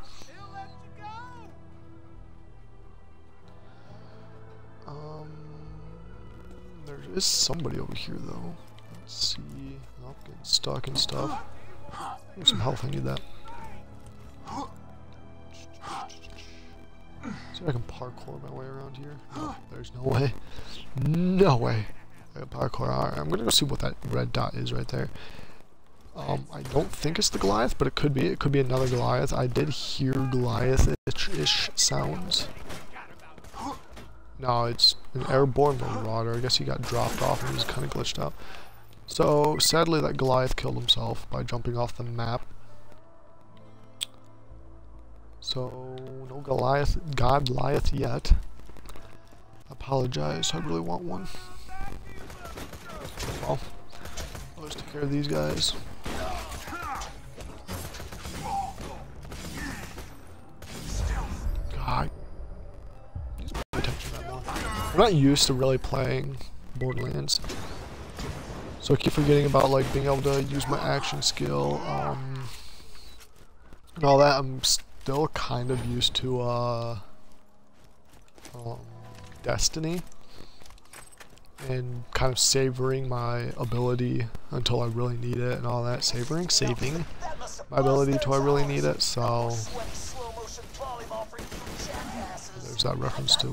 There is somebody over here though. Let's see. Nope, getting stuck and stuff. There's some health, I need that. See if I can parkour my way around here. No, there's no way. No way. I can parkour. Alright, I'm gonna go see what that red dot is right there. I don't think it's the Goliath, but it could be. It could be another Goliath. I did hear Goliath-ish sounds. No, it's an airborne marauder. I guess he got dropped off and he was kind of glitched out. So, sadly, that Goliath killed himself by jumping off the map. So, no Goliath yet. Apologize, I really want one. Well, I'll just take care of these guys. God. Pay attention to that more. I'm not used to really playing Borderlands. So I keep forgetting about like being able to use my action skill, and all that. I'm still kind of used to Destiny, and kind of savoring my ability until I really need it, and all that. Saving my ability until I really need it. So there's that reference to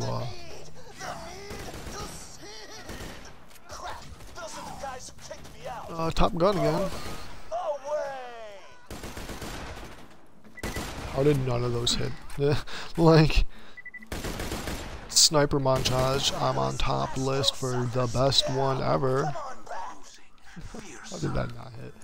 Top Gun again. How did none of those hit? Like, Sniper Montage, I'm on top list for the best one ever. How did that not hit?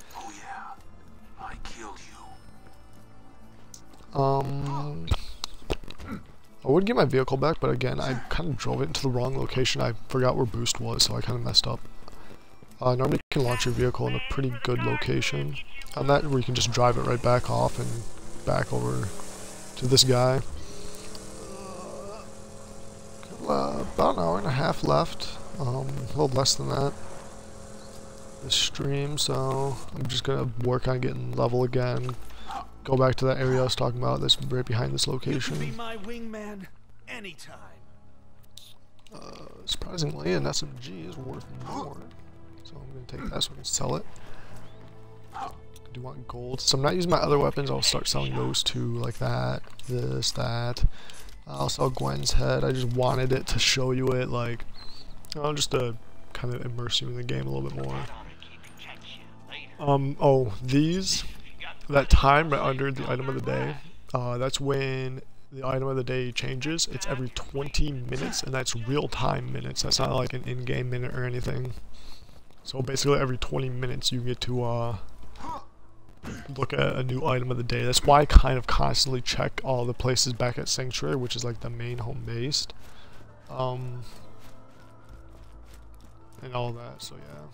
I would get my vehicle back, but again, I kind of drove it into the wrong location. I forgot where boost was, so I kind of messed up. Normally you can launch your vehicle in a pretty good location. On that, where you can just drive it right back off and back over to this guy. About an hour and a half left. A little less than that. This stream, so I'm just gonna work on getting level again. Go back to that area I was talking about. That's right behind this location. You can be my wingman anytime. Surprisingly, an SMG is worth more. So I'm going to take that so I can sell it. I do want gold. So I'm not using my other weapons. I'll start selling those too, like that, this, that. I'll sell Gwen's head. I just wanted it to show you it, like, just to kind of immerse you in the game a little bit more. Oh, these, that time right under the item of the day, that's when the item of the day changes. It's every 20 minutes, and that's real-time minutes. That's not like an in-game minute or anything. So basically every 20 minutes you get to look at a new item of the day. That's why I kind of constantly check all the places back at Sanctuary, which is like the main home base. And all that, so yeah.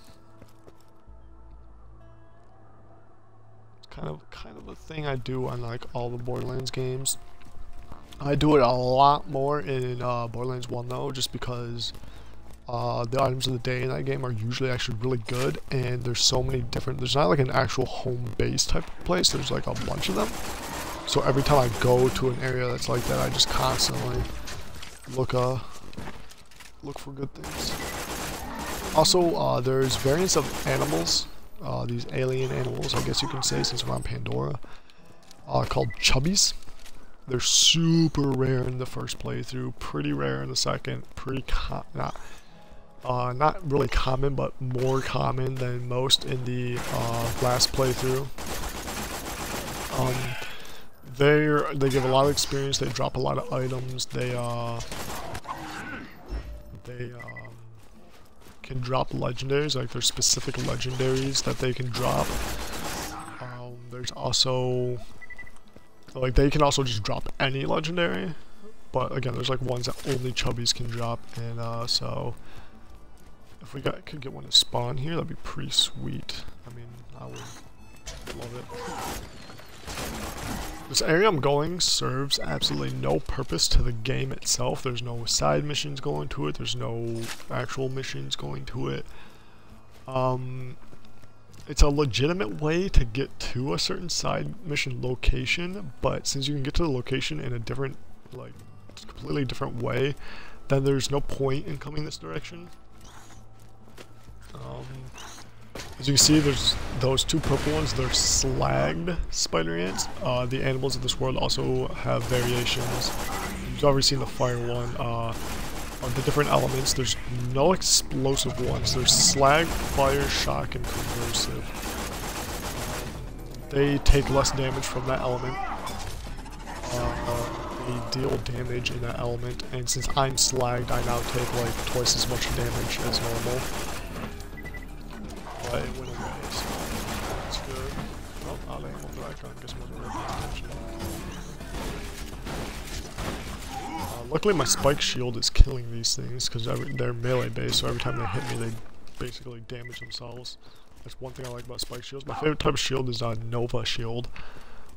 It's kind of a thing I do on like all the Borderlands games. I do it a lot more in Borderlands 1 though, just because the items of the day in that game are usually actually really good, and there's so many different, there's not like an actual home base type of place, there's like a bunch of them. So every time I go to an area that's like that, I just constantly look for good things. Also, there's variants of animals, these alien animals, I guess you can say, since we're on Pandora, called chubbies. They're super rare in the first playthrough, pretty rare in the second, pretty not really common, but more common than most in the last playthrough. They give a lot of experience. They drop a lot of items. They can drop legendaries. Like there's specific legendaries that they can drop. There's also like they can also just drop any legendary, but again, there's like ones that only chubbies can drop, and so. If we could get one to spawn here, that'd be pretty sweet. I mean, I would love it. This area I'm going serves absolutely no purpose to the game itself. There's no side missions going to it. There's no actual missions going to it. It's a legitimate way to get to a certain side mission location, but since you can get to the location in a different, like, completely different way, then there's no point in coming this direction. As you can see, there's those two purple ones. They're slagged spider ants. The animals of this world also have variations. You've already seen the fire one. Of the different elements, there's no explosive ones. There's slag, fire, shock, and corrosive. They take less damage from that element. They deal damage in that element, and since I'm slagged, I now take like twice as much damage as normal. But it went away, so that's good. Oh, I'll aim over that gun. Guess I wasn't really paying attention. Luckily my spike shield is killing these things because they're melee based, so every time they hit me they basically damage themselves. That's one thing I like about spike shields. My favorite type of shield is a Nova shield.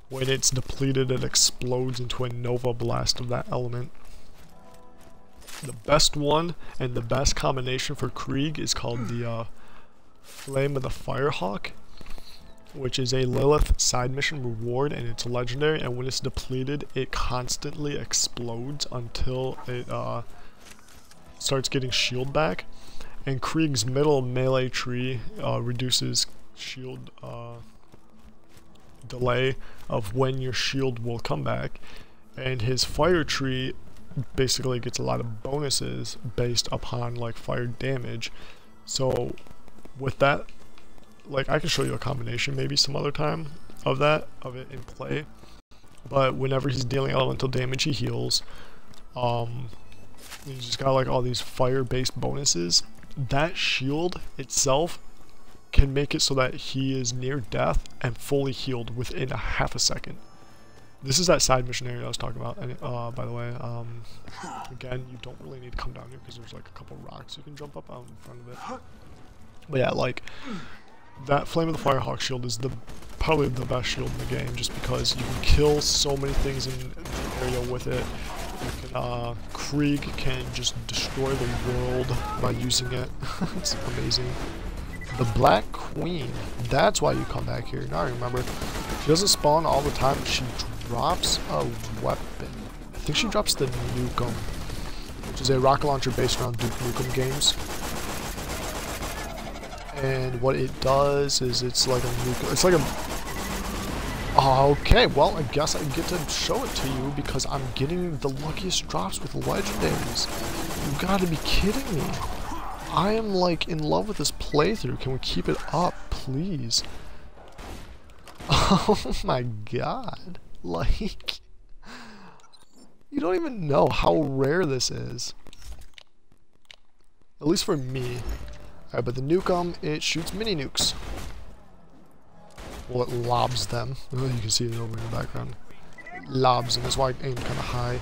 When it's depleted, it explodes into a Nova blast of that element. The best one and the best combination for Krieg is called the Flame of the Firehawk, which is a Lilith side mission reward, and it's legendary, and when it's depleted it constantly explodes until it starts getting shield back. And Krieg's middle melee tree reduces shield delay of when your shield will come back, and his fire tree basically gets a lot of bonuses based upon like fire damage. So with that, like, I can show you a combination maybe some other time of it in play, but whenever he's dealing elemental damage he heals. He's just got like all these fire based bonuses. That shield itself can make it so that he is near death and fully healed within a half a second. This is that side mission area I was talking about, and by the way, again, you don't really need to come down here because there's like a couple rocks you can jump up out in front of it. But yeah, like, that Flame of the Firehawk shield is probably the best shield in the game, just because you can kill so many things in the area with it. You can, Krieg can just destroy the world by using it. It's amazing. The Black Queen, that's why you come back here. Now I remember, she doesn't spawn all the time, she drops a weapon. I think she drops the Nukem, which is a rocket launcher based around Duke Nukem games. And what it does is it's like a nuke. It's like a... Okay, well, I guess I get to show it to you because I'm getting the luckiest drops with legendaries. You gotta be kidding me. I am like in love with this playthrough. Can we keep it up, please? Oh my god. Like, you don't even know how rare this is. At least for me. Alright, but the Nukem, it shoots mini nukes. Well, it lobs them. Oh, you can see it over in the background. It lobs them, that's why I aimed kind of high.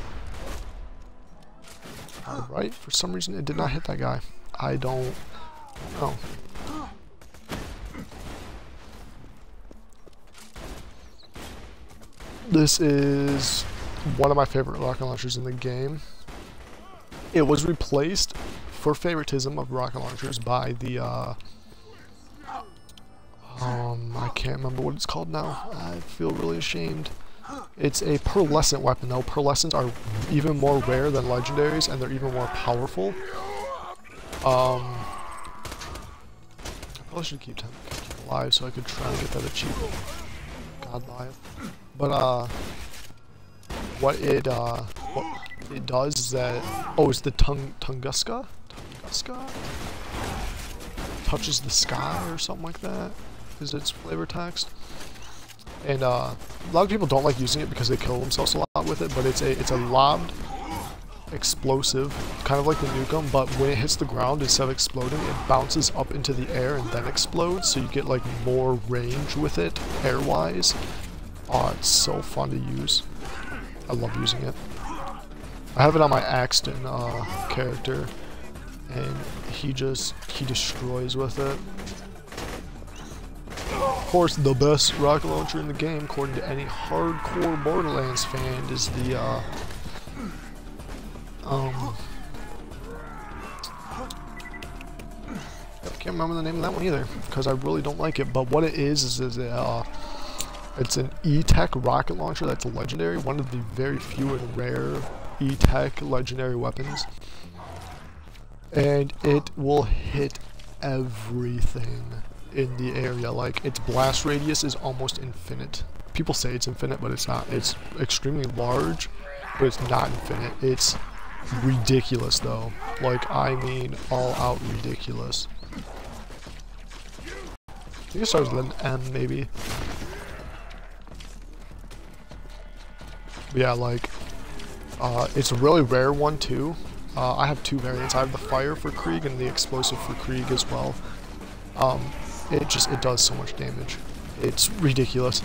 Alright, for some reason it did not hit that guy. I don't know. This is one of my favorite rocket launchers in the game. It was replaced for favoritism of rocket launchers by the I can't remember what it's called now. I feel really ashamed. It's a pearlescent weapon though. Pearlescents are even more rare than legendaries, and they're even more powerful. I probably should keep him alive so I could try and get that achievement. God live. But what it does is that, oh, it's the Tunguska? Tunguska? Touches the sky or something like that is its flavor text. And a lot of people don't like using it because they kill themselves a lot with it, but it's a lobbed explosive, kind of like the Nukem, but when it hits the ground, instead of exploding, it bounces up into the air and then explodes, so you get like more range with it, air-wise. Oh, it's so fun to use. I love using it. I have it on my Axton character, and he destroys with it. course, the best rocket launcher in the game, according to any hardcore Borderlands fan, is the I can't remember the name of that one either, because I really don't like it. But what it is it's an E-Tech rocket launcher that's legendary, one of the very few and rare E-Tech legendary weapons. And it will hit everything in the area. Like, its blast radius is almost infinite. People say it's infinite, but it's not. It's extremely large, but it's not infinite. It's ridiculous though. Like, I mean all out ridiculous. I think it starts with an M maybe. But yeah, like, it's a really rare one too. I have two variants. I have the fire for Krieg and the explosive for Krieg as well. It does so much damage. It's ridiculous.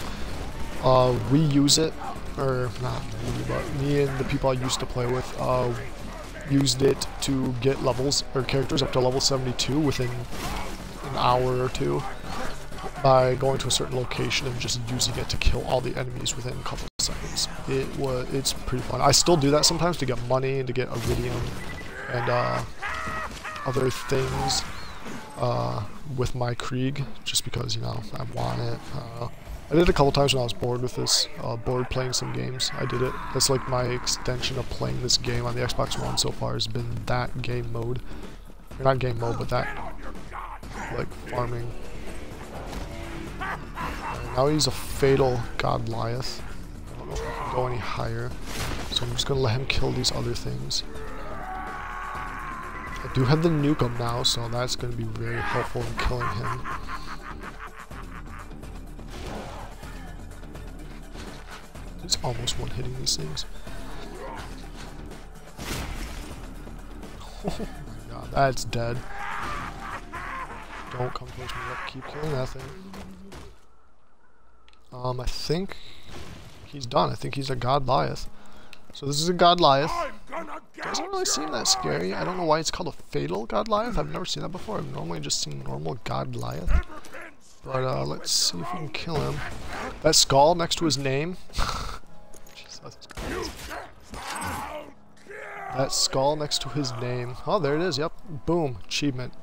We use it, or not me, but me and the people I used to play with used it to get levels or characters up to level 72 within an hour or two by going to a certain location and just using it to kill all the enemies within a couple of seconds. It's pretty fun. I still do that sometimes to get money and to get iridium and other things with my Krieg, just because, you know, I want it. I did it a couple times when I was bored with this, bored playing some games. I did it. That's like my extension of playing this game on the Xbox One so far, has been that game mode. Or not game mode, but that, like, farming. Now he's a fatal Goliath. I don't know if I can go any higher, so I'm just gonna let him kill these other things. I do have the Nukem now, so that's gonna be very helpful in killing him. He's almost one-hitting these things. Oh my god, that's dead. Don't come close to me. Keep killing that thing. I think he's done. I think he's a Goliath. So this is a Goliath. Doesn't really seem that scary. I don't know why it's called a fatal Goliath. I've never seen that before. I've normally just seen normal Goliath. But let's see if we can kill him. That skull next to his name. Jesus Christ. That skull next to his name. Oh, there it is. Yep. Boom. Achievement.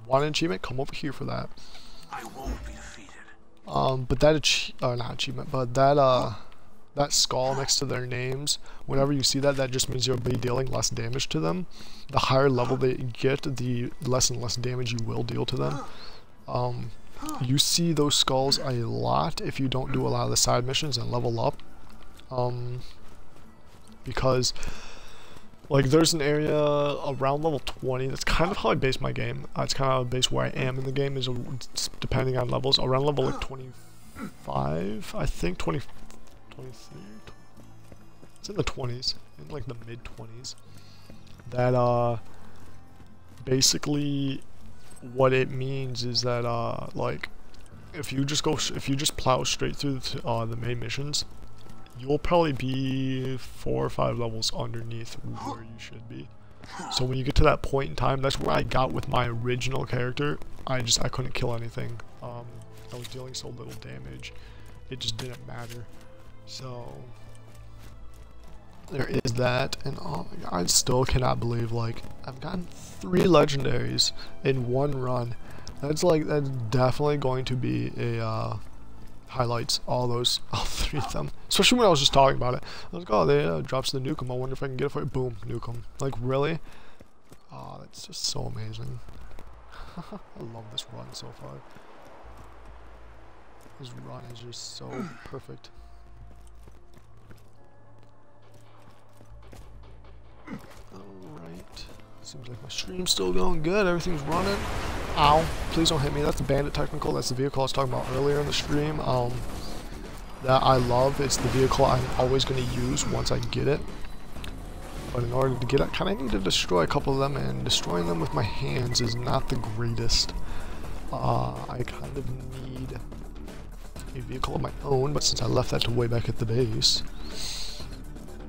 One achievement. Come over here for that. I won't be defeated. But that not achievement, but that skull next to their names, whenever you see that, that just means you'll be dealing less damage to them. The higher level they get, the less and less damage you will deal to them. You see those skulls a lot if you don't do a lot of the side missions and level up. Because, like, there's an area around level 20, that's kind of how I base my game. It's kind of how I base where I am in the game, is depending on levels. Around level, like, 25, I think, 23, it's in the 20s, in, like, the mid-20s. That, basically, what it means is that, like, if you just plow straight through the main missions, you'll probably be 4 or 5 levels underneath where you should be. So when you get to that point in time, that's where I got with my original character. I couldn't kill anything. I was dealing so little damage, it just didn't matter. So there is that, and oh my god, I still cannot believe, like, I've gotten 3 legendaries in one run. That's definitely going to be a highlights, all 3 of them. Especially when I was just talking about it. I was like, oh, they drops the Nukem. I wonder if I can get it for it. Boom, Nukem. Like, really? Oh, that's just so amazing. I love this run so far. This run is just so perfect. Alright. Seems like my stream's still going good. Everything's running. Ow. Please don't hit me. That's the Bandit Technical. That's the vehicle I was talking about earlier in the stream. That I love. It's the vehicle I'm always going to use once I get it. But in order to get it, I kind of need to destroy a couple of them, and destroying them with my hands is not the greatest. I kind of need a vehicle of my own, but since I left that to way back at the base,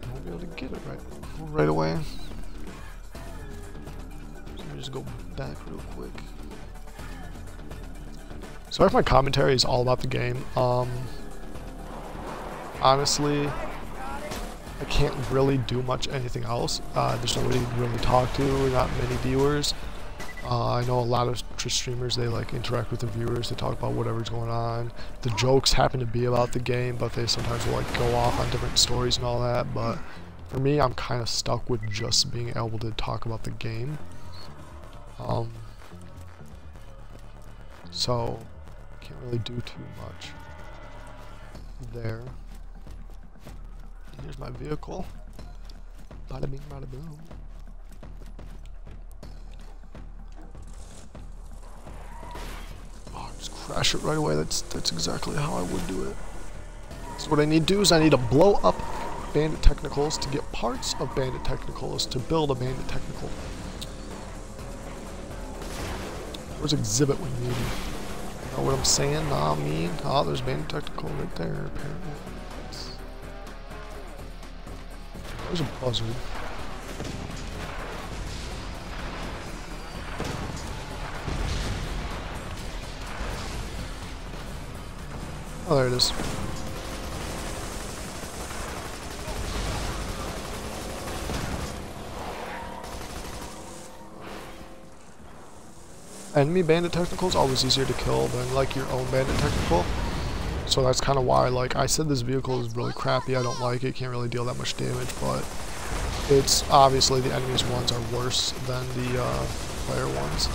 I won't be able to get it right away. So let me just go back real quick. Sorry if my commentary is all about the game. Honestly, I can't really do much anything else. There's nobody to really talk to, not many viewers. I know a lot of streamers, they like interact with the viewers, they talk about whatever's going on. The jokes happen to be about the game, but they sometimes will like go off on different stories and all that. But for me, I'm kind of stuck with just being able to talk about the game. So can't really do too much there. Here's my vehicle. Bada bing, bada boom. Oh, just crash it right away. That's exactly how I would do it. So what I need to do is I need to blow up Bandit Technicals to get parts of Bandit Technicals to build a Bandit Technical. Where's Exhibit when you need him? Know what I'm saying? Nah, I mean, oh, there's Bandit Technical right there, apparently. There's a buzzard. Oh, there it is. Enemy Bandit Technical is always easier to kill than like your own Bandit Technical. So that's kind of why, like I said, this vehicle is really crappy. I don't like it. Can't really deal that much damage, but it's obviously the enemy's ones are worse than the player ones.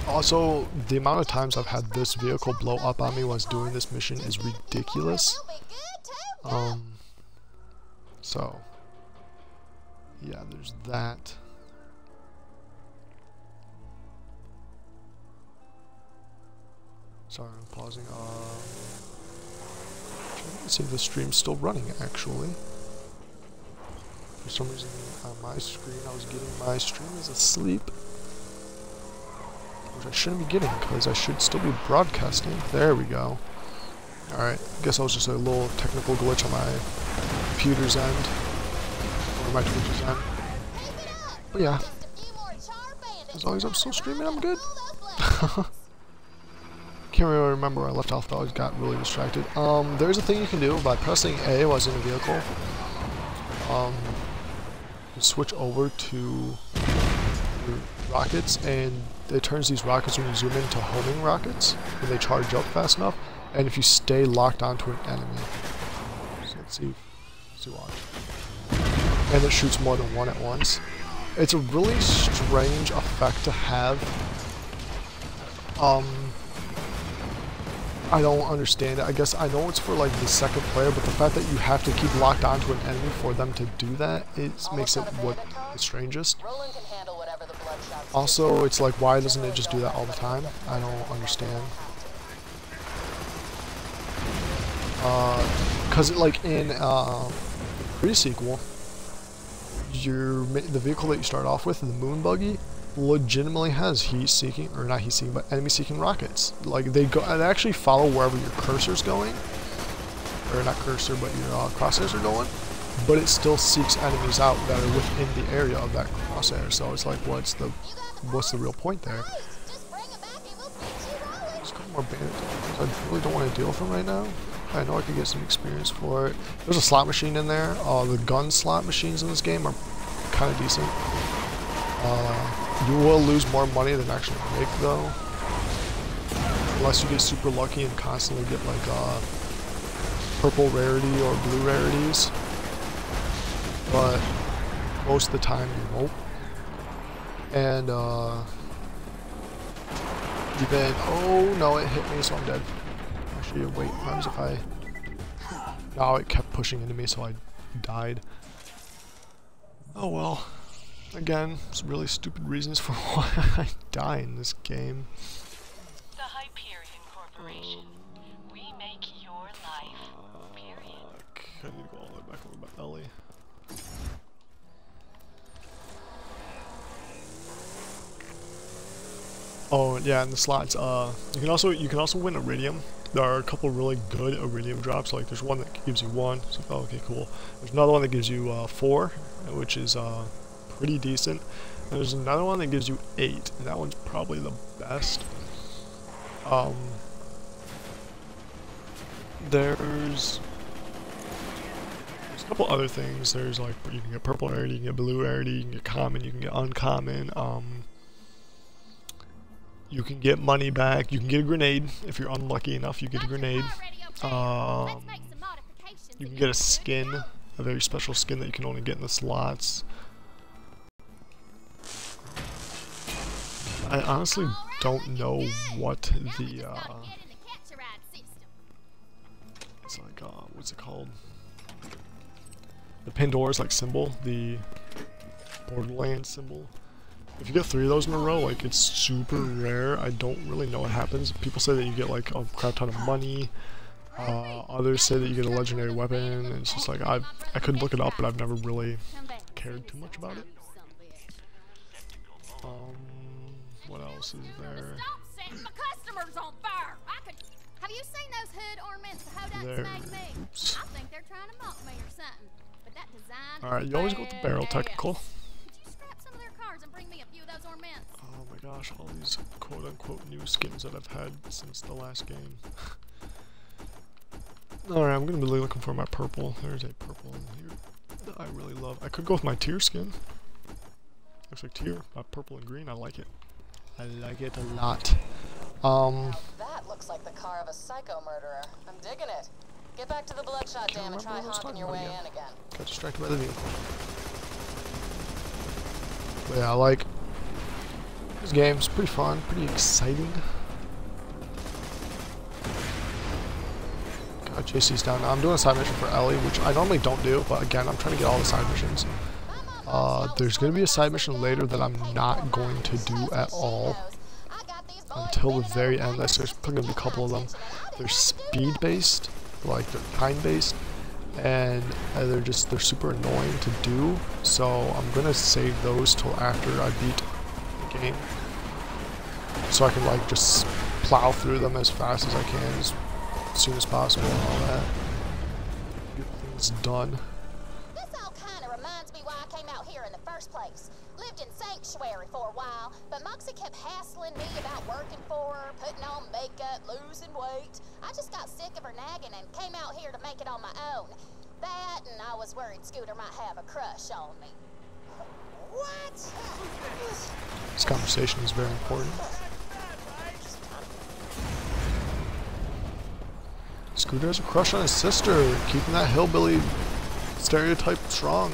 Also, the amount of times I've had this vehicle blow up on me while I was doing this mission is ridiculous. So yeah, there's that. Sorry, I'm pausing. Trying to see if the stream's still running, actually. For some reason, on my screen, I was getting my stream is asleep. Which I shouldn't be getting, because I should still be broadcasting. There we go. Alright, I guess that was just a little technical glitch on my computer's end. Or my Twitch's end. But yeah. As long as I'm still streaming, I'm good. Can't really remember where I left off though, I got really distracted. There's a thing you can do by pressing A while I was in a vehicle. You switch over to your rockets, and it turns these rockets when you zoom in to homing rockets when they charge up fast enough, and if you stay locked onto an enemy. So let's watch. And it shoots more than one at once. It's a really strange effect to have. I don't understand it. I guess I know it's for like the second player, but the fact that you have to keep locked onto an enemy for them to do that, it makes it what the strangest. Also, it's like, why doesn't it just do that all the time? I don't understand. Cause like in pre-sequel, the vehicle that you start off with, the moon buggy, legitimately has heat-seeking, or not heat-seeking, but enemy-seeking rockets. Like they actually follow wherever your cursor's going, or not cursor, but your crosshairs are going. But it still seeks enemies out that are within the area of that crosshair. So it's like, what's the real point there? There's a couple more bandits. I really don't want to deal with them right now. I know I could get some experience for it. There's a slot machine in there. The gun slot machines in this game are kind of decent. You will lose more money than actually make though, unless you get super lucky and constantly get like purple rarity or blue rarities, but most of the time you won't. And even, oh no, it hit me, so I'm dead. Actually, wait, what happens if I, no, it kept pushing into me, so I died. Oh well. Again, some really stupid reasons for why I die in this game. The Hyperion Corporation. We make your life. Period. I need to go all the way back over by Ellie. Oh yeah, and the slots. You can also win Iridium. There are a couple really good Iridium drops. Like there's one that gives you 1. So oh, okay, cool. There's another one that gives you 4, which is pretty decent. There's another one that gives you 8, and that one's probably the best. There's a couple other things. There's like, you can get purple rarity, you can get blue rarity, you can get common, you can get uncommon. You can get money back. You can get a grenade if you're unlucky enough. You get a grenade. You can get a skin, a very special skin that you can only get in the slots. I honestly don't know what the it's like what's it called? The Pandora's like symbol, the Borderlands symbol. If you get 3 of those in a row, like, it's super rare. I don't really know what happens. People say that you get like a crap ton of money. Others say that you get a legendary weapon. And it's just like I could look it up, but I've never really cared too much about it. What else is there? Stop setting my customers on fire! Have you seen those hood ornaments the Hodunks made me? Oops. I think they're trying to mock me or something. But that design. Alright, you always go with the barrel technical. Could you scrap some of their cars and bring me a few of those ornaments? Oh my gosh, all these quote unquote new skins that I've had since the last game. Alright, I'm gonna be really looking for my purple. There's a purple in here that I really love. I could go with my tier skin. Looks like tier, purple and green. I like it. I like it a lot. That looks like the car of a psycho murderer. I'm digging it. Get back to the Bloodshot Dam and try honking your way in again. Got distracted by the vehicle. But yeah, I like this game. It's pretty fun, pretty exciting. God, JC's down now. I'm doing a side mission for Ellie, which I normally don't do, but again, I'm trying to get all the side missions. There's going to be a side mission later that I'm not going to do at all until the very end. There's going to be a couple of them. They're speed based, like they're time based, and they're super annoying to do. So I'm going to save those till after I beat the game, so I can like just plow through them as fast as I can, as soon as possible, and all that. Get things done. Place. Lived in Sanctuary for a while, but Moxie kept hassling me about working for her, putting on makeup, losing weight. I just got sick of her nagging and came out here to make it on my own. That, and I was worried Scooter might have a crush on me. What? This conversation is very important. Scooter has a crush on his sister, keeping that hillbilly stereotype strong.